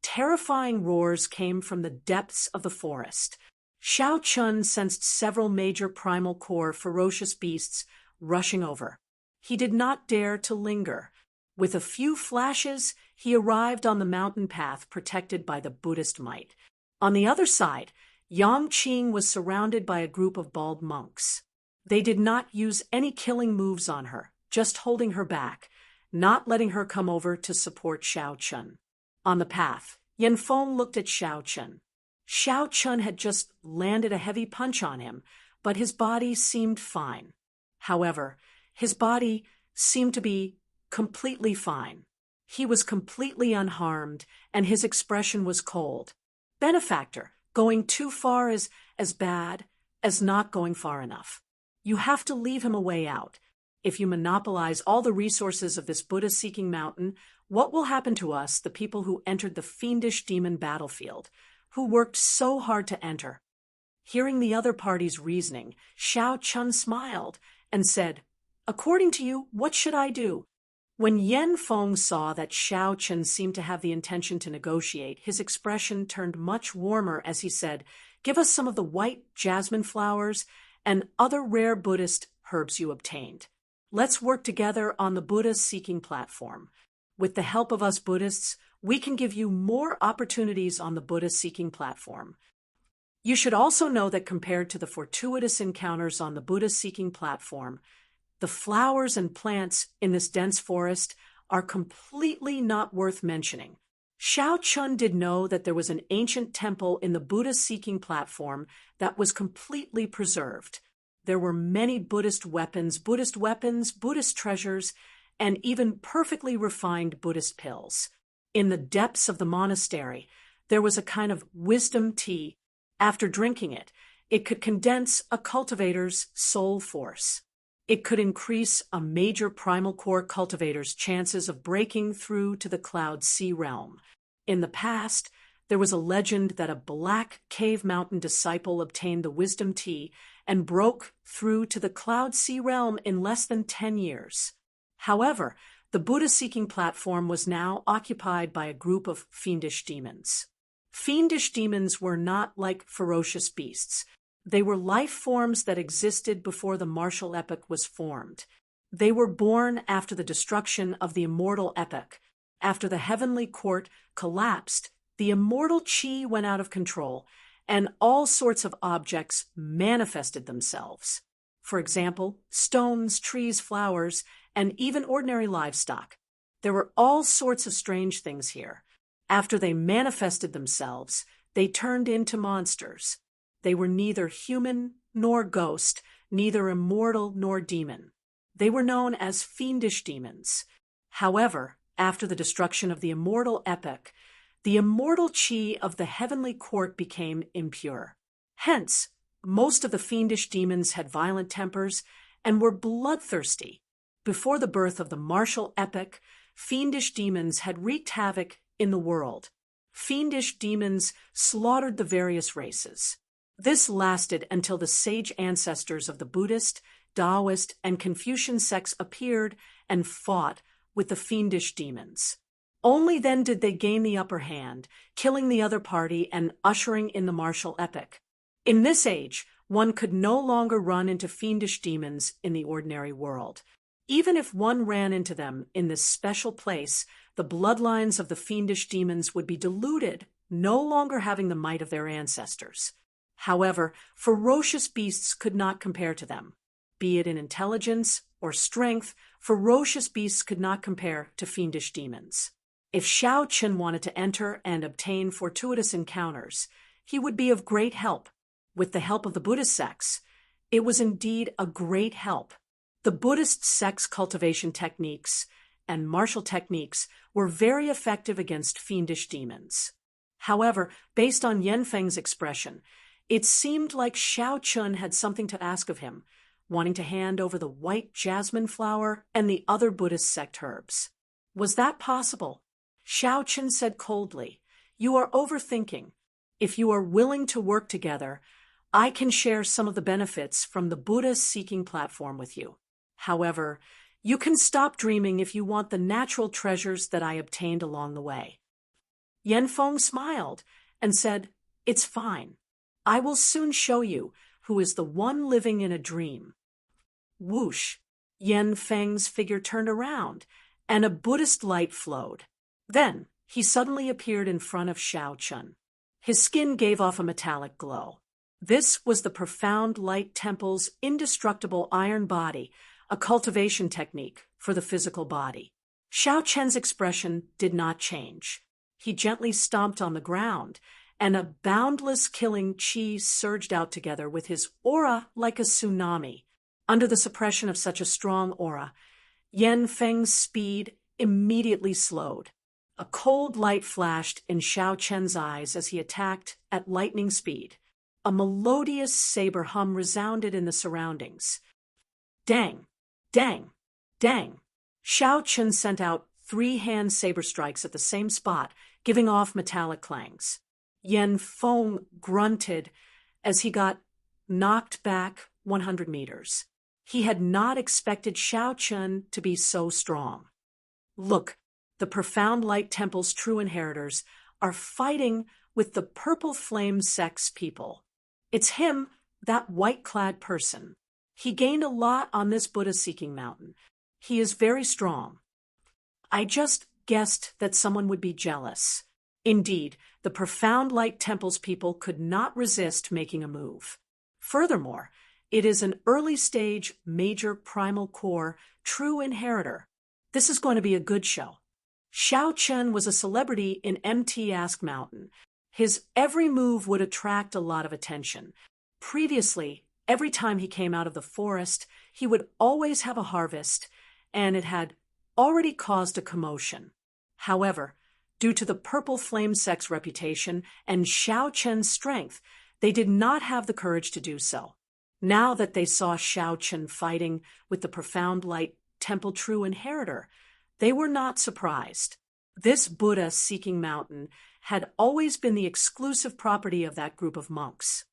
Terrifying roars came from the depths of the forest. Xiao Chen sensed several major primal core ferocious beasts rushing over. He did not dare to linger. With a few flashes, he arrived on the mountain path protected by the Buddhist might. On the other side, Yang Qing was surrounded by a group of bald monks. They did not use any killing moves on her, just holding her back, not letting her come over to support Xiao Chen. On the path, Yan Feng looked at Xiao Chen. Xiao Chen had just landed a heavy punch on him, but his body seemed fine. However, his body seemed to be completely fine. He was completely unharmed, and his expression was cold. Benefactor, going too far is as bad as not going far enough. You have to leave him a way out. If you monopolize all the resources of this Buddha-seeking mountain, what will happen to us, the people who entered the fiendish demon battlefield, who worked so hard to enter? Hearing the other party's reasoning, Xiao Chen smiled and said, "According to you, what should I do?" When Yen Feng saw that Xiao Chen seemed to have the intention to negotiate, his expression turned much warmer as he said, "Give us some of the white jasmine flowers and other rare Buddhist herbs you obtained. Let's work together on the Buddha-seeking platform. With the help of us Buddhists, we can give you more opportunities on the Buddha-seeking platform. You should also know that compared to the fortuitous encounters on the Buddha-seeking platform, the flowers and plants in this dense forest are completely not worth mentioning." Xiao Chun did know that there was an ancient temple in the Buddha-seeking platform that was completely preserved. There were many Buddhist weapons, Buddhist treasures, and even perfectly refined Buddhist pills. In the depths of the monastery, there was a kind of wisdom tea. After drinking it, it could condense a cultivator's soul force. It could increase a major primal core cultivator's chances of breaking through to the Cloud Sea realm. In the past, there was a legend that a Black Cave Mountain disciple obtained the wisdom tea and broke through to the Cloud Sea realm in less than 10 years. However, the Buddha-seeking platform was now occupied by a group of fiendish demons. Fiendish demons were not like ferocious beasts. They were life forms that existed before the martial epoch was formed. They were born after the destruction of the immortal epoch. After the heavenly court collapsed, the immortal chi went out of control, and all sorts of objects manifested themselves. For example, stones, trees, flowers, and even ordinary livestock. There were all sorts of strange things here. After they manifested themselves, they turned into monsters. They were neither human nor ghost, neither immortal nor demon. They were known as fiendish demons. However, after the destruction of the immortal epoch, the immortal chi of the heavenly court became impure. Hence, most of the fiendish demons had violent tempers and were bloodthirsty. Before the birth of the martial epoch, fiendish demons had wreaked havoc in the world. Fiendish demons slaughtered the various races. This lasted until the sage ancestors of the Buddhist, Taoist, and Confucian sects appeared and fought with the fiendish demons. Only then did they gain the upper hand, killing the other party and ushering in the martial epoch. In this age, one could no longer run into fiendish demons in the ordinary world. Even if one ran into them in this special place, the bloodlines of the fiendish demons would be diluted, no longer having the might of their ancestors. However, ferocious beasts could not compare to them. Be it in intelligence or strength, ferocious beasts could not compare to fiendish demons. If Xiao Chen wanted to enter and obtain fortuitous encounters, he would be of great help. With the help of the Buddhist sects, it was indeed a great help. The Buddhist sects' cultivation techniques and martial techniques were very effective against fiendish demons. However, based on Yen Feng's expression, it seemed like Xiao Chun had something to ask of him, wanting to hand over the white jasmine flower and the other Buddhist sect herbs. Was that possible? Xiao Chun said coldly, "You are overthinking. If you are willing to work together, I can share some of the benefits from the Buddha-seeking platform with you. However, you can stop dreaming if you want the natural treasures that I obtained along the way." Yen Feng smiled and said, "It's fine. I will soon show you who is the one living in a dream." Whoosh! Yen Feng's figure turned around, and a Buddhist light flowed. Then he suddenly appeared in front of Xiao Chun. His skin gave off a metallic glow. This was the profound light temple's indestructible iron body, a cultivation technique for the physical body. Xiao Chen's expression did not change. He gently stomped on the ground, and a boundless killing chi surged out together with his aura like a tsunami. Under the suppression of such a strong aura, Yen Feng's speed immediately slowed. A cold light flashed in Xiao Chen's eyes as he attacked at lightning speed. A melodious saber hum resounded in the surroundings. Dang! Dang! Dang! Xiao Chen sent out 3 hand saber strikes at the same spot, giving off metallic clangs. Yen Feng grunted as he got knocked back 100 meters. He had not expected Xiao Chen to be so strong. Look, the profound light temple's true inheritors are fighting with the purple flame sect's people. It's him, that white-clad person. He gained a lot on this Buddha-seeking mountain. He is very strong. I just guessed that someone would be jealous. Indeed, the profound light temple's people could not resist making a move. Furthermore, it is an early-stage, major primal core, true inheritor. This is going to be a good show. Xiao Chen was a celebrity in MT Ask Mountain. His every move would attract a lot of attention. Previously, every time he came out of the forest, he would always have a harvest, and it had already caused a commotion. However, due to the purple flame sect's reputation and Xiao Chen's strength, they did not have the courage to do so. Now that they saw Xiao Chen fighting with the profound light temple true inheritor, they were not surprised. This Buddha-seeking mountain had always been the exclusive property of that group of monks.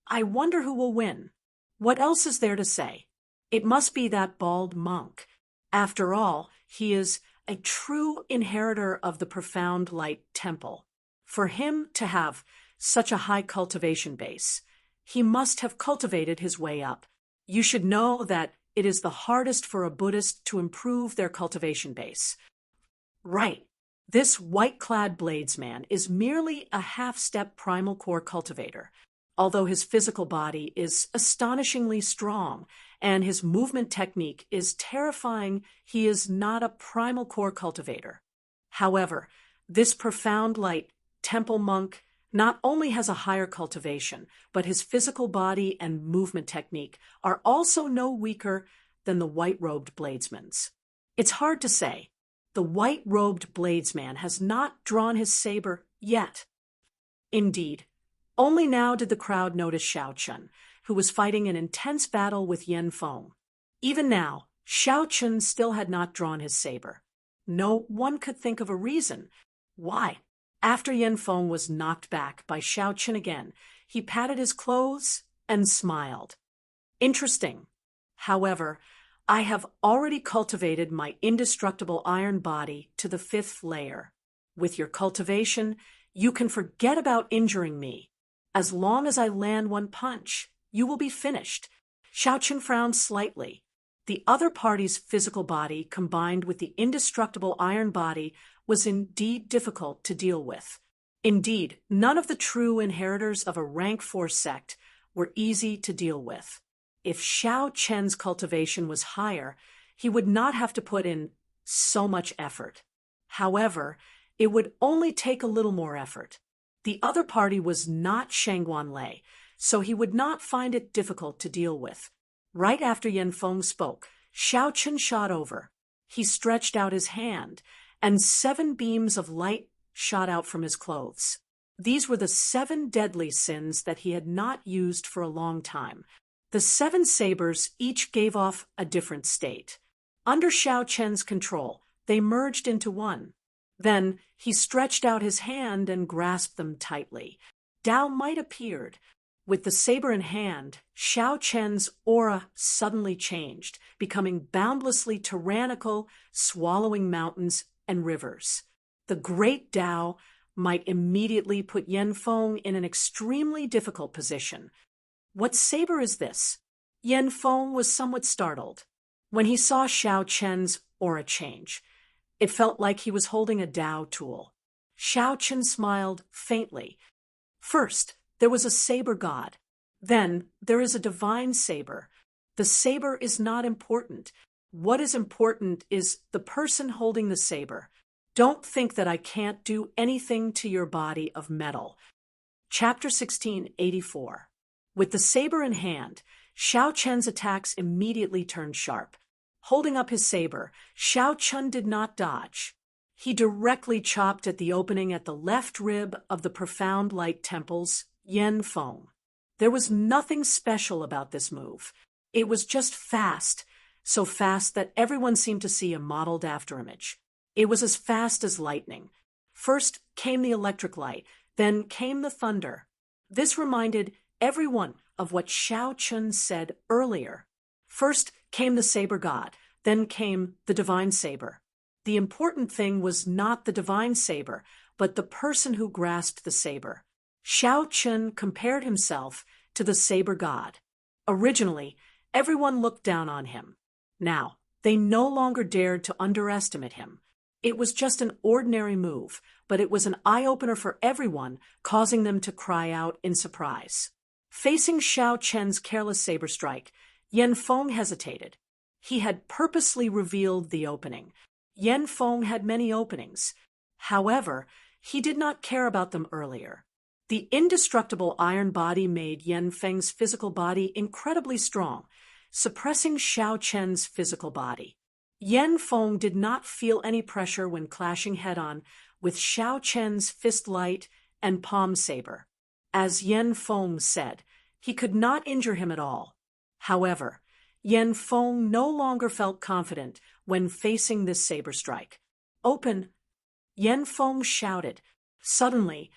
I wonder who will win. What else is there to say? It must be that bald monk. After all, he is a true inheritor of the profound light temple. For him to have such a high cultivation base, he must have cultivated his way up. You should know that it is the hardest for a Buddhist to improve their cultivation base. Right. This white-clad bladesman is merely a half-step primal core cultivator. Although his physical body is astonishingly strong and his movement technique is terrifying, he is not a primal core cultivator. However, this profound light temple monk not only has a higher cultivation, but his physical body and movement technique are also no weaker than the white-robed bladesman's. It's hard to say. The white-robed bladesman has not drawn his saber yet. Indeed, only now did the crowd notice Xiao Chen, who was fighting an intense battle with Yen Feng. Even now, Xiao Chen still had not drawn his saber. No one could think of a reason. Why? After Yen Feng was knocked back by Xiao Chen again, he patted his clothes and smiled. Interesting. However, I have already cultivated my indestructible iron body to the 5th layer. With your cultivation, you can forget about injuring me. As long as I land one punch, you will be finished. Xiao Chen frowned slightly. The other party's physical body combined with the indestructible iron body was indeed difficult to deal with. Indeed, none of the true inheritors of a rank 4 sect were easy to deal with. If Xiao Chen's cultivation was higher, he would not have to put in so much effort. However, it would only take a little more effort. The other party was not Shangguan Lei, so he would not find it difficult to deal with. Right after Yen Feng spoke, Xiao Chen shot over. He stretched out his hand, and 7 beams of light shot out from his clothes. These were the 7 deadly sins that he had not used for a long time. The 7 sabers each gave off a different state. Under Xiao Chen's control, they merged into one. Then he stretched out his hand and grasped them tightly. Dao Might appeared. With the saber in hand, Xiao Chen's aura suddenly changed, becoming boundlessly tyrannical, swallowing mountains and rivers. The great Dao Might immediately put Yen Feng in an extremely difficult position. What saber is this? Yen Feng was somewhat startled. When he saw Xiao Chen's aura change, it felt like he was holding a Dao tool. Xiao Chen smiled faintly. First, there was a saber god. Then, there is a divine saber. The saber is not important. What is important is the person holding the saber. Don't think that I can't do anything to your body of metal. Chapter 1684. With the saber in hand, Xiao Chen's attacks immediately turned sharp. Holding up his saber, Xiao Chen did not dodge. He directly chopped at the opening at the left rib of the profound light temple's Yen Feng. There was nothing special about this move. It was just fast, so fast that everyone seemed to see a modeled afterimage. It was as fast as lightning. First came the electric light, then came the thunder. This reminded everyone of what Xiao Chen said earlier. First came the saber god, then came the divine saber. The important thing was not the divine saber, but the person who grasped the saber. Xiao Chun compared himself to the saber god. Originally, everyone looked down on him. Now, they no longer dared to underestimate him. It was just an ordinary move, but it was an eye-opener for everyone, causing them to cry out in surprise. Facing Xiao Chen's careless saber strike, Yan Feng hesitated. He had purposely revealed the opening. Yan Feng had many openings. However, he did not care about them earlier. The indestructible iron body made Yan Feng's physical body incredibly strong, suppressing Xiao Chen's physical body. Yan Feng did not feel any pressure when clashing head-on with Xiao Chen's fist light and palm saber. As Yan Feng said, he could not injure him at all. However, Yan Feng no longer felt confident when facing this saber strike. "Open!" Yan Feng shouted. Suddenly,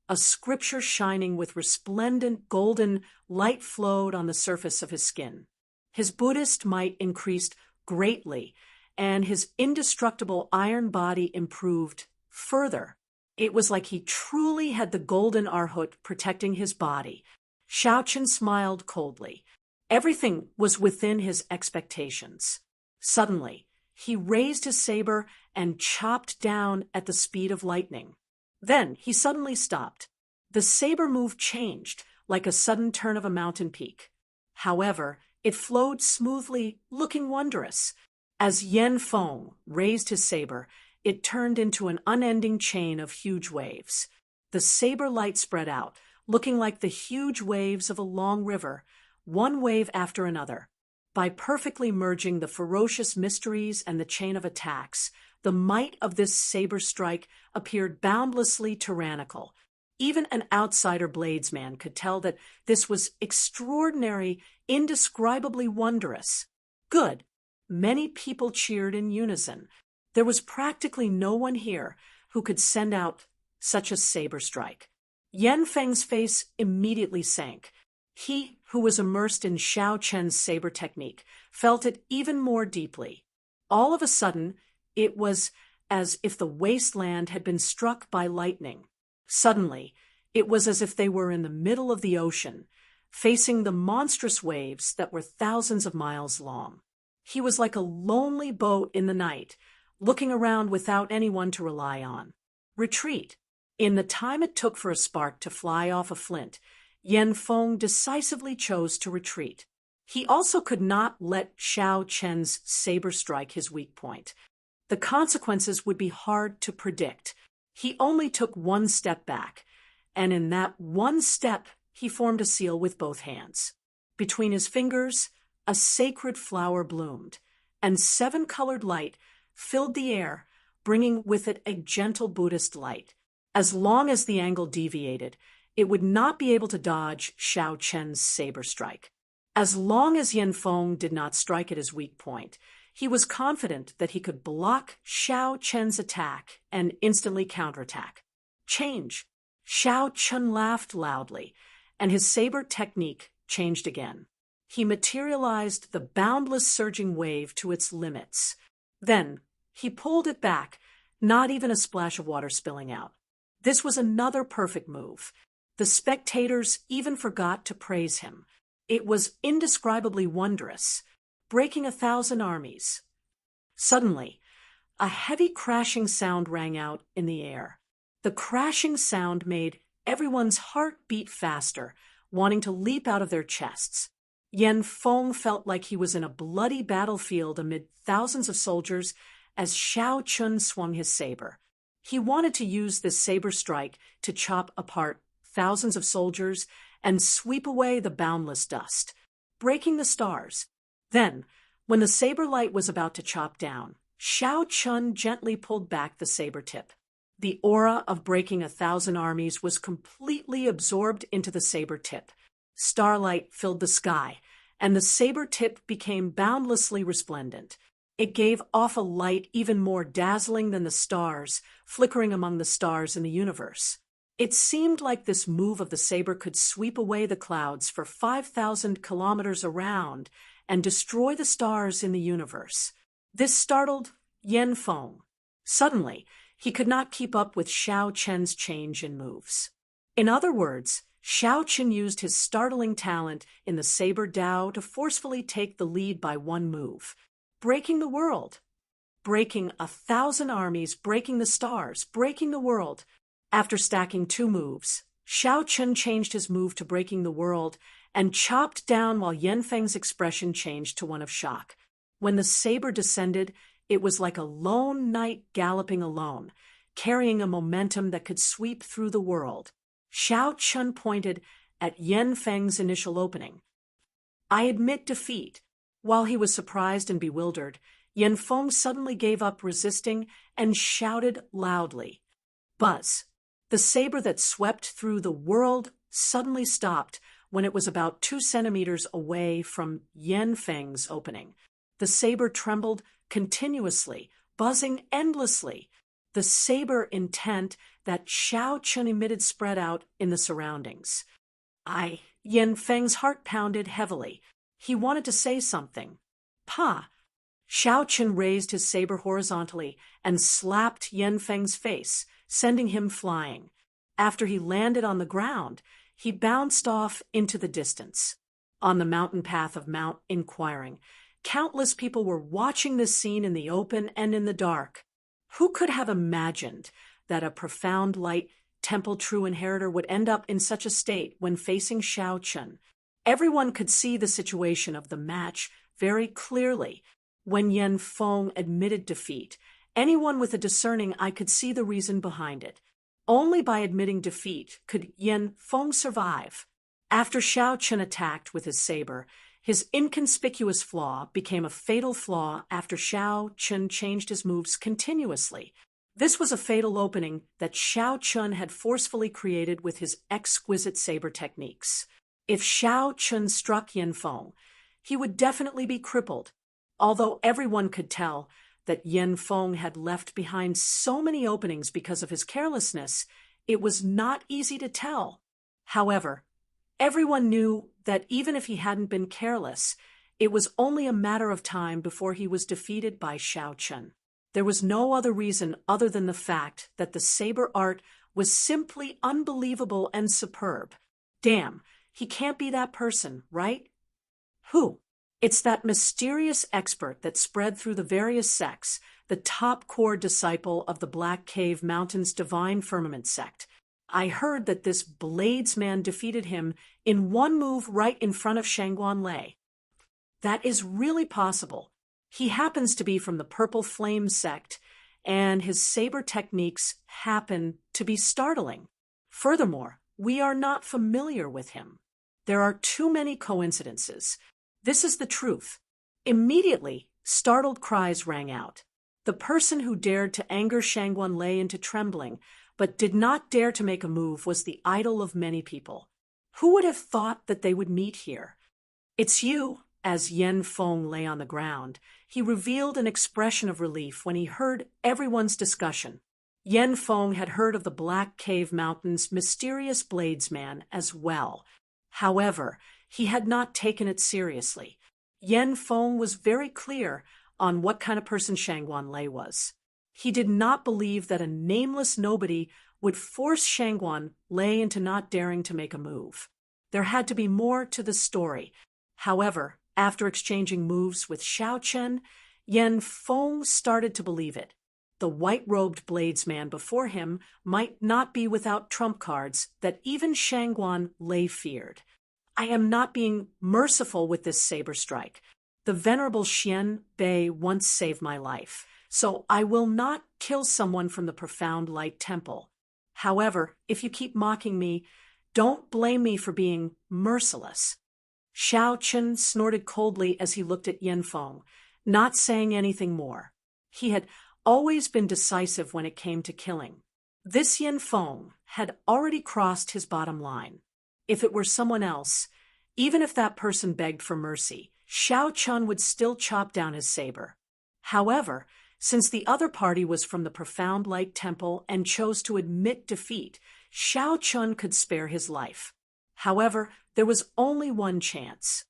a scripture shining with resplendent golden light flowed on the surface of his skin. His Buddhist might increased greatly, and his indestructible iron body improved further. It was like he truly had the golden Arhut protecting his body. Xiao Chen smiled coldly. Everything was within his expectations. Suddenly, he raised his saber and chopped down at the speed of lightning. Then he suddenly stopped. The saber move changed, like a sudden turn of a mountain peak. However, it flowed smoothly, looking wondrous. As Yan Feng raised his saber, it turned into an unending chain of huge waves. The saber light spread out, looking like the huge waves of a long river, one wave after another. By perfectly merging the ferocious mysteries and the chain of attacks, the might of this saber strike appeared boundlessly tyrannical. Even an outsider bladesman could tell that this was extraordinary, indescribably wondrous. Good. Many people cheered in unison. There was practically no one here who could send out such a saber strike. Yan Feng's face immediately sank. He, who was immersed in Xiao Chen's saber technique, felt it even more deeply. All of a sudden, it was as if the wasteland had been struck by lightning. Suddenly, it was as if they were in the middle of the ocean, facing the monstrous waves that were thousands of miles long. He was like a lonely boat in the night, looking around without anyone to rely on. Retreat. In the time it took for a spark to fly off a flint, Yan Feng decisively chose to retreat. He also could not let Xiao Chen's saber strike his weak point. The consequences would be hard to predict. He only took one step back, and in that one step he formed a seal with both hands. Between his fingers, a sacred flower bloomed, and seven-colored light filled the air, bringing with it a gentle Buddhist light. As long as the angle deviated, it would not be able to dodge Xiao Chen's saber strike. As long as Yan Feng did not strike at his weak point, he was confident that he could block Xiao Chen's attack and instantly counterattack. Change. Xiao Chen laughed loudly, and his saber technique changed again. He materialized the boundless surging wave to its limits. Then, he pulled it back, not even a splash of water spilling out. This was another perfect move. The spectators even forgot to praise him. It was indescribably wondrous, breaking 1,000 armies. Suddenly, a heavy crashing sound rang out in the air. The crashing sound made everyone's heart beat faster, wanting to leap out of their chests. Yan Feng felt like he was in a bloody battlefield amid thousands of soldiers as Xiao Chun swung his saber. He wanted to use this saber strike to chop apart thousands of soldiers and sweep away the boundless dust, breaking the stars. Then, when the saber light was about to chop down, Xiao Chun gently pulled back the saber tip. The aura of breaking 1,000 armies was completely absorbed into the saber tip. Starlight filled the sky, and the saber tip became boundlessly resplendent. It gave off a light even more dazzling than the stars, flickering among the stars in the universe. It seemed like this move of the saber could sweep away the clouds for 5,000 kilometers around and destroy the stars in the universe. This startled Yan Feng. Suddenly, he could not keep up with Xiao Chen's change in moves. In other words, Xiao Chen used his startling talent in the saber Dao to forcefully take the lead by one move, breaking the world. Breaking 1,000 armies, breaking the stars, breaking the world. After stacking 2 moves, Xiao Chen changed his move to breaking the world and chopped down while Yan Feng's expression changed to one of shock. When the saber descended, it was like a lone knight galloping alone, carrying a momentum that could sweep through the world. Xiao Chen pointed at Yan Feng's initial opening. "I admit defeat." While he was surprised and bewildered, Yan Feng suddenly gave up resisting and shouted loudly. Buzz! The saber that swept through the world suddenly stopped when it was about 2 centimeters away from Yan Feng's opening. The saber trembled continuously, buzzing endlessly. The saber intent that Xiao Chen emitted spread out in the surroundings. Yan Feng's heart pounded heavily. He wanted to say something. "Pa!" Xiao Chen raised his saber horizontally and slapped Yan Feng's face, sending him flying. After he landed on the ground, he bounced off into the distance. On the mountain path of Mount Inquiring, countless people were watching this scene in the open and in the dark. Who could have imagined that a profound light temple true inheritor would end up in such a state when facing Xiao Chen? Everyone could see the situation of the match very clearly. When Yan Feng admitted defeat, anyone with a discerning eye could see the reason behind it. Only by admitting defeat could Yan Feng survive. After Xiao Chen attacked with his saber, his inconspicuous flaw became a fatal flaw after Xiao Chen changed his moves continuously. This was a fatal opening that Xiao Chen had forcefully created with his exquisite saber techniques. If Xiao Chen struck Yan Feng, he would definitely be crippled. Although everyone could tell that Yan Feng had left behind so many openings because of his carelessness, it was not easy to tell. However, everyone knew that even if he hadn't been careless, it was only a matter of time before he was defeated by Xiao Chen. There was no other reason other than the fact that the saber art was simply unbelievable and superb. Damn, he can't be that person, right? Who? It's that mysterious expert that spread through the various sects, the top core disciple of the Black Cave Mountain's Divine Firmament sect. I heard that this Bladesman defeated him in one move right in front of Shangguan Lei. That is really possible. He happens to be from the Purple Flame sect, and his saber techniques happen to be startling. Furthermore, we are not familiar with him. There are too many coincidences. This is the truth. Immediately, startled cries rang out. The person who dared to anger Shangguan Lei into trembling, but did not dare to make a move, was the idol of many people. Who would have thought that they would meet here? "It's you." As Yan Feng lay on the ground, he revealed an expression of relief when he heard everyone's discussion. Yan Feng had heard of the Black Cave Mountain's mysterious Bladesman as well. However, he had not taken it seriously. Yan Feng was very clear on what kind of person Shangguan Lei was. He did not believe that a nameless nobody would force Shangguan Lei into not daring to make a move. There had to be more to the story. However, after exchanging moves with Xiao Chen, Yan Feng started to believe it. The white-robed Bladesman before him might not be without trump cards that even Shangguan Lei feared. "I am not being merciful with this saber strike. The venerable Xian Bei once saved my life, so I will not kill someone from the Profound Light Temple. However, if you keep mocking me, don't blame me for being merciless." Xiao Chen snorted coldly as he looked at Yan Feng, not saying anything more. He had always been decisive when it came to killing. This Yan Feng had already crossed his bottom line. If it were someone else, even if that person begged for mercy, Xiao Chen would still chop down his saber. However, since the other party was from the Profound Light Temple and chose to admit defeat, Xiao Chen could spare his life. However, there was only one chance.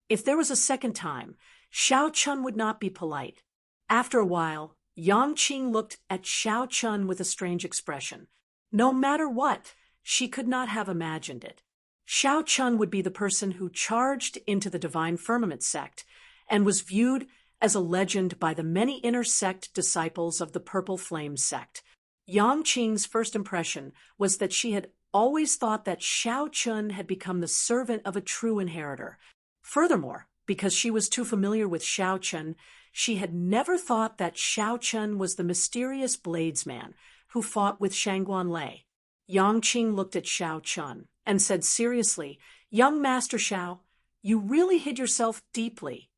If there was a second time, Xiao Chen would not be polite. After a while, Yang Qing looked at Xiao Chun with a strange expression. No matter what, she could not have imagined it. Xiao Chun would be the person who charged into the Divine Firmament sect and was viewed as a legend by the many inner sect disciples of the Purple Flame sect. Yang Qing's first impression was that she had always thought that Xiao Chun had become the servant of a true inheritor. Furthermore, because she was too familiar with Xiao Chun, she had never thought that Xiao Chun was the mysterious bladesman who fought with Shangguan Lei. Yang Qing looked at Xiao Chun and said seriously, "Young Master Xiao, you really hid yourself deeply."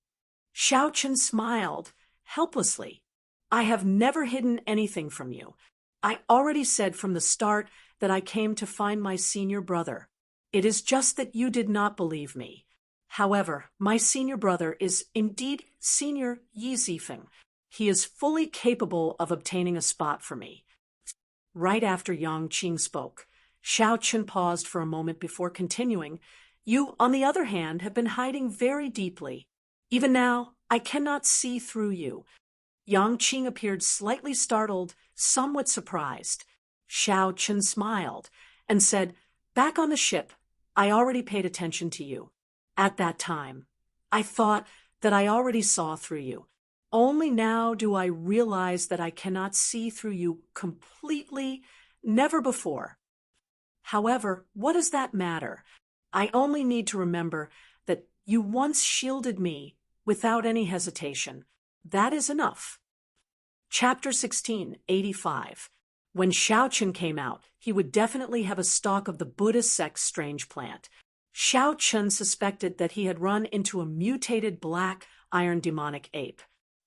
Xiao Chun smiled, helplessly. "I have never hidden anything from you. I already said from the start that I came to find my senior brother. It is just that you did not believe me. However, my senior brother is indeed Senior Yi Zifeng. He is fully capable of obtaining a spot for me." Right after Yang Qing spoke, Xiao Chun paused for a moment before continuing, "You, on the other hand, have been hiding very deeply. Even now, I cannot see through you." Yang Qing appeared slightly startled, somewhat surprised. Xiao Chun smiled and said, "Back on the ship, I already paid attention to you. At that time, I thought that I already saw through you. Only now do I realize that I cannot see through you completely, never before. However, what does that matter? I only need to remember that you once shielded me without any hesitation. That is enough." Chapter 16, 85. When Xiao Chun came out, he would definitely have a stalk of the Buddhist sect's strange plant. Xiao Chun suspected that he had run into a mutated black iron demonic ape.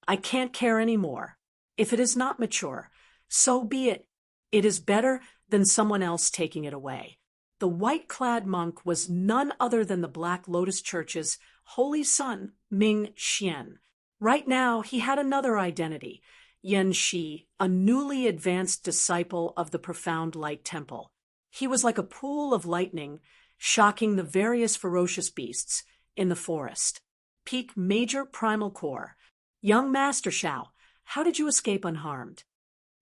"I can't care any more. If it is not mature, so be it. It is better than someone else taking it away." The white-clad monk was none other than the Black Lotus Church's holy son, Ming Xian. Right now, he had another identity, Yan Shi, a newly advanced disciple of the Profound Light Temple. He was like a pool of lightning, shocking the various ferocious beasts in the forest. Peak Major Primal Core. "Young Master Xiao, how did you escape unharmed?"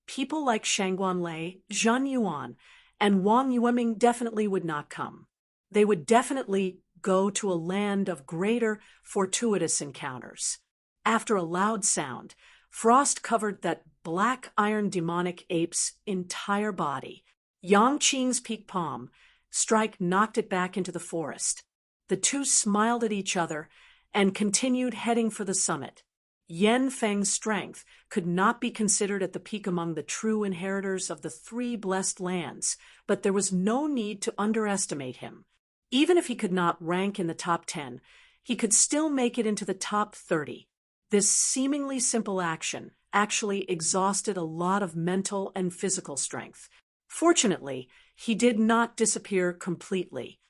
People like Shangguan Lei, Zhen Yuan, and Wang Yueming definitely would not come. They would definitely go to a land of greater fortuitous encounters. After a loud sound, frost covered that black iron demonic ape's entire body. Yang Qing's peak palm strike knocked it back into the forest. The two smiled at each other and continued heading for the summit. Yan Feng's strength could not be considered at the peak among the true inheritors of the three blessed lands, but there was no need to underestimate him. Even if he could not rank in the top 10, he could still make it into the top 30. This seemingly simple action actually exhausted a lot of mental and physical strength. Fortunately, he did not disappear completely.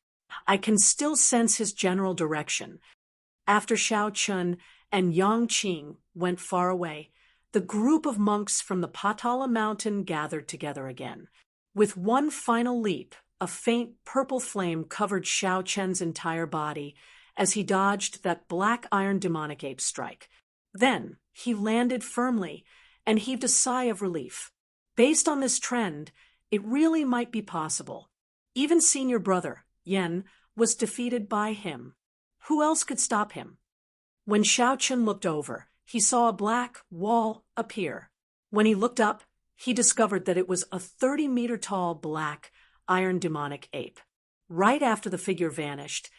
I can still sense his general direction. After Xiao Chun and Yang Qing went far away, the group of monks from the Patala Mountain gathered together again. With one final leap, a faint purple flame covered Xiao Chun's entire body as he dodged that black iron demonic ape strike. Then he landed firmly and heaved a sigh of relief. Based on this trend, it really might be possible. Even senior brother, Yen, was defeated by him. Who else could stop him? When Xiao Chun looked over, he saw a black wall appear. When he looked up, he discovered that it was a 30-meter-tall black iron demonic ape. Right after the figure vanished,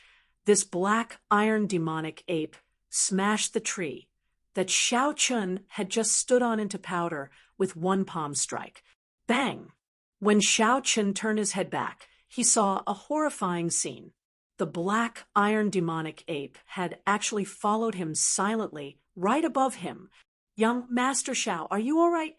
this black iron demonic ape smashed the tree that Xiao Chun had just stood on into powder with one palm strike. Bang! When Xiao Chun turned his head back, he saw a horrifying scene. The black iron demonic ape had actually followed him silently right above him. "Young Master Xiao, are you all right?"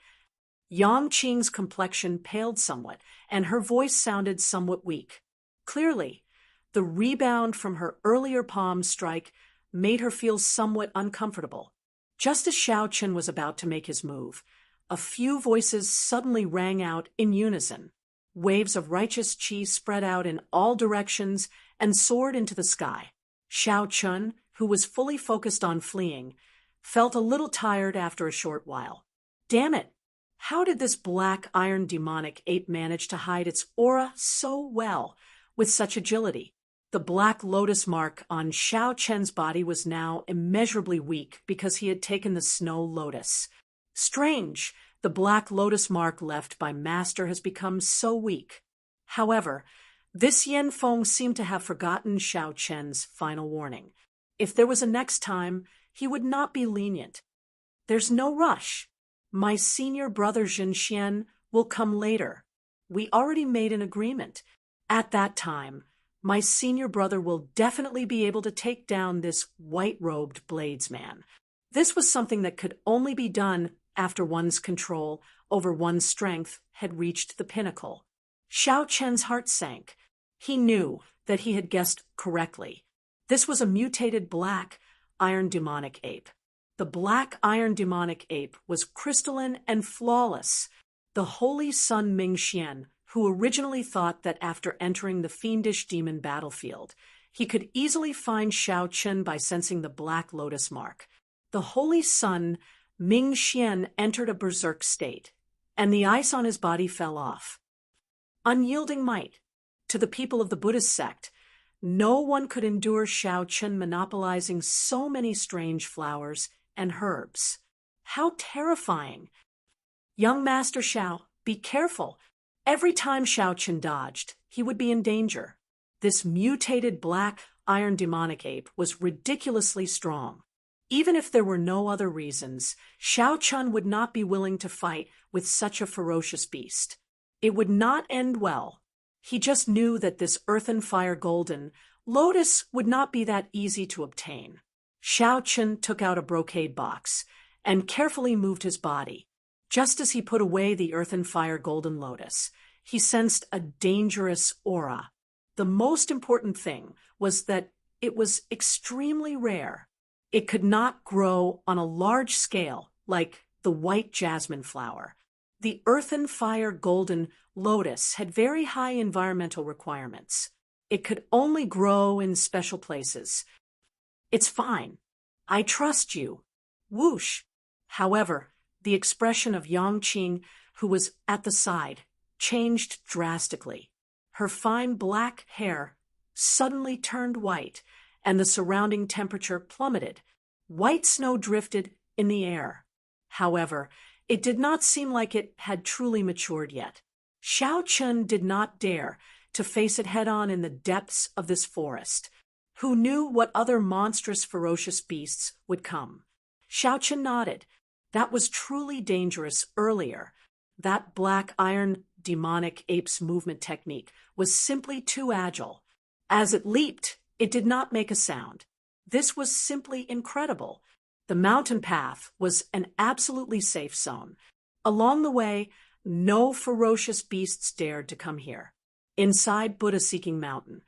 Yang Qing's complexion paled somewhat, and her voice sounded somewhat weak. Clearly, the rebound from her earlier palm strike made her feel somewhat uncomfortable. Just as Xiao Chun was about to make his move, a few voices suddenly rang out in unison. Waves of righteous qi spread out in all directions and soared into the sky. Xiao Chun, who was fully focused on fleeing, felt a little tired after a short while. Damn it! How did this black iron demonic ape manage to hide its aura so well, with such agility? The black lotus mark on Xiao Chen's body was now immeasurably weak because he had taken the snow lotus. Strange, the black lotus mark left by Master has become so weak. However, this Yen Feng seemed to have forgotten Xiao Chen's final warning. If there was a next time, he would not be lenient. There's no rush. My senior brother Zhen Xian will come later. We already made an agreement. At that time, my senior brother will definitely be able to take down this white-robed bladesman. This was something that could only be done after one's control over one's strength had reached the pinnacle. Xiao Chen's heart sank. He knew that he had guessed correctly. This was a mutated black iron demonic ape. The black iron demonic ape was crystalline and flawless. The holy Sun Mingxian, who originally thought that after entering the fiendish demon battlefield, he could easily find Xiao Chen by sensing the black lotus mark. The holy Sun Mingxian entered a berserk state, and the ice on his body fell off. Unyielding might. To the people of the Buddhist sect, no one could endure Xiao Chen monopolizing so many strange flowers and herbs. How terrifying! Young Master Xiao, be careful. Every time Xiao Chen dodged, he would be in danger. This mutated black iron demonic ape was ridiculously strong. Even if there were no other reasons, Xiao Chen would not be willing to fight with such a ferocious beast. It would not end well. He just knew that this earthen fire golden lotus would not be that easy to obtain. Xiao Chen took out a brocade box and carefully moved his body. Just as he put away the earthen fire golden lotus, he sensed a dangerous aura. The most important thing was that it was extremely rare. It could not grow on a large scale like the white jasmine flower. The earthen fire golden lotus had very high environmental requirements. It could only grow in special places. It's fine. I trust you. Whoosh. However, the expression of Yang Qing, who was at the side, changed drastically. Her fine black hair suddenly turned white, and the surrounding temperature plummeted. White snow drifted in the air. However, it did not seem like it had truly matured yet. Xiao Chen did not dare to face it head-on in the depths of this forest. Who knew what other monstrous, ferocious beasts would come? Xiao Chen nodded. That was truly dangerous earlier. That black iron demonic ape's movement technique was simply too agile. As it leaped, it did not make a sound. This was simply incredible. The mountain path was an absolutely safe zone. Along the way, no ferocious beasts dared to come here. Inside Buddha-seeking mountain,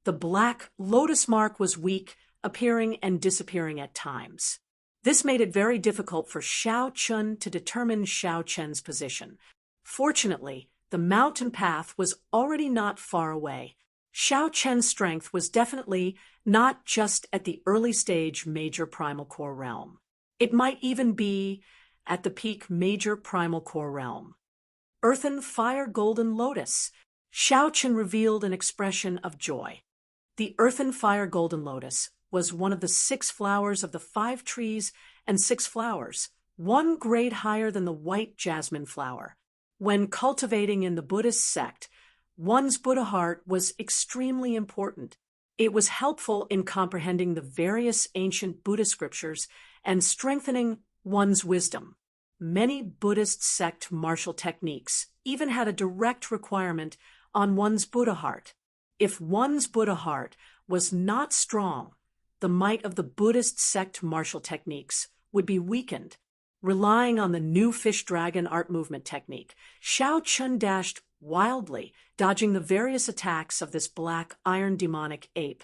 the black lotus mark was weak, appearing and disappearing at times. This made it very difficult for Xiao Chen to determine Xiao Chen's position. Fortunately, the mountain path was already not far away. Xiao Chen's strength was definitely not just at the early stage major primal core realm. It might even be at the peak major primal core realm. Earthen fire golden lotus. Xiao Chen revealed an expression of joy. The earthen fire golden lotus was one of the 6 flowers of the 5 trees and 6 flowers, one grade higher than the white jasmine flower. When cultivating in the Buddhist sect, one's Buddha heart was extremely important. It was helpful in comprehending the various ancient Buddha scriptures and strengthening one's wisdom. Many Buddhist sect martial techniques even had a direct requirement on one's Buddha heart. If one's Buddha heart was not strong, the might of the Buddhist sect martial techniques would be weakened. Relying on the new fish dragon art movement technique, Xiao Chen dashed wildly, dodging the various attacks of this black iron demonic ape.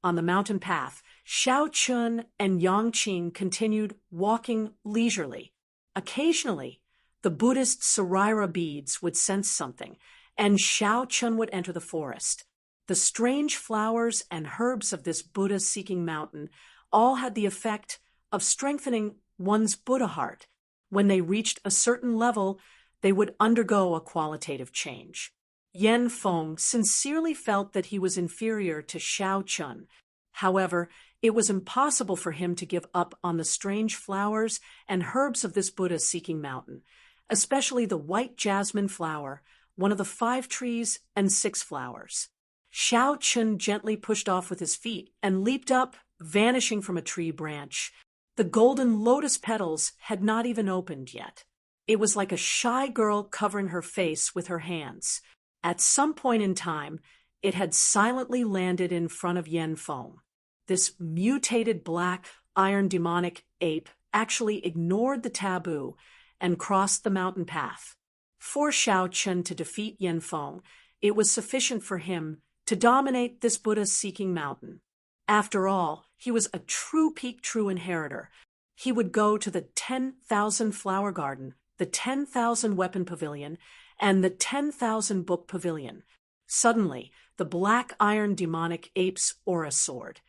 On the mountain path, Xiao Chen and Yang Qing continued walking leisurely. Occasionally, the Buddhist Saraira beads would sense something, and Xiao Chen would enter the forest. The strange flowers and herbs of this Buddha-seeking mountain all had the effect of strengthening one's Buddha heart. When they reached a certain level, they would undergo a qualitative change. Yan Feng sincerely felt that he was inferior to Xiao Chun. However, it was impossible for him to give up on the strange flowers and herbs of this Buddha-seeking mountain, especially the white jasmine flower, one of the 5 trees and 6 flowers. Xiao Chun gently pushed off with his feet and leaped up, vanishing from a tree branch. The golden lotus petals had not even opened yet. It was like a shy girl covering her face with her hands. At some point in time, it had silently landed in front of Yan Feng. This mutated black iron demonic ape actually ignored the taboo and crossed the mountain path. For Xiao Chun to defeat Yan Feng, it was sufficient for him to dominate this Buddha-seeking mountain. After all, he was a true inheritor. He would go to the 10,000 flower garden, the 10,000 weapon pavilion, and the 10,000 book pavilion. Suddenly, the black iron demonic ape's aura soared,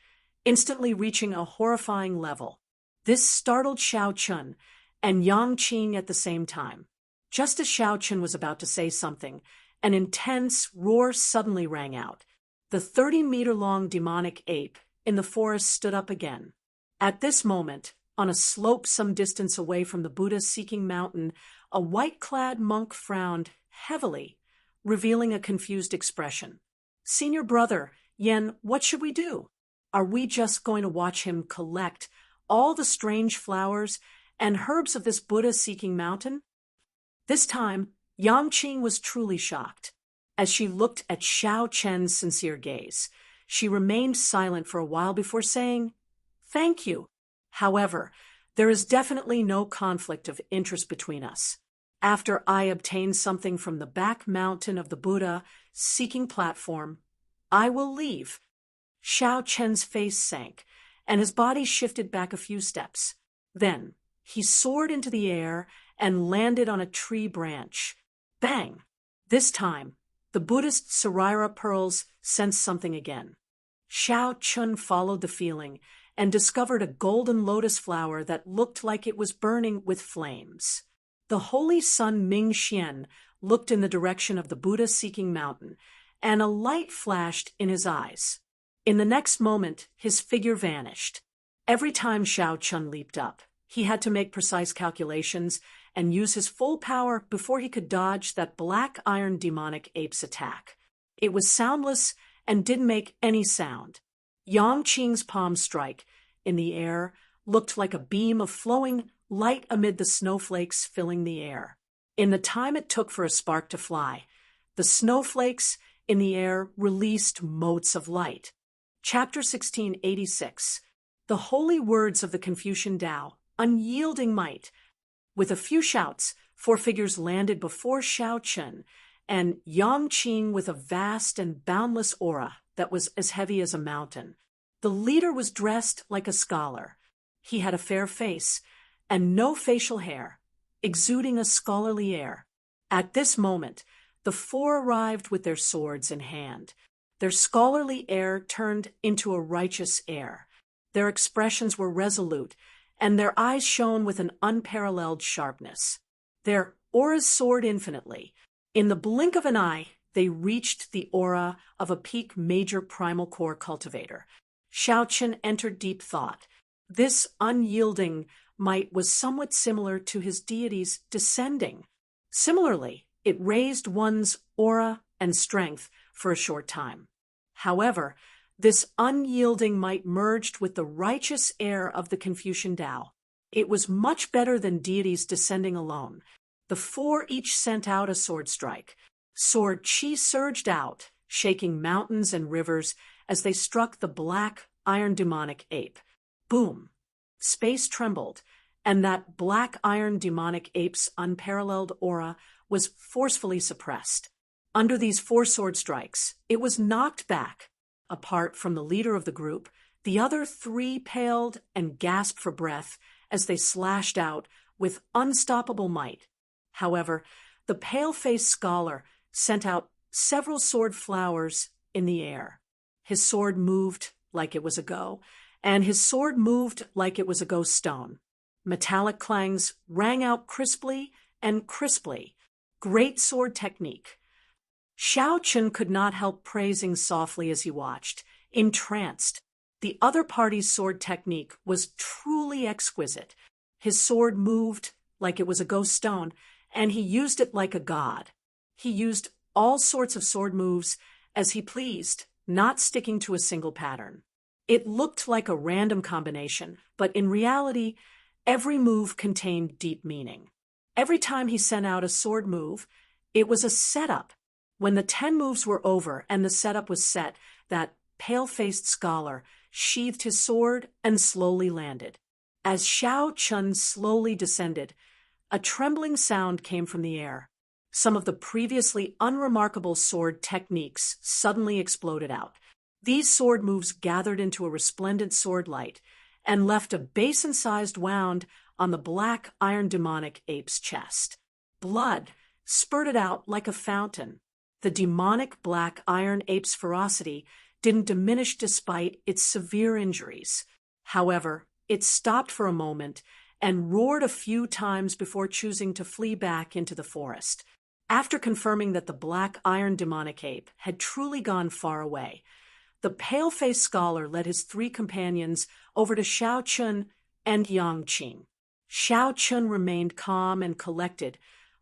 instantly reaching a horrifying level. This startled Xiao Chun and Yang Qing at the same time. Just as Xiao Chun was about to say something, an intense roar suddenly rang out. The 30-meter-long demonic ape in the forest stood up again. At this moment, on a slope some distance away from the Buddha-seeking mountain, a white-clad monk frowned heavily, revealing a confused expression. "Senior brother, Yen, what should we do? Are we just going to watch him collect all the strange flowers and herbs of this Buddha-seeking mountain?" This time, Yang Qing was truly shocked. As she looked at Xiao Chen's sincere gaze, she remained silent for a while before saying, "Thank you. However, there is definitely no conflict of interest between us. After I obtain something from the back mountain of the Buddha-seeking platform, I will leave." Xiao Chen's face sank, and his body shifted back a few steps. Then, he soared into the air and landed on a tree branch. Bang! This time, the Buddhist Saraira pearls sensed something again. Xiao Chun followed the feeling and discovered a golden lotus flower that looked like it was burning with flames. The holy son Ming Xian looked in the direction of the Buddha-seeking mountain, and a light flashed in his eyes. In the next moment, his figure vanished. Every time Xiao Chun leaped up, he had to make precise calculations and use his full power before he could dodge that black iron demonic ape's attack. It was soundless and didn't make any sound. Yang Qing's palm strike in the air looked like a beam of flowing light amid the snowflakes filling the air. In the time it took for a spark to fly, the snowflakes in the air released motes of light. Chapter 1686. The holy words of the Confucian Tao, unyielding might. With a few shouts, 4 figures landed before Xiao Chun, and Yang Qing with a vast and boundless aura that was as heavy as a mountain. The leader was dressed like a scholar. He had a fair face and no facial hair, exuding a scholarly air. At this moment, the 4 arrived with their swords in hand. Their scholarly air turned into a righteous air. Their expressions were resolute, and their eyes shone with an unparalleled sharpness. Their auras soared infinitely. In the blink of an eye, they reached the aura of a peak major primal core cultivator. Xiao Chun entered deep thought. This unyielding might was somewhat similar to his deity's descending. Similarly, it raised one's aura and strength for a short time. However, this unyielding might merged with the righteous air of the Confucian Tao. It was much better than deities descending alone. The 4 each sent out a sword strike. Sword chi surged out, shaking mountains and rivers as they struck the black iron demonic ape. Boom! Space trembled, and that black iron demonic ape's unparalleled aura was forcefully suppressed. Under these 4 sword strikes, it was knocked back. Apart from the leader of the group, the other 3 paled and gasped for breath as they slashed out with unstoppable might. However, the pale-faced scholar sent out several sword flowers in the air. His sword moved like it was a go, and his sword moved like it was a ghost stone. Metallic clangs rang out crisply and crisply. Great sword technique. Xiao Chun could not help praising softly as he watched, entranced. The other party's sword technique was truly exquisite. His sword moved like it was a ghost stone, and he used it like a god. He used all sorts of sword moves as he pleased, not sticking to a single pattern. It looked like a random combination, but in reality, every move contained deep meaning. Every time he sent out a sword move, it was a setup. When the 10 moves were over and the setup was set, that pale-faced scholar sheathed his sword and slowly landed. As Xiao Chun slowly descended, a trembling sound came from the air. Some of the previously unremarkable sword techniques suddenly exploded out. These sword moves gathered into a resplendent sword light and left a basin-sized wound on the black iron demonic ape's chest. Blood spurted out like a fountain. The demonic black iron ape's ferocity didn't diminish despite its severe injuries. However, it stopped for a moment and roared a few times before choosing to flee back into the forest. After confirming that the black iron demonic ape had truly gone far away, the pale-faced scholar led his 3 companions over to Xiao Chun and Yang Qing. Xiao Chun remained calm and collected,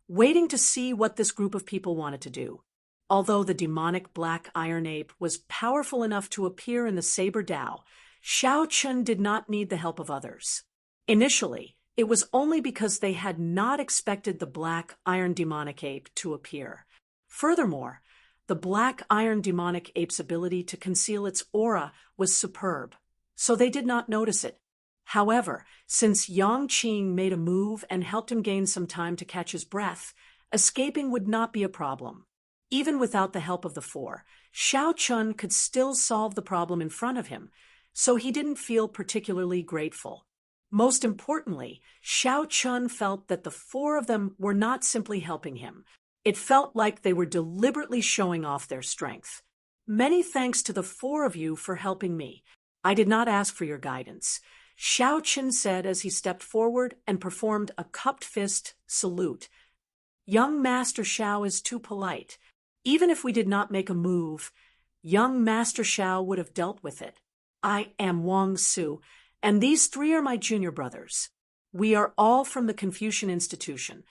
waiting to see what this group of people wanted to do. Although the demonic black iron ape was powerful enough to appear in the Saber Dao, Xiao Chun did not need the help of others. Initially, it was only because they had not expected the black iron demonic ape to appear. Furthermore, the black iron demonic ape's ability to conceal its aura was superb, so they did not notice it. However, since Yang Qing made a move and helped him gain some time to catch his breath, escaping would not be a problem. Even without the help of the 4, Xiao Chun could still solve the problem in front of him, so he didn't feel particularly grateful. Most importantly, Xiao Chun felt that the 4 of them were not simply helping him. It felt like they were deliberately showing off their strength. Many thanks to the 4 of you for helping me. I did not ask for your guidance, Xiao Chun said as he stepped forward and performed a cupped fist salute. Young Master Xiao is too polite. Even if we did not make a move, young Master Xiao would have dealt with it. I am Wang Su, and these 3 are my junior brothers. We are all from the Confucian Institution.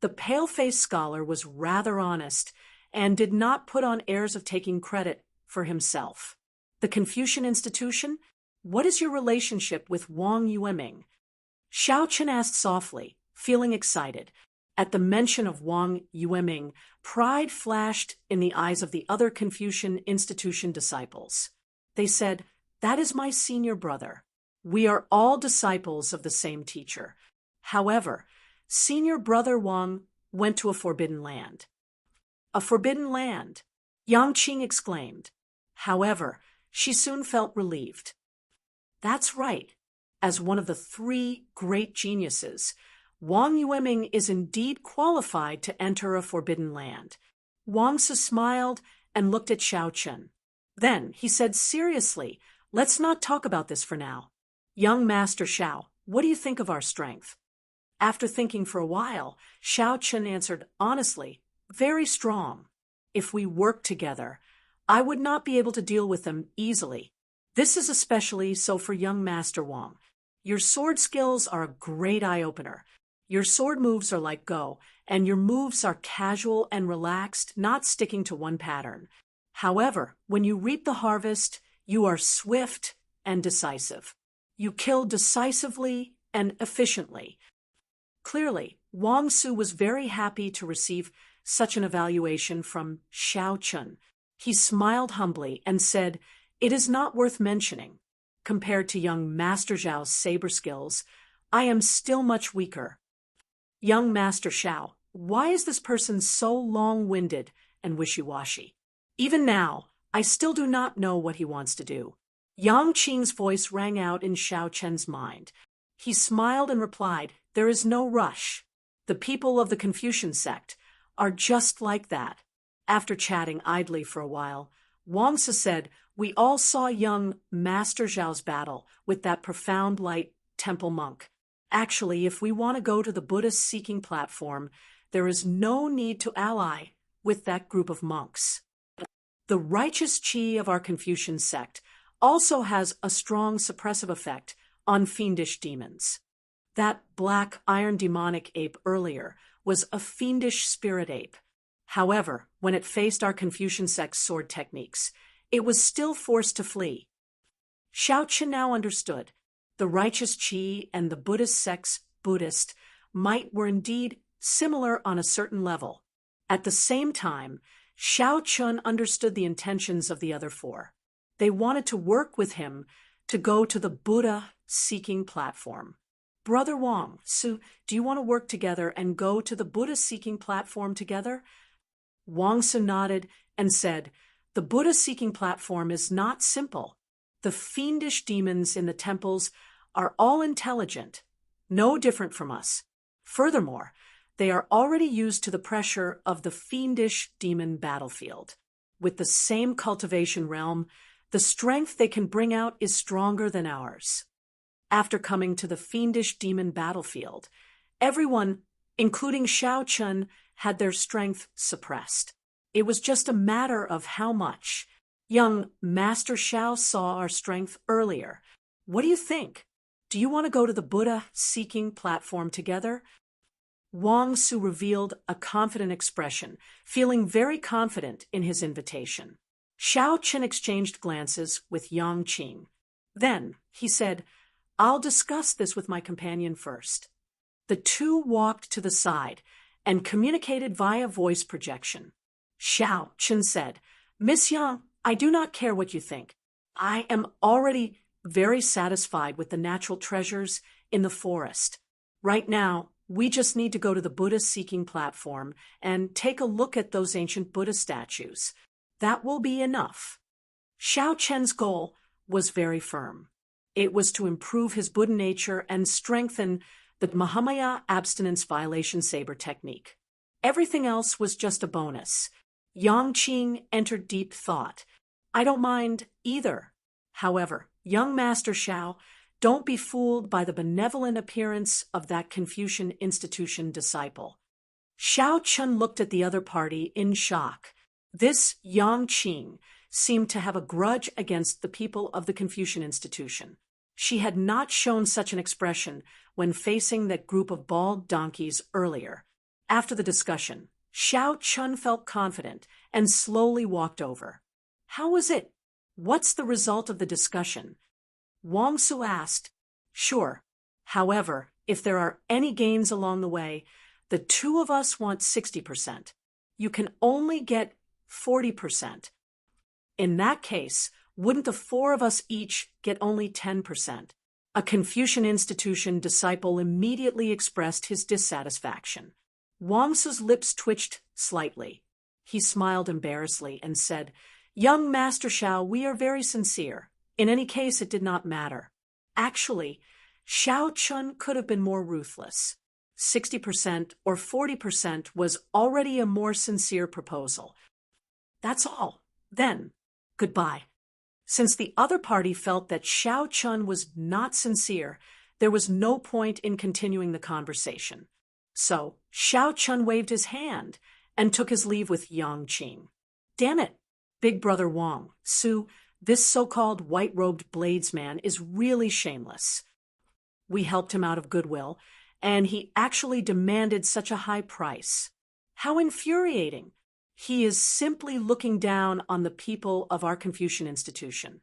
The pale-faced scholar was rather honest and did not put on airs of taking credit for himself. The Confucian Institution? What is your relationship with Wang Yueming? Xiao Chun asked softly, feeling excited. At the mention of Wang Yueming, pride flashed in the eyes of the other Confucian Institution disciples. They said, "That is my senior brother. We are all disciples of the same teacher. However, senior brother Wang went to a forbidden land." A forbidden land, Yang Qing exclaimed. However, she soon felt relieved. That's right. As one of the 3 great geniuses, Wang Yueming is indeed qualified to enter a forbidden land. Wang Su smiled and looked at Xiao Chun. Then he said seriously, "Let's not talk about this for now. Young Master Xiao, what do you think of our strength?" After thinking for a while, Xiao Chun answered honestly, "Very strong. If we worked together, I would not be able to deal with them easily. This is especially so for young Master Wang. Your sword skills are a great eye-opener. Your sword moves are like Go, and your moves are casual and relaxed, not sticking to one pattern. However, when you reap the harvest, you are swift and decisive. You kill decisively and efficiently." Clearly, Wang Su was very happy to receive such an evaluation from Xiao Chun. He smiled humbly and said, "It is not worth mentioning. Compared to young Master Zhao's saber skills, I am still much weaker." Young Master Xiao, why is this person so long-winded and wishy-washy? Even now, I still do not know what he wants to do. Yang Qing's voice rang out in Xiao Chen's mind. He smiled and replied, "There is no rush. The people of the Confucian sect are just like that." After chatting idly for a while, Wang Su said, "We all saw young Master Zhao's battle with that profound light temple monk. Actually, if we want to go to the Buddhist-seeking platform, there is no need to ally with that group of monks. The righteous chi of our Confucian sect also has a strong suppressive effect on fiendish demons. That black iron demonic ape earlier was a fiendish spirit ape. However, when it faced our Confucian sect's sword techniques, it was still forced to flee. Xiao Chen now understood. The righteous chi and the Buddhist sect's Buddhist might were indeed similar on a certain level. At the same time, Xiao Chun understood the intentions of the other four. They wanted to work with him to go to the Buddha-seeking platform. Brother Wang, Su, do you want to work together and go to the Buddha-seeking platform together? Wang Su nodded and said, the Buddha-seeking platform is not simple. The fiendish demons in the temples are all intelligent, no different from us. Furthermore, they are already used to the pressure of the fiendish demon battlefield. With the same cultivation realm, the strength they can bring out is stronger than ours. After coming to the fiendish demon battlefield, everyone, including Xiao Chun, had their strength suppressed. It was just a matter of how much. Young Master Xiao saw our strength earlier. What do you think? Do you want to go to the Buddha-seeking platform together? Wang Su revealed a confident expression, feeling very confident in his invitation. Xiao Chen exchanged glances with Yang Qing. Then, he said, I'll discuss this with my companion first. The two walked to the side and communicated via voice projection. Xiao Chen said, Miss Yang, I do not care what you think. I am already very satisfied with the natural treasures in the forest. Right now, we just need to go to the Buddha-seeking platform and take a look at those ancient Buddha statues. That will be enough. Xiao Chen's goal was very firm. It was to improve his Buddha nature and strengthen the Mahamaya abstinence violation saber technique. Everything else was just a bonus. Yang Qing entered deep thought. I don't mind either. However, young Master Xiao, don't be fooled by the benevolent appearance of that Confucian institution disciple. Xiao Chun looked at the other party in shock. This Yang Qing seemed to have a grudge against the people of the Confucian institution. She had not shown such an expression when facing that group of bald donkeys earlier. After the discussion, Xiao Chun felt confident and slowly walked over. How was it? What's the result of the discussion? Wang Su asked. Sure. However, if there are any gains along the way, the two of us want 60%. You can only get 40%. In that case, wouldn't the four of us each get only 10%? A Confucian institution disciple immediately expressed his dissatisfaction. Wang Su's lips twitched slightly. He smiled embarrassedly and said, Young Master Xiao, we are very sincere. In any case, it did not matter. Actually, Xiao Chun could have been more ruthless. 60% or 40% was already a more sincere proposal. That's all. Then, goodbye. Since the other party felt that Xiao Chun was not sincere, there was no point in continuing the conversation. So, Xiao Chun waved his hand and took his leave with Yang Qing. Damn it, Big Brother Wang, Su, this so-called white-robed bladesman is really shameless. We helped him out of goodwill, and he actually demanded such a high price. How infuriating! He is simply looking down on the people of our Confucian institution.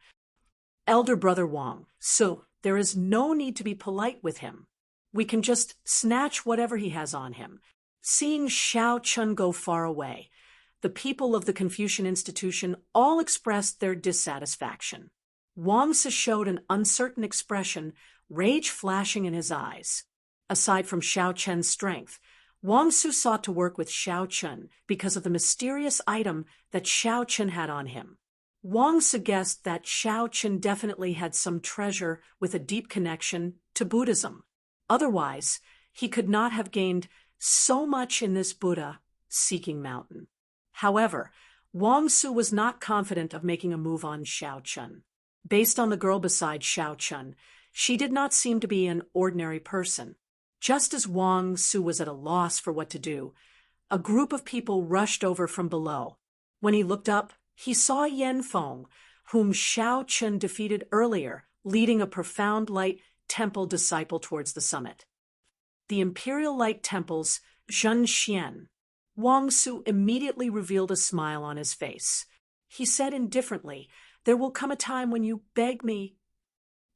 Elder Brother Wang, Su, there is no need to be polite with him. We can just snatch whatever he has on him. Seeing Xiao Chun go far away, the people of the Confucian institution all expressed their dissatisfaction. Wang Su showed an uncertain expression, rage flashing in his eyes. Aside from Xiao Chen's strength, Wang Su sought to work with Xiao Chun because of the mysterious item that Xiao Chun had on him. Wang Su guessed that Xiao Chun definitely had some treasure with a deep connection to Buddhism. Otherwise, he could not have gained so much in this Buddha-seeking mountain. However, Wang Su was not confident of making a move on Xiao Chun. Based on the girl beside Xiao Chun, She did not seem to be an ordinary person. Just as Wang Su was at a loss for what to do, a group of people rushed over from below. When he looked up, he saw Yan Feng, whom Xiao Chun defeated earlier, leading a profound light temple disciple towards the summit. The Imperial Light Temple's Zhenxian. Wang Su immediately revealed a smile on his face. He said indifferently, "There will come a time when you beg me."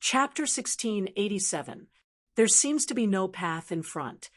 Chapter 1687. There seems to be no path in front.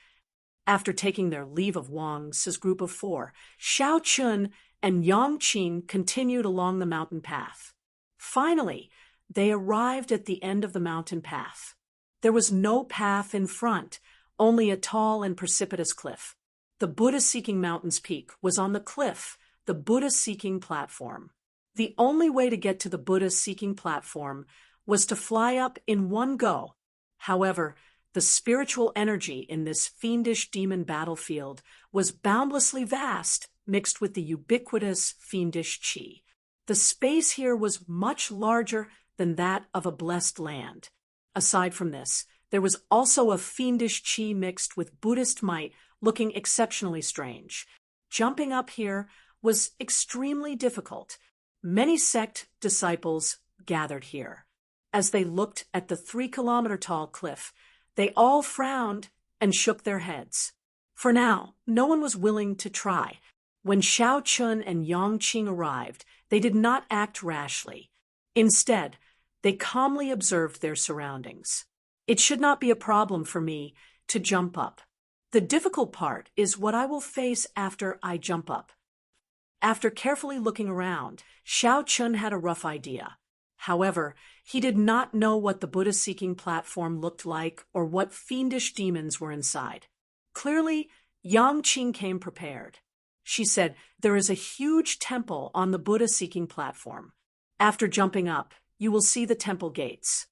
After taking their leave of Wang's group of 4, Xiao Chun and Yang Qing continued along the mountain path. Finally, they arrived at the end of the mountain path. There was no path in front, only a tall and precipitous cliff. The Buddha-seeking mountain's peak was on the cliff, the Buddha-seeking platform. The only way to get to the Buddha-seeking platform was to fly up in one go. However, the spiritual energy in this fiendish demon battlefield was boundlessly vast, mixed with the ubiquitous fiendish qi. The space here was much larger than that of a blessed land. Aside from this, there was also a fiendish qi mixed with Buddhist might, looking exceptionally strange. Jumping up here was extremely difficult. Many sect disciples gathered here. As they looked at the 3-kilometer-tall cliff, they all frowned and shook their heads. For now, no one was willing to try. When Xiao Chun and Yang Qing arrived, they did not act rashly. Instead, they calmly observed their surroundings. It should not be a problem for me to jump up. The difficult part is what I will face after I jump up. After carefully looking around, Xiao Chun had a rough idea. However, he did not know what the Buddha-seeking platform looked like or what fiendish demons were inside. Clearly, Yang Qing came prepared. She said, "There is a huge temple on the Buddha-seeking platform. After jumping up, you will see the temple gates.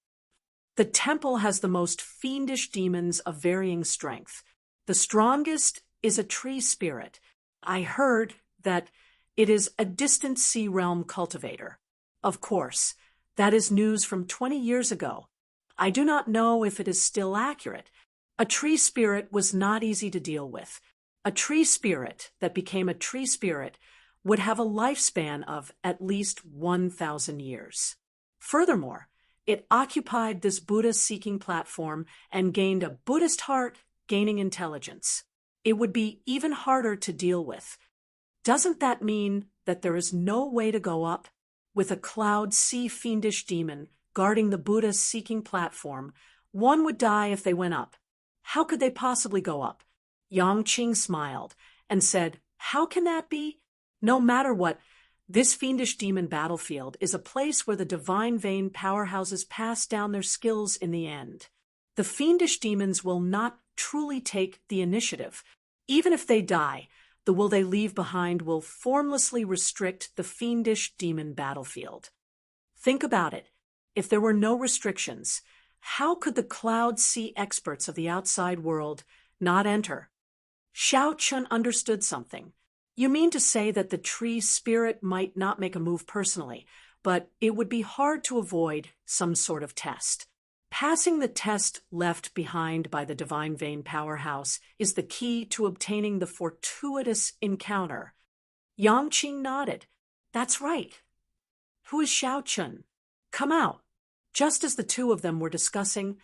The temple has the most fiendish demons of varying strength. The strongest is a tree spirit. I heard that it is a distant sea realm cultivator. Of course, that is news from 20 years ago. I do not know if it is still accurate. A tree spirit was not easy to deal with. A tree spirit that became a tree spirit would have a lifespan of at least 1,000 years. Furthermore, it occupied this Buddha-seeking platform and gained a Buddhist heart, gaining intelligence. It would be even harder to deal with. Doesn't that mean that there is no way to go up? With a cloud sea fiendish demon guarding the Buddha-seeking platform, one would die if they went up. How could they possibly go up?" Yang Qing smiled and said, "How can that be? No matter what, this fiendish demon battlefield is a place where the divine vein powerhouses pass down their skills in the end. The fiendish demons will not truly take the initiative. Even if they die, the will they leave behind will formlessly restrict the fiendish demon battlefield. Think about it. If there were no restrictions, how could the cloud sea experts of the outside world not enter?" Xiao Chun understood something. "You mean to say that the tree spirit might not make a move personally, but it would be hard to avoid some sort of test. Passing the test left behind by the divine vein powerhouse is the key to obtaining the fortuitous encounter." Yang Qing nodded. "That's right. Who is Xiao Chun? Come out." Just as the two of them were discussing,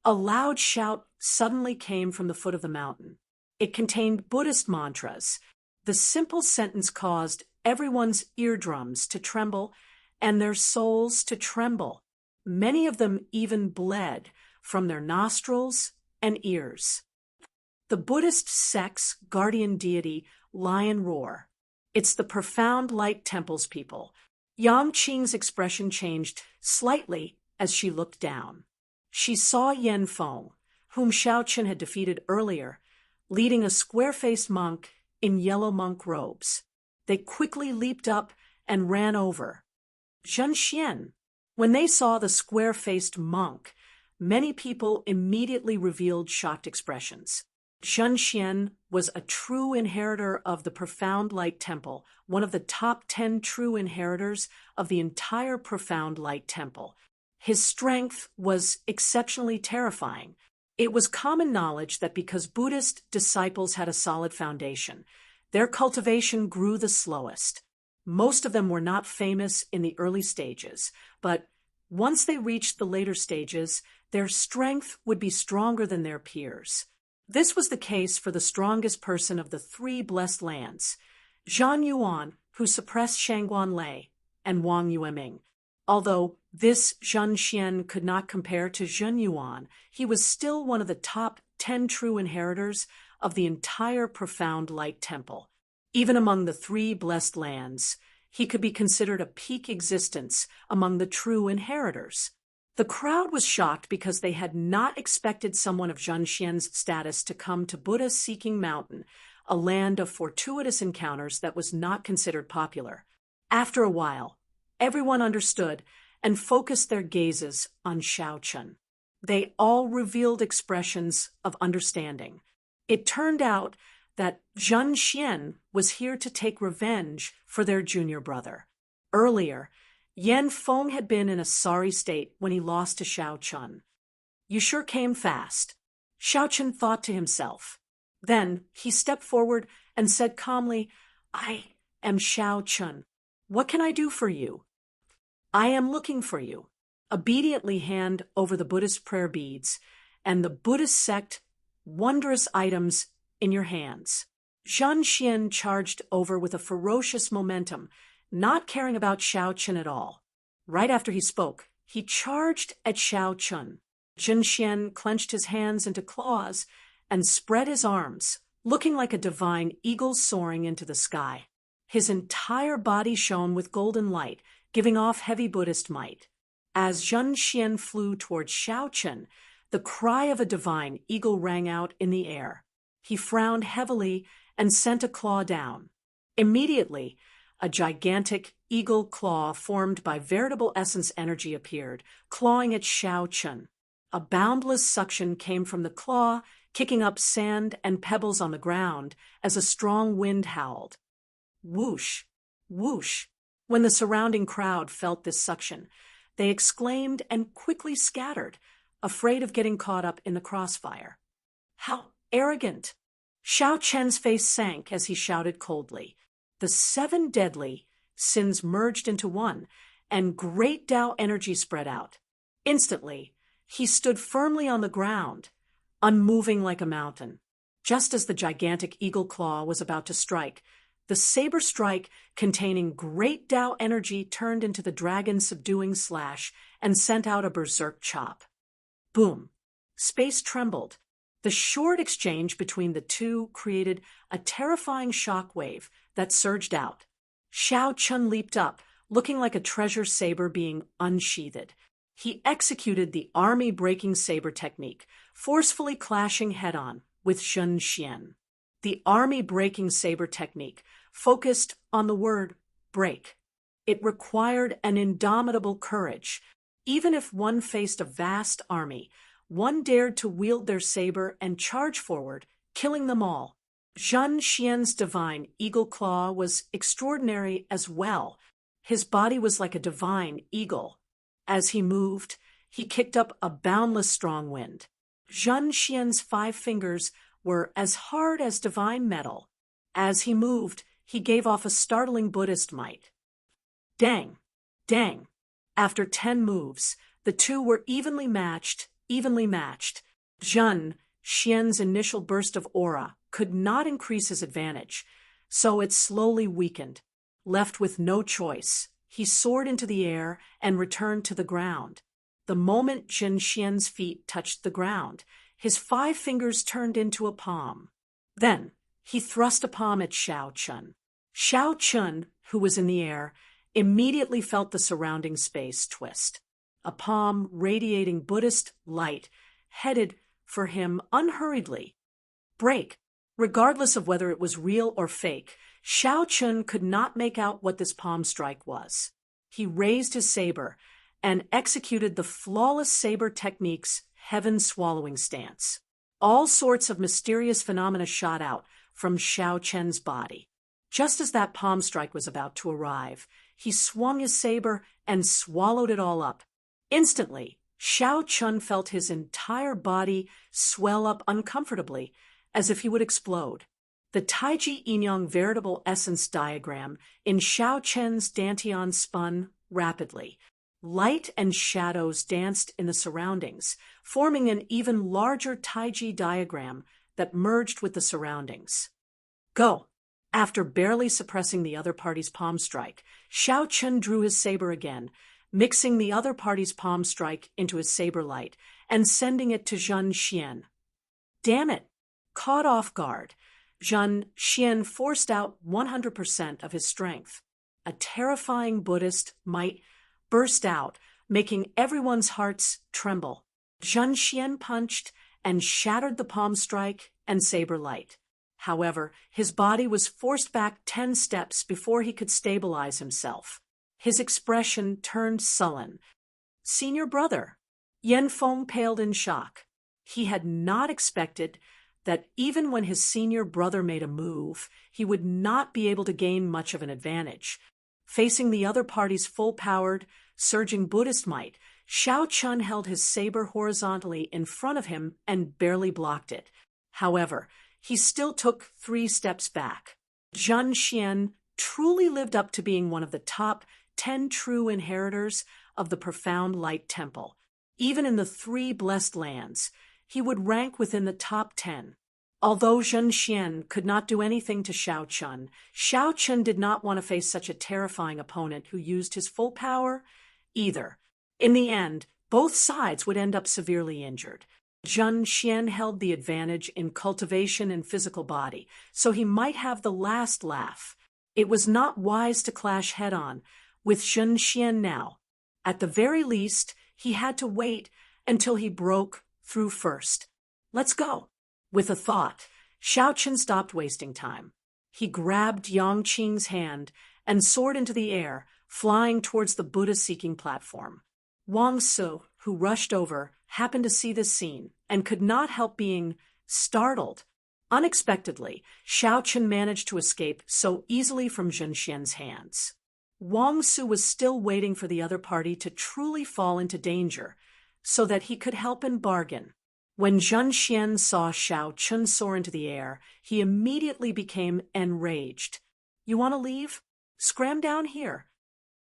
a loud shout suddenly came from the foot of the mountain. It contained Buddhist mantras. The simple sentence caused everyone's eardrums to tremble and their souls to tremble. Many of them even bled from their nostrils and ears. The Buddhist sect's guardian deity, Lion Roar. It's the profound light temple's people. Yang Qing's expression changed slightly as she looked down. She saw Yan Feng, whom Xiao Chun had defeated earlier, leading a square-faced monk in yellow monk robes. They quickly leaped up and ran over. Zhenxian. When they saw the square-faced monk, many people immediately revealed shocked expressions. Zhenxian was a true inheritor of the Profound Light Temple, one of the top 10 true inheritors of the entire Profound Light Temple. His strength was exceptionally terrifying. It was common knowledge that because Buddhist disciples had a solid foundation, their cultivation grew the slowest. Most of them were not famous in the early stages, but once they reached the later stages, their strength would be stronger than their peers. This was the case for the strongest person of the three blessed lands, Zhang Yuan, who suppressed Shangguan Lei, and Wang Yueming. Although this Zhen Xian could not compare to Zhen Yuan, he was still one of the top 10 true inheritors of the entire profound light temple. Even among the three blessed lands, he could be considered a peak existence among the true inheritors. The crowd was shocked because they had not expected someone of Zhen Xian's status to come to Buddha-seeking mountain, a land of fortuitous encounters that was not considered popular. After a while, everyone understood and focused their gazes on Xiaochun. They all revealed expressions of understanding. It turned out that Zhen Xian was here to take revenge for their junior brother. Earlier, Yan Feng had been in a sorry state when he lost to Xiaochun. "You sure came fast," Xiaochun thought to himself. Then he stepped forward and said calmly, "I am Xiaochun. What can I do for you?" "I am looking for you." Obediently hand over the Buddhist prayer beads and the Buddhist sect wondrous items in your hands. Zhen Xian charged over with a ferocious momentum, not caring about Xiaochun at all. Right after he spoke, he charged at Xiaochun. Zhen Xian clenched his hands into claws and spread his arms, looking like a divine eagle soaring into the sky. His entire body shone with golden light, giving off heavy Buddhist might. As Zhen Xian flew toward Xiaochun, the cry of a divine eagle rang out in the air. He frowned heavily and sent a claw down. Immediately, a gigantic eagle claw formed by veritable essence energy appeared, clawing at Xiaochun. A boundless suction came from the claw, kicking up sand and pebbles on the ground as a strong wind howled. Whoosh! Whoosh! When the surrounding crowd felt this suction, they exclaimed and quickly scattered, afraid of getting caught up in the crossfire. "How arrogant!" Xiaochun's face sank as he shouted coldly. The 7 deadly sins merged into one, and great Tao energy spread out. Instantly, he stood firmly on the ground, unmoving like a mountain. Just as the gigantic eagle claw was about to strike, the saber strike containing great Tao energy turned into the dragon's subduing slash and sent out a berserk chop. Boom! Space trembled. The short exchange between the two created a terrifying shock wave that surged out. Xiaochun leaped up, looking like a treasure saber being unsheathed. He executed the army-breaking saber technique, forcefully clashing head-on with Zhen Xian. The army-breaking saber technique focused on the word break. It required an indomitable courage. Even if one faced a vast army, one dared to wield their saber and charge forward, killing them all. Zhen Xian's divine eagle claw was extraordinary as well. His body was like a divine eagle. As he moved, he kicked up a boundless strong wind. Zhen Xian's 5 fingers were as hard as divine metal. As he moved, he gave off a startling Buddhist might. Dang! Dang! After 10 moves, the two were evenly matched. Zhen Xian's initial burst of aura could not increase his advantage, so it slowly weakened. Left with no choice, he soared into the air and returned to the ground. The moment Zhen Xian's feet touched the ground, his 5 fingers turned into a palm. Then he thrust a palm at Xiaochun. Xiaochun, who was in the air, immediately felt the surrounding space twist. A palm radiating Buddhist light headed for him unhurriedly. Break! Regardless of whether it was real or fake, Xiaochun could not make out what this palm strike was. He raised his saber and executed the flawless saber technique's heaven-swallowing stance. All sorts of mysterious phenomena shot out from Xiaochun's body. Just as that palm strike was about to arrive, he swung his saber and swallowed it all up. Instantly, Xiao Chun felt his entire body swell up uncomfortably, as if he would explode. The Taiji Inyang veritable essence diagram in Xiao Chen's dantian spun rapidly. Light and shadows danced in the surroundings, forming an even larger Taiji diagram that merged with the surroundings. Go! After barely suppressing the other party's palm strike, Xiao Chun drew his saber again, mixing the other party's palm strike into his saber light and sending it to Zhen Xian. Damn it! Caught off guard, Zhen Xian forced out 100% of his strength. A terrifying Buddhist might burst out, making everyone's hearts tremble. Zhen Xian punched and shattered the palm strike and saber light. However, his body was forced back 10 steps before he could stabilize himself. His expression turned sullen. Senior brother. Yan Feng paled in shock. He had not expected that even when his senior brother made a move, he would not be able to gain much of an advantage. Facing the other party's full-powered, surging Buddhist might, Xiao Chun held his saber horizontally in front of him and barely blocked it. However, he still took 3 steps back. Zhen Xian truly lived up to being one of the top 10 true inheritors of the profound light temple. Even in the 3 blessed lands, he would rank within the top 10. Although Zhen Xian could not do anything to Xiao Chun did not want to face such a terrifying opponent who used his full power either. In the end, both sides would end up severely injured. Zhen Xian held the advantage in cultivation and physical body, so he might have the last laugh. It was not wise to clash head-on with Zhen Xian now. At the very least, he had to wait until he broke through first. Let's go. With a thought, Xiao Chun stopped wasting time. He grabbed Yang Qing's hand and soared into the air, flying towards the Buddha-seeking platform. Wang Su, who rushed over, happened to see this scene and could not help being startled. Unexpectedly, Xiao Chun managed to escape so easily from Zhen Xian's hands. Wang Su was still waiting for the other party to truly fall into danger, so that he could help and bargain. When Zhen Xian saw Xiao Chun soar into the air, he immediately became enraged. You want to leave? Scram down here.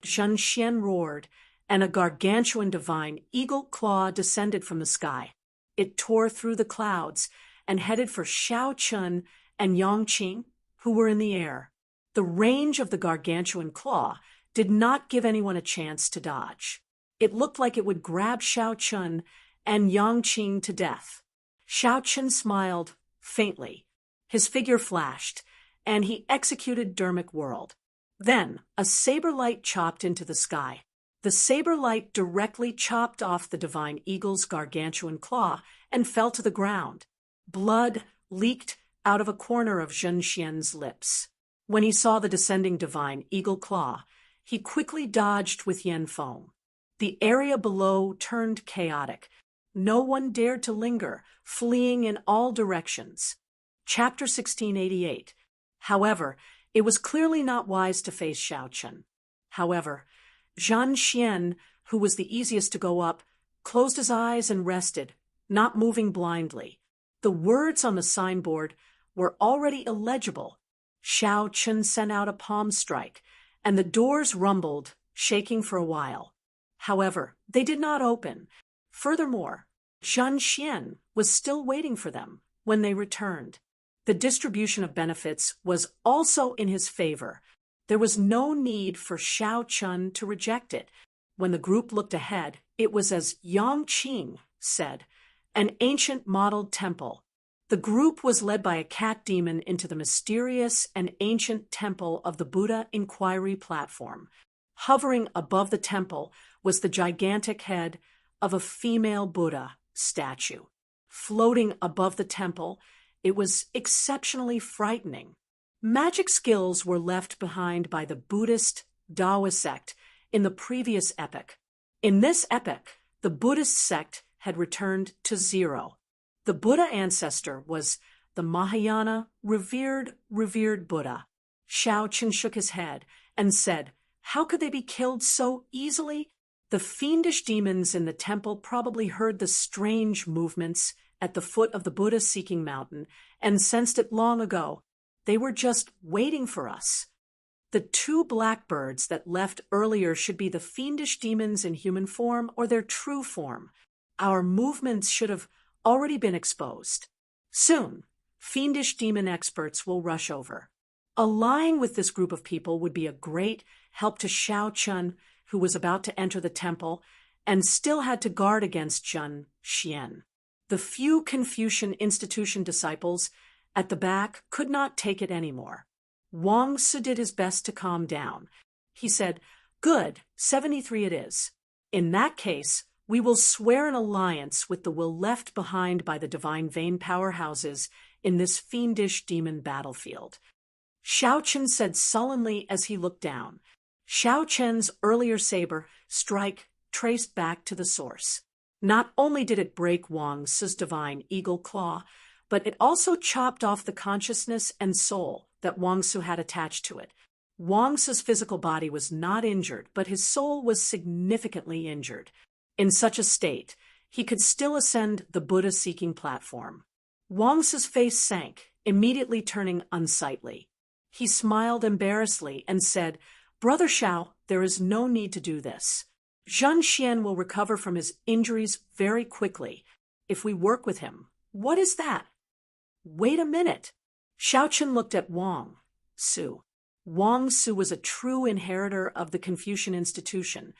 Zhen Xian roared, and a gargantuan divine eagle claw descended from the sky. It tore through the clouds and headed for Xiao Chun and Yang Qing, who were in the air. The range of the gargantuan claw did not give anyone a chance to dodge. It looked like it would grab Xiao Chun and Yang Qing to death. Xiao Chun smiled faintly. His figure flashed, and he executed Dermic Whirl. Then, a saber light chopped into the sky. The saber light directly chopped off the divine eagle's gargantuan claw and fell to the ground. Blood leaked out of a corner of Zhen Xian's lips. When he saw the descending divine eagle claw, he quickly dodged with Yan Feng. The area below turned chaotic. No one dared to linger, fleeing in all directions. Chapter 1688. However, it was clearly not wise to face Xiao Chun. However, Zhen Xian, who was the easiest to go up, closed his eyes and rested, not moving blindly. The words on the signboard were already illegible. Xiao Chun sent out a palm strike, and the doors rumbled, shaking for a while. However, they did not open. Furthermore, Zhen Xian was still waiting for them when they returned. The distribution of benefits was also in his favor. There was no need for Xiao Chun to reject it. When the group looked ahead, it was as Yang Qing said, an ancient modeled temple. The group was led by a cat demon into the mysterious and ancient temple of the Buddha Inquiry platform. Hovering above the temple was the gigantic head of a female Buddha statue. Floating above the temple, it was exceptionally frightening. Magic skills were left behind by the Buddhist Daoist sect in the previous epoch. In this epoch, the Buddhist sect had returned to 0. The Buddha ancestor was the Mahayana revered Buddha. Xiao Chun shook his head and said, how could they be killed so easily? The fiendish demons in the temple probably heard the strange movements at the foot of the Buddha-seeking mountain and sensed it long ago. They were just waiting for us. The 2 blackbirds that left earlier should be the fiendish demons in human form or their true form. Our movements should have already been exposed. Soon, fiendish demon experts will rush over. Allying with this group of people would be a great help to Xiao Chun, who was about to enter the temple and still had to guard against Zhen Xian. The few Confucian institution disciples at the back could not take it anymore. Wang Su did his best to calm down. He said, "Good, 73 it is. In that case, we will swear an alliance with the will left behind by the divine vein powerhouses in this fiendish demon battlefield." Xiao Chen said sullenly as he looked down. Xiao Chen's earlier saber strike traced back to the source. Not only did it break Wang Su's divine eagle claw, but it also chopped off the consciousness and soul that Wang Su had attached to it. Wang Su's physical body was not injured, but his soul was significantly injured. In such a state, he could still ascend the Buddha-seeking platform. Wang Su's face sank, immediately turning unsightly. He smiled embarrassedly and said, "Brother Xiao, there is no need to do this. Zhen Xian will recover from his injuries very quickly if we work with him." "What is that?" "Wait a minute." Xiao Chen looked at Wang Su. Wang Su was a true inheritor of the Confucian institution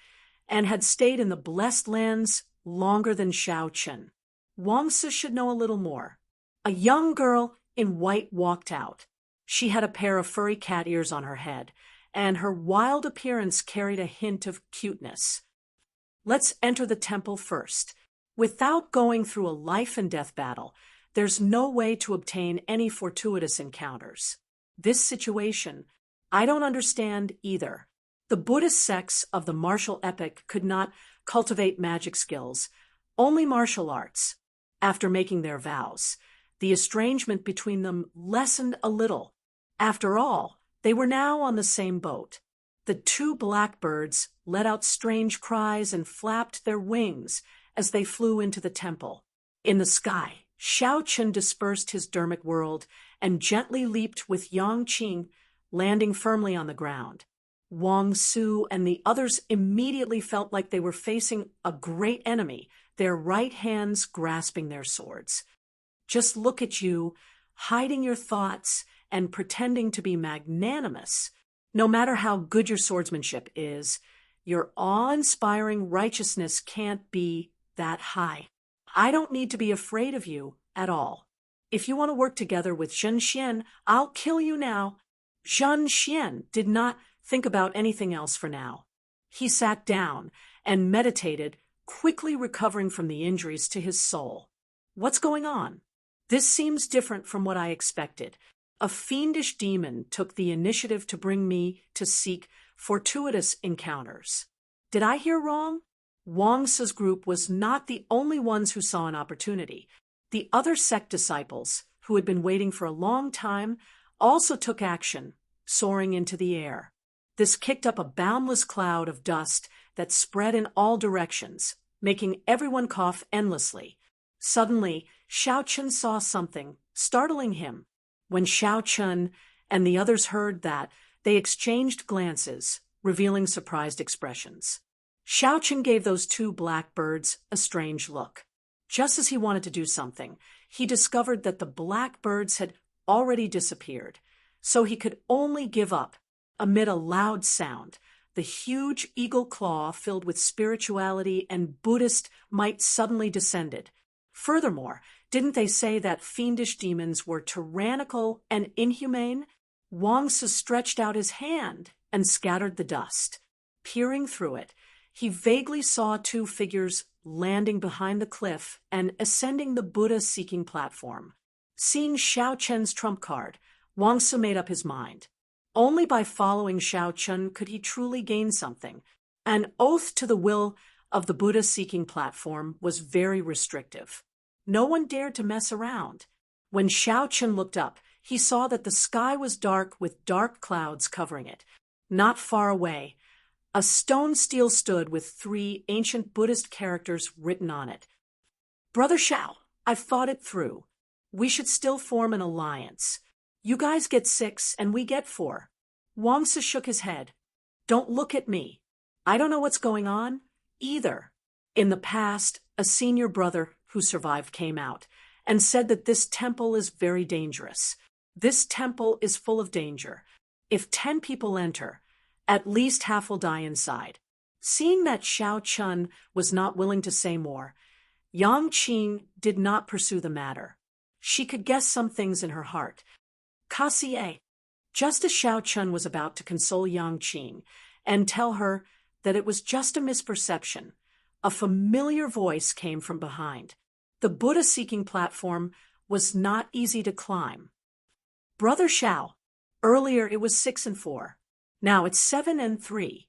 and had stayed in the blessed lands longer than Xiao Chen. Wang Su should know a little more. A young girl in white walked out. She had a pair of furry cat ears on her head, and her wild appearance carried a hint of cuteness. "Let's enter the temple first. Without going through a life-and-death battle, there's no way to obtain any fortuitous encounters. This situation, I don't understand either. The Buddhist sects of the martial epoch could not cultivate magic skills, only martial arts. After making their vows, the estrangement between them lessened a little. After all, they were now on the same boat. The 2 blackbirds let out strange cries and flapped their wings as they flew into the temple. In the sky, Xiao Chen dispersed his dermic world and gently leaped with Yang Qing, landing firmly on the ground. Wang Su and the others immediately felt like they were facing a great enemy, their right hands grasping their swords. Just look at you, hiding your thoughts and pretending to be magnanimous. No matter how good your swordsmanship is, your awe-inspiring righteousness can't be that high. I don't need to be afraid of you at all. If you want to work together with Zhen Xian, I'll kill you now." Zhen Xian did not think about anything else for now. He sat down and meditated, quickly recovering from the injuries to his soul. "What's going on? This seems different from what I expected. A fiendish demon took the initiative to bring me to seek fortuitous encounters. Did I hear wrong?" Wang Su's group was not the only ones who saw an opportunity. The other sect disciples, who had been waiting for a long time, also took action, soaring into the air. This kicked up a boundless cloud of dust that spread in all directions, making everyone cough endlessly. Suddenly, Xiao Chen saw something, startling him. When Xiao Chen and the others heard that, they exchanged glances, revealing surprised expressions. Xiao Chen gave those 2 blackbirds a strange look. Just as he wanted to do something, he discovered that the blackbirds had already disappeared, so he could only give up. Amid a loud sound, the huge eagle claw filled with spirituality and Buddhist might suddenly descended. Furthermore, didn't they say that fiendish demons were tyrannical and inhumane? Wang Su stretched out his hand and scattered the dust. Peering through it, he vaguely saw 2 figures landing behind the cliff and ascending the Buddha-seeking platform. Seeing Xiao Chen's trump card, Wang Su made up his mind. Only by following Xiao Chen could he truly gain something. An oath to the will of the Buddha-seeking platform was very restrictive. No one dared to mess around. When Xiao Chen looked up, he saw that the sky was dark with dark clouds covering it. Not far away, A stone stele stood with 3 ancient Buddhist characters written on it. Brother Shao, I've thought it through. We should still form an alliance. You guys get 6 and we get 4. Wang Su shook his head. Don't look at me. I don't know what's going on, either. In the past, a senior brother who survived came out and said that this temple is very dangerous. This temple is full of danger. If 10 people enter, at least half will die inside. Seeing that Xiao Chun was not willing to say more, Yang Qing did not pursue the matter. She could guess some things in her heart. Kasie, just as Xiao Chun was about to console Yang Qing and tell her that it was just a misperception, a familiar voice came from behind. The Buddha-seeking platform was not easy to climb. Brother Xiao, earlier it was 6 and 4. Now it's 7 and 3.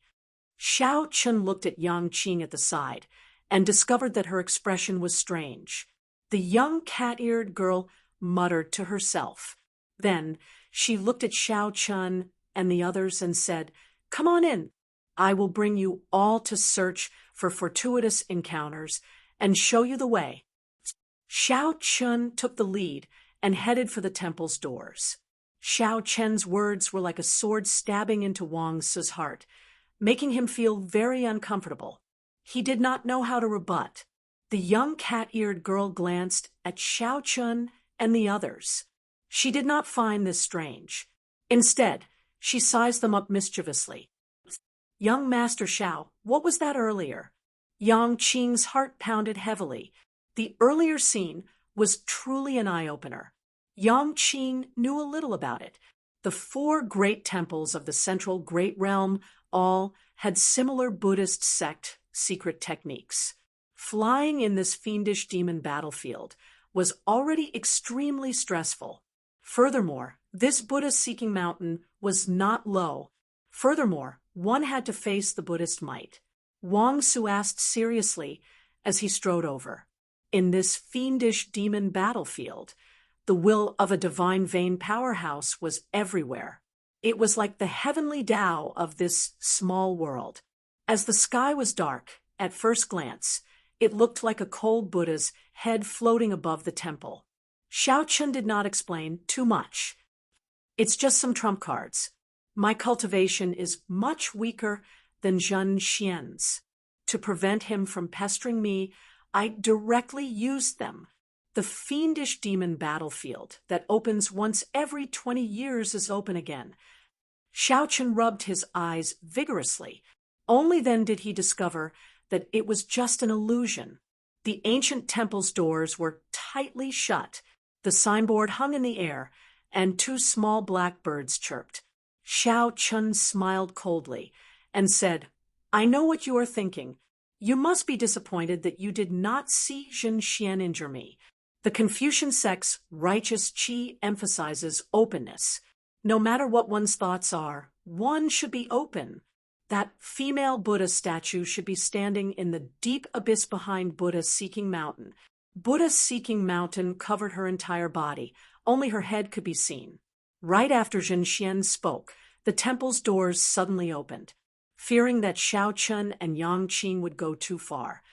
Xiao Chun looked at Yang Qing at the side and discovered that her expression was strange. The young cat-eared girl muttered to herself. Then she looked at Xiao Chun and the others and said, "Come on in. I will bring you all to search for fortuitous encounters and show you the way." Xiao Chun took the lead and headed for the temple's doors. Xiao Chen's words were like a sword stabbing into Wang Su's heart, making him feel very uncomfortable. He did not know how to rebut. The young cat-eared girl glanced at Xiao Chun and the others. She did not find this strange. Instead, she sized them up mischievously. "Young Master Xiao, what was that earlier?" Yang Qing's heart pounded heavily. The earlier scene was truly an eye-opener. Yang Qing knew a little about it. The 4 great temples of the central Great Realm all had similar Buddhist sect secret techniques. Flying in this fiendish demon battlefield was already extremely stressful. Furthermore, this Buddha-seeking mountain was not low. Furthermore, one had to face the Buddhist might. Wang Su asked seriously as he strode over. In this fiendish demon battlefield, the will of a divine vein powerhouse was everywhere. It was like the heavenly Tao of this small world. As the sky was dark, at first glance, it looked like a cold Buddha's head floating above the temple. Xiao Chun did not explain too much. "It's just some trump cards. My cultivation is much weaker than Zhen Xian's. To prevent him from pestering me, I directly used them. The fiendish demon battlefield that opens once every 20 years is open again." Xiao Chun rubbed his eyes vigorously. Only then did he discover that it was just an illusion. The ancient temple's doors were tightly shut. The signboard hung in the air, and 2 small black birds chirped. Xiao Chun smiled coldly and said, "I know what you are thinking. You must be disappointed that you did not see Zhen Xian injure me. The Confucian sect's righteous qi emphasizes openness. No matter what one's thoughts are, one should be open. That female Buddha statue should be standing in the deep abyss behind Buddha-seeking mountain. Buddha-seeking mountain covered her entire body. Only her head could be seen." Right after Zhen Xian spoke, the temple's doors suddenly opened. Fearing that Xiao Chun and Yang Qing would go too far,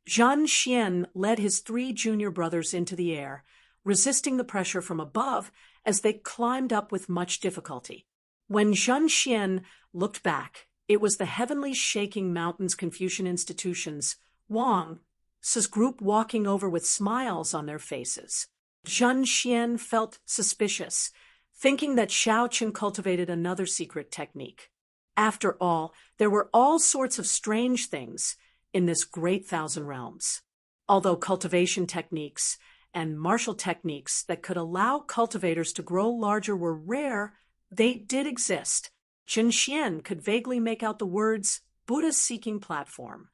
Zhen Xian led his 3 junior brothers into the air, resisting the pressure from above as they climbed up with much difficulty. When Zhen Xian looked back, it was the heavenly shaking mountain's Confucian institutions, Wang Su's group walking over with smiles on their faces. Zhen Xian felt suspicious, thinking that Xiao Chun cultivated another secret technique. After all, there were all sorts of strange things in this great 1,000 realms. Although cultivation techniques and martial techniques that could allow cultivators to grow larger were rare, they did exist. Zhen Xian could vaguely make out the words Buddha-seeking platform.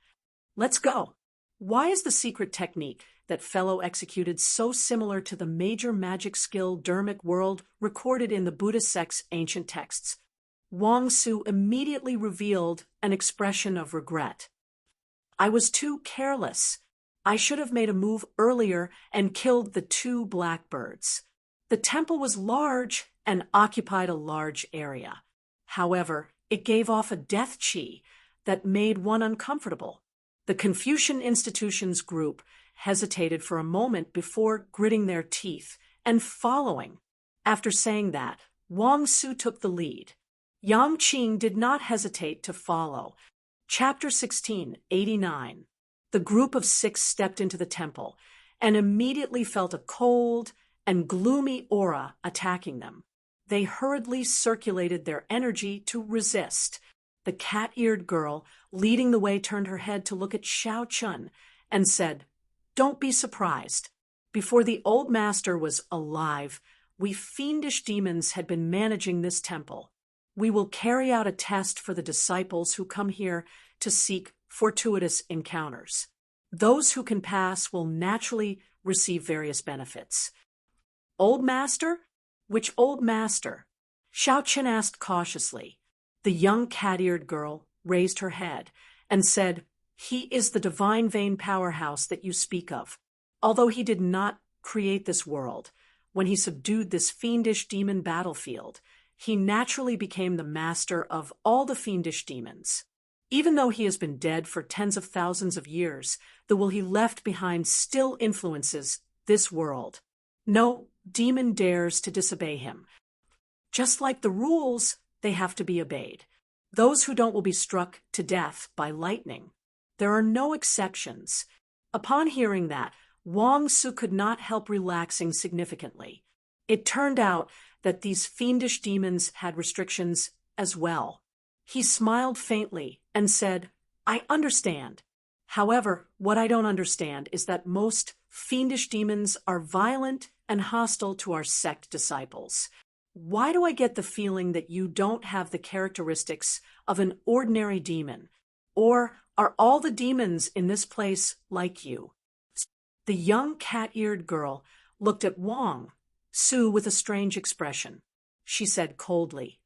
"Let's go." Why is the secret technique that Fellow executed so similar to the major magic skill Dermic world recorded in the Buddha sect's ancient texts? Wang Su immediately revealed an expression of regret. "I was too careless. I should have made a move earlier and killed the 2 blackbirds. The temple was large and occupied a large area. However, it gave off a death chi that made one uncomfortable. The Confucian Institution's group hesitated for a moment before gritting their teeth and following. After saying that, Wang Su took the lead. Yang Qing did not hesitate to follow. Chapter 16, 89. The group of 6 stepped into the temple and immediately felt a cold and gloomy aura attacking them. They hurriedly circulated their energy to resist. The cat-eared girl, leading the way, turned her head to look at Xiao Chun and said, "Don't be surprised. Before the old master was alive, we fiendish demons had been managing this temple. We will carry out a test for the disciples who come here to seek fortuitous encounters. Those who can pass will naturally receive various benefits." "Old master? Which old master?" Xiao Chen asked cautiously. The young cat-eared girl raised her head and said, "He is the divine vein powerhouse that you speak of. Although he did not create this world, when he subdued this fiendish demon battlefield, he naturally became the master of all the fiendish demons. Even though he has been dead for tens of thousands of years, the will he left behind still influences this world. No demon dares to disobey him. Just like the rules, they have to be obeyed. Those who don't will be struck to death by lightning. There are no exceptions." Upon hearing that, Wang Su could not help relaxing significantly. It turned out that these fiendish demons had restrictions as well. He smiled faintly and said, "I understand. However, what I don't understand is that most fiendish demons are violent and hostile to our sect disciples. Why do I get the feeling that you don't have the characteristics of an ordinary demon? Or are all the demons in this place like you?" The young cat-eared girl looked at Wang Su with a strange expression. She said coldly,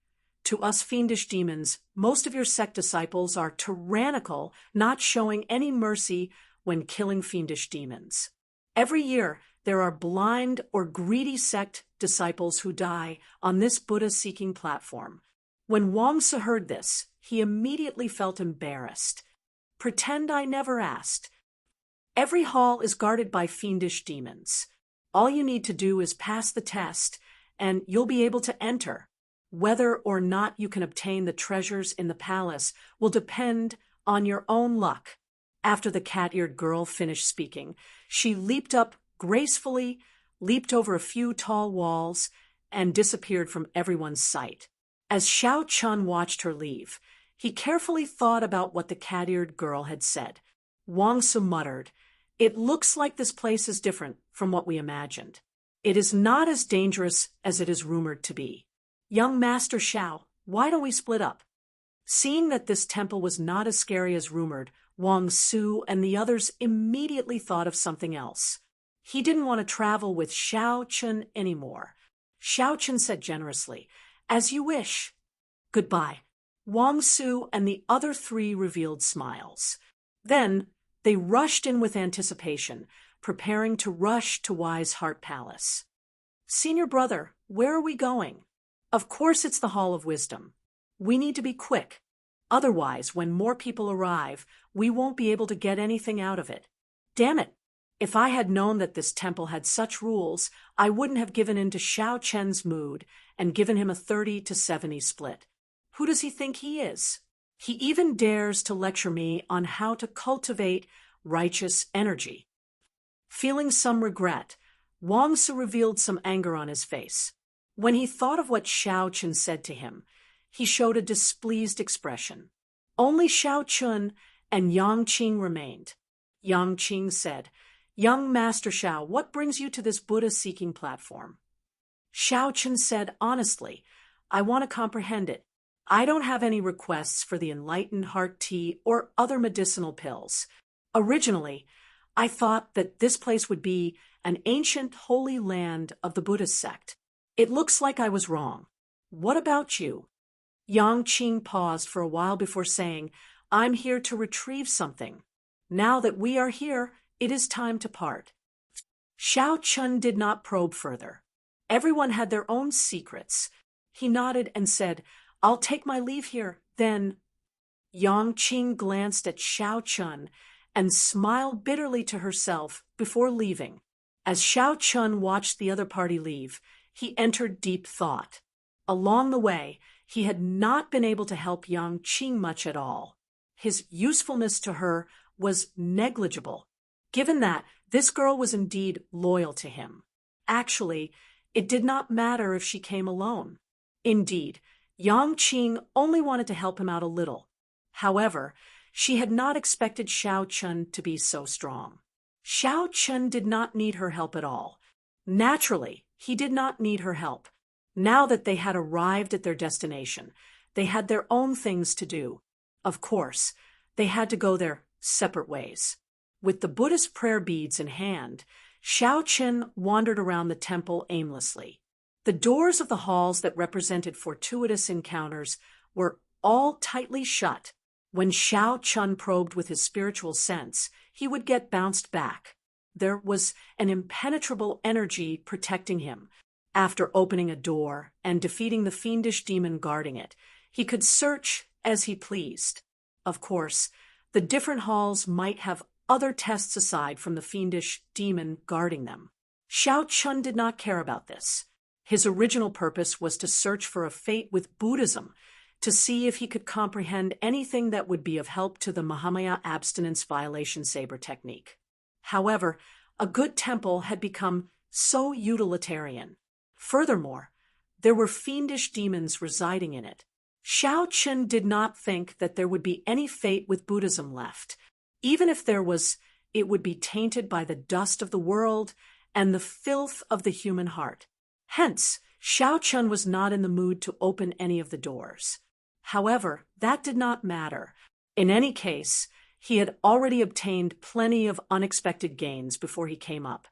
"To us fiendish demons, most of your sect disciples are tyrannical, not showing any mercy when killing fiendish demons. Every year, there are blind or greedy sect disciples who die on this Buddha-seeking platform." When Wang Su heard this, he immediately felt embarrassed. "Pretend I never asked. Every hall is guarded by fiendish demons. All you need to do is pass the test, and you'll be able to enter. Whether or not you can obtain the treasures in the palace will depend on your own luck." After the cat-eared girl finished speaking, she leaped up gracefully, leaped over a few tall walls, and disappeared from everyone's sight. As Xiao Chun watched her leave, he carefully thought about what the cat-eared girl had said. Wang Su muttered, "It looks like this place is different from what we imagined. It is not as dangerous as it is rumored to be. Young Master Xiao, why don't we split up?" Seeing that this temple was not as scary as rumored, Wang Su and the others immediately thought of something else. He didn't want to travel with Xiao Chun anymore. Xiao Chun said generously, "As you wish." "Goodbye." Wang Su and the other 3 revealed smiles. Then they rushed in with anticipation, preparing to rush to Wise Heart Palace. "Senior brother, where are we going?" "Of course it's the Hall of Wisdom. We need to be quick. Otherwise, when more people arrive, we won't be able to get anything out of it. Damn it! If I had known that this temple had such rules, I wouldn't have given in to Xiao Chen's mood and given him a 30-70 split. Who does he think he is? He even dares to lecture me on how to cultivate righteous energy." Feeling some regret, Wang Su revealed some anger on his face. When he thought of what Xiao Chun said to him, he showed a displeased expression. Only Xiao Chun and Yang Qing remained. Yang Qing said, "Young Master Xiao, what brings you to this Buddha-seeking platform?" Xiao Chun said honestly, "I want to comprehend it. I don't have any requests for the enlightened heart tea or other medicinal pills. Originally, I thought that this place would be an ancient holy land of the Buddhist sect. It looks like I was wrong. What about you?" Yang Qing paused for a while before saying, "I'm here to retrieve something. Now that we are here, it is time to part." Xiao Chun did not probe further. Everyone had their own secrets. He nodded and said, "I'll take my leave here, then." Yang Qing glanced at Xiao Chun and smiled bitterly to herself before leaving. As Xiao Chun watched the other party leave, he entered deep thought. Along the way, he had not been able to help Yang Qing much at all. His usefulness to her was negligible, given that this girl was indeed loyal to him. Actually, it did not matter if she came alone. Indeed, Yang Qing only wanted to help him out a little. However, she had not expected Xiao Chun to be so strong. Xiao Chun did not need her help at all. Naturally, he did not need her help. Now that they had arrived at their destination, they had their own things to do. Of course, they had to go their separate ways. With the Buddhist prayer beads in hand, Xiao Chun wandered around the temple aimlessly. The doors of the halls that represented fortuitous encounters were all tightly shut. When Xiao Chun probed with his spiritual sense, he would get bounced back. There was an impenetrable energy protecting him. After opening a door and defeating the fiendish demon guarding it, he could search as he pleased. Of course, the different halls might have other tests aside from the fiendish demon guarding them. Xiao Chun did not care about this. His original purpose was to search for a fate with Buddhism, to see if he could comprehend anything that would be of help to the Mahamaya abstinence violation saber technique. However, a good temple had become so utilitarian. Furthermore, there were fiendish demons residing in it. Xiao Chun did not think that there would be any fate with Buddhism left. Even if there was, it would be tainted by the dust of the world and the filth of the human heart. Hence, Xiao Chun was not in the mood to open any of the doors. However, that did not matter. In any case, he had already obtained plenty of unexpected gains before he came up.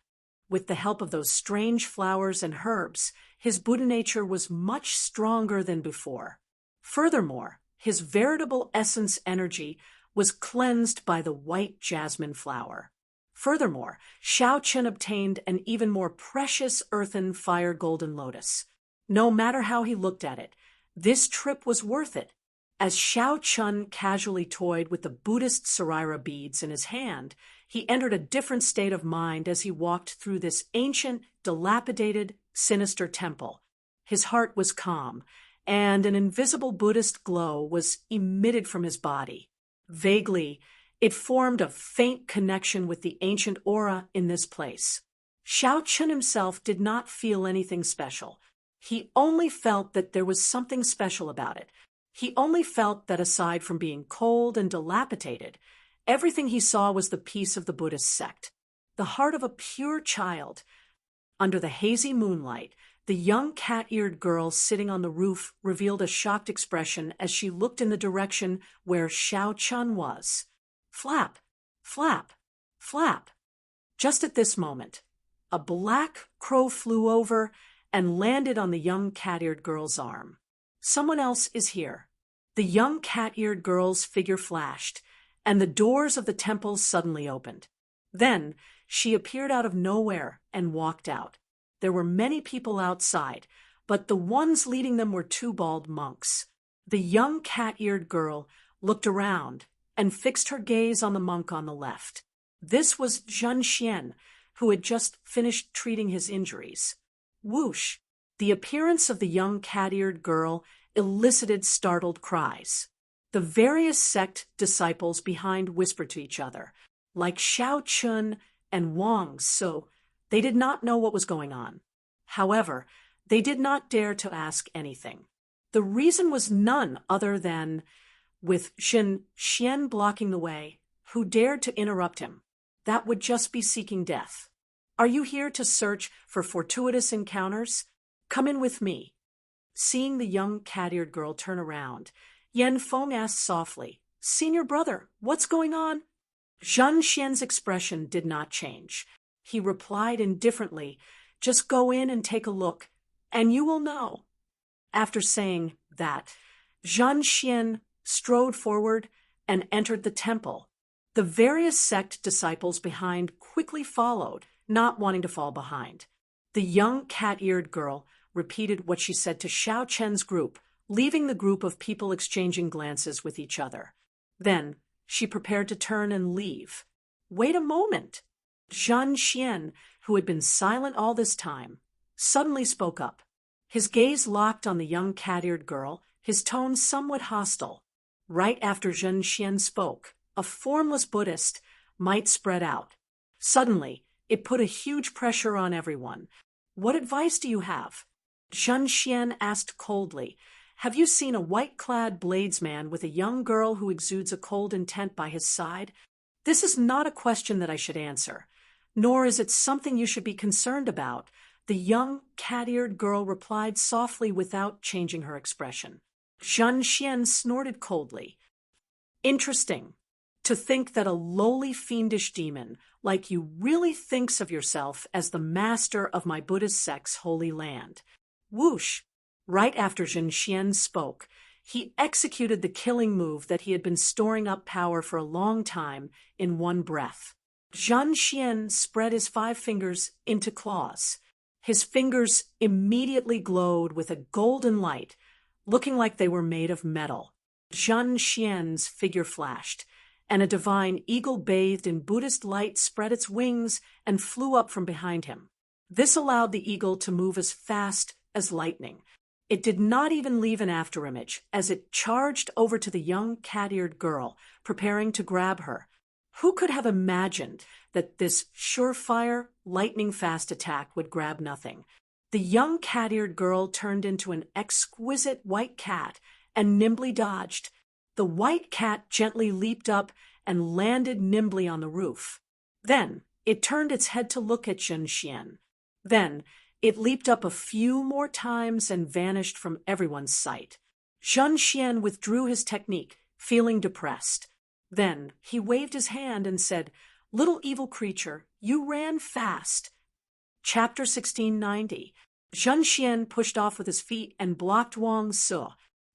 With the help of those strange flowers and herbs, his Buddha nature was much stronger than before. Furthermore, his veritable essence energy was cleansed by the white jasmine flower. Furthermore, Xiao Chun obtained an even more precious earthen fire golden lotus. No matter how he looked at it, this trip was worth it. As Xiao Chun casually toyed with the Buddhist Sarira beads in his hand, he entered a different state of mind as he walked through this ancient, dilapidated, sinister temple. His heart was calm, and an invisible Buddhist glow was emitted from his body. Vaguely, it formed a faint connection with the ancient aura in this place. Xiao Chun himself did not feel anything special. He only felt that there was something special about it. He only felt that aside from being cold and dilapidated, everything he saw was the peace of the Buddhist sect, the heart of a pure child. Under the hazy moonlight, the young cat-eared girl sitting on the roof revealed a shocked expression as she looked in the direction where Xiao Chun was. Flap, flap, flap. Just at this moment, a black crow flew over and landed on the young cat-eared girl's arm. Someone else is here. The young cat-eared girl's figure flashed, and the doors of the temple suddenly opened. Then she appeared out of nowhere and walked out. There were many people outside, but the ones leading them were two bald monks. The young cat-eared girl looked around and fixed her gaze on the monk on the left. This was Zhen Xian, who had just finished treating his injuries. Whoosh! The appearance of the young cat-eared girl elicited startled cries. The various sect disciples behind whispered to each other, like Xiao Chun and Wang So. They did not know what was going on. However, they did not dare to ask anything. The reason was none other than, with Zhen Xian blocking the way, who dared to interrupt him? That would just be seeking death. Are you here to search for fortuitous encounters? Come in with me. Seeing the young cat-eared girl turn around, Yan Feng asked softly, Senior brother, what's going on? Zhen Xian's expression did not change. He replied indifferently, Just go in and take a look, and you will know. After saying that, Zhen Xian strode forward and entered the temple. The various sect disciples behind quickly followed, not wanting to fall behind. The young cat-eared girl repeated what she said to Xiao Chen's group, leaving the group of people exchanging glances with each other. Then she prepared to turn and leave. Wait a moment. Zhen Xian, who had been silent all this time, suddenly spoke up. His gaze locked on the young cat-eared girl, his tone somewhat hostile. Right after Zhen Xian spoke, a formless Buddhist might spread out. Suddenly, it put a huge pressure on everyone. What advice do you have? Zhen Xian asked coldly. Have you seen a white-clad bladesman with a young girl who exudes a cold intent by his side? This is not a question that I should answer, nor is it something you should be concerned about, the young cat-eared girl replied softly without changing her expression. Zhen Xian snorted coldly. Interesting. To think that a lowly fiendish demon like you really thinks of yourself as the master of my Buddhist sect's holy land. Whoosh! Right after Zhen Xian spoke, he executed the killing move that he had been storing up power for a long time in one breath. Zhen Xian spread his 5 fingers into claws. His fingers immediately glowed with a golden light, looking like they were made of metal. Zhen Xian's figure flashed, and a divine eagle bathed in Buddhist light spread its wings and flew up from behind him. This allowed the eagle to move as fast as lightning. It did not even leave an afterimage as it charged over to the young cat-eared girl, preparing to grab her. Who could have imagined that this surefire, lightning-fast attack would grab nothing? The young cat-eared girl turned into an exquisite white cat and nimbly dodged. The white cat gently leaped up and landed nimbly on the roof. Then it turned its head to look at Zhen Xian. Then it leaped up a few more times and vanished from everyone's sight. Zhen Xian withdrew his technique, feeling depressed. Then he waved his hand and said, "Little evil creature, you ran fast." Chapter 1690. Zhen Xian pushed off with his feet and blocked Wang Su.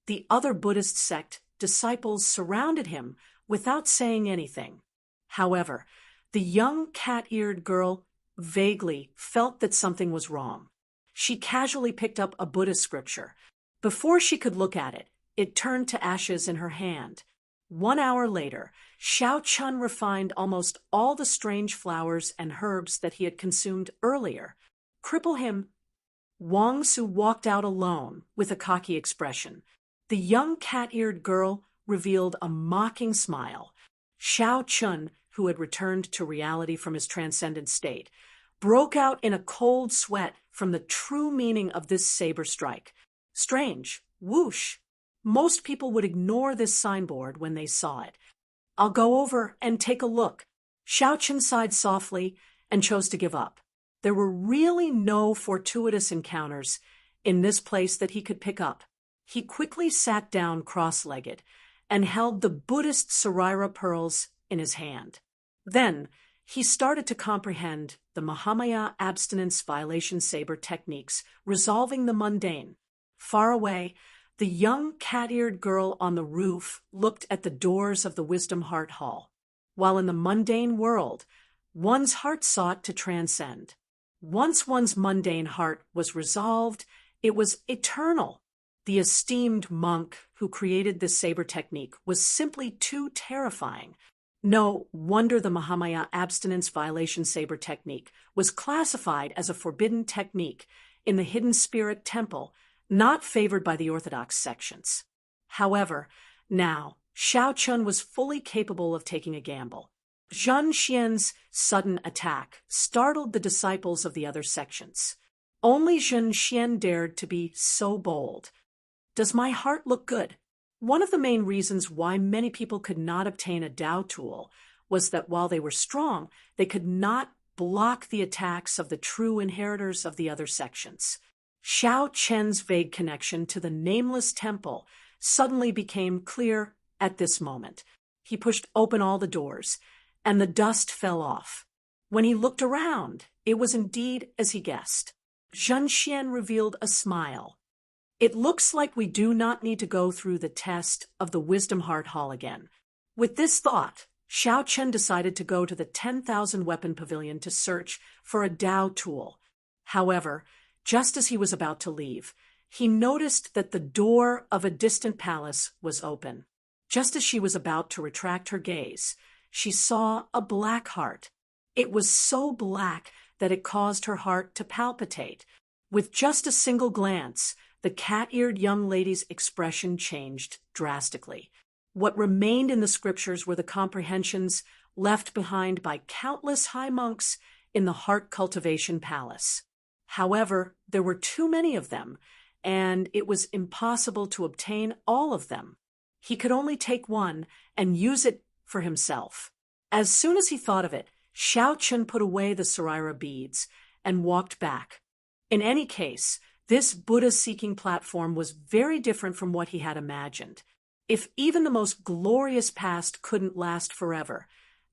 The other Buddhist sect disciples surrounded him without saying anything. However, the young cat-eared girl vaguely felt that something was wrong. She casually picked up a Buddhist scripture. Before she could look at it, it turned to ashes in her hand. 1 hour later, Xiao Chun refined almost all the strange flowers and herbs that he had consumed earlier. Cripple him. Wang Su walked out alone with a cocky expression. The young cat-eared girl revealed a mocking smile. Xiao Chun, who had returned to reality from his transcendent state, broke out in a cold sweat from the true meaning of this saber strike. Strange. Whoosh. Most people would ignore this signboard when they saw it. I'll go over and take a look. Xiao Chun sighed softly and chose to give up. There were really no fortuitous encounters in this place that he could pick up. He quickly sat down cross-legged and held the Buddhist Sarira pearls in his hand. Then he started to comprehend the Mahamaya abstinence violation saber techniques, resolving the mundane. Far away, the young cat-eared girl on the roof looked at the doors of the Wisdom Heart Hall, while in the mundane world, one's heart sought to transcend. Once one's mundane heart was resolved, it was eternal. The esteemed monk who created this saber technique was simply too terrifying. No wonder the Mahamaya abstinence violation saber technique was classified as a forbidden technique in the Hidden Spirit Temple, not favored by the Orthodox sections. However, now Xiao Chun was fully capable of taking a gamble. Zhen Xian's sudden attack startled the disciples of the other sections. Only Zhen Xian dared to be so bold. Does my heart look good? One of the main reasons why many people could not obtain a Dao tool was that while they were strong, they could not block the attacks of the true inheritors of the other sections. Xiao Chen's vague connection to the nameless temple suddenly became clear at this moment. He pushed open all the doors, and the dust fell off. When he looked around, it was indeed as he guessed. Zhen Xian revealed a smile. It looks like we do not need to go through the test of the Wisdom Heart Hall again. With this thought, Xiao Chen decided to go to the 10,000 Weapon Pavilion to search for a Dao tool. However, just as he was about to leave, he noticed that the door of a distant palace was open. Just as she was about to retract her gaze, she saw a black heart. It was so black that it caused her heart to palpitate. With just a single glance, the cat-eared young lady's expression changed drastically. What remained in the scriptures were the comprehensions left behind by countless high monks in the heart cultivation palace. However, there were too many of them, and it was impossible to obtain all of them. He could only take one and use it for himself. As soon as he thought of it, Xiao Chun put away the Saraira beads and walked back. In any case, this Buddha-seeking platform was very different from what he had imagined. If even the most glorious past couldn't last forever,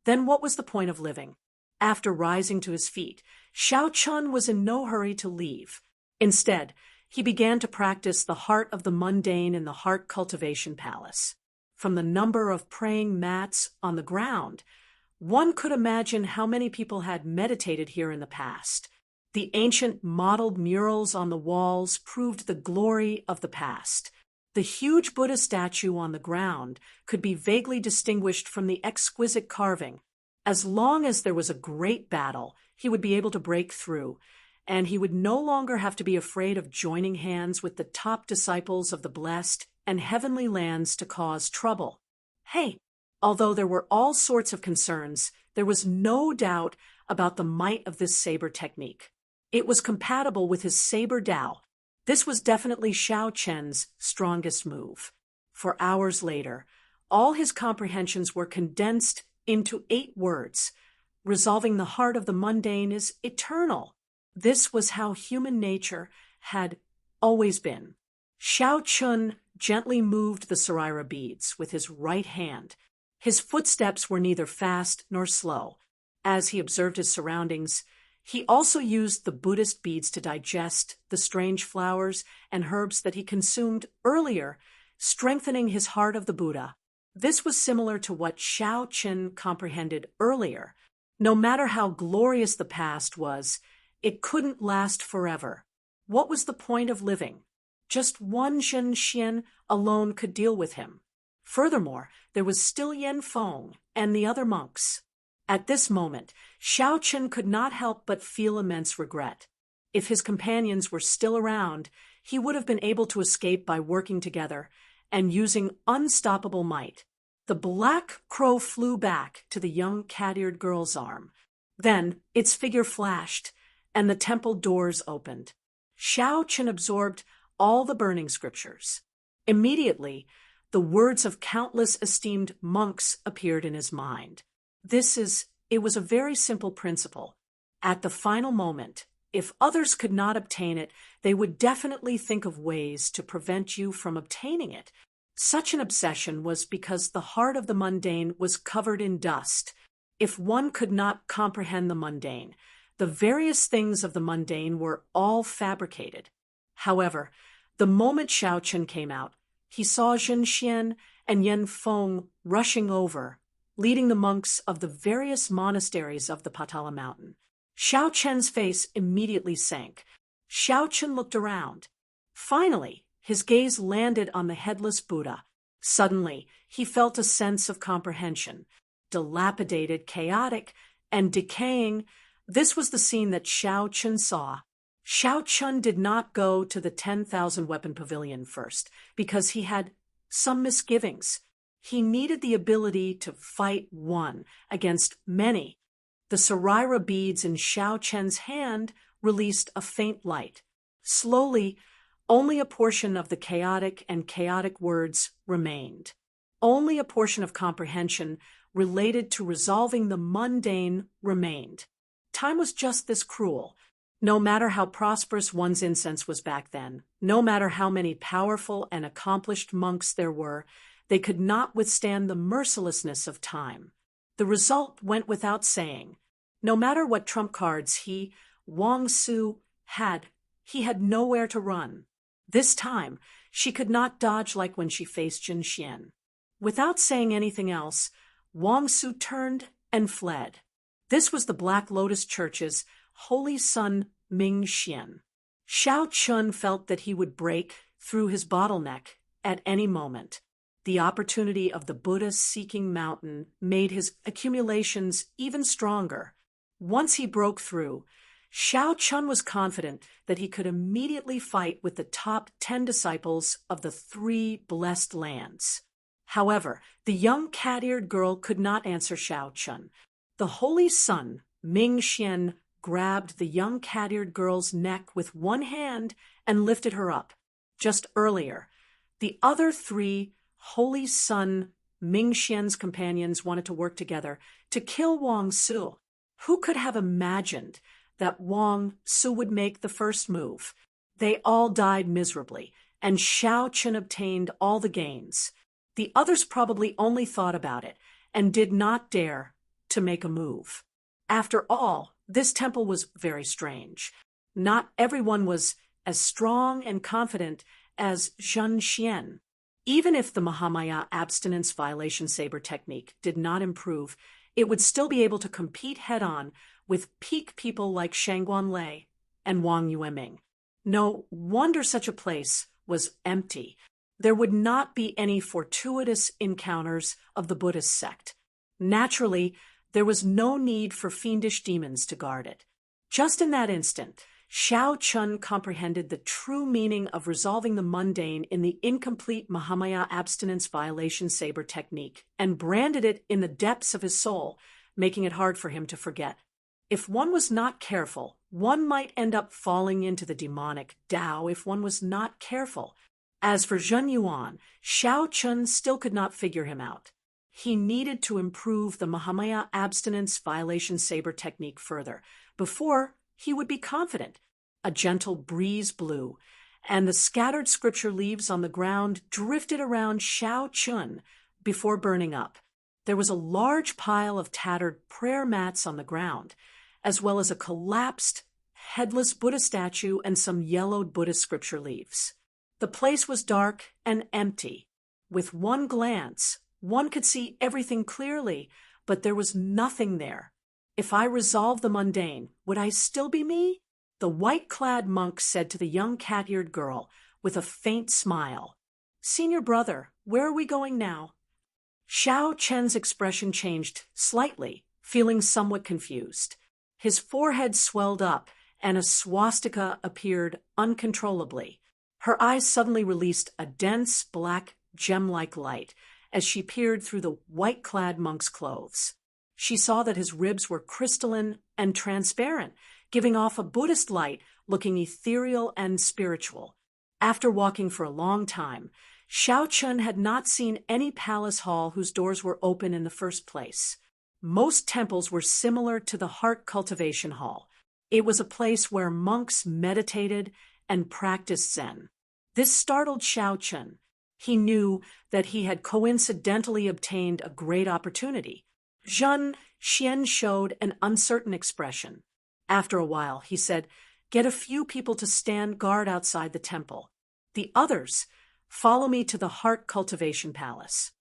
then what was the point of living? After rising to his feet, Xiao Chun was in no hurry to leave. Instead, he began to practice the heart of the mundane in the heart cultivation palace. From the number of praying mats on the ground, one could imagine how many people had meditated here in the past. The ancient modeled murals on the walls proved the glory of the past. The huge Buddha statue on the ground could be vaguely distinguished from the exquisite carving. As long as there was a great battle, he would be able to break through, and he would no longer have to be afraid of joining hands with the top disciples of the blessed and heavenly lands to cause trouble. Hey, although there were all sorts of concerns, there was no doubt about the might of this saber technique. It was compatible with his saber Dao. This was definitely Xiao Chen's strongest move. For hours later, all his comprehensions were condensed into 8 words. Resolving the heart of the mundane is eternal. This was how human nature had always been. Xiao Chun gently moved the Saraira beads with his right hand. His footsteps were neither fast nor slow. As he observed his surroundings, he also used the Buddhist beads to digest the strange flowers and herbs that he consumed earlier, strengthening his heart of the Buddha. This was similar to what Xiao Chun comprehended earlier. No matter how glorious the past was, it couldn't last forever. What was the point of living? Just one Zhen Xian alone could deal with him. Furthermore, there was still Yan Feng and the other monks. At this moment, Xiao Chun could not help but feel immense regret. If his companions were still around, he would have been able to escape by working together and using unstoppable might. The black crow flew back to the young cat-eared girl's arm. Then its figure flashed, and the temple doors opened. Xiao Chun absorbed all the burning scriptures. Immediately, the words of countless esteemed monks appeared in his mind. It was a very simple principle. At the final moment, if others could not obtain it, they would definitely think of ways to prevent you from obtaining it. Such an obsession was because the heart of the mundane was covered in dust. If one could not comprehend the mundane, the various things of the mundane were all fabricated. However, the moment Xiao Chun came out, he saw Zhen Xian and Yan Feng rushing over, leading the monks of the various monasteries of the Patala Mountain. Xiao Chen's face immediately sank. Xiao Chun looked around. Finally, his gaze landed on the headless Buddha. Suddenly, he felt a sense of comprehension. Dilapidated, chaotic, and decaying, this was the scene that Xiao Chun saw. Xiao Chun did not go to the 10,000 weapon pavilion first, because he had some misgivings. He needed the ability to fight one against many. The Saraira beads in Xiao Chen's hand released a faint light. Slowly, only a portion of the chaotic words remained. Only a portion of comprehension related to resolving the mundane remained. Time was just this cruel. No matter how prosperous one's incense was back then, no matter how many powerful and accomplished monks there were, they could not withstand the mercilessness of time. The result went without saying. No matter what trump cards Wang Su, he had nowhere to run. This time, she could not dodge like when she faced Zhen Xian. Without saying anything else, Wang Su turned and fled. This was the Black Lotus Church's holy son Ming Xian. Xiao Chun felt that he would break through his bottleneck at any moment. the opportunity of the Buddha-seeking mountain made his accumulations even stronger. Once he broke through, Xiao Chun was confident that he could immediately fight with the top 10 disciples of the 3 blessed lands. However, the young cat-eared girl could not answer Xiao Chun. The holy sun, Ming Xian, grabbed the young cat-eared girl's neck with one hand and lifted her up. Just earlier, the other 3 holy sun, Ming Xian's companions wanted to work together to kill Wang Su. Who could have imagined that Wang Su would make the first move? They all died miserably, and Xiao Chun obtained all the gains. The others probably only thought about it and did not dare to make a move. After all, this temple was very strange. Not everyone was as strong and confident as Zhen Xian. Even if the Mahamaya abstinence violation saber technique did not improve, it would still be able to compete head-on with peak people like Shangguan Lei and Wang Yueming. No wonder such a place was empty. There would not be any fortuitous encounters of the Buddhist sect. Naturally, there was no need for fiendish demons to guard it. Just in that instant, Xiao Chun comprehended the true meaning of resolving the mundane in the incomplete Mahamaya abstinence violation saber technique and branded it in the depths of his soul, making it hard for him to forget. If one was not careful, one might end up falling into the demonic Tao if one was not careful. As for Zhen Yuan, Xiao Chun still could not figure him out. He needed to improve the Mahamaya abstinence violation saber technique further before he would be confident. A gentle breeze blew, and the scattered scripture leaves on the ground drifted around Xiao Chun before burning up. There was a large pile of tattered prayer mats on the ground, as well as a collapsed, headless Buddha statue and some yellowed Buddhist scripture leaves. The place was dark and empty. With one glance, one could see everything clearly, but there was nothing there. If I resolved the mundane, would I still be me? The white-clad monk said to the young cat-eared girl with a faint smile. Senior brother, where are we going now? Xiao Chen's expression changed slightly, feeling somewhat confused. His forehead swelled up, and a swastika appeared uncontrollably. Her eyes suddenly released a dense, black, gem-like light as she peered through the white-clad monk's clothes. She saw that his ribs were crystalline and transparent, giving off a Buddhist light looking ethereal and spiritual. After walking for a long time, Xiao Chun had not seen any palace hall whose doors were open in the first place. Most temples were similar to the heart cultivation hall. It was a place where monks meditated and practiced Zen. This startled Xiao Chun. He knew that he had coincidentally obtained a great opportunity. Zhen Xian showed an uncertain expression. After a while, he said, "Get a few people to stand guard outside the temple. The others, follow me to the heart cultivation palace."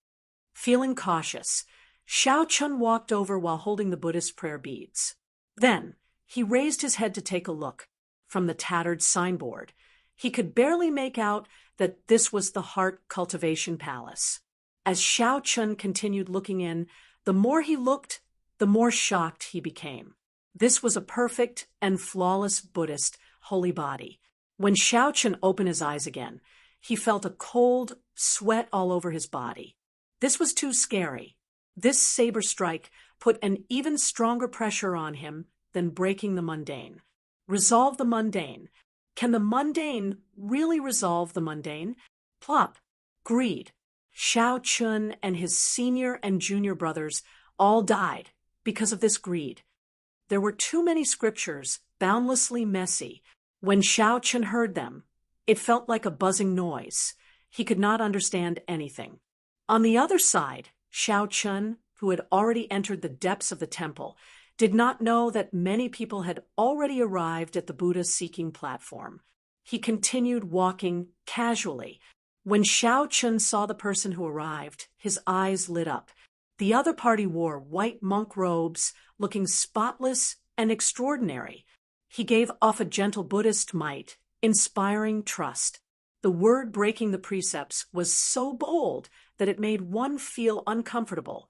Feeling cautious, Xiao Chun walked over while holding the Buddhist prayer beads. Then, he raised his head to take a look. From the tattered signboard, he could barely make out that this was the heart cultivation palace. As Xiao Chun continued looking in, the more he looked, the more shocked he became. This was a perfect and flawless Buddhist holy body. When Xiao Chun opened his eyes again, he felt a cold sweat all over his body. This was too scary. This saber strike put an even stronger pressure on him than breaking the mundane. Resolve the mundane. Can the mundane really resolve the mundane? Plop. Greed. Xiao Chun and his senior and junior brothers all died because of this greed. There were too many scriptures, boundlessly messy. When Xiao Chun heard them, it felt like a buzzing noise. He could not understand anything. On the other side, Xiao Chun, who had already entered the depths of the temple, did not know that many people had already arrived at the Buddha-seeking platform. He continued walking casually. When Xiao Chun saw the person who arrived, his eyes lit up. The other party wore white monk robes, looking spotless and extraordinary. He gave off a gentle Buddhist might, inspiring trust. The word breaking the precepts was so bold that it made one feel uncomfortable,